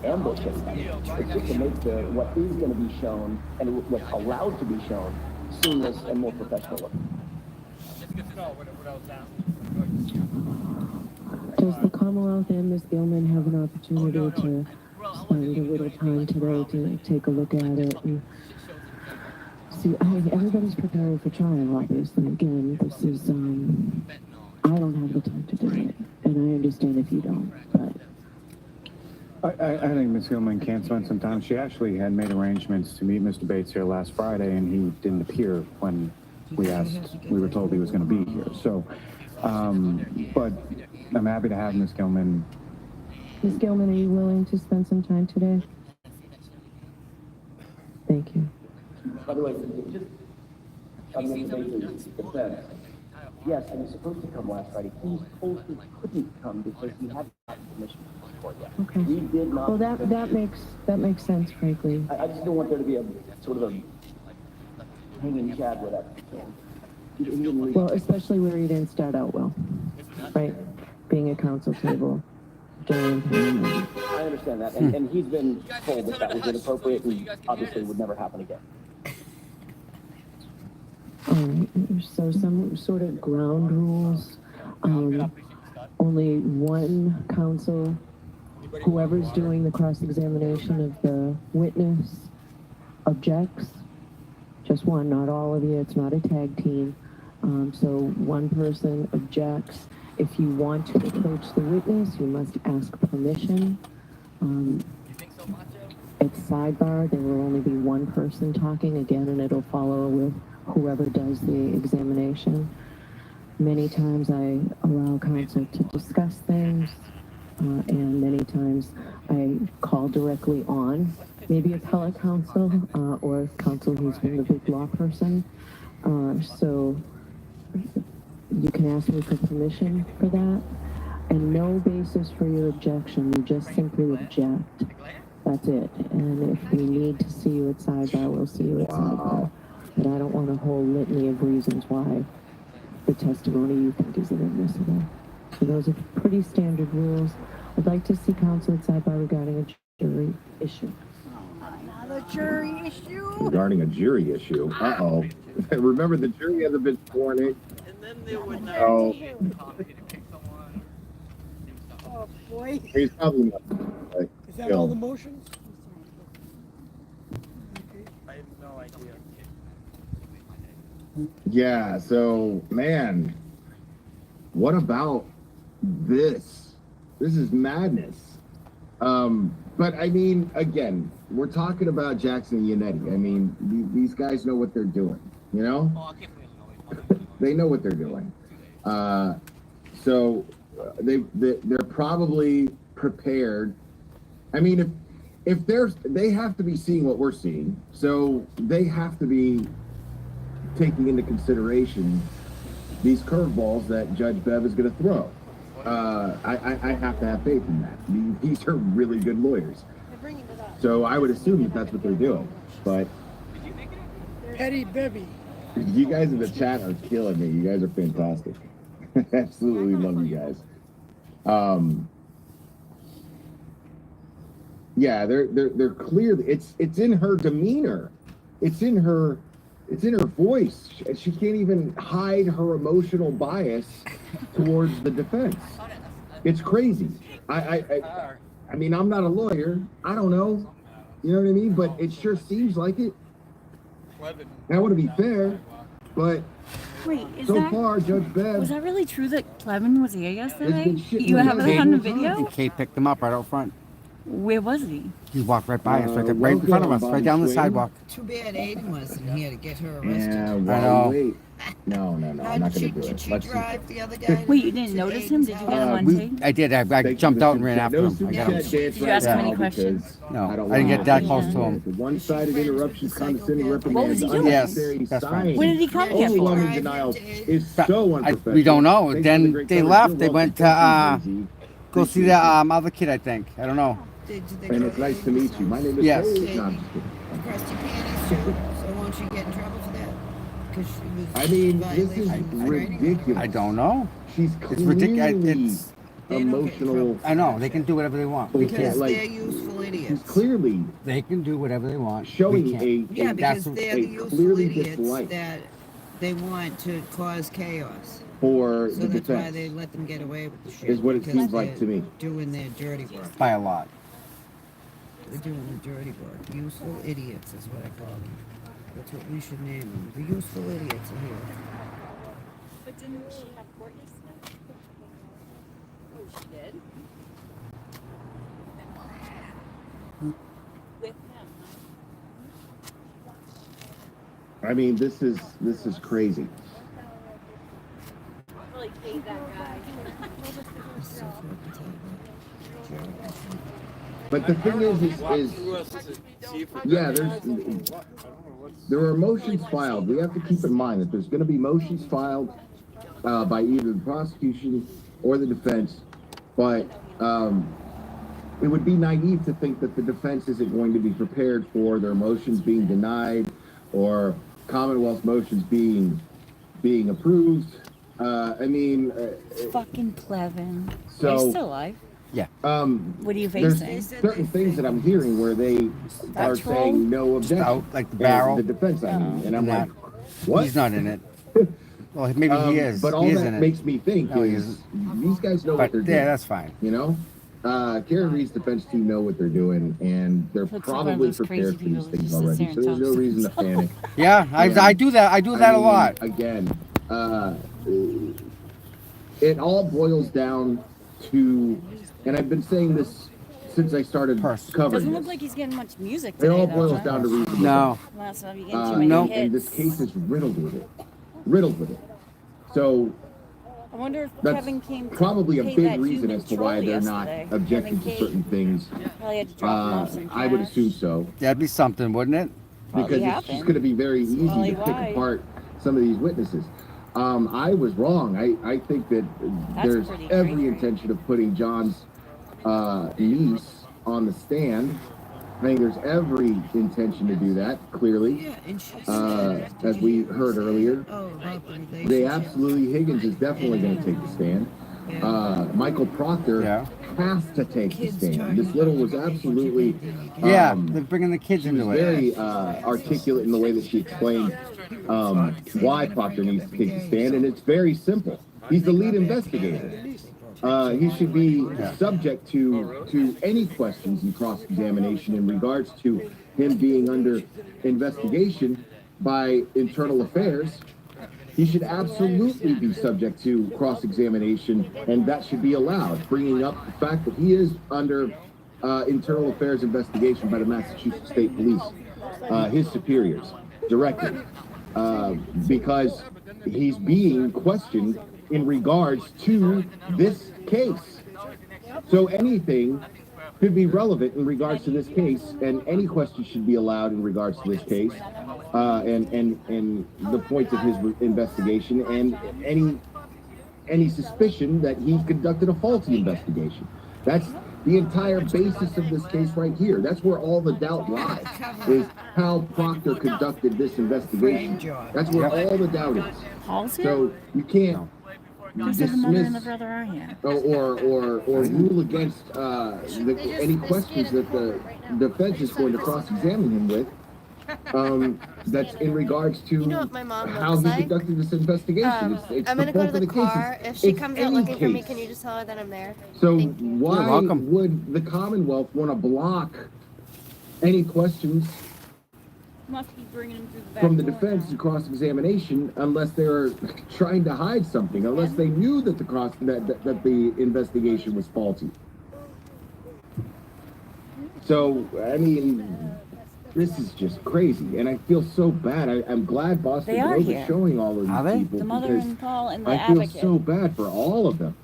Speaker 22: ambush anybody. It's just to make what is going to be shown and what's allowed to be shown seamless and more professional looking.
Speaker 19: Does the Commonwealth and Ms. Gilman have an opportunity to spend a little time today to take a look at it and see? I mean, everybody's preparing for trial, obviously. Again, this is, I don't have the time to do it, and I understand if you don't, but.
Speaker 20: I think Ms. Gilman can spend some time. She actually had made arrangements to meet Mr. Bates here last Friday, and he didn't appear when we were told he was going to be here. So, but I'm happy to have Ms. Gilman.
Speaker 19: Ms. Gilman, are you willing to spend some time today? Thank you.
Speaker 22: By the way, just on Mr. Bates' defense, yes, he was supposed to come last Friday. He was told he couldn't come because he hadn't gotten permission from the court yet.
Speaker 19: Okay.
Speaker 22: We did not.
Speaker 19: Well, that makes sense, frankly.
Speaker 22: I just don't want there to be a sort of a hanging chad with that.
Speaker 19: Well, especially where you didn't start out well, right? Being at council table during.
Speaker 22: I understand that, and he's been told that was inappropriate and obviously would never happen again.
Speaker 19: All right, so some sort of ground rules. Only one counsel, whoever's doing the cross-examination of the witness, objects. Just one, not all of you. It's not a tag team. So one person objects. If you want to approach the witness, you must ask permission. At sidebar, there will only be one person talking again, and it'll follow with whoever does the examination. Many times I allow counsel to discuss things, and many times I call directly on maybe appellate counsel or counsel who's been the big law person. So you can ask me for permission for that, and no basis for your objection. You just simply object. That's it. And if we need to see you at sidebar, we'll see you at sidebar. But I don't want a whole litany of reasons why the testimony you think is inadmissible. So those are pretty standard rules. I'd like to see counsel at sidebar regarding a jury issue.
Speaker 8: Another jury issue.
Speaker 21: Regarding a jury issue. Uh-oh. Remember, the jury hasn't been sworn in. Oh.
Speaker 8: Oh boy.
Speaker 21: He's probably not.
Speaker 8: Is that all the motions?
Speaker 15: I have no idea.
Speaker 21: Yeah, so, man, what about this? This is madness. But, I mean, again, we're talking about Jackson and Yannetti. I mean, these guys know what they're doing, you know? They know what they're doing. So they're probably prepared. I mean, if they have to be seeing what we're seeing, so they have to be taking into consideration these curveballs that Judge Bev is going to throw. I have to have faith in that. These are really good lawyers. So I would assume that that's what they're doing. But
Speaker 8: Petty Bevy.
Speaker 21: you guys in the chat are killing me. You guys are fantastic. Absolutely love you guys. Yeah, they're clearly, it's in her demeanor. It's in her voice. She can't even hide her emotional bias towards the defense. It's crazy. I mean, I'm not a lawyer. I don't know. You know what I mean? But it sure seems like it. I want to be fair, but
Speaker 10: wait, is
Speaker 21: so
Speaker 10: that,
Speaker 21: far, Judge Bev.
Speaker 10: was that really true that Clevin was here yesterday?
Speaker 21: shit
Speaker 10: You have it on the video?
Speaker 2: And Kate picked him up right out front.
Speaker 10: Where was he?
Speaker 2: He walked right by us, right in front of us, right down the sidewalk.
Speaker 1: Too bad Aiden wasn't here to get her arrested.
Speaker 21: Yeah,
Speaker 2: I
Speaker 21: well,
Speaker 2: know.
Speaker 21: wait. No, I'm not going to do it.
Speaker 1: Did she drive the other guy?
Speaker 10: Wait, you didn't notice him? Did you get him on tape?
Speaker 2: I did. I jumped out and ran after him. I got him.
Speaker 10: Did you ask him any questions?
Speaker 2: No, I didn't get that close to him.
Speaker 21: One-sided interruption, condescending
Speaker 10: What was
Speaker 21: reprimands,
Speaker 10: he doing?
Speaker 21: unnecessary
Speaker 2: Yes, that's right.
Speaker 21: science.
Speaker 10: What did he come here for?
Speaker 21: Overwhelming denial is so unprofessional.
Speaker 2: We don't know.
Speaker 21: Thanks for the
Speaker 2: Then
Speaker 21: great
Speaker 2: they
Speaker 21: coverage.
Speaker 2: left.
Speaker 21: You're
Speaker 2: They
Speaker 21: welcome.
Speaker 2: went to
Speaker 21: Thank you,
Speaker 2: go
Speaker 21: Jay-Z.
Speaker 2: see the other kid, I think. I don't know.
Speaker 21: And it's nice to meet you. My name is
Speaker 2: Yes.
Speaker 21: Dave. No, I'm just kidding.
Speaker 1: Crusty panties too. So won't she get in trouble for that? Because she was.
Speaker 21: I mean, this is
Speaker 1: violation of training?
Speaker 21: ridiculous.
Speaker 2: I don't know.
Speaker 21: She's
Speaker 2: It's ridiculous.
Speaker 21: clearly
Speaker 2: It's.
Speaker 21: emotional.
Speaker 2: I know they can do whatever they want. We
Speaker 1: Because
Speaker 2: can't.
Speaker 1: they're useful
Speaker 21: She's
Speaker 1: idiots.
Speaker 21: clearly
Speaker 2: They can do whatever they want.
Speaker 21: showing
Speaker 2: We can't.
Speaker 1: Yeah, because
Speaker 21: that's
Speaker 1: they're
Speaker 21: a
Speaker 1: the useful
Speaker 21: clearly
Speaker 1: idiots
Speaker 21: dislike
Speaker 1: that they want to cause chaos.
Speaker 21: for
Speaker 1: So
Speaker 21: the
Speaker 1: that's why
Speaker 21: defense.
Speaker 1: they let them get away with the shit.
Speaker 21: Is what it
Speaker 1: because
Speaker 21: seems like
Speaker 1: they're
Speaker 21: to me.
Speaker 1: Doing their dirty work.
Speaker 2: By a lot.
Speaker 1: They're doing the dirty work. Useful idiots is what I call them. That's what we should name them. The useful idiots are here.
Speaker 3: But didn't she have court yesterday? Oh, she did? With him,
Speaker 21: I mean, this is crazy.
Speaker 3: really paid that guy.
Speaker 21: But the thing is yeah, there are motions filed. We have to keep in mind that there's going to be motions filed by either the prosecution or the defense, but it would be naive to think that the defense isn't going to be prepared for their motions being denied or Commonwealth motions being approved. I mean,
Speaker 10: Fucking Clevin.
Speaker 21: So-
Speaker 10: Are you still alive?
Speaker 2: Yeah.
Speaker 10: What are you
Speaker 21: there's
Speaker 10: facing?
Speaker 21: certain things that I'm hearing where they are
Speaker 10: That's wrong.
Speaker 21: saying no objection.
Speaker 2: Out like the
Speaker 21: And
Speaker 2: barrel.
Speaker 21: The defense, I mean, and I'm like, what?
Speaker 2: He's not in it. Well, maybe he is.
Speaker 21: But all
Speaker 2: he is
Speaker 21: that
Speaker 2: in it.
Speaker 21: makes me think
Speaker 2: No, he
Speaker 21: is
Speaker 2: isn't.
Speaker 21: these guys know
Speaker 2: But
Speaker 21: what they're doing.
Speaker 2: yeah, that's fine.
Speaker 21: You know, Karen Reed's defense team know what they're doing, and they're
Speaker 10: Looks like one of
Speaker 21: probably
Speaker 10: those
Speaker 21: prepared
Speaker 10: crazy
Speaker 21: for these
Speaker 10: people who
Speaker 21: things
Speaker 10: just sits
Speaker 21: already.
Speaker 10: there
Speaker 21: So
Speaker 10: and
Speaker 21: there's no
Speaker 10: talks.
Speaker 21: reason to panic.
Speaker 2: Yeah, I do that. I do that a lot.
Speaker 21: Again, it all boils down to, and I've been saying this since I started covering
Speaker 10: Doesn't look
Speaker 21: this.
Speaker 10: like he's getting much music
Speaker 21: It
Speaker 10: today.
Speaker 21: all
Speaker 10: though,
Speaker 21: boils
Speaker 10: huh?
Speaker 21: down to reason.
Speaker 2: No.
Speaker 10: Well, so you getting too many hits.
Speaker 21: And this case is riddled with it. Riddled with it. So
Speaker 10: I wonder if
Speaker 21: that's
Speaker 10: Kevin came to
Speaker 21: probably a
Speaker 10: pay
Speaker 21: big
Speaker 10: that
Speaker 21: reason
Speaker 10: human
Speaker 21: as to why
Speaker 10: troll
Speaker 21: they're not
Speaker 10: yesterday.
Speaker 21: objecting
Speaker 10: Kevin
Speaker 21: to certain things.
Speaker 10: Probably had to drop him off some
Speaker 21: I would
Speaker 10: cash.
Speaker 21: assume so.
Speaker 2: That'd be something, wouldn't it?
Speaker 21: Because it's just going to be very easy
Speaker 10: probably
Speaker 21: to pick
Speaker 10: why.
Speaker 21: apart some of these witnesses. I was wrong. I think that there's
Speaker 10: pretty
Speaker 21: every
Speaker 10: crazy.
Speaker 21: intention of putting John's niece on the stand. I think there's every intention to do that, clearly. As we heard earlier, they absolutely, Higgins is definitely going to take the stand. Michael Proctor has to take the stand. This little was absolutely...
Speaker 2: they're bringing the kids
Speaker 21: she was
Speaker 2: into it.
Speaker 21: very articulate in the way that she explained why Proctor needs to take the stand, and it's very simple. He's the lead investigator. He should be subject to any questions in cross-examination in regards to him being under investigation by internal affairs. He should absolutely be subject to cross-examination, and that should be allowed, bringing up the fact that he is under internal affairs investigation by the Massachusetts State Police, his superiors, directly, because he's being questioned in regards to this case. So anything could be relevant in regards to this case, and any question should be allowed in regards to this case, and the points of his investigation, and any suspicion that he's conducted a faulty investigation. That's the entire basis of this case right here. That's where all the doubt lies, is how Proctor conducted this investigation. That's where all the doubt is. So you can't dismiss or rule against any questions that the defense is going to cross-examine him with. That's in regards to how he conducted this investigation. It's
Speaker 5: I'm
Speaker 21: the
Speaker 5: gonna go
Speaker 21: bulk
Speaker 5: to
Speaker 21: of
Speaker 5: the
Speaker 21: cases.
Speaker 5: car. If she
Speaker 21: It's
Speaker 5: comes out
Speaker 21: any
Speaker 5: looking for me,
Speaker 21: case.
Speaker 5: can you just tell her that I'm there?
Speaker 21: So why would the Commonwealth want to block any questions
Speaker 9: Must be bringing him through the back
Speaker 21: from the
Speaker 9: door
Speaker 21: defense in cross-examination unless they're trying to hide something, unless they knew that that the investigation was faulty? So, I mean, this is just crazy, and I feel so bad. I'm glad Boston
Speaker 10: They are
Speaker 21: Globe
Speaker 10: here.
Speaker 21: is showing all of these people
Speaker 10: The mother
Speaker 21: because
Speaker 10: and Paul and the
Speaker 21: I feel
Speaker 10: advocate.
Speaker 21: so bad for all of them.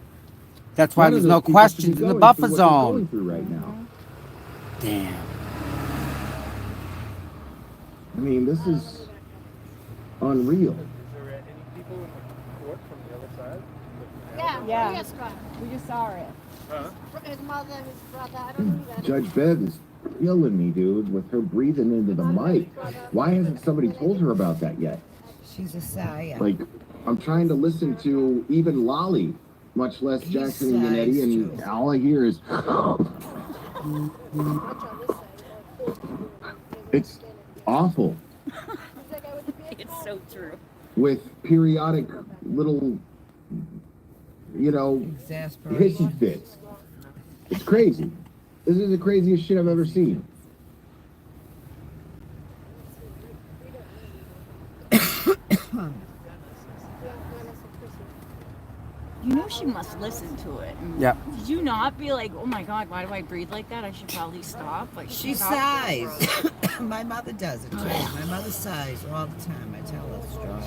Speaker 2: That's why
Speaker 21: None of
Speaker 2: there's
Speaker 21: those
Speaker 2: no
Speaker 21: people should be
Speaker 2: questions in the
Speaker 21: going
Speaker 2: buffer
Speaker 21: through what they're
Speaker 2: zone.
Speaker 21: going through right now.
Speaker 2: Damn.
Speaker 21: I mean, this is unreal.
Speaker 7: Yeah.
Speaker 8: Yes, Scott.
Speaker 7: We just saw it.
Speaker 8: His mother, his brother, I don't know who that
Speaker 21: Judge Bev is killing me, dude, with her breathing into the mic. Why hasn't somebody told her about that yet?
Speaker 1: She's a Saya.
Speaker 21: Like, I'm trying to listen to even Lolly, much less Jackson and Eddie, and all I hear is... It's awful.
Speaker 10: It's so true.
Speaker 21: With periodic little, hissy fits. It's crazy. This is the craziest shit I've ever seen.
Speaker 10: You know she must listen to it. And
Speaker 2: Yep.
Speaker 10: Did you not be like, oh my God, why do I breathe like that? I should probably stop. Like
Speaker 1: She
Speaker 10: stop.
Speaker 1: sighs. My mother does it too. My mother sighs all the time. I tell her strong.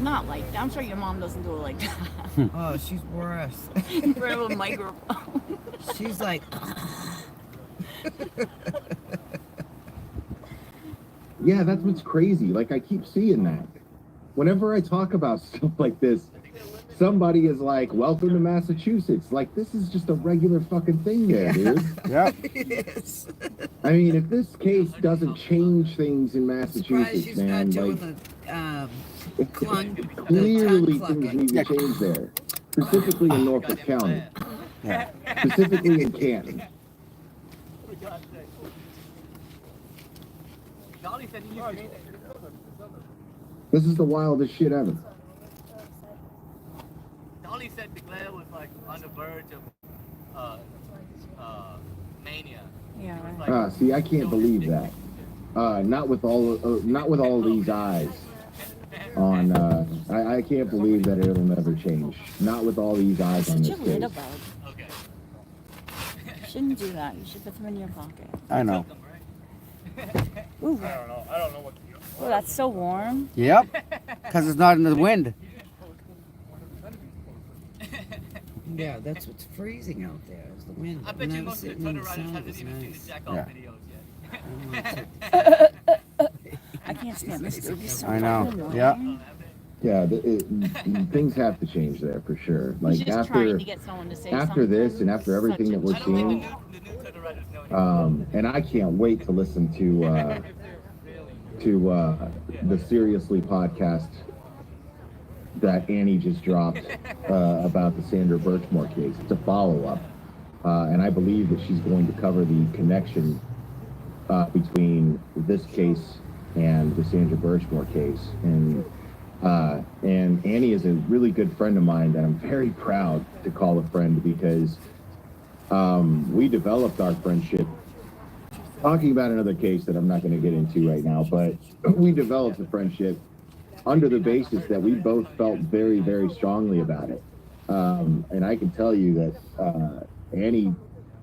Speaker 10: Not like that. I'm sure your mom doesn't do it like that.
Speaker 1: Oh, she's worse.
Speaker 10: In front of a microphone.
Speaker 1: She's like.
Speaker 21: Yeah, that's what's crazy. Like, I keep seeing that. Whenever I talk about stuff like this, somebody is like, welcome to Massachusetts. Like, this is just a regular fucking thing there, dude.
Speaker 2: Yeah.
Speaker 1: It is.
Speaker 21: I mean, if this case doesn't change things in Massachusetts,
Speaker 1: She's
Speaker 21: man,
Speaker 1: not
Speaker 21: like,
Speaker 1: doing the clung.
Speaker 21: clearly things need to change there. Specifically in Norfolk County.
Speaker 2: Yeah.
Speaker 21: Specifically in Canton. This is the wildest shit ever.
Speaker 15: Dolly said DeClaire was like on the verge of mania.
Speaker 10: Yeah.
Speaker 21: See, I can't believe that. Not with all these eyes on I can't believe that it'll never change. Not with all these eyes on this
Speaker 10: Such a little
Speaker 21: case.
Speaker 10: bug. You shouldn't do that. You should put them in your pocket.
Speaker 2: I know.
Speaker 10: Ooh.
Speaker 16: I don't know what.
Speaker 10: Oh, that's so warm.
Speaker 2: Yep. Because it's not in the wind.
Speaker 1: Yeah, that's what's freezing out there. Is the wind.
Speaker 15: I bet you most of the Twitter writers haven't even seen the jack off videos yet.
Speaker 10: I can't stand this. It's so
Speaker 2: I know.
Speaker 10: fucking
Speaker 2: Yeah.
Speaker 10: warm.
Speaker 21: Yeah, things have to change there for sure. Like
Speaker 10: He's just trying to get someone to say
Speaker 21: after
Speaker 10: something.
Speaker 21: this and after everything that we're seeing, and I can't wait to listen to the Seriously podcast that Annie just dropped about the Sandra Birchmore case. It's a follow-up, and I believe that she's going to cover the connection between this case and the Sandra Birchmore case. And Annie is a really good friend of mine that I'm very proud to call a friend, because we developed our friendship talking about another case that I'm not going to get into right now, but we developed a friendship under the basis that we both felt very, very strongly about it. And I can tell you that Annie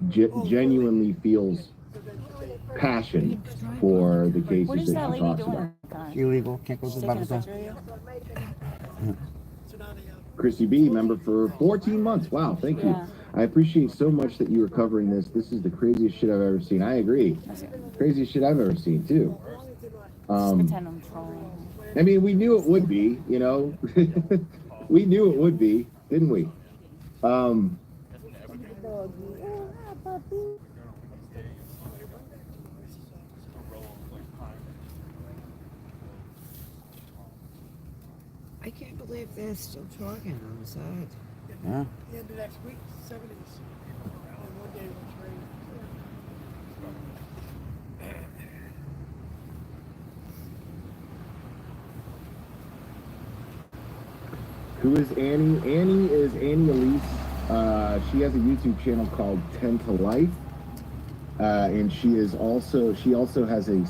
Speaker 21: genuinely feels passion for the cases that she talks about.
Speaker 2: Illegal. Can't go to the Bible.
Speaker 21: Chrissy B, member for 14 months. Wow, thank you.
Speaker 10: Yeah.
Speaker 21: I appreciate so much that you were covering this. This is the craziest shit I've ever seen. I agree. Craziest shit I've ever seen, too.
Speaker 10: Pretend I'm trolling.
Speaker 21: I mean, we knew it would be, you know. We knew it would be, didn't we?
Speaker 1: I can't believe they're still talking on the side.
Speaker 2: Yeah.
Speaker 12: The end of next week, 70s. And one day it's rain.
Speaker 21: Who is Annie? Annie is Annie Elise. She has a YouTube channel called 10 to Life. And she also has a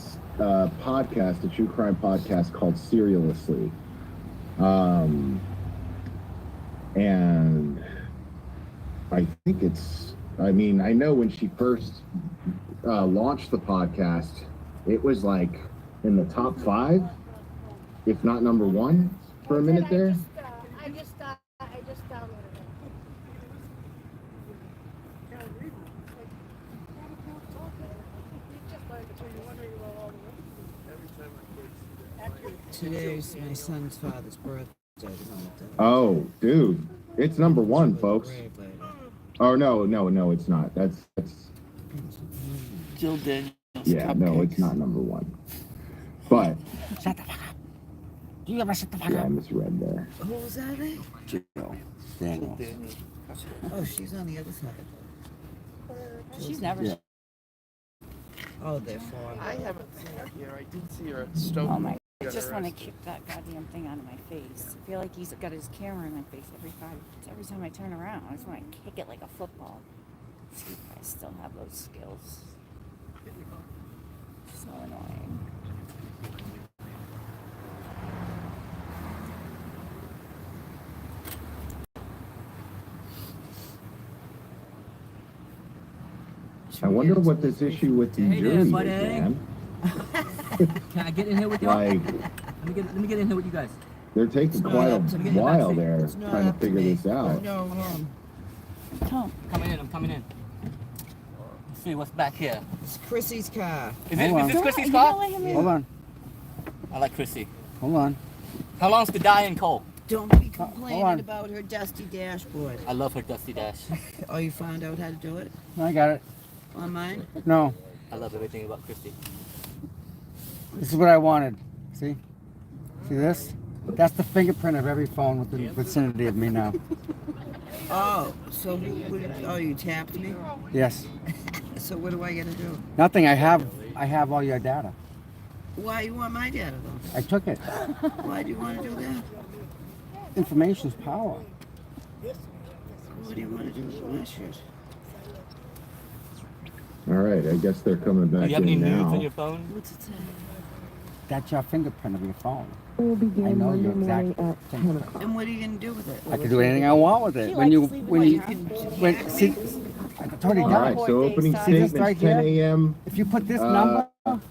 Speaker 21: podcast, a true crime podcast called Seriously. And I think I know when she first launched the podcast, it was like in the top 5, if not number 1 for a minute there.
Speaker 8: I just downloaded it.
Speaker 1: Today's my son's father's birthday.
Speaker 21: Oh, dude, it's number 1, folks. Oh no, it's not. That's
Speaker 15: Jill Daniels.
Speaker 21: yeah, no, it's not number 1. But
Speaker 2: Shut the fuck up. You ever shut the fuck
Speaker 21: yeah, I
Speaker 2: up?
Speaker 21: misread there.
Speaker 1: Who was that?
Speaker 2: Jill Daniels.
Speaker 1: Oh, she's on the other side.
Speaker 10: She's never.
Speaker 2: Yeah.
Speaker 1: Oh, they're foreign.
Speaker 12: I haven't seen her here. I did see her at Stoke.
Speaker 10: Oh my! I just want to kick that goddamn thing out of my face. I feel like he's got his camera in my face every time I turn around. I just want to kick it like a football. See if I still have those skills. So annoying.
Speaker 21: I wonder what this issue with the
Speaker 15: Hey there,
Speaker 21: jury is,
Speaker 15: buddy.
Speaker 21: man.
Speaker 15: Can I get in here with you?
Speaker 21: Like,
Speaker 15: Let me get in here with you guys.
Speaker 21: they're taking quite a while there trying to figure this out.
Speaker 1: No,
Speaker 10: Come.
Speaker 15: Coming in. I'm coming in. Let's see what's back here.
Speaker 1: it's Chrissy's car.
Speaker 15: Is
Speaker 2: Hold on.
Speaker 15: this Chrissy's
Speaker 10: You
Speaker 15: car?
Speaker 10: don't let him in.
Speaker 2: Hold on.
Speaker 15: I like Chrissy.
Speaker 2: Hold on.
Speaker 15: How long's the die in coal?
Speaker 1: Don't be complaining
Speaker 2: on.
Speaker 1: about her dusty dashboard.
Speaker 15: I love her dusty dash.
Speaker 1: Oh, you found out how to do it
Speaker 2: I got it.
Speaker 1: on mine?
Speaker 2: No.
Speaker 15: I love everything about Christy.
Speaker 2: This is what I wanted. See? See this? That's the fingerprint of every phone within the vicinity of me now.
Speaker 1: Oh, so you tapped me?
Speaker 2: Yes.
Speaker 1: So what do I gotta do?
Speaker 2: Nothing. I have all your data.
Speaker 1: Why you want my data though?
Speaker 2: I took it.
Speaker 1: Why do you want to do that?
Speaker 2: Information's power.
Speaker 1: What do you want to do with my shit?
Speaker 21: All right, I guess they're coming
Speaker 15: Do
Speaker 21: back
Speaker 15: you have any
Speaker 21: in
Speaker 15: nudes
Speaker 21: now.
Speaker 15: on your phone?
Speaker 1: What's it say?
Speaker 2: That's your fingerprint of your phone.
Speaker 19: It will begin
Speaker 2: I know
Speaker 19: Monday
Speaker 2: your
Speaker 19: morning
Speaker 2: exact
Speaker 19: at 10 o'clock.
Speaker 1: And what are you gonna do with it?
Speaker 2: I can do anything I want with it. When you see, I told you
Speaker 21: All right, so opening
Speaker 2: see this
Speaker 21: statements,
Speaker 2: right
Speaker 21: 10
Speaker 2: here?
Speaker 21: a.m.
Speaker 2: If you put this number,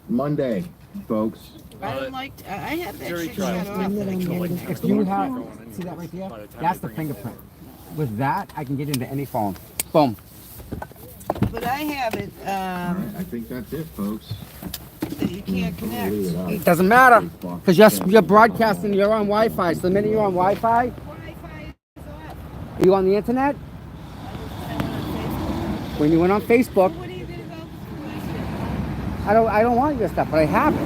Speaker 21: Monday, folks.
Speaker 1: I don't like. I have that
Speaker 17: Jury
Speaker 1: shit
Speaker 17: trial.
Speaker 1: shut off.
Speaker 2: if you have, see that right there? That's the fingerprint. With that, I can get into any phone. Boom.
Speaker 1: But I have it.
Speaker 21: All right, I think that's it, folks.
Speaker 1: That you can't connect.
Speaker 2: It doesn't matter, because you're broadcasting, you're on Wi-Fi. So the minute you're on Wi-Fi, are you on the internet? When you went on Facebook, I don't want your stuff, but I have it.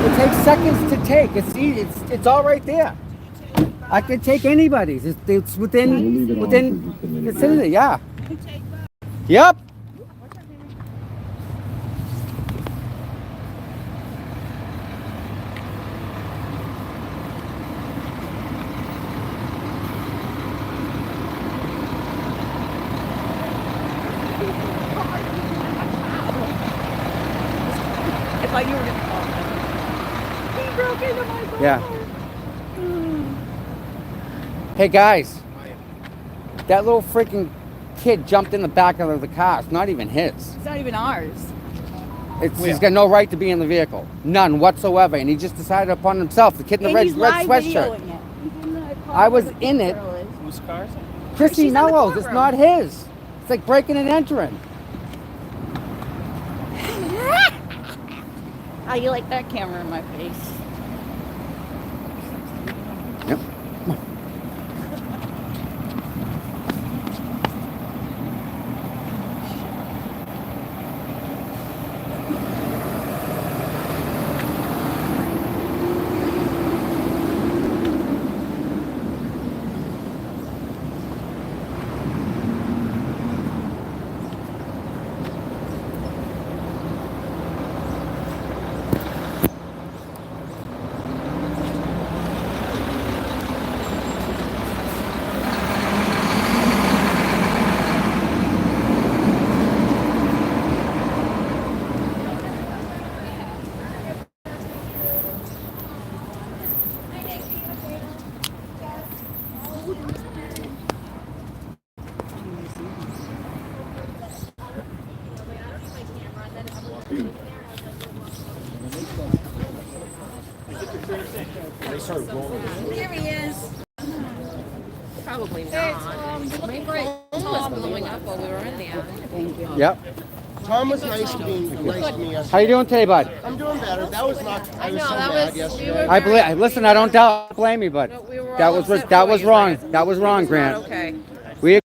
Speaker 2: It takes seconds to take. It's easy. It's all right there. I can take anybody's. It's within vicinity. Yeah. Yep.
Speaker 14: I thought you were gonna call me. He broke into my car.
Speaker 2: Yeah. Hey guys, that little freaking kid jumped in the back of the car. It's not even his.
Speaker 14: It's not even ours.
Speaker 2: He's got no right to be in the vehicle, none whatsoever, and he just decided upon himself. The kid in the red sweatshirt. I was in it.
Speaker 17: Whose car is it?
Speaker 2: Chrissy Mello's. It's not his. It's like breaking and entering.
Speaker 14: How you like that camera in my face?
Speaker 2: Yep.
Speaker 7: Here he is.
Speaker 5: Probably not. My phone was blowing up while we were in there.
Speaker 14: Thank you.
Speaker 2: Yep.
Speaker 12: Tom was nice to me yesterday.
Speaker 2: How you doing today, bud?
Speaker 12: I'm doing better. That was not. I was
Speaker 5: know,
Speaker 12: so
Speaker 5: that
Speaker 12: mad
Speaker 5: was-
Speaker 12: yesterday.
Speaker 2: I believe. Listen, I don't blame you, but
Speaker 5: We were
Speaker 2: that
Speaker 5: all
Speaker 2: was
Speaker 5: upset
Speaker 2: that
Speaker 5: for
Speaker 2: was
Speaker 5: you,
Speaker 2: wrong.
Speaker 5: but
Speaker 2: That was wrong,
Speaker 5: it's not
Speaker 2: Grant.
Speaker 5: okay.
Speaker 2: We.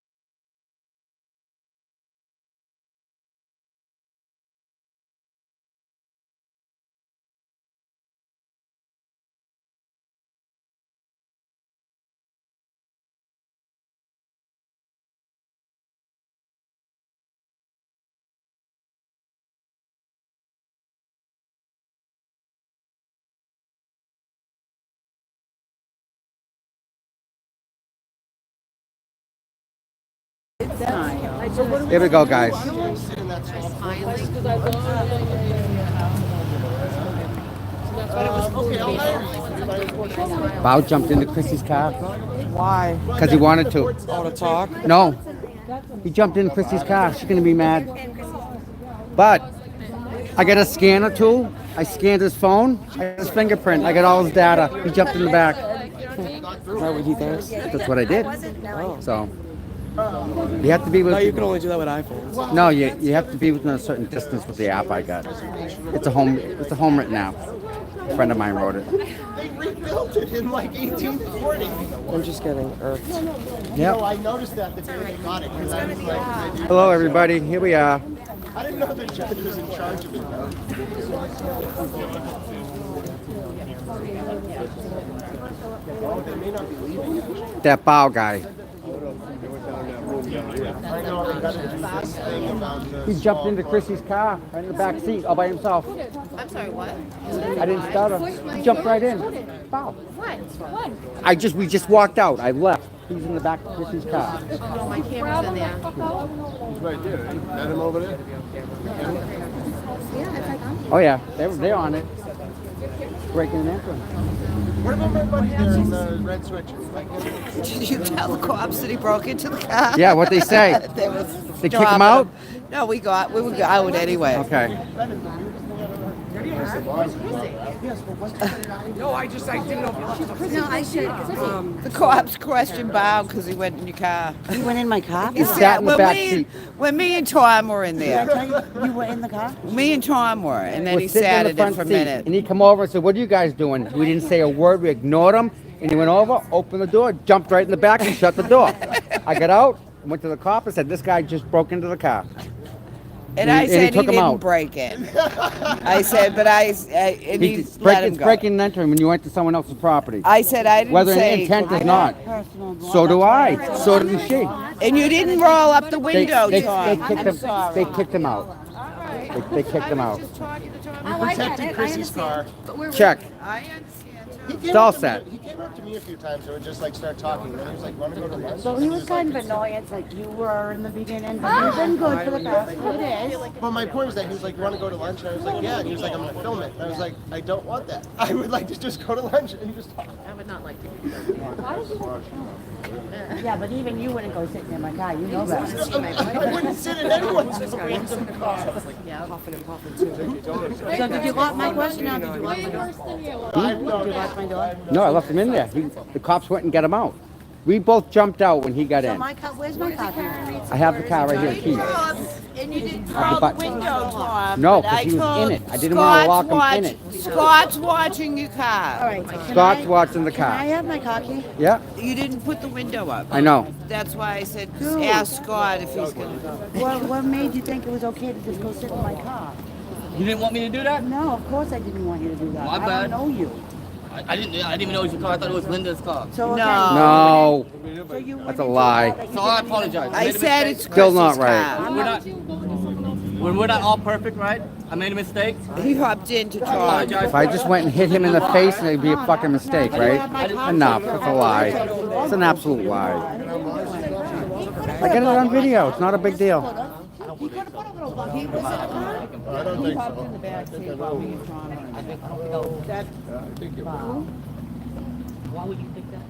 Speaker 2: Here we go, guys. Bao jumped into Chrissy's car.
Speaker 11: Why?
Speaker 2: Because he wanted to.
Speaker 11: Oh, to talk?
Speaker 2: No. He jumped in Chrissy's car. She's going to be mad. But I got a scanner tool. I scanned his phone. I got his fingerprint. I got all his data. He jumped in the back.
Speaker 11: Is that what he thinks?
Speaker 2: That's what I did. So you have to be with.
Speaker 11: No, you can only do that with iPhones.
Speaker 2: No, you have to be within a certain distance with the app I got. It's a home written app. A friend of mine wrote it.
Speaker 12: They rebuilt it in like 1840.
Speaker 11: I'm just getting irked.
Speaker 2: Yep.
Speaker 12: No, I noticed that the day they got it because I was like,
Speaker 2: Hello, everybody. Here we are.
Speaker 12: I didn't know the judge was in charge of it though. They may not be leaving it.
Speaker 2: That Bao guy.
Speaker 12: I know they got to do this thing about the
Speaker 2: He jumped into Chrissy's car right in the back seat all by himself.
Speaker 5: I'm sorry, what?
Speaker 2: I didn't start him. He jumped right in. Bao.
Speaker 5: What?
Speaker 2: We just walked out. I left. He's in the back of Chrissy's car.
Speaker 5: No, my camera's in there.
Speaker 21: He's right there. Had him over there?
Speaker 5: Yeah, it's like I'm
Speaker 2: Oh yeah, they're on it. Breaking and entering.
Speaker 21: What about my buddy there in the red sweatshirt?
Speaker 1: Did you tell the cops that he broke into the car?
Speaker 2: Yeah, what'd they say? They kick him out?
Speaker 1: No, we were out anyway.
Speaker 2: Okay.
Speaker 11: No, I didn't know.
Speaker 5: No, I should.
Speaker 1: The cops questioned Bob because he went in your car.
Speaker 4: He went in my car?
Speaker 1: He
Speaker 2: sat in the back seat.
Speaker 1: When me and Tom were in there.
Speaker 4: Did I tell you were in the car?
Speaker 1: Me and Tom were, and then
Speaker 2: Was
Speaker 1: he
Speaker 2: sitting in
Speaker 1: sat
Speaker 2: the
Speaker 1: in it
Speaker 2: front
Speaker 1: for a
Speaker 2: seat,
Speaker 1: minute.
Speaker 2: and he come over and said, "What are you guys doing?" We didn't say a word. We ignored him, and he went over, opened the door, jumped right in the back, and shut the door. I got out, went to the cop, and said, "This guy just broke into the car."
Speaker 1: And I said he
Speaker 2: took him
Speaker 1: didn't
Speaker 2: out.
Speaker 1: break it. I said, but and he let him
Speaker 2: It's
Speaker 1: go.
Speaker 2: breaking and entering when you went to someone else's property.
Speaker 1: I said I didn't
Speaker 2: Whether
Speaker 1: say.
Speaker 2: an intent is not. So do I. So did she.
Speaker 1: And you didn't roll up the window, Tom.
Speaker 2: They kicked him out. They kicked him out.
Speaker 21: We protected Chrissy's car.
Speaker 2: Check.
Speaker 21: He
Speaker 2: It's
Speaker 21: came
Speaker 2: all
Speaker 21: up to me-
Speaker 2: set.
Speaker 21: He came up to me a few times and would just like start talking. And then he was like, "Want to go to lunch?"
Speaker 4: So he was kind of annoyance like you were in the beginning, but you've been good for the past few days.
Speaker 21: Well, my point was that he was like, "You want to go to lunch?" And I was like, "Yeah." And he was like, "I'm going to film it." And I was like, "I don't want that. I would like to just go to lunch and just talk."
Speaker 5: I would not like to.
Speaker 4: Yeah, but even you wouldn't go sitting in my car. You know that.
Speaker 21: I wouldn't sit in anyone's random car.
Speaker 5: Yeah.
Speaker 4: So did you lock my question out? Did you lock my door? Did you lock my door?
Speaker 2: No, I left him in there. The cops went and got him out. We both jumped out when he got
Speaker 4: So
Speaker 2: in.
Speaker 4: my car, where's my car?
Speaker 2: I have the car right here, key.
Speaker 1: And you didn't
Speaker 2: I have
Speaker 1: roll
Speaker 2: the
Speaker 1: the
Speaker 2: button.
Speaker 1: window, Tom.
Speaker 2: No,
Speaker 1: but
Speaker 2: 'cause
Speaker 1: I
Speaker 2: he was
Speaker 1: told
Speaker 2: in it. I didn't want to lock him in it.
Speaker 1: Scott's watching your car.
Speaker 4: All right. So can
Speaker 2: Scott's
Speaker 4: I-
Speaker 2: watching the
Speaker 4: Can I
Speaker 2: car.
Speaker 4: have my car key?
Speaker 2: Yeah,
Speaker 1: You didn't put the window up.
Speaker 2: I know.
Speaker 1: That's why I said,
Speaker 4: Dude.
Speaker 1: ask Scott if he's going to go.
Speaker 4: What made you think it was okay to just go sit in my car?
Speaker 15: You didn't want me to do that?
Speaker 4: No, of course I didn't want you to do that.
Speaker 15: My
Speaker 4: I
Speaker 15: bad.
Speaker 4: don't know you.
Speaker 15: I didn't even know it was your car. I thought it was Linda's car.
Speaker 4: So okay.
Speaker 2: No,
Speaker 4: So you
Speaker 2: that's a lie.
Speaker 15: So I apologize.
Speaker 1: I
Speaker 15: made a
Speaker 1: said
Speaker 15: mistake.
Speaker 1: it's
Speaker 2: Still not
Speaker 1: Chris's
Speaker 2: right.
Speaker 1: car.
Speaker 15: When we're not all perfect, right? I made a mistake.
Speaker 1: He hopped into Tom.
Speaker 15: Apologize.
Speaker 2: If I just went and hit him in the face, it'd be a fucking mistake, right? Enough. It's a lie. It's an absolute lie. I got it on video. It's not a big deal.
Speaker 4: He could have put a little buggy. Was it a car?
Speaker 21: I don't think so.
Speaker 4: In the back seat while me and Tom were- That-
Speaker 21: I think you're
Speaker 4: Wow.
Speaker 15: Why would you think that?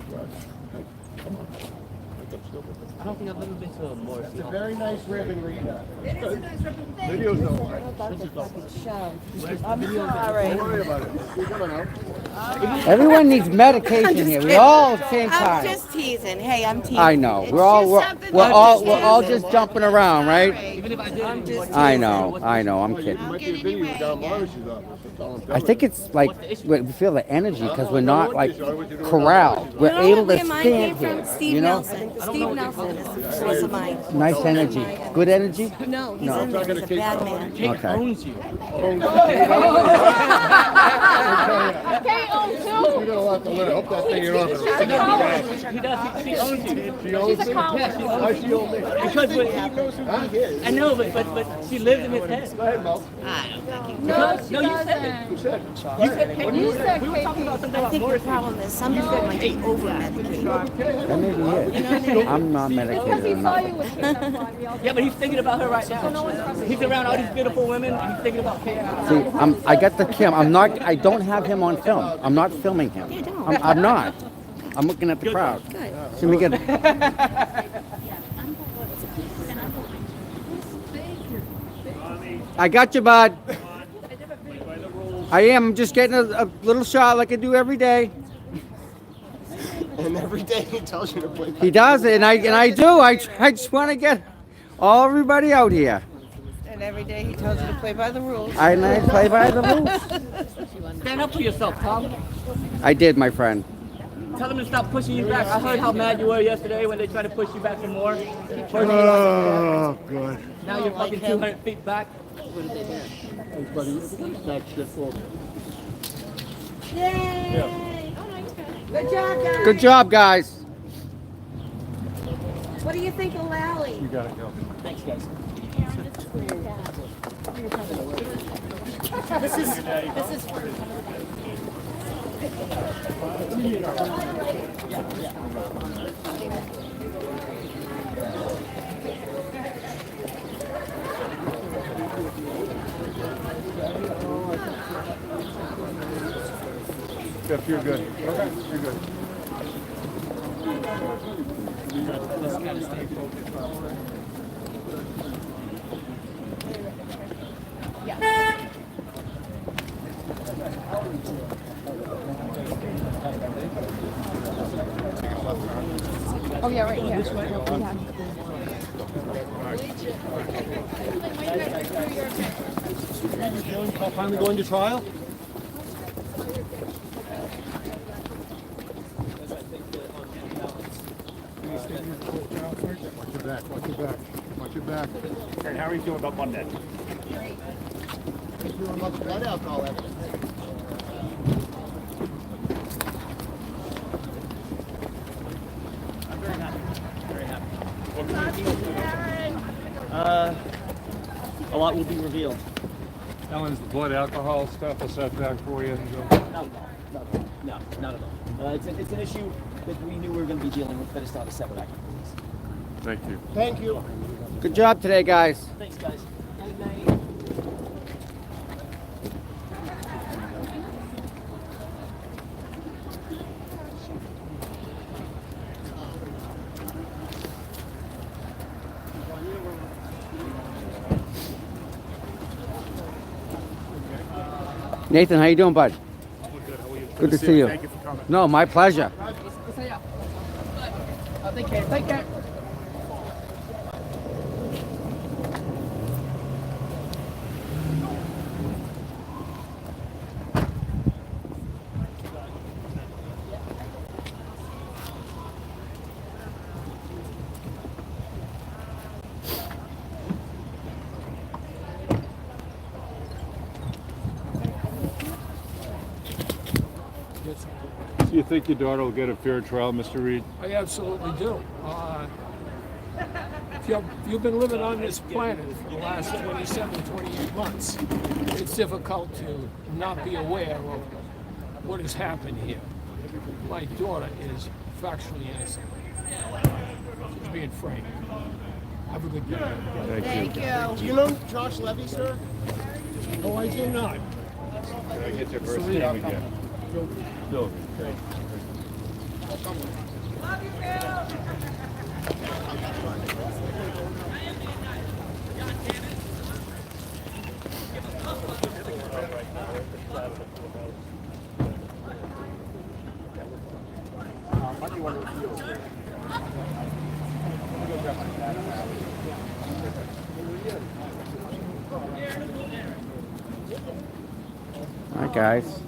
Speaker 15: I don't think I've ever been to a more.
Speaker 21: It's a very nice ribbon reader.
Speaker 4: It is a nice representation.
Speaker 21: Video's no
Speaker 4: What about the fucking show? I'm
Speaker 21: Don't
Speaker 4: sorry.
Speaker 21: worry about it. You're coming out.
Speaker 2: Everyone needs medication here. We all at the same
Speaker 1: I'm
Speaker 2: time.
Speaker 1: just teasing. Hey, I'm teasing.
Speaker 2: I know.
Speaker 1: It's
Speaker 2: We're all
Speaker 1: just
Speaker 2: we're,
Speaker 1: something
Speaker 2: we're
Speaker 1: I'm
Speaker 2: all
Speaker 1: just
Speaker 2: we're all
Speaker 1: teasing.
Speaker 2: just jumping around, right?
Speaker 15: Even if I did,
Speaker 1: I'm just
Speaker 2: I know. I'm kidding.
Speaker 21: Might be a video down Morris's office. That's all I'm
Speaker 2: I
Speaker 21: telling
Speaker 2: think it's like we feel the energy because we're not like corralled. We're able to stand here.
Speaker 8: Steve
Speaker 2: You know,
Speaker 8: Nelson. Steve Nelson is a source of mine.
Speaker 2: nice energy, good energy.
Speaker 8: No, he's
Speaker 2: No.
Speaker 8: in there. He's a bad man.
Speaker 2: Okay.
Speaker 15: owns you.
Speaker 21: You got a lot to learn. I hope that thing you're on.
Speaker 15: She does. She owns you.
Speaker 21: She owns me?
Speaker 15: Yeah, she
Speaker 21: Why she own me?
Speaker 15: Because
Speaker 21: He knows who he is.
Speaker 15: I know, but she lives in his head.
Speaker 21: Go ahead, Mo.
Speaker 15: No, you said it.
Speaker 21: Who said?
Speaker 15: You said we were talking about something
Speaker 8: I
Speaker 15: about
Speaker 8: think the
Speaker 15: Morris.
Speaker 8: problem is some people might be over medicated.
Speaker 2: That may be it. I'm not medicated enough.
Speaker 15: Yeah, but he's thinking about her right now. He's around all these beautiful women, and he's thinking about Kate.
Speaker 2: See, I got the cam. I don't have him on film. I'm not filming him. I'm not. I'm looking at the crowd. See me get. I got you, bud. I am. I'm just getting a little shot like I do every day.
Speaker 21: And every day he tells you to play.
Speaker 2: He does, and I do. I just want to get everybody out here.
Speaker 1: And every day he tells you to play by the rules.
Speaker 2: I play by the rules.
Speaker 15: Stand up for yourself, Tom.
Speaker 2: I did, my friend.
Speaker 15: Tell them to stop pushing you back. I heard how mad you were yesterday when they tried to push you back some more.
Speaker 21: Oh, good.
Speaker 15: Now you're fucking 200 feet back.
Speaker 21: Hey, buddy, that's just all.
Speaker 8: Yay! Good job, guys.
Speaker 2: Good job, guys.
Speaker 8: What do you think of Lally?
Speaker 21: You gotta go.
Speaker 15: Thanks, guys.
Speaker 8: This is
Speaker 16: Jeff, you're good. Okay, you're good.
Speaker 10: Oh yeah, right here. Yeah.
Speaker 13: Finally going to trial?
Speaker 16: Watch your back, watch your back, watch your back.
Speaker 13: And how are you feeling about Monday?
Speaker 21: Feeling about the blood alcohol evidence.
Speaker 13: I'm very happy. Very happy. A lot will be revealed.
Speaker 16: Ellen's the blood alcohol stuff, a setback for you?
Speaker 13: No, not at all. It's an issue that we knew we were going to be dealing with, but it's not a separate activity.
Speaker 16: Thank you.
Speaker 21: Thank you.
Speaker 2: Good job today, guys.
Speaker 13: Thanks, guys. Good night.
Speaker 2: Nathan, how you doing, bud? Good to see you.
Speaker 16: Thank you for coming.
Speaker 2: No, my pleasure.
Speaker 12: Take care. Take care.
Speaker 16: Do you think your daughter will get a fair trial, Mr. Reed?
Speaker 12: I absolutely do. If you've been living on this planet for the last 27, 28 months, it's difficult to not be aware of what has happened here. My daughter is factually innocent. She's being frank. Have a good day.
Speaker 21: Thank you. Do you know Josh Levy, sir?
Speaker 12: Oh, I do not.
Speaker 16: Can I get your first name again? Bill. Okay.
Speaker 2: All right, guys.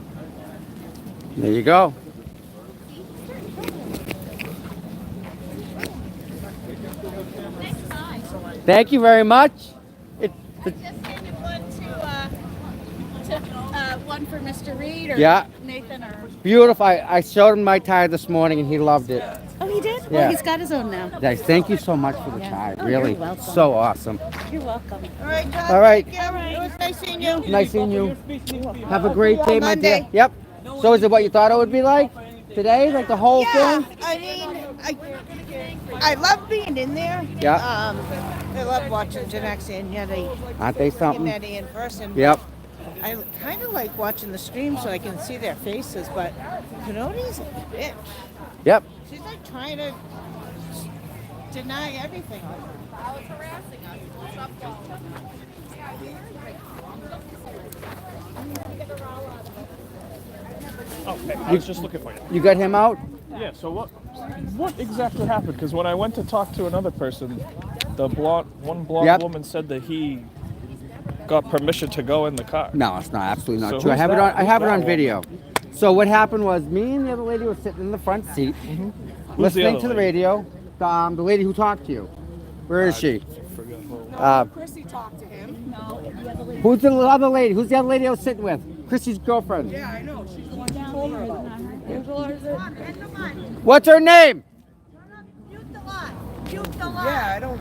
Speaker 2: There you go. Thank you very much.
Speaker 7: One for Mr. Reed or
Speaker 2: Yeah.
Speaker 7: Nathan or...
Speaker 2: Beautiful. I showed him my tie this morning and he loved it.
Speaker 7: Oh, he did?
Speaker 2: Yeah.
Speaker 7: Well, he's got his own now.
Speaker 2: Guys, thank you so much for the
Speaker 7: Yeah.
Speaker 2: tie.
Speaker 7: Oh,
Speaker 2: Really,
Speaker 7: you're welcome.
Speaker 2: so awesome.
Speaker 7: You're welcome.
Speaker 1: All right, John.
Speaker 2: All right.
Speaker 1: Thank you. It was nice seeing you.
Speaker 2: Nice seeing you. Have a great day, my
Speaker 1: Monday.
Speaker 2: dear. Yep. So is it what you thought it would be like today? Like the whole
Speaker 1: Yeah,
Speaker 2: thing?
Speaker 1: I mean, I love being in there.
Speaker 2: Yeah.
Speaker 1: I love watching Janex and Yeti.
Speaker 2: Aren't they something?
Speaker 1: Yeti in person.
Speaker 2: Yep.
Speaker 1: I kind of like watching the stream so I can see their faces, but Coyote's a bitch.
Speaker 2: Yep.
Speaker 1: She's like trying to deny everything.
Speaker 18: Oh, hey, I was just looking for you.
Speaker 2: You got him out?
Speaker 18: Yeah, so what exactly happened? Because when I went to talk to another person, one blonde
Speaker 2: Yep.
Speaker 18: woman said that he got permission to go in the car.
Speaker 2: No, it's not. Absolutely not
Speaker 18: So
Speaker 2: true. I
Speaker 18: who's
Speaker 2: have it
Speaker 18: that?
Speaker 2: on. I have it
Speaker 18: Who's
Speaker 2: on
Speaker 18: that
Speaker 2: video. So what happened was, me and the other lady were sitting in the front seat,
Speaker 18: Who's the
Speaker 2: listening
Speaker 18: other
Speaker 2: to the
Speaker 18: lady?
Speaker 2: radio. The lady who talked to you. Where is she?
Speaker 12: Chrissy talked to him.
Speaker 7: No, the other lady.
Speaker 2: Who's the other lady? Who's the other lady I was sitting with? Chrissy's girlfriend.
Speaker 12: Yeah, I know. She's the one who told her about it. Angela, is it?
Speaker 2: What's her name?
Speaker 12: Yeah, I don't.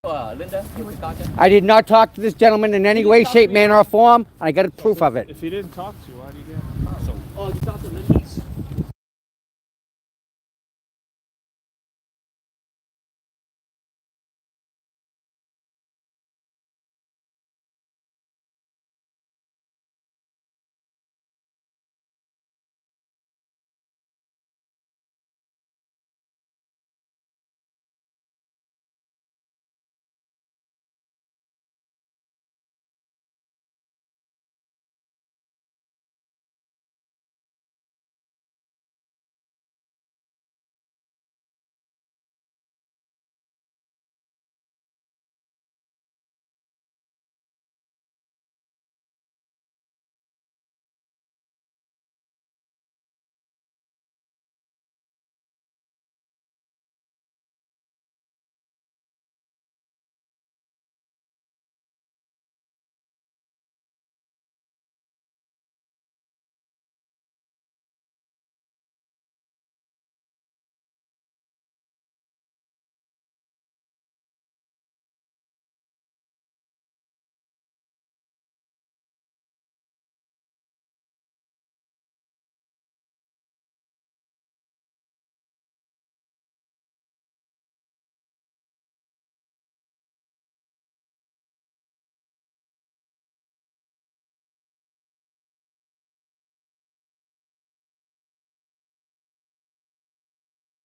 Speaker 13: Linda, with the contact?
Speaker 2: I did not talk to this gentleman in any way, shape, manner, or form. I got a proof of it.
Speaker 18: If he didn't talk to you, why do you get him? So,
Speaker 13: Oh, you talked to Linda's?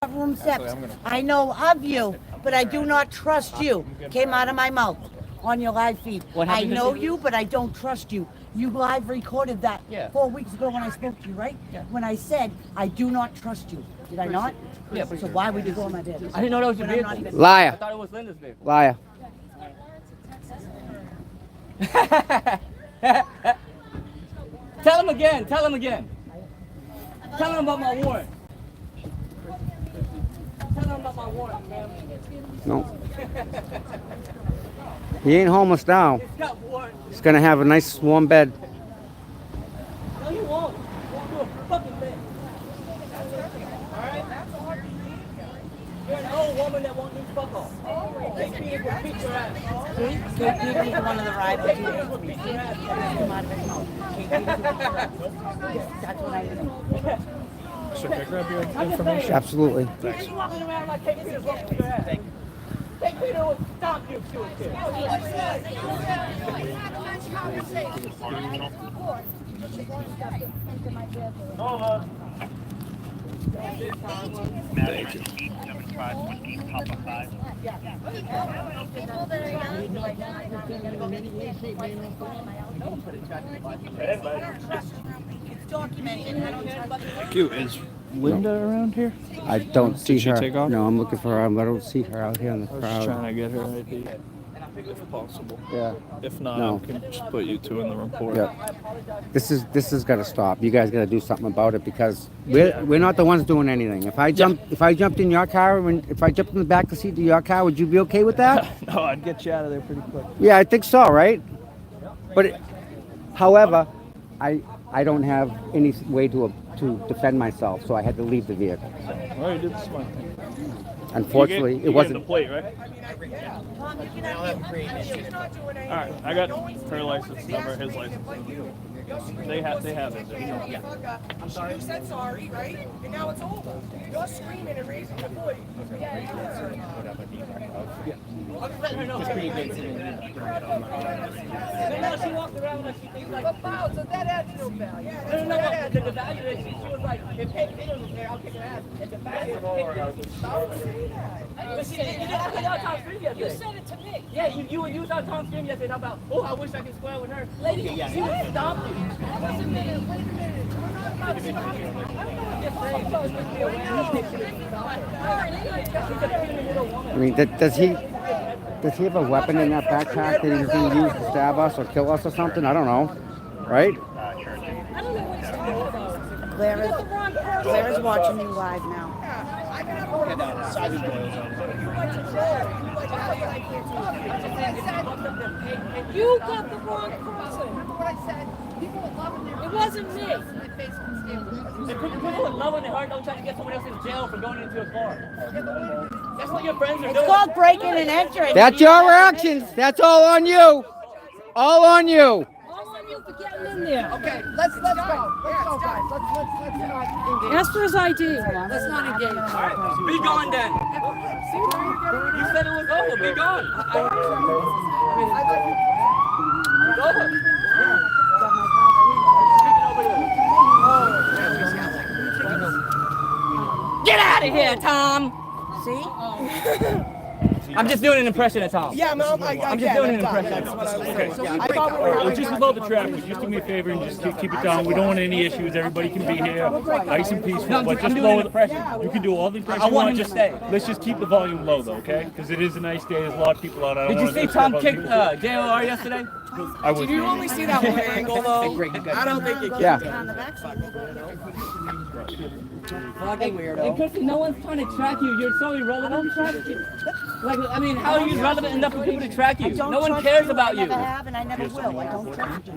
Speaker 1: Room steps. I know of you, but I do not trust you. Came out of my mouth on your live feed.
Speaker 13: What
Speaker 1: I
Speaker 13: happened,
Speaker 1: know
Speaker 13: Chrissy?
Speaker 1: you, but I don't trust you. You live recorded that
Speaker 13: Yeah.
Speaker 1: 4 weeks ago when I spoke to you, right?
Speaker 13: Yeah.
Speaker 1: When I said I do not trust you. Did I not?
Speaker 13: Yeah,
Speaker 1: So why would you go on my bed?
Speaker 13: I didn't know that was your
Speaker 1: When I'm not
Speaker 13: vehicle.
Speaker 1: even-
Speaker 2: Liar.
Speaker 13: I thought it was Linda's vehicle.
Speaker 2: Liar.
Speaker 13: Tell him again. Tell him again. Tell him about my warrant. Tell him about my warrant, man.
Speaker 2: No. He ain't homeless now.
Speaker 13: It's got warrant.
Speaker 2: He's gonna have a nice warm bed.
Speaker 13: No, you won't. You won't do a fucking thing. Alright? You're an old woman that won't do fuck all. They Peter will beat your ass.
Speaker 1: Kate Peter was one of the riders. Come out of his mouth. Kate Peter was one of the riders. That's what I know.
Speaker 18: so can I grab your information?
Speaker 2: Absolutely.
Speaker 13: You're walking around like Kate Peter will beat your ass. Kate Peter will stomp you if she was here. Over.
Speaker 18: Thank you.
Speaker 1: It's documented. I don't trust you.
Speaker 18: Thank you. Is Linda around here?
Speaker 2: I don't see
Speaker 18: Did she
Speaker 2: her.
Speaker 18: take off?
Speaker 2: No, I'm looking for her. I don't see her out here in the
Speaker 18: I was just
Speaker 2: crowd.
Speaker 18: trying to get her ID, if possible.
Speaker 2: Yeah.
Speaker 18: If not,
Speaker 2: No.
Speaker 18: I can just put you two in the report.
Speaker 2: Yeah. This is gotta stop. You guys gotta do something about it because we're not the ones doing anything. If I jumped in your car and if I jumped in the back seat of your car, would you be okay with that?
Speaker 18: No, I'd get you out of there pretty quick.
Speaker 2: Yeah, I think so, right? But however, I don't have any way to defend myself, so I had to leave the vehicle.
Speaker 18: Well, you did the smart thing.
Speaker 2: Unfortunately,
Speaker 18: You
Speaker 2: it
Speaker 18: gave
Speaker 2: wasn't.
Speaker 18: the plate, right? All right, I got her license number, his license number. They have it. Yeah.
Speaker 6: I'm sorry. You said sorry, right? And now it's over. You're screaming and raising your voice.
Speaker 13: I'm just letting her know. And now she walked around like she thinks like.
Speaker 6: But Bow, so that adds no value.
Speaker 13: No. The value is she was like, if Kate Peter was there, I'll kick her ass. If the value is Kate Peter was there. You said it to me. Yeah, you was on Tom's stream yesterday about, oh, I wish I could square with her. Lady, she was stomped you.
Speaker 6: Wait a minute. We're not about to stop.
Speaker 2: I mean, does he have a weapon in that backpack that he's going to use to stab us or kill us or something? I don't know, right?
Speaker 1: Clara's watching you live now.
Speaker 6: You got the wrong person. Remember what I said?
Speaker 9: It wasn't me.
Speaker 13: People with love in their heart don't try to get someone else in jail for going into a car. That's what your friends are doing.
Speaker 1: It's called breaking and entering.
Speaker 2: That's your actions. That's all on you. All on you.
Speaker 9: All on you for getting in there.
Speaker 6: Okay, let's go. Let's go, guys. Let's not engage.
Speaker 9: Ask for his ID.
Speaker 6: Let's not engage.
Speaker 13: All right, be gone then. You said it was over. Be gone. Get out of here, Tom. See? I'm just doing an impression of Tom.
Speaker 6: Yeah, Mom,
Speaker 13: I'm just doing an impression.
Speaker 6: That's what I was saying.
Speaker 18: Okay.
Speaker 6: I thought we were
Speaker 18: Just about the traffic, just do me a favor and just keep it down. We don't want any issues. Everybody can be here, nice and peaceful.
Speaker 13: No,
Speaker 18: But
Speaker 13: I'm
Speaker 18: just
Speaker 13: doing
Speaker 18: lower
Speaker 13: an impression.
Speaker 18: You can do all the impressions
Speaker 13: I
Speaker 18: you
Speaker 13: want
Speaker 18: want.
Speaker 13: him to
Speaker 18: Just
Speaker 13: stay.
Speaker 18: let's just keep the volume low, though, okay? Because it is a nice day. There's a lot of people out. I don't
Speaker 13: Did you
Speaker 18: wanna
Speaker 13: see
Speaker 18: disturb
Speaker 13: Tom
Speaker 18: other
Speaker 13: kick
Speaker 18: people.
Speaker 13: JOR yesterday?
Speaker 18: I was.
Speaker 6: Did you only see that one angle, though? I don't think you can.
Speaker 2: Yeah.
Speaker 6: Fucking weirdo.
Speaker 13: And Christy, no one's trying to track you. You're so irrelevant. Like, I mean, how are you relevant enough for people to track you? No one cares about you.
Speaker 1: I never have and I never will. I don't trust you.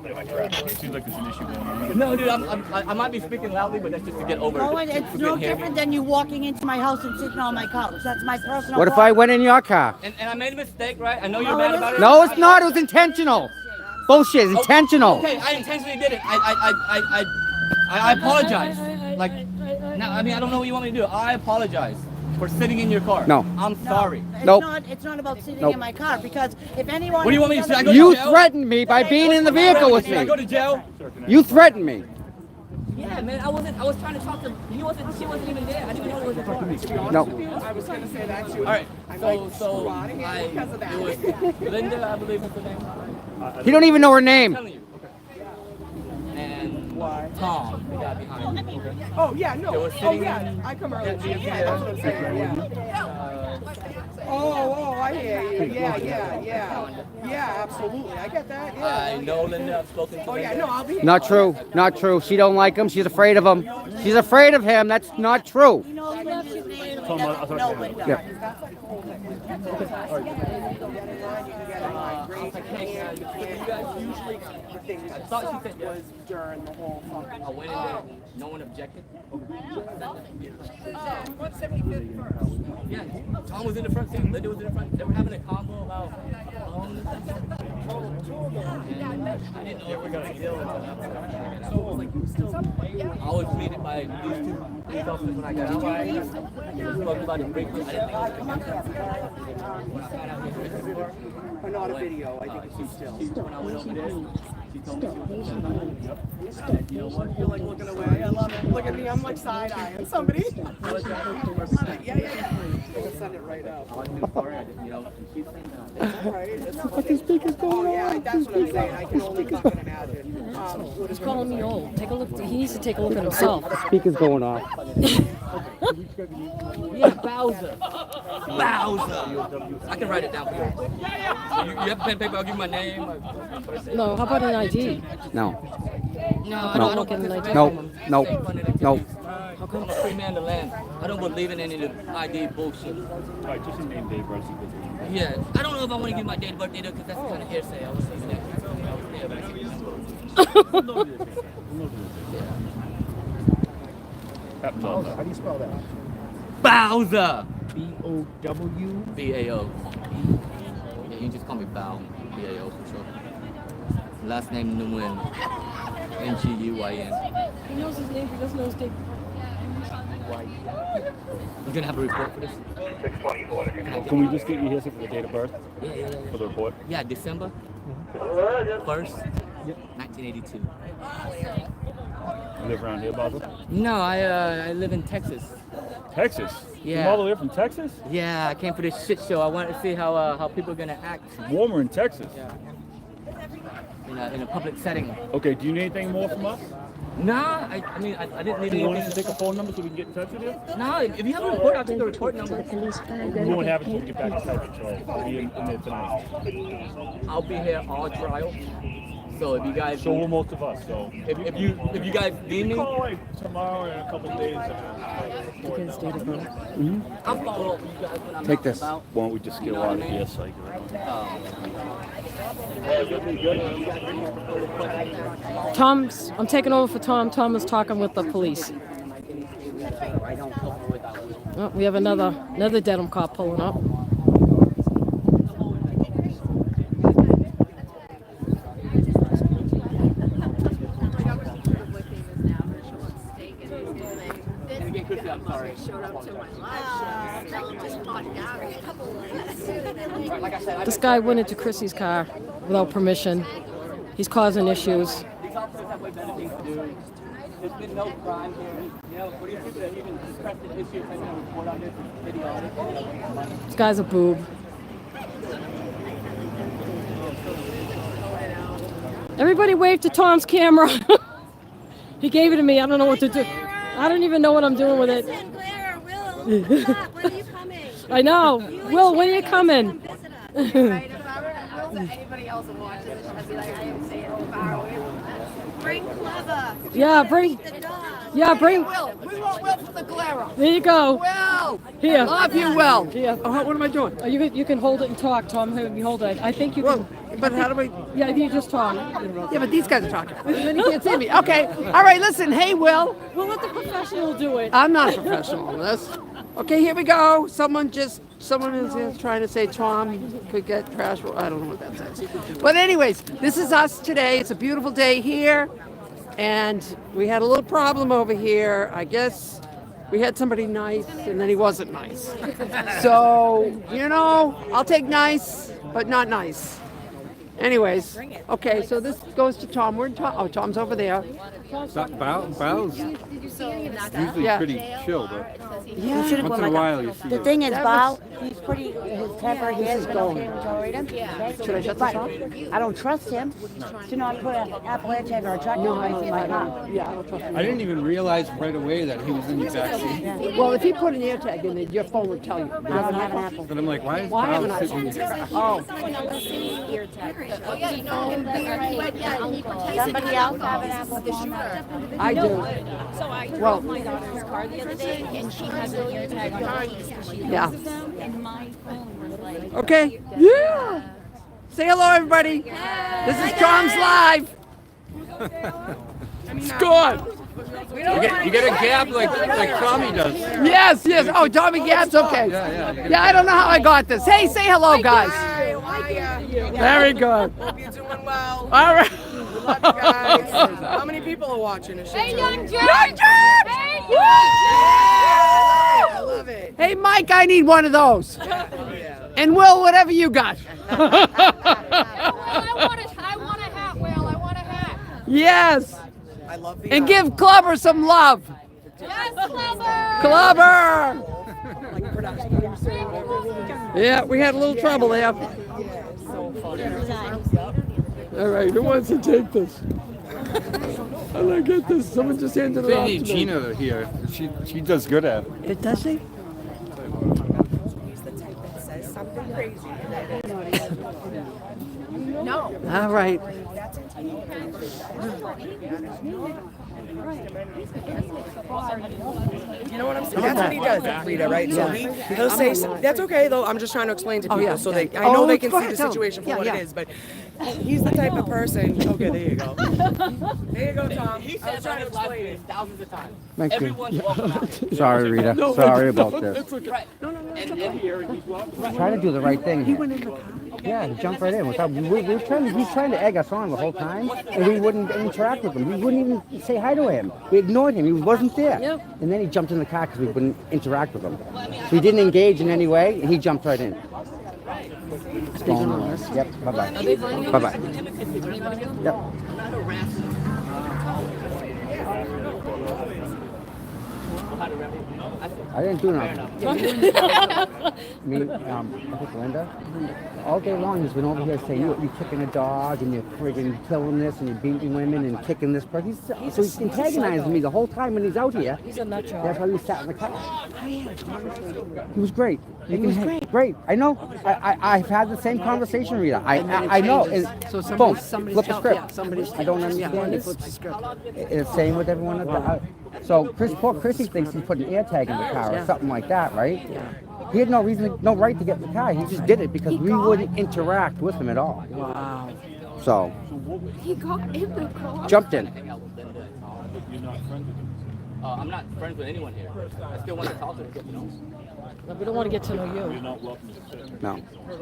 Speaker 18: It seems like there's an issue going on.
Speaker 13: No, dude, I might be speaking loudly, but that's just to get over
Speaker 1: No,
Speaker 13: it.
Speaker 1: it's no different than you walking into my house and sitting on my couch. That's my personal.
Speaker 2: What if I went in your car?
Speaker 13: And I made a mistake, right? I know you're mad about it.
Speaker 2: No, it's not. It was intentional. Bullshit. It's intentional.
Speaker 13: Okay, I intentionally did it. I apologize. Like, now, I mean, I don't know what you want me to do. I apologize for sitting in your car.
Speaker 2: No.
Speaker 13: I'm sorry.
Speaker 1: It's not about sitting
Speaker 2: Nope.
Speaker 1: in my car because if anyone.
Speaker 13: What do you want me to say? I go to
Speaker 2: You
Speaker 13: jail?
Speaker 2: threatened me by being in the vehicle with
Speaker 13: Should I
Speaker 2: me.
Speaker 13: go to jail?
Speaker 2: You threatened me.
Speaker 13: Yeah, man, I was trying to talk to, she wasn't even there. I didn't even know it was a car.
Speaker 2: No.
Speaker 6: I was going to say that too.
Speaker 13: All right,
Speaker 6: I'm
Speaker 13: so
Speaker 6: like,
Speaker 13: it was Linda, I believe is her name.
Speaker 2: He don't even know her
Speaker 13: I'm
Speaker 2: name.
Speaker 13: telling you. And Tom, the guy behind me.
Speaker 6: Oh, yeah, no.
Speaker 13: They were
Speaker 6: Oh,
Speaker 13: sitting
Speaker 6: yeah.
Speaker 13: in-
Speaker 6: I come early.
Speaker 13: Yeah,
Speaker 6: Yeah, that's what I'm saying. Yeah. Oh, I hear you. Yeah, absolutely. I get that. Yeah.
Speaker 13: I know Linda, I've spoken to
Speaker 6: Oh,
Speaker 13: Linda.
Speaker 6: yeah, no, I'll be here.
Speaker 2: Not true. Not true. She don't like him. She's afraid of him. She's afraid of him. That's not true. Yeah.
Speaker 13: I thought she said was during the whole fucking. I went in there, no one objected.
Speaker 6: 175th first.
Speaker 13: Yeah, Tom was in the front seat, Linda was in the front. They were having a convo about homeless. And I didn't know if we were gonna kill. I was greeted by these two police officers when I got out. We spoke about it briefly. I didn't think it was when I found out he was in the car.
Speaker 6: Not a video. I think it's still.
Speaker 13: When I went over there, she told me she was
Speaker 6: You know what? You're like looking away. I love it. Look at me. I'm like side eyeing somebody. Yeah. I can send it right up. Right. What the speaker's going on? Yeah, that's what I'm saying. I can only fucking imagine.
Speaker 9: He's calling me old. Take a look. He needs to take a look at himself.
Speaker 2: Speaker's going off.
Speaker 13: Yeah, Bowser. I can write it down for you. You have pen and paper, I'll give you my name.
Speaker 9: No, how about an ID?
Speaker 2: No.
Speaker 13: No, I don't get an ID.
Speaker 2: No. No. No.
Speaker 13: How come I'm a free man to land? I don't believe in any of the ID bullshit.
Speaker 18: Alright, just name Dave Rossi.
Speaker 13: Yeah, I don't know if I want to give my date of birth data because that's kind of hearsay. I was saying that.
Speaker 16: Bowser. How do you spell that?
Speaker 13: Bowser!
Speaker 16: B-O-W?
Speaker 13: B-A-O. Yeah, you can just call me Bow. B-A-O for sure. Last name Nguyen. Nguyen.
Speaker 9: He knows his name. He doesn't know his date.
Speaker 13: You gonna have a report for this?
Speaker 18: Can we just get you here for the date of birth?
Speaker 13: Yeah.
Speaker 18: For the report?
Speaker 13: Yeah, December 1st, 1982.
Speaker 18: You live around here, Bowser?
Speaker 13: No, I live in Texas.
Speaker 18: Texas?
Speaker 13: Yeah.
Speaker 18: You come all the way from Texas?
Speaker 13: Yeah, I came for this shit show. I wanted to see how people are gonna act.
Speaker 18: It's warmer in Texas.
Speaker 13: Yeah. In a public setting.
Speaker 18: Okay, do you need anything more from us?
Speaker 13: Nah, I mean, I didn't need
Speaker 18: Do you want
Speaker 13: anything.
Speaker 18: us to take a phone number so we can get in touch with you?
Speaker 13: No, if you have a report, I'll take a report number.
Speaker 18: We won't have it until we get back to Site Patrol. We'll be in there tonight.
Speaker 13: I'll be here all trial.
Speaker 15: So if you guys,
Speaker 18: So will most of us. So
Speaker 15: if you guys need me,
Speaker 18: call like tomorrow in a couple of days.
Speaker 15: I'll follow up with you guys when I'm
Speaker 2: Take
Speaker 15: out
Speaker 2: this.
Speaker 15: and about.
Speaker 17: Why don't we just go out of here so I can...
Speaker 9: I'm taking over for Tom. Tom is talking with the police. Oh, we have another Dedham cop pulling up. This guy went into Chrissy's car without permission. He's causing issues.
Speaker 15: These officers have way better things to do. There's been no crime here. You know, for these people that even press the issue, taking a report on this, video on it.
Speaker 9: This guy's a boob. Everybody wave to Tom's camera. He gave it to me. I don't know what to do. I don't even know what I'm doing with it. I know. Will, when are you coming?
Speaker 3: Anybody else will watch it, I'd be like, I am saying far away from that. Bring Clever.
Speaker 9: Bring.
Speaker 6: Will. We want Will for the Galera.
Speaker 9: There you go.
Speaker 6: Will.
Speaker 9: Here.
Speaker 6: Love you, Will.
Speaker 9: Here.
Speaker 6: What am I doing?
Speaker 9: You can hold it and talk, Tom. You hold it. I think you can.
Speaker 6: But how do I?
Speaker 9: Yeah, you just talk.
Speaker 6: Yeah, but these guys are talking. Then you can't see me. Okay. All right. Listen. Hey, Will.
Speaker 9: We'll let the professional do it.
Speaker 6: I'm not a professional on this. Okay, here we go. Someone is trying to say Tom could get trash. I don't know what that says. But anyways, this is us today. It's a beautiful day here. And we had a little problem over here. I guess we had somebody nice and then he wasn't nice. So, I'll take nice, but not nice. Anyways, okay, so this goes to Tom. Where'd Tom? Oh, Tom's over there.
Speaker 2: Bow's usually pretty chill, but once in a while you see
Speaker 8: The thing is, Bow, he's pretty, his temper, he is going.
Speaker 6: Should I shut this off?
Speaker 8: I don't trust him to not put an Appalachian or a truck in my car.
Speaker 6: Yeah, I don't trust him.
Speaker 2: I didn't even realize right away that he was in the backseat.
Speaker 6: Well, if he put an AirTag in there, your phone would tell you.
Speaker 8: I don't have an Apple.
Speaker 2: But I'm like, why is
Speaker 6: Well, I have an
Speaker 2: Bow sitting in the
Speaker 6: iPhone.
Speaker 2: back?
Speaker 6: Oh.
Speaker 8: Somebody else have an Apple phone?
Speaker 6: I do.
Speaker 14: So I drove
Speaker 6: Well-
Speaker 14: my daughter's car the other day, and she has an AirTag on her keys because she
Speaker 6: Yeah.
Speaker 14: loses them, and my phone was like...
Speaker 6: Okay. Yeah. Say hello, everybody. This is Tom's Live. It's good.
Speaker 2: You get a gap like Tommy does.
Speaker 6: Yes. Oh, Tommy Gab's okay. Yeah, I don't know how I got this. Hey, say hello, guys. Very good.
Speaker 11: Hope you're doing well.
Speaker 6: All right.
Speaker 11: Love you guys. How many people are watching this?
Speaker 3: Hey, Young Jack!
Speaker 6: Young Jack!
Speaker 3: Hey,
Speaker 6: Woo!
Speaker 11: I love it.
Speaker 6: Hey, Mike, I need one of those. And Will, whatever you got.
Speaker 3: I want a hat, Will. I want a hat.
Speaker 6: Yes.
Speaker 11: I love the
Speaker 6: And give Clubber some love.
Speaker 3: Yes, Clever!
Speaker 6: Clubber! Yeah, we had a little trouble there. All right, who wants to take this? I like get this. Someone just handed it off to me.
Speaker 2: Gina here. She does good at it.
Speaker 6: Does she?
Speaker 11: He's the type that says something crazy.
Speaker 3: No.
Speaker 6: All right.
Speaker 11: You know what I'm saying? That's what he does, Rita, right? So he'll say, that's okay though. I'm just trying to explain to people so I know they can see the situation for what it is, but he's the type of person. Okay, there you go. There you go, Tom.
Speaker 15: He
Speaker 11: I was
Speaker 15: said
Speaker 11: trying to
Speaker 15: that
Speaker 11: explain it.
Speaker 15: thousands of times.
Speaker 2: Thank you.
Speaker 15: Everyone's welcome out.
Speaker 2: Sorry, Rita. Sorry about this.
Speaker 15: Right. And here he's welcome.
Speaker 2: Trying to do the right thing. He went in the car. Yeah, he jumped right in. He's trying to egg us on the whole time, and we wouldn't interact with him. We wouldn't even say hi to him. We ignored him. He wasn't there. Yep. And then he jumped in the car because we wouldn't interact with him. So he didn't engage in any way, and he jumped right in. Yep. Bye-bye. Bye-bye. Yep. I didn't do nothing. Me, I think Linda. All day long he's been over here saying you're kicking a dog and you're friggin' killing this and you're beating women and kicking this person. So he's antagonizing me the whole time when he's out here.
Speaker 9: He's a nut job.
Speaker 2: That's why we sat in the car. He was great.
Speaker 6: He was great.
Speaker 2: Great. I know. I've had the same conversation, Rita. I know. And
Speaker 6: So
Speaker 2: boom,
Speaker 6: somebody's
Speaker 2: flip the
Speaker 6: telling-
Speaker 2: script.
Speaker 6: yeah, somebody's
Speaker 2: I don't
Speaker 6: yeah,
Speaker 2: understand it.
Speaker 6: flips the script.
Speaker 2: It's the same with everyone. So poor Chrissy thinks he put an air tag in the car or something like that, right? Yeah. He had no reason, no right to get in the car. He just did it because we wouldn't interact with him at all.
Speaker 6: Wow.
Speaker 2: So
Speaker 8: He got in the car.
Speaker 2: jumped in.
Speaker 15: You're not friends with him. I'm not friends with anyone here. I still want to talk to him, you know.
Speaker 9: No, we don't want to get to know you.
Speaker 15: You're not welcome to sit.
Speaker 2: No.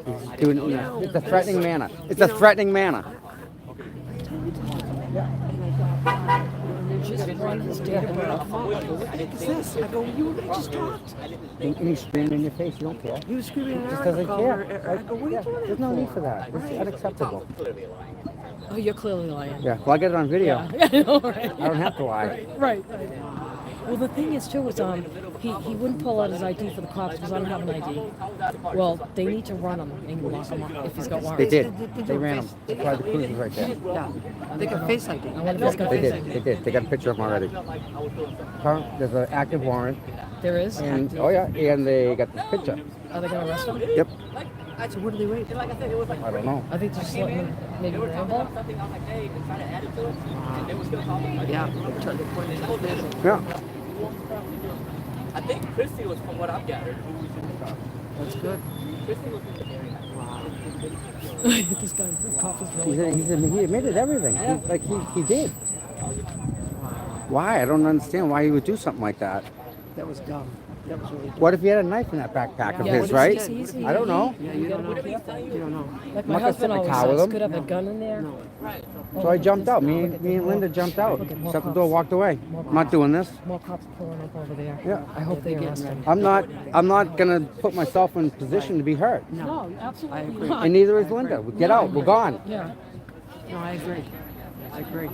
Speaker 2: He's doing it in it's a threatening manner. It's a threatening manner.
Speaker 9: Just run his date of birth.
Speaker 6: What the heck is this? I go, you and I just talked.
Speaker 2: And he's screaming in your face. You don't care.
Speaker 6: He was screaming at
Speaker 2: Just
Speaker 6: her.
Speaker 2: doesn't care.
Speaker 6: I go, what are you doing?
Speaker 2: There's no need for that. It's unacceptable.
Speaker 9: Oh, you're clearly lying.
Speaker 2: Yeah. Well, I get it on video.
Speaker 9: Yeah, I know, right?
Speaker 2: I don't have to lie.
Speaker 9: Right. Well, the thing is, too, is he wouldn't pull out his ID for the cops because I don't have an ID. Well, they need to run him and lock him up if he's got warrants.
Speaker 2: They did. They ran him. That's why the cruiser's right there.
Speaker 6: Yeah. They got face ID.
Speaker 9: I wonder if he's got
Speaker 2: They
Speaker 9: face
Speaker 2: did.
Speaker 9: ID.
Speaker 2: They did. They got a picture of him already. There's an active warrant.
Speaker 9: There is?
Speaker 2: And oh yeah, and they got this picture.
Speaker 9: Are they going to arrest him?
Speaker 2: Yep.
Speaker 6: So what do they wait?
Speaker 2: I don't know.
Speaker 9: I think they're just letting him maybe ramble.
Speaker 6: Yeah.
Speaker 2: Yeah.
Speaker 15: I think Christy was, from what I've gathered.
Speaker 6: That's good.
Speaker 15: Christy was in the area.
Speaker 9: This cop is really
Speaker 2: He admitted everything. He did. Why? I don't understand why he would do something like that.
Speaker 6: That was dumb. That was really dumb.
Speaker 2: What if he had a knife in that backpack of
Speaker 9: Yeah,
Speaker 2: his,
Speaker 9: what
Speaker 2: right?
Speaker 9: is he-
Speaker 2: I don't know.
Speaker 6: Yeah, you don't know. You don't know.
Speaker 9: Like
Speaker 2: I'm
Speaker 9: my
Speaker 2: not gonna
Speaker 9: husband
Speaker 2: sit in the
Speaker 9: always
Speaker 2: car with
Speaker 9: says,
Speaker 2: him.
Speaker 9: could have a gun in there.
Speaker 2: So I jumped out. Me and Linda jumped out. Shut the door, walked away. I'm not doing this.
Speaker 9: More cops pulling up over there.
Speaker 2: Yeah.
Speaker 9: I hope they arrest him.
Speaker 2: I'm not gonna put myself in a position to be hurt.
Speaker 9: No, absolutely
Speaker 6: I agree.
Speaker 9: not.
Speaker 2: And neither is Linda. Get out. We're gone.
Speaker 9: Yeah.
Speaker 6: No, I agree. I agree.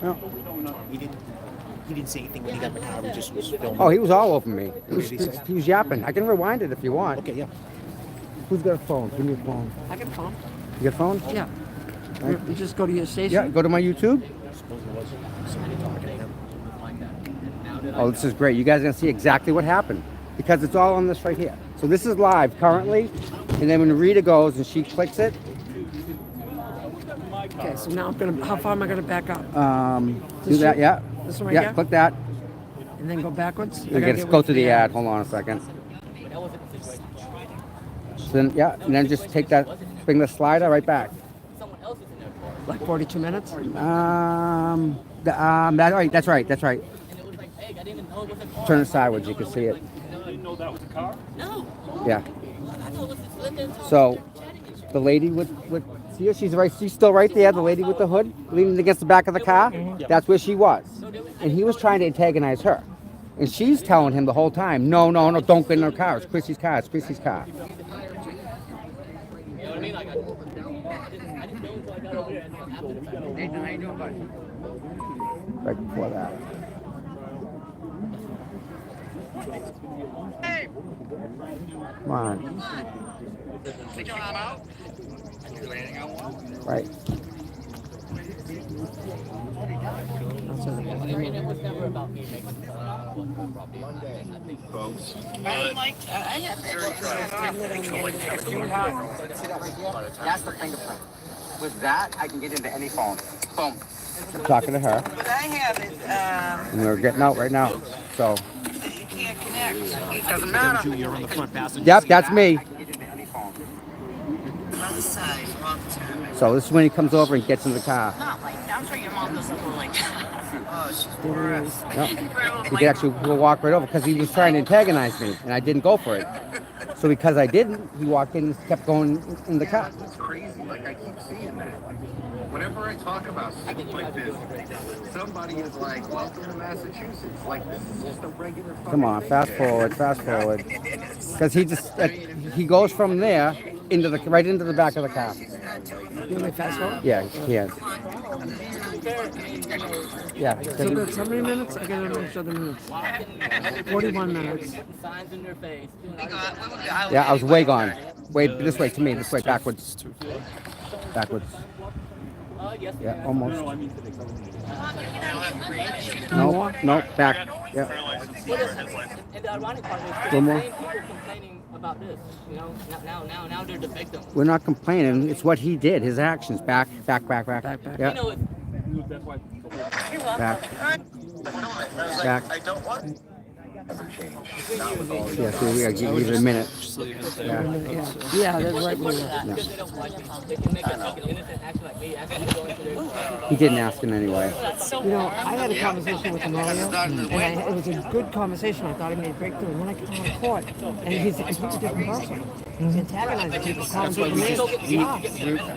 Speaker 2: Yeah.
Speaker 20: He didn't say anything when he got in the car. He just was filming.
Speaker 2: Oh, he was all over me. He was yapping. I can rewind it if you want.
Speaker 20: Okay, yeah.
Speaker 2: Who's got a phone? Give me a phone.
Speaker 6: I can phone.
Speaker 2: You got a phone?
Speaker 6: Yeah.
Speaker 2: Right.
Speaker 6: You just go to your station.
Speaker 2: Yeah, go to my YouTube.
Speaker 20: I suppose there was somebody talking to him.
Speaker 2: Oh, this is great. You guys are going to see exactly what happened because it's all on this right here. So this is live currently, and then when Rita goes and she clicks it.
Speaker 6: Okay, so now how far am I gonna back up?
Speaker 2: Do that, yeah.
Speaker 6: This one right
Speaker 2: yeah,
Speaker 6: here?
Speaker 2: click that.
Speaker 6: And then go backwards?
Speaker 2: You gotta go to the ad. Hold on a second. So then, yeah, and then just take that, bring the slider right back.
Speaker 6: Like 42 minutes?
Speaker 2: That's right. Turn it sideways, you can see it.
Speaker 15: You didn't know that was a car? No.
Speaker 2: Yeah. So, the lady with see her? She's still right there. The lady with the hood leaning against the back of the car. That's where she was, and he was trying to antagonize her, and she's telling him the whole time, no, don't get in her car. It's Chrissy's car. It's Chrissy's car. Nathan, how you doing, buddy? Right before that. Come on. Right.
Speaker 21: Folks.
Speaker 2: That's the fingerprint. With that, I can get into any phone. Boom. I'm talking to her.
Speaker 1: What I have is,
Speaker 2: And we're getting out right now. So.
Speaker 1: you can't connect. It
Speaker 20: doesn't matter. You're on the front passenger.
Speaker 2: Yep, that's me.
Speaker 1: Other side, wrong turn.
Speaker 2: So this is when he comes over and gets in the car.
Speaker 1: Not like that. I'm sure your mom doesn't go like that. Oh, she's gross.
Speaker 2: No. He could actually walk right over because he was trying to antagonize me, and I didn't go for it. So because I didn't, he walked in and kept going in the car.
Speaker 21: It's crazy. Like, I keep seeing that. Whenever I talk about stuff like this, somebody is like, welcome to Massachusetts. Like, this is just a regular
Speaker 2: Come on, fast forward. Because he goes from there right into the back of the car.
Speaker 6: You want me fast forward?
Speaker 2: Yeah, he can.
Speaker 6: Yeah. So that's how many minutes? I gotta make sure the minutes. 41 minutes.
Speaker 13: Signs in their face.
Speaker 2: Yeah, I was way gone. Way this way to me. This way backwards. Backwards. Yeah, almost. No, no, back. Yeah.
Speaker 13: And the ironic part is
Speaker 2: One
Speaker 13: the
Speaker 2: more.
Speaker 13: same people complaining about this. You know, now they're the victims.
Speaker 2: We're not complaining. It's what he did. His actions. Back. Yeah.
Speaker 13: You know,
Speaker 2: Back. Back. Yeah, so we gotta give you a minute. Yeah.
Speaker 6: Yeah, that's right.
Speaker 2: Yeah. He didn't ask him anyway.
Speaker 6: You know, I had a conversation with him earlier, and it was a good conversation. I thought he made a breakthrough. And then I came out of court, and he's a completely different person. He's antagonizing people, calling people names.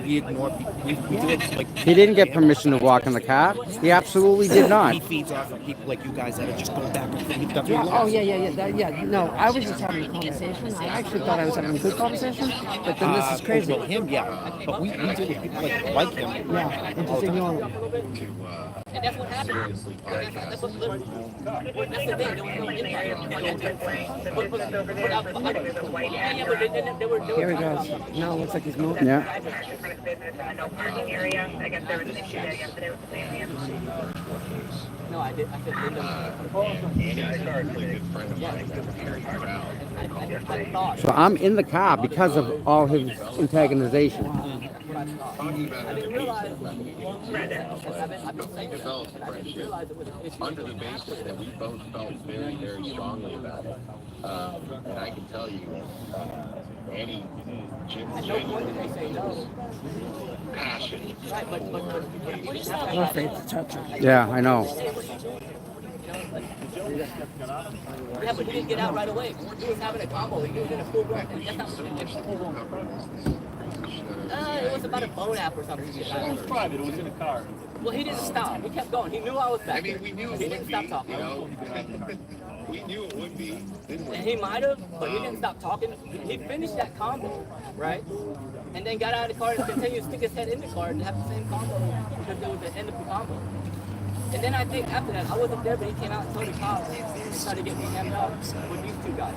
Speaker 20: We ignore people. We do it like.
Speaker 2: He didn't get permission to walk in the car. He absolutely did not.
Speaker 20: He feeds off of people like you guys that are just going back and forth. That's what he
Speaker 6: Yeah,
Speaker 20: loves.
Speaker 6: oh, yeah. No, I was just having a conversation. I actually thought I was having a good conversation, but then this is crazy.
Speaker 20: Well, him, yeah. But we deal with people like him.
Speaker 6: Yeah, and just ignore him.
Speaker 13: and that's what happened. That's what that's the thing. There was no impact.
Speaker 6: Here he goes. No, it looks like he's moving.
Speaker 2: Yeah.
Speaker 13: No, I did. I said Linda.
Speaker 2: So I'm in the car because of all his antagonization.
Speaker 13: I didn't realize.
Speaker 21: Under the basis that we both felt very, very strongly about it. And I can tell you, Annie,
Speaker 13: At no point did they say no.
Speaker 21: passion.
Speaker 13: Right, but
Speaker 6: I'm afraid to touch him.
Speaker 2: Yeah, I know.
Speaker 13: Yeah, but he didn't get out right away. He was having a combo. He was in a full run. And that's not it was about a phone app or something. It was private. It was in a car. Well, he didn't stop. He kept going. He knew I was back. I mean, we knew he didn't stop talking.
Speaker 21: We knew it would be.
Speaker 13: And he might have, but he didn't stop talking. He finished that combo, right? And then got out of the car and continued to stick his head in the car and have the same combo because it was the end of the combo. And then I think after that, I wasn't there, but he came out and told the cops and tried to get me hemmed up with these two guys.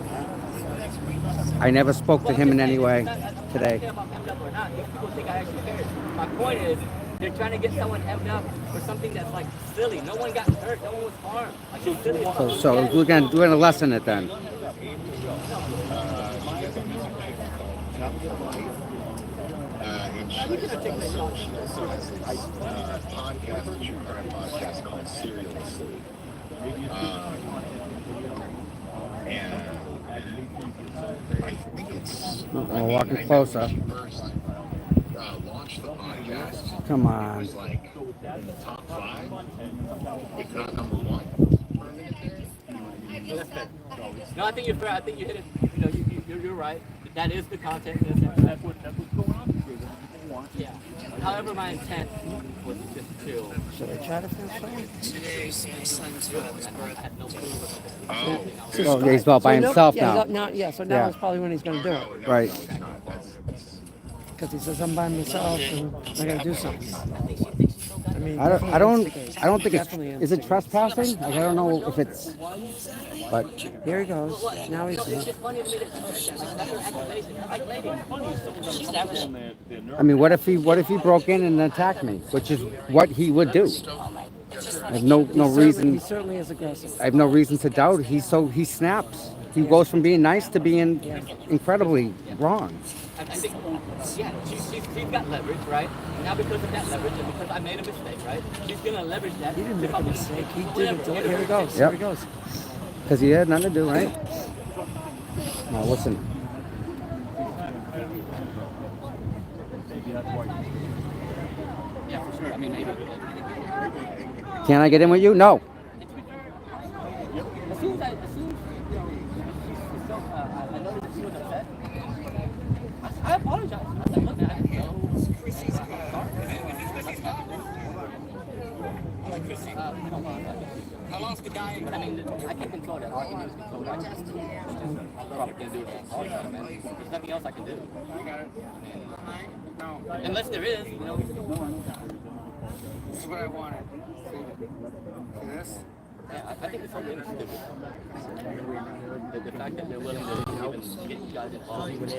Speaker 2: I never spoke to him in any way today.
Speaker 13: I don't care about hemmed up or not. These people think I actually care. My point is, they're trying to get someone hemmed up for something that's like silly. No one got hurt. No one was harmed. Like it's silly.
Speaker 2: So we're gonna lessen it then.
Speaker 21: And she was also, she also has this podcast, true crime podcast called Seriously. And I think it's.
Speaker 2: I'm walking closer.
Speaker 21: First launched the podcast.
Speaker 2: Come on.
Speaker 21: It was like in the top 5, if not number 1.
Speaker 13: No, I think you're fair. I think you hit it. You know, you're right. That is the content. That's what's going on. Yeah. However, my intent was just to.
Speaker 6: Should I try to finish that?
Speaker 13: Today's my son's father's birthday. I had no clue.
Speaker 2: Oh, he's all by himself now.
Speaker 6: So now is probably when he's going to do it.
Speaker 2: Right.
Speaker 6: Because he says, I'm by myself and I got to do something. I mean,
Speaker 2: I don't think it's.
Speaker 6: definitely
Speaker 2: Is it trespassing? Like, I don't know if it's. But
Speaker 6: here he goes. Now he's.
Speaker 2: I mean, what if he broke in and attacked me, which is what he would do. I have no reason.
Speaker 6: He certainly is aggressive.
Speaker 2: I have no reason to doubt it. He snaps. He goes from being nice to being incredibly wrong.
Speaker 13: I think, yeah, she's got leverage, right? Now because of that leverage and because I made a mistake, right? She's gonna leverage that.
Speaker 6: He didn't make a mistake. He did it. Here he goes.
Speaker 2: Yep.
Speaker 6: Here he goes.
Speaker 2: Because he had nothing to do, right? Now listen.
Speaker 13: Yeah, for sure. I mean, maybe.
Speaker 2: Can I get in with you? No.
Speaker 13: As soon as you know, I noticed that she was upset. I apologize. I said, look, man, I didn't know. How long's the guy? I mean, I can't control that. All I can do is control that. I probably can't do it. There's nothing else I can do. Unless there is, you know.
Speaker 11: This is what I wanted.
Speaker 15: Yeah, I think it's something interesting. The fact that they're willing to even get you guys involved.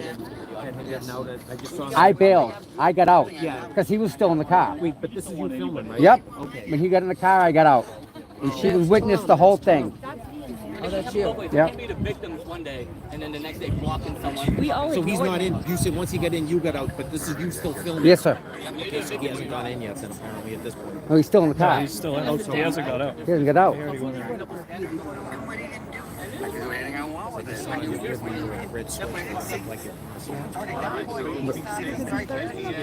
Speaker 2: I bailed. I got out. Yeah. Because he was still in the car.
Speaker 20: Wait, but this is you filming, right?
Speaker 2: Yep.
Speaker 20: Okay.
Speaker 2: When he got in the car, I got out. And she was witness the whole thing.
Speaker 15: Oh, that's you.
Speaker 2: Yep.
Speaker 15: You can't be the victims one day and then the next day blocking someone.
Speaker 20: So he's not in. You said once he got in, you got out, but this is you still filming.
Speaker 2: Yes, sir.
Speaker 20: Okay, so he hasn't gone in yet, then apparently at this point.
Speaker 2: Oh, he's still in the car.
Speaker 18: He's still in. He hasn't got out.
Speaker 2: He hasn't got out.
Speaker 20: I can do anything I want with it. I can give you a red switch like it.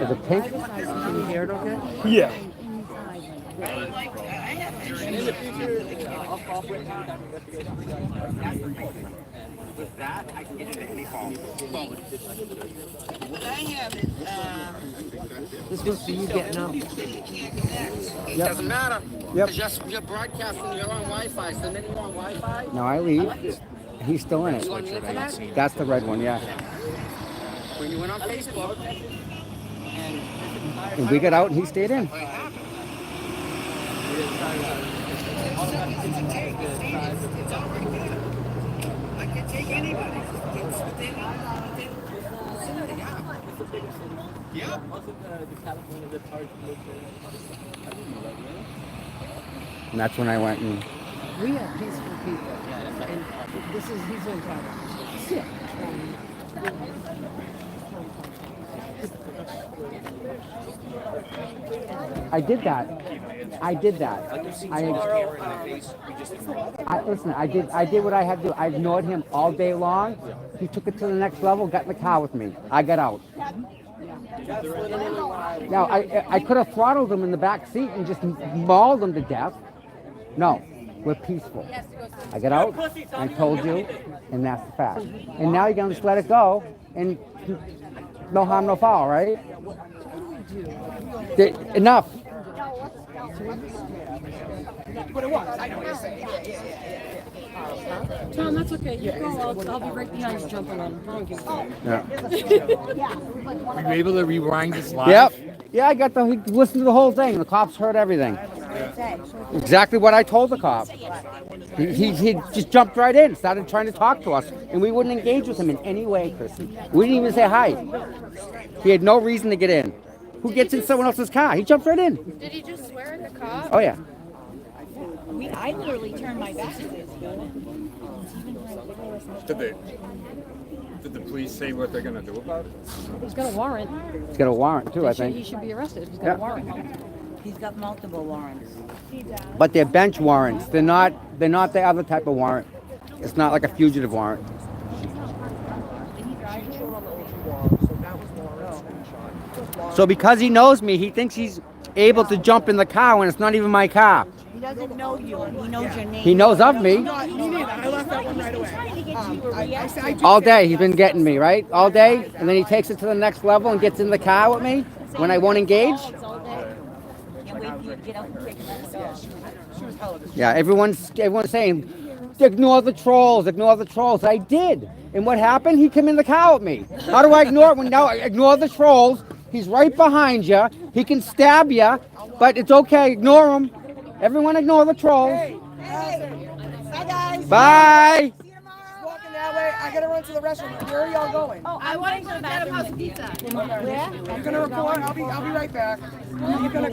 Speaker 2: Is it pink? Can you hear it okay?
Speaker 18: Yeah.
Speaker 15: And in the future, I'll cooperate with that, I can get you any phone.
Speaker 1: What I have is,
Speaker 2: This was for you getting out.
Speaker 20: It doesn't matter.
Speaker 2: Yep.
Speaker 20: Because you're broadcasting, you're on Wi-Fi, so then you're on Wi-Fi.
Speaker 2: No, I leave. He's still in it. That's the red one, yeah.
Speaker 20: When you went on Facebook,
Speaker 2: And we got out and he stayed in.
Speaker 1: I can take anybody.
Speaker 15: Yeah.
Speaker 2: And that's when I went and
Speaker 6: We are peaceful people. And this is, he's in trouble. Sit.
Speaker 2: I did that. I did that. Listen, I did what I had to do. I ignored him all day long. He took it to the next level, got in the car with me. I got out. Now, I could have throttled him in the back seat and just mauled him to death. No, we're peaceful. I got out, I told you, and that's the fact. And now you're going to just let it go, and no harm, no foul, right? Enough.
Speaker 9: What it was. I know what you're saying. Tom, that's okay. You go. I'll be right behind you jumping on. I don't give a fuck.
Speaker 2: Yeah.
Speaker 19: Were you able to rewind this live?
Speaker 2: Yep. Yeah, I got he listened to the whole thing. The cops heard everything. Exactly what I told the cop. He just jumped right in, started trying to talk to us, and we wouldn't engage with him in any way, Chrissy. We didn't even say hi. He had no reason to get in. Who gets in someone else's car? He jumped right in.
Speaker 5: Did he just swear at the cop?
Speaker 2: Oh, yeah.
Speaker 10: I literally turned my back to this.
Speaker 19: Did the police say what they're going to do about it?
Speaker 9: He's got a warrant.
Speaker 2: He's got a warrant, too, I think.
Speaker 9: He should be arrested. He's got
Speaker 2: Yeah.
Speaker 9: a warrant.
Speaker 7: He's got multiple warrants.
Speaker 2: But they're bench warrants. They're not the other type of warrant. It's not like a fugitive warrant. So because he knows me, he thinks he's able to jump in the car when it's not even my car.
Speaker 7: He doesn't know you. He knows your name.
Speaker 2: He knows of me.
Speaker 11: Me neither. I left that one right away.
Speaker 2: All day he's been getting me, right? All day, and then he takes it to the next level and gets in the car with me when I won't engage. Yeah, everyone's saying, ignore the trolls, ignore the trolls. I did. And what happened? He came in the car with me. How do I ignore it when now I ignore the trolls? He's right behind you. He can stab you, but it's okay. Ignore him. Everyone ignore the trolls.
Speaker 11: Bye, guys.
Speaker 2: Bye.
Speaker 11: Walking that way. I gotta run to the restroom. Where are y'all going?
Speaker 5: Oh, I want to go to Madam House Pizza.
Speaker 11: Where? I'm gonna report. I'll be right back.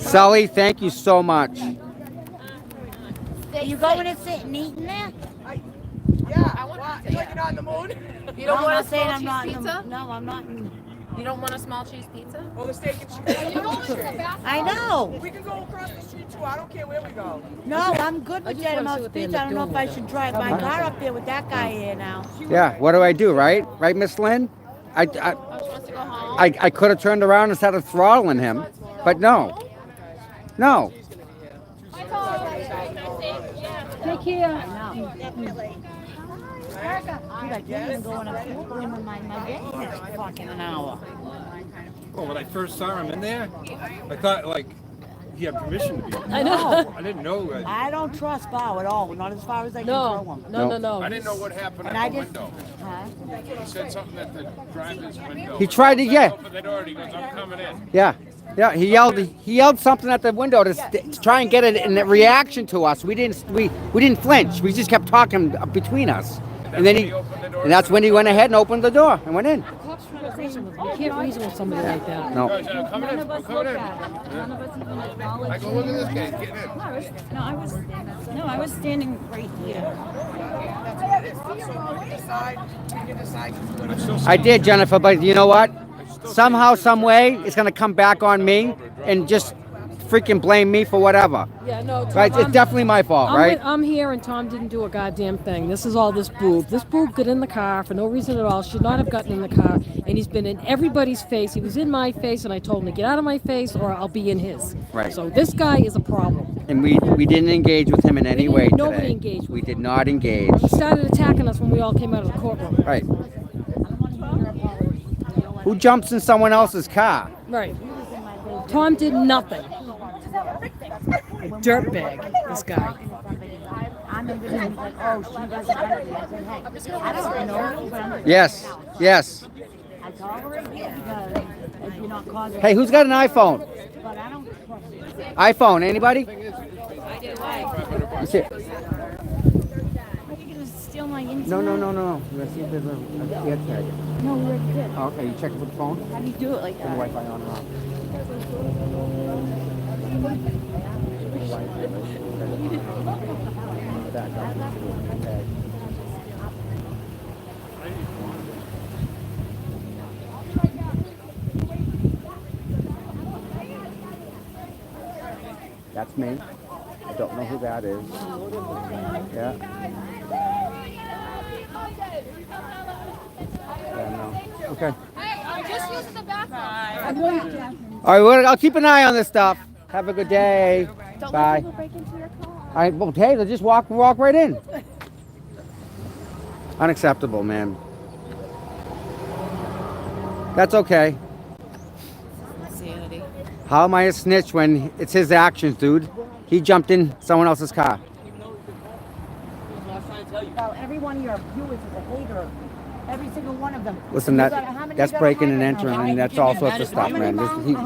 Speaker 2: Sully, thank you so much.
Speaker 7: You going to sit and eat in there?
Speaker 11: Yeah. Like you're not in the mood?
Speaker 5: You don't
Speaker 7: No,
Speaker 5: want
Speaker 7: I'm
Speaker 5: a small
Speaker 7: saying I'm
Speaker 5: cheese
Speaker 7: not in
Speaker 5: pizza?
Speaker 7: the, no, I'm not in.
Speaker 5: You don't want a small cheese pizza?
Speaker 11: Well, the steak and chicken.
Speaker 7: I know.
Speaker 11: We can go across the street too. I don't care where we go.
Speaker 7: No, I'm good with Madam House Pizza. I don't know if I should drive my car up there with that guy here now.
Speaker 2: Yeah, what do I do, right? Right, Miss Lynn? I could have turned around and started throttling him, but no. No.
Speaker 9: Take care.
Speaker 7: Definitely. Like, you can go in a pool in my bed fucking an hour.
Speaker 19: Well, when I first saw him in there, I thought, like, he had permission to be in there.
Speaker 7: I know.
Speaker 19: I didn't know.
Speaker 7: I don't trust Bow at all. Not as far as I can throw him.
Speaker 19: I didn't know what happened
Speaker 7: And
Speaker 19: at
Speaker 7: I
Speaker 19: the
Speaker 7: just-
Speaker 19: window.
Speaker 7: Huh?
Speaker 19: He said something at the driver's window.
Speaker 2: He tried to, yeah.
Speaker 19: Opened the door and he goes, I'm coming in.
Speaker 2: Yeah. Yeah, he yelled something at the window to try and get a reaction to us. We didn't flinch. We just kept talking between us. And then and that's when he went ahead and opened the door and went in.
Speaker 9: Cops trying to reason with you. You can't reason with somebody like that.
Speaker 2: No.
Speaker 14: None of us looked at it. None of us even acknowledged it.
Speaker 19: Look at this guy getting in.
Speaker 14: I was standing right here.
Speaker 2: I did, Jennifer, but you know what? Somehow, some way, it's gonna come back on me and just freaking blame me for whatever.
Speaker 9: Yeah, no, Tom,
Speaker 2: Right? It's definitely my fault, right?
Speaker 9: I'm here and Tom didn't do a goddamn thing. This is all this boob. This boob got in the car for no reason at all. Should not have gotten in the car. And he's been in everybody's face. He was in my face and I told him to get out of my face or I'll be in his.
Speaker 2: Right.
Speaker 9: So this guy is a problem.
Speaker 2: And we didn't engage with him in any way today.
Speaker 9: Nobody engaged with
Speaker 2: We did not engage.
Speaker 9: He started attacking us when we all came out of the courtroom.
Speaker 2: Right. Who jumps in someone else's car?
Speaker 9: Right. Tom did nothing. Dirtbag, this guy.
Speaker 2: Yes. Yes. Hey, who's got an iPhone? iPhone, anybody? Let's see.
Speaker 7: Steal my inside?
Speaker 2: No. Let's see if there's a dead tag.
Speaker 7: No, we're good.
Speaker 2: Oh, okay, you check it with the phone?
Speaker 7: How do you do it like
Speaker 2: Turn the
Speaker 7: that?
Speaker 2: Wi-Fi on and off. That's me. I don't know who that is. Yeah. No. Okay.
Speaker 8: I'm just using the bathroom.
Speaker 2: All right, I'll keep an eye on this stuff. Have a good day. Bye. Well, hey, they'll just walk right in. Unacceptable, man. That's okay.
Speaker 14: Sanity.
Speaker 2: How am I a snitch when it's his actions, dude? He jumped in someone else's car.
Speaker 7: Well, every one of your viewers is a hater. Every single one of them.
Speaker 2: Listen, that's breaking and entering, and that's all sorts of stuff, man.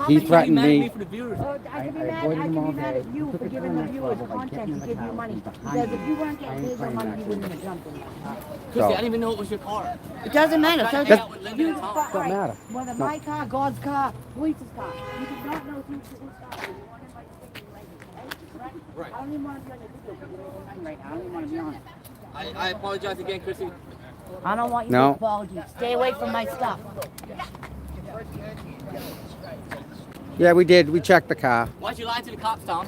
Speaker 2: He threatened me.
Speaker 7: I could be mad at you for giving the viewers content to give you money. Because if you weren't getting paid your money, you wouldn't have jumped in.
Speaker 13: Chrissy, I didn't even know it was your car.
Speaker 7: It doesn't matter.
Speaker 13: Doesn't
Speaker 2: matter.
Speaker 7: Whether my car, God's car, police's car. You did not know whose car.
Speaker 13: Right.
Speaker 7: I don't even want to be on your video right now. I don't even want to be on it.
Speaker 13: I apologize again, Chrissy.
Speaker 7: I don't want you
Speaker 2: No.
Speaker 7: to apology. Stay away from my stuff.
Speaker 2: Yeah, we did. We checked the car.
Speaker 13: Why'd you lie to the cops, Tom?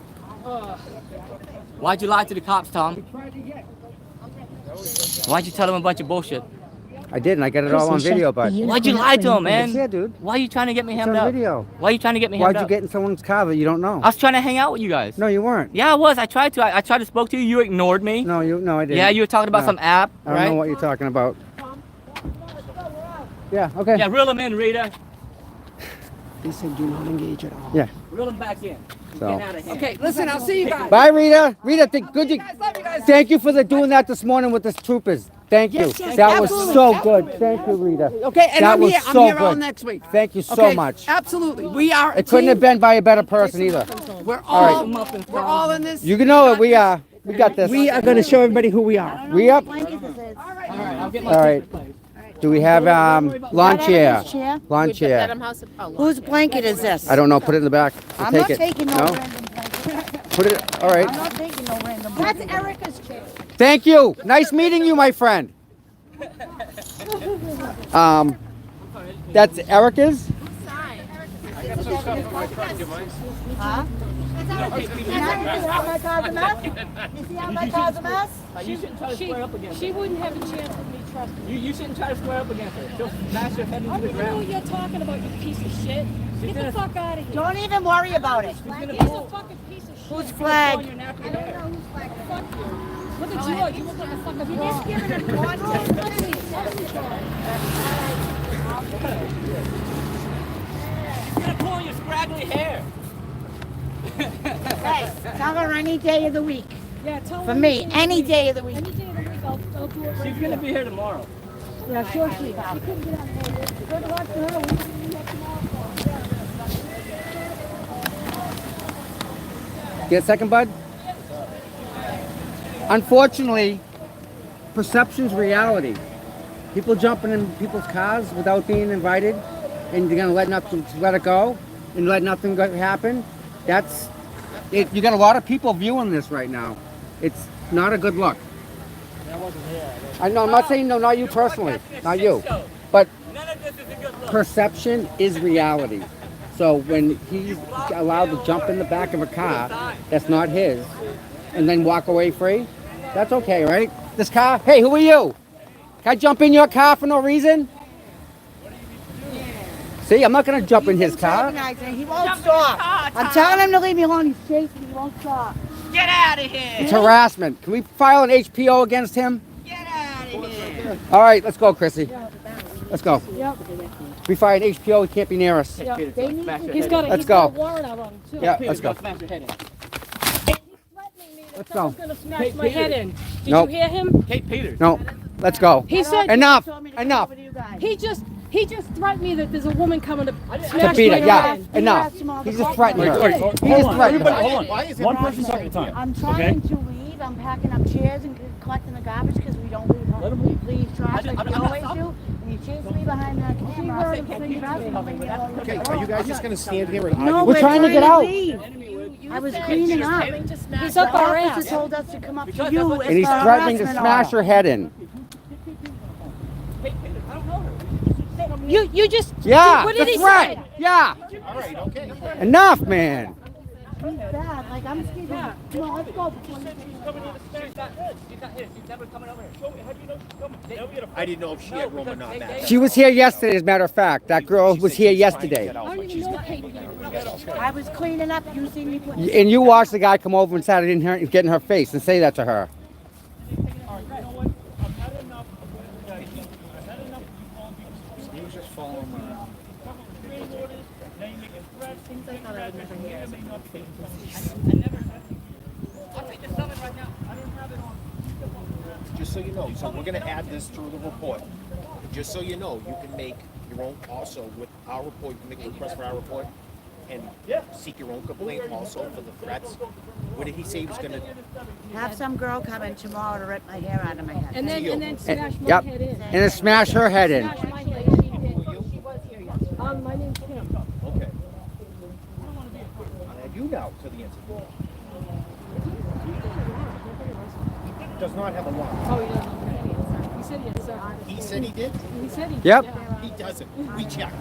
Speaker 13: Why'd you lie to the cops, Tom? Why'd you tell them a bunch of bullshit?
Speaker 2: I did, and I got it all on video, but...
Speaker 13: Why'd you lie to them, man?
Speaker 2: It's here, dude.
Speaker 13: Why are you trying to get me
Speaker 2: It's
Speaker 13: hemmed
Speaker 2: on
Speaker 13: up?
Speaker 2: video.
Speaker 13: Why are you trying to get me hemmed
Speaker 2: Why'd
Speaker 13: up?
Speaker 2: you get in someone's car that you don't know?
Speaker 13: I was trying to hang out with you guys.
Speaker 2: No, you weren't.
Speaker 13: Yeah, I was. I tried to. I tried to spoke to you. You ignored me.
Speaker 2: No, I didn't.
Speaker 13: Yeah, you were talking about
Speaker 2: No.
Speaker 13: some app,
Speaker 2: I don't
Speaker 13: right?
Speaker 2: know what you're talking about. Yeah, okay.
Speaker 13: Yeah, reel him in, Rita.
Speaker 6: He said do not engage at all.
Speaker 2: Yeah.
Speaker 13: Reel him back in.
Speaker 2: So.
Speaker 13: Get out of here.
Speaker 6: Okay, listen, I'll see you guys.
Speaker 2: Bye, Rita. Rita, thank you for doing that this morning with the troopers. Thank you.
Speaker 6: Yes,
Speaker 2: That was
Speaker 6: absolutely,
Speaker 2: so
Speaker 6: absolutely.
Speaker 2: good. Thank you, Rita.
Speaker 6: Okay, and
Speaker 2: that
Speaker 6: I'm
Speaker 2: was
Speaker 6: here.
Speaker 2: so
Speaker 6: I'm here all
Speaker 2: good.
Speaker 6: next week.
Speaker 2: Thank you so
Speaker 6: Okay,
Speaker 2: much.
Speaker 6: Absolutely, we are. A
Speaker 2: It couldn't have
Speaker 6: team.
Speaker 2: been by a better person either.
Speaker 6: We're
Speaker 2: All
Speaker 6: all. We're all in this.
Speaker 2: You can know it. We are. We got this.
Speaker 6: We are going to show everybody who we are.
Speaker 2: We up?
Speaker 13: I'll get my
Speaker 2: All right. Do we have lawn chair?
Speaker 7: chair?
Speaker 2: Lawn chair.
Speaker 1: Whose blanket is this?
Speaker 2: I don't know. Put it in the back. We'll
Speaker 7: I'm
Speaker 2: take
Speaker 7: not
Speaker 2: it.
Speaker 7: taking no
Speaker 2: No?
Speaker 7: random blanket.
Speaker 2: Put it. All right.
Speaker 7: I'm not taking no random
Speaker 8: That's
Speaker 7: blanket.
Speaker 8: Erica's chair.
Speaker 2: Thank you. Nice meeting you, my friend. That's Erica's.
Speaker 7: Huh? You see how my car's a mess? You see how my car's a mess?
Speaker 13: You shouldn't try to square up against her.
Speaker 9: She wouldn't have a chance with me, trust me.
Speaker 13: You shouldn't try to square up against her. She'll smash your head
Speaker 9: I
Speaker 13: into
Speaker 9: don't
Speaker 13: the
Speaker 9: even know what
Speaker 13: ground.
Speaker 9: you're talking about, you piece of shit. Get the fuck out of here.
Speaker 7: Don't even worry about it.
Speaker 9: He's a fucking piece of shit.
Speaker 7: Whose flag?
Speaker 9: I don't know whose flag. Fuck you. Look at George. You look like a fucking
Speaker 7: You're just giving it
Speaker 13: You're gonna pull your scraggly hair.
Speaker 7: Hey, tell her any day of the week.
Speaker 9: Yeah, tell
Speaker 7: For
Speaker 9: her
Speaker 7: me, any day of the week.
Speaker 9: Any day of the week, I'll do it right
Speaker 13: She's gonna be here tomorrow.
Speaker 9: Yeah, sure she is. She couldn't get out there. Good luck to her. We can meet up tomorrow.
Speaker 2: Get a second, bud? Unfortunately, perception's reality. People jumping in people's cars without being invited, and you're gonna let it go, and let nothing happen. That's it. You got a lot of people viewing this right now. It's not a good look. I know. I'm not saying no, not you personally, not you, but perception is reality. So when he's allowed to jump in the back of a car that's not his, and then walk away free, that's okay, right? This car, hey, who are you? Can I jump in your car for no reason? See, I'm not gonna jump in his car.
Speaker 7: He won't stop. I'm telling him to leave me alone. He's chasing me. He won't stop.
Speaker 14: Get out of here.
Speaker 2: It's harassment. Can we file an HPO against him?
Speaker 14: Get out of here.
Speaker 2: All right, let's go, Chrissy. Let's go.
Speaker 9: Yep.
Speaker 2: We fire an HPO, he can't be near us.
Speaker 9: Yep.
Speaker 2: Let's
Speaker 9: got
Speaker 2: go.
Speaker 9: a warrant out on him, too.
Speaker 2: Yeah, let's go. Let's go.
Speaker 9: Someone's gonna smash my head in. Did
Speaker 2: Nope.
Speaker 9: you hear him?
Speaker 20: Kate Peters.
Speaker 2: No, let's go.
Speaker 9: He said
Speaker 2: Enough. Enough.
Speaker 9: He just threatened me that there's a woman coming to smash
Speaker 2: beat
Speaker 9: my
Speaker 2: her, yeah.
Speaker 9: head in.
Speaker 2: Enough. He's just threatening her. He just
Speaker 7: Hold
Speaker 2: threatened her.
Speaker 7: on. One person at a time. I'm trying to leave. I'm packing up chairs and collecting the garbage because we don't leave trash like we always do. And you chase me behind that camera.
Speaker 20: Okay, are you guys just gonna stand here and argue?
Speaker 7: No,
Speaker 2: We're trying to get out.
Speaker 7: I was cleaning up.
Speaker 9: He's up our
Speaker 7: officer
Speaker 9: ass.
Speaker 7: told us to come up to you.
Speaker 2: And he's threatening to smash her head in.
Speaker 9: You just
Speaker 2: Yeah,
Speaker 9: what did
Speaker 2: the
Speaker 9: he
Speaker 2: threat.
Speaker 9: say?
Speaker 2: Yeah.
Speaker 20: All right, okay.
Speaker 2: Enough, man.
Speaker 7: He's bad. Like, I'm scared. Come on, let's go.
Speaker 20: I didn't know if she had room or not. Matt.
Speaker 2: She was here yesterday, as a matter of fact. That girl was here yesterday.
Speaker 9: I don't even know Kate.
Speaker 7: I was cleaning up. You see me put.
Speaker 2: And you watched the guy come over and sat in her, get in her face and say that to her.
Speaker 20: Just so you know, so we're gonna add this to the report. Just so you know, you can make your own also with our report. You can make a request for our report and seek your own complaint also for the threats. What did he say he was gonna?
Speaker 7: Have some girl come in tomorrow to rip my hair out of my head.
Speaker 9: And then smash my
Speaker 2: Yep.
Speaker 9: head in.
Speaker 2: And then smash her head in.
Speaker 9: Smash my head in. She was here yesterday. My name's Kim.
Speaker 20: Okay. I'll add you now to the incident. He does not have a warrant.
Speaker 9: Oh, he doesn't. He said he had several.
Speaker 20: He said he did?
Speaker 9: He said he did.
Speaker 2: Yep.
Speaker 9: Yeah.
Speaker 20: He doesn't. We checked.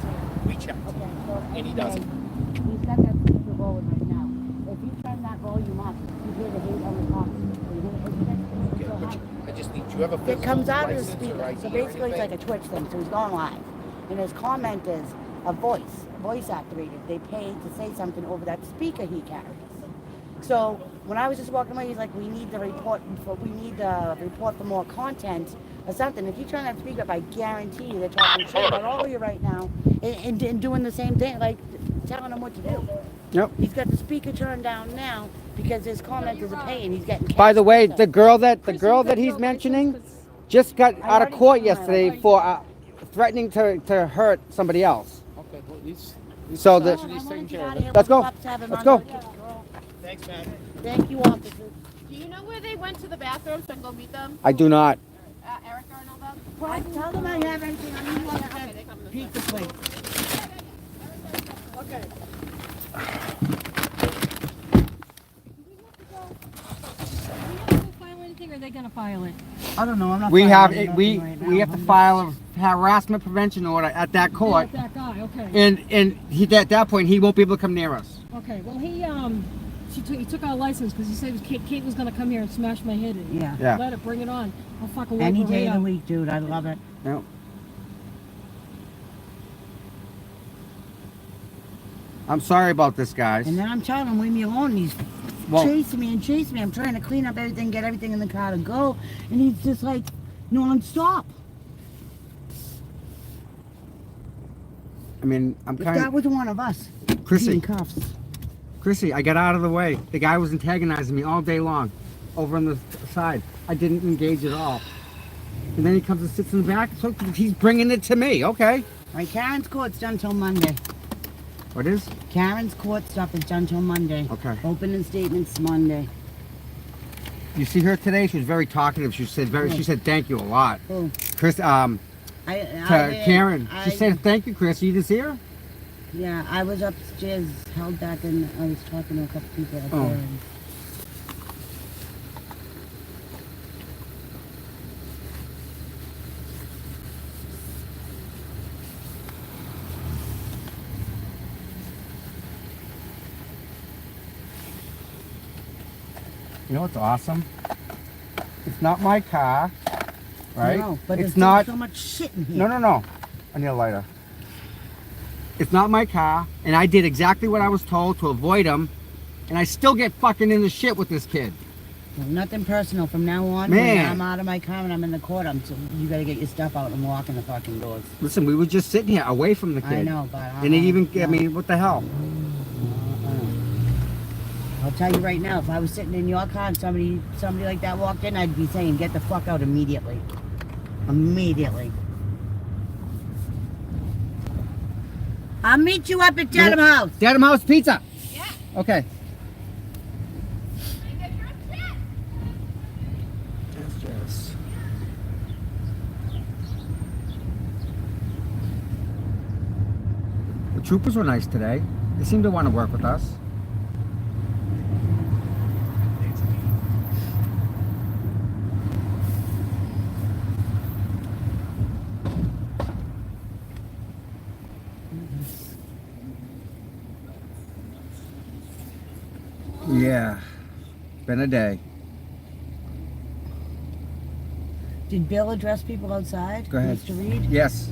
Speaker 20: And he doesn't.
Speaker 7: He's got that speaker rolling right now. If you turn that volume up, you hear the hate on the top.
Speaker 20: Okay, but I just need, do you have a
Speaker 7: It
Speaker 20: physical
Speaker 7: comes out of the
Speaker 20: license or
Speaker 7: speaker.
Speaker 20: ID
Speaker 7: So
Speaker 20: or
Speaker 7: basically, it's like
Speaker 20: anything?
Speaker 7: a Twitch thing. So he's going live. And his comment is a voice activated. They pay to say something over that speaker he carries. So when I was just walking away, he's like, we need the report for more content or something. If you turn that speaker up, I guarantee you they're talking shit about all of you right now and doing the same thing, like telling them what to do.
Speaker 2: Yep.
Speaker 7: He's got the speaker turned down now because his comment is a pain. He's getting
Speaker 2: By the way, the girl that he's mentioning just got out of court yesterday for threatening to hurt somebody else.
Speaker 20: Okay, well,
Speaker 2: So
Speaker 20: he's taking care of it.
Speaker 2: let's go. Let's go.
Speaker 20: Thanks, man.
Speaker 7: Thank you, officers.
Speaker 5: Do you know where they went to the bathroom so I can go meet them?
Speaker 2: I do not.
Speaker 5: Erica and all them?
Speaker 7: I tell them I have everything. I need one of them pizza plates.
Speaker 9: Okay. File anything, or are they gonna file it?
Speaker 7: I don't know. I'm not.
Speaker 2: We have
Speaker 7: filing
Speaker 2: it. We
Speaker 7: nothing right
Speaker 2: we
Speaker 7: now.
Speaker 2: have to file a harassment prevention order at that court,
Speaker 9: That guy, okay.
Speaker 2: and he at that point he won't be able to come near us.
Speaker 9: Okay, well he took our license because he said Kate was gonna come here and smash my head in.
Speaker 7: Yeah.
Speaker 2: Yeah.
Speaker 9: Let it, bring it on. I'll fucking
Speaker 7: Any
Speaker 9: work my way
Speaker 7: day of the
Speaker 9: out.
Speaker 7: week, dude. I love it.
Speaker 2: No. I'm sorry about this, guys.
Speaker 7: And then I'm telling him, leave me alone. And he's chasing me and chasing me. I'm trying to clean up everything, get everything in the car to go. And he's just like non-stop.
Speaker 2: I mean, I'm
Speaker 7: If
Speaker 2: kind
Speaker 7: that was one of us,
Speaker 2: Chrissy.
Speaker 7: in cuffs.
Speaker 2: Chrissy, I got out of the way. The guy was antagonizing me all day long, over on the side. I didn't engage at all. And then he comes and sits in the back. So he's bringing it to me. Okay.
Speaker 7: My Karen's court's done till Monday.
Speaker 2: What is?
Speaker 7: Karen's court stuff is done till Monday.
Speaker 2: Okay.
Speaker 7: Opening statements Monday.
Speaker 2: You see her today? She was very talkative. She said She said thank you a lot.
Speaker 7: Who?
Speaker 2: Chris. To Karen. She said thank you, Chris. You didn't see her?
Speaker 7: Yeah, I was upstairs, held back, and I was talking to a couple people up there. And
Speaker 2: You know what's awesome? It's not my car, right?
Speaker 7: No, but
Speaker 2: it's
Speaker 7: there's
Speaker 2: not
Speaker 7: so much shit in here.
Speaker 2: No. I need a lighter. It's not my car, and I did exactly what I was told to avoid him, and I still get fucking in the shit with this kid.
Speaker 7: Well, nothing personal from now on.
Speaker 2: Man.
Speaker 7: When I'm out of my car and I'm in the court, you gotta get your stuff out and walk in the fucking doors.
Speaker 2: Listen, we were just sitting here away from the kid.
Speaker 7: I know, but
Speaker 2: and they even, I mean, what the hell?
Speaker 7: I'll tell you right now, if I was sitting in your car and somebody like that walked in, I'd be saying, get the fuck out immediately. Immediately. I'll meet you up at Dedham House.
Speaker 2: Dedham House Pizza.
Speaker 7: Yeah.
Speaker 2: Okay. The troopers were nice today. They seemed to want to work with us. Yeah, been a day.
Speaker 7: Did Bill address people outside?
Speaker 2: Go ahead.
Speaker 7: Mr. Reed?
Speaker 2: Yes.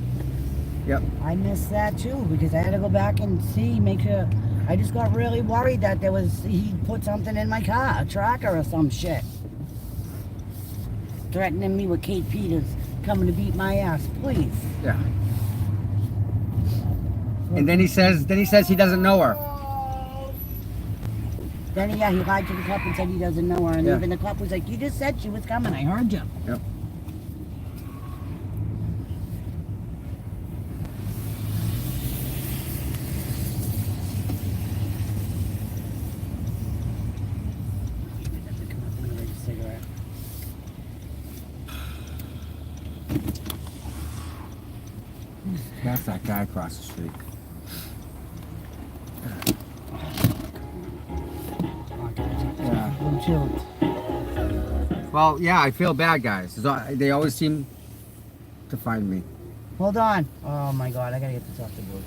Speaker 2: Yep.
Speaker 7: I missed that too because I had to go back and see, make sure. I just got really worried that he put something in my car, a tracker or some shit. Threatening me with Kate Peters coming to beat my ass, please.
Speaker 2: Yeah. And then he says he doesn't know her.
Speaker 7: Then he lied to the cop and said he doesn't know her, and
Speaker 2: Yeah.
Speaker 7: even the cop was like, "You just said she was coming. I heard you."
Speaker 2: Yep. That's that guy across the street.
Speaker 7: Yeah.
Speaker 2: Well, yeah, I feel bad, guys. They always seem to find me.
Speaker 7: Hold on. Oh my God, I gotta get this off the board.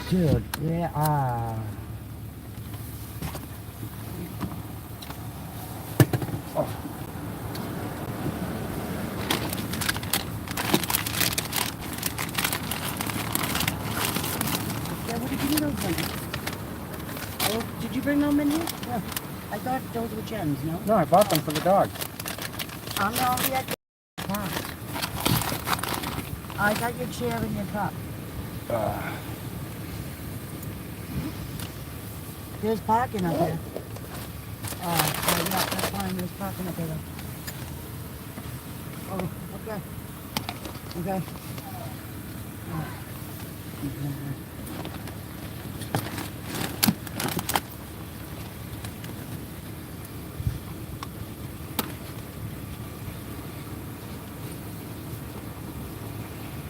Speaker 7: Dude, yeah. Did you bring them in here? Yeah. I thought those were Jen's, no?
Speaker 2: No, I bought them for the dog.
Speaker 7: I'm already at the car. I got your chair and your cup. There's parking up there. Yeah, that's fine. There's parking up there. Oh, okay. Okay.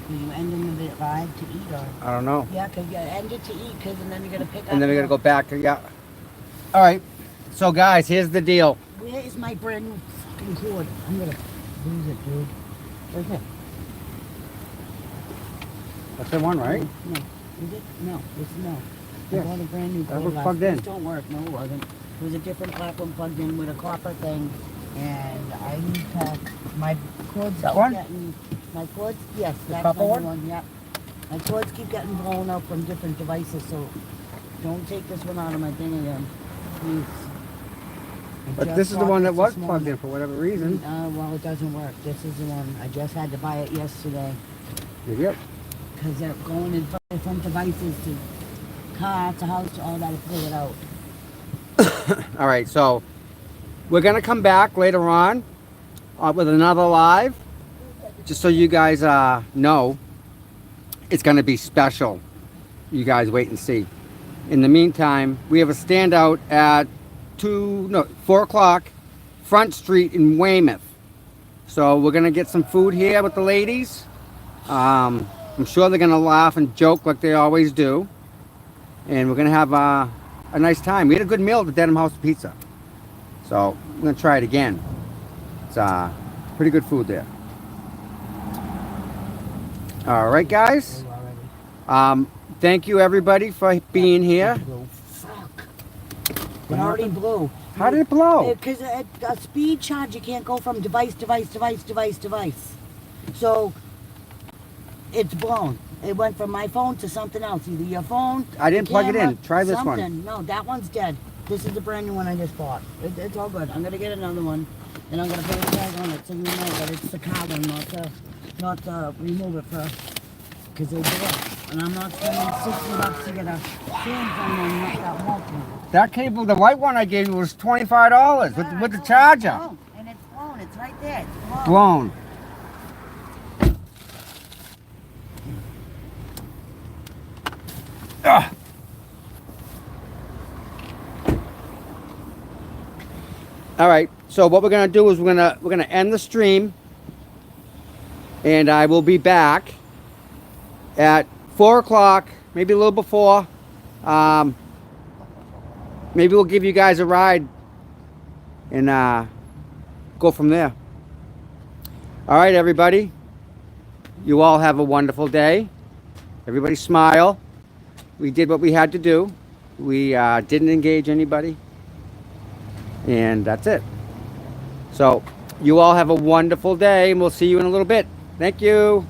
Speaker 7: Are you ending the ride to eat or?
Speaker 2: I don't know.
Speaker 7: Yeah, because you end it to eat, and then you're going to pick up.
Speaker 2: And then we gotta go back. Yeah. All right. So, guys, here's the deal.
Speaker 7: Where is my brand new fucking cord? I'm going to lose it, dude. Right there.
Speaker 2: That's the one, right?
Speaker 7: No. Is it? No. No.
Speaker 2: Yeah.
Speaker 7: I bought a brand new
Speaker 2: That
Speaker 7: cord
Speaker 2: was
Speaker 7: last
Speaker 2: plugged
Speaker 7: week.
Speaker 2: in.
Speaker 7: It don't work. No, it wasn't. It was a different platform plugged in with a copper thing. And I need to, my cords
Speaker 2: That
Speaker 7: keep
Speaker 2: one?
Speaker 7: getting, my cords, yes,
Speaker 2: The
Speaker 7: that's
Speaker 2: copper
Speaker 7: my
Speaker 2: one?
Speaker 7: new one, yeah. My cords keep getting blown out from different devices, so don't take this one out of my thing again, please. I
Speaker 2: But
Speaker 7: just
Speaker 2: this is the
Speaker 7: bought
Speaker 2: one that
Speaker 7: this
Speaker 2: was
Speaker 7: this
Speaker 2: plugged
Speaker 7: morning.
Speaker 2: in for whatever reason.
Speaker 7: Well, it doesn't work. This is the one. I just had to buy it yesterday.
Speaker 2: Yep.
Speaker 7: Because they're going in from devices to car to house to all that to pull it out.
Speaker 2: All right, so we're gonna come back later on with another live. just so you guys know, it's going to be special. You guys wait and see. In the meantime, we have a standout at 4 o'clock, Front Street in Weymouth. So we're going to get some food here with the ladies. I'm sure they're going to laugh and joke like they always do. And we're going to have a nice time. We had a good meal at the Dedham House Pizza. So I'm going to try it again. It's pretty good food there. All right, guys. Thank you, everybody, for being here.
Speaker 7: It already blew.
Speaker 2: How did it blow?
Speaker 7: Because at a speed charge, you can't go from device. So it's blown. It went from my phone to something else. Either your phone.
Speaker 2: I didn't plug it
Speaker 7: camera,
Speaker 2: in. Try this
Speaker 7: something.
Speaker 2: one.
Speaker 7: No, that one's dead. This is the brand new one I just bought. It's all good. I'm gonna get another one, and I'm gonna put a tag on it so you know that it's the car one, not to remove it for, because they do it. And I'm not spending $60 to get a Samsung one, not that multi.
Speaker 2: That cable, the white one I gave you, was $25 with the charger.
Speaker 7: Oh, and it's blown. It's right there. It's
Speaker 2: Blown. Ugh. All right. So what we're gonna do is we're gonna end the stream, and I will be back at 4 o'clock, maybe a little before. Maybe we'll give you guys a ride and go from there. All right, everybody. You all have a wonderful day. Everybody smile. We did what we had to do. We didn't engage anybody. And that's it. So you all have a wonderful day, and we'll see you in a little bit. Thank you.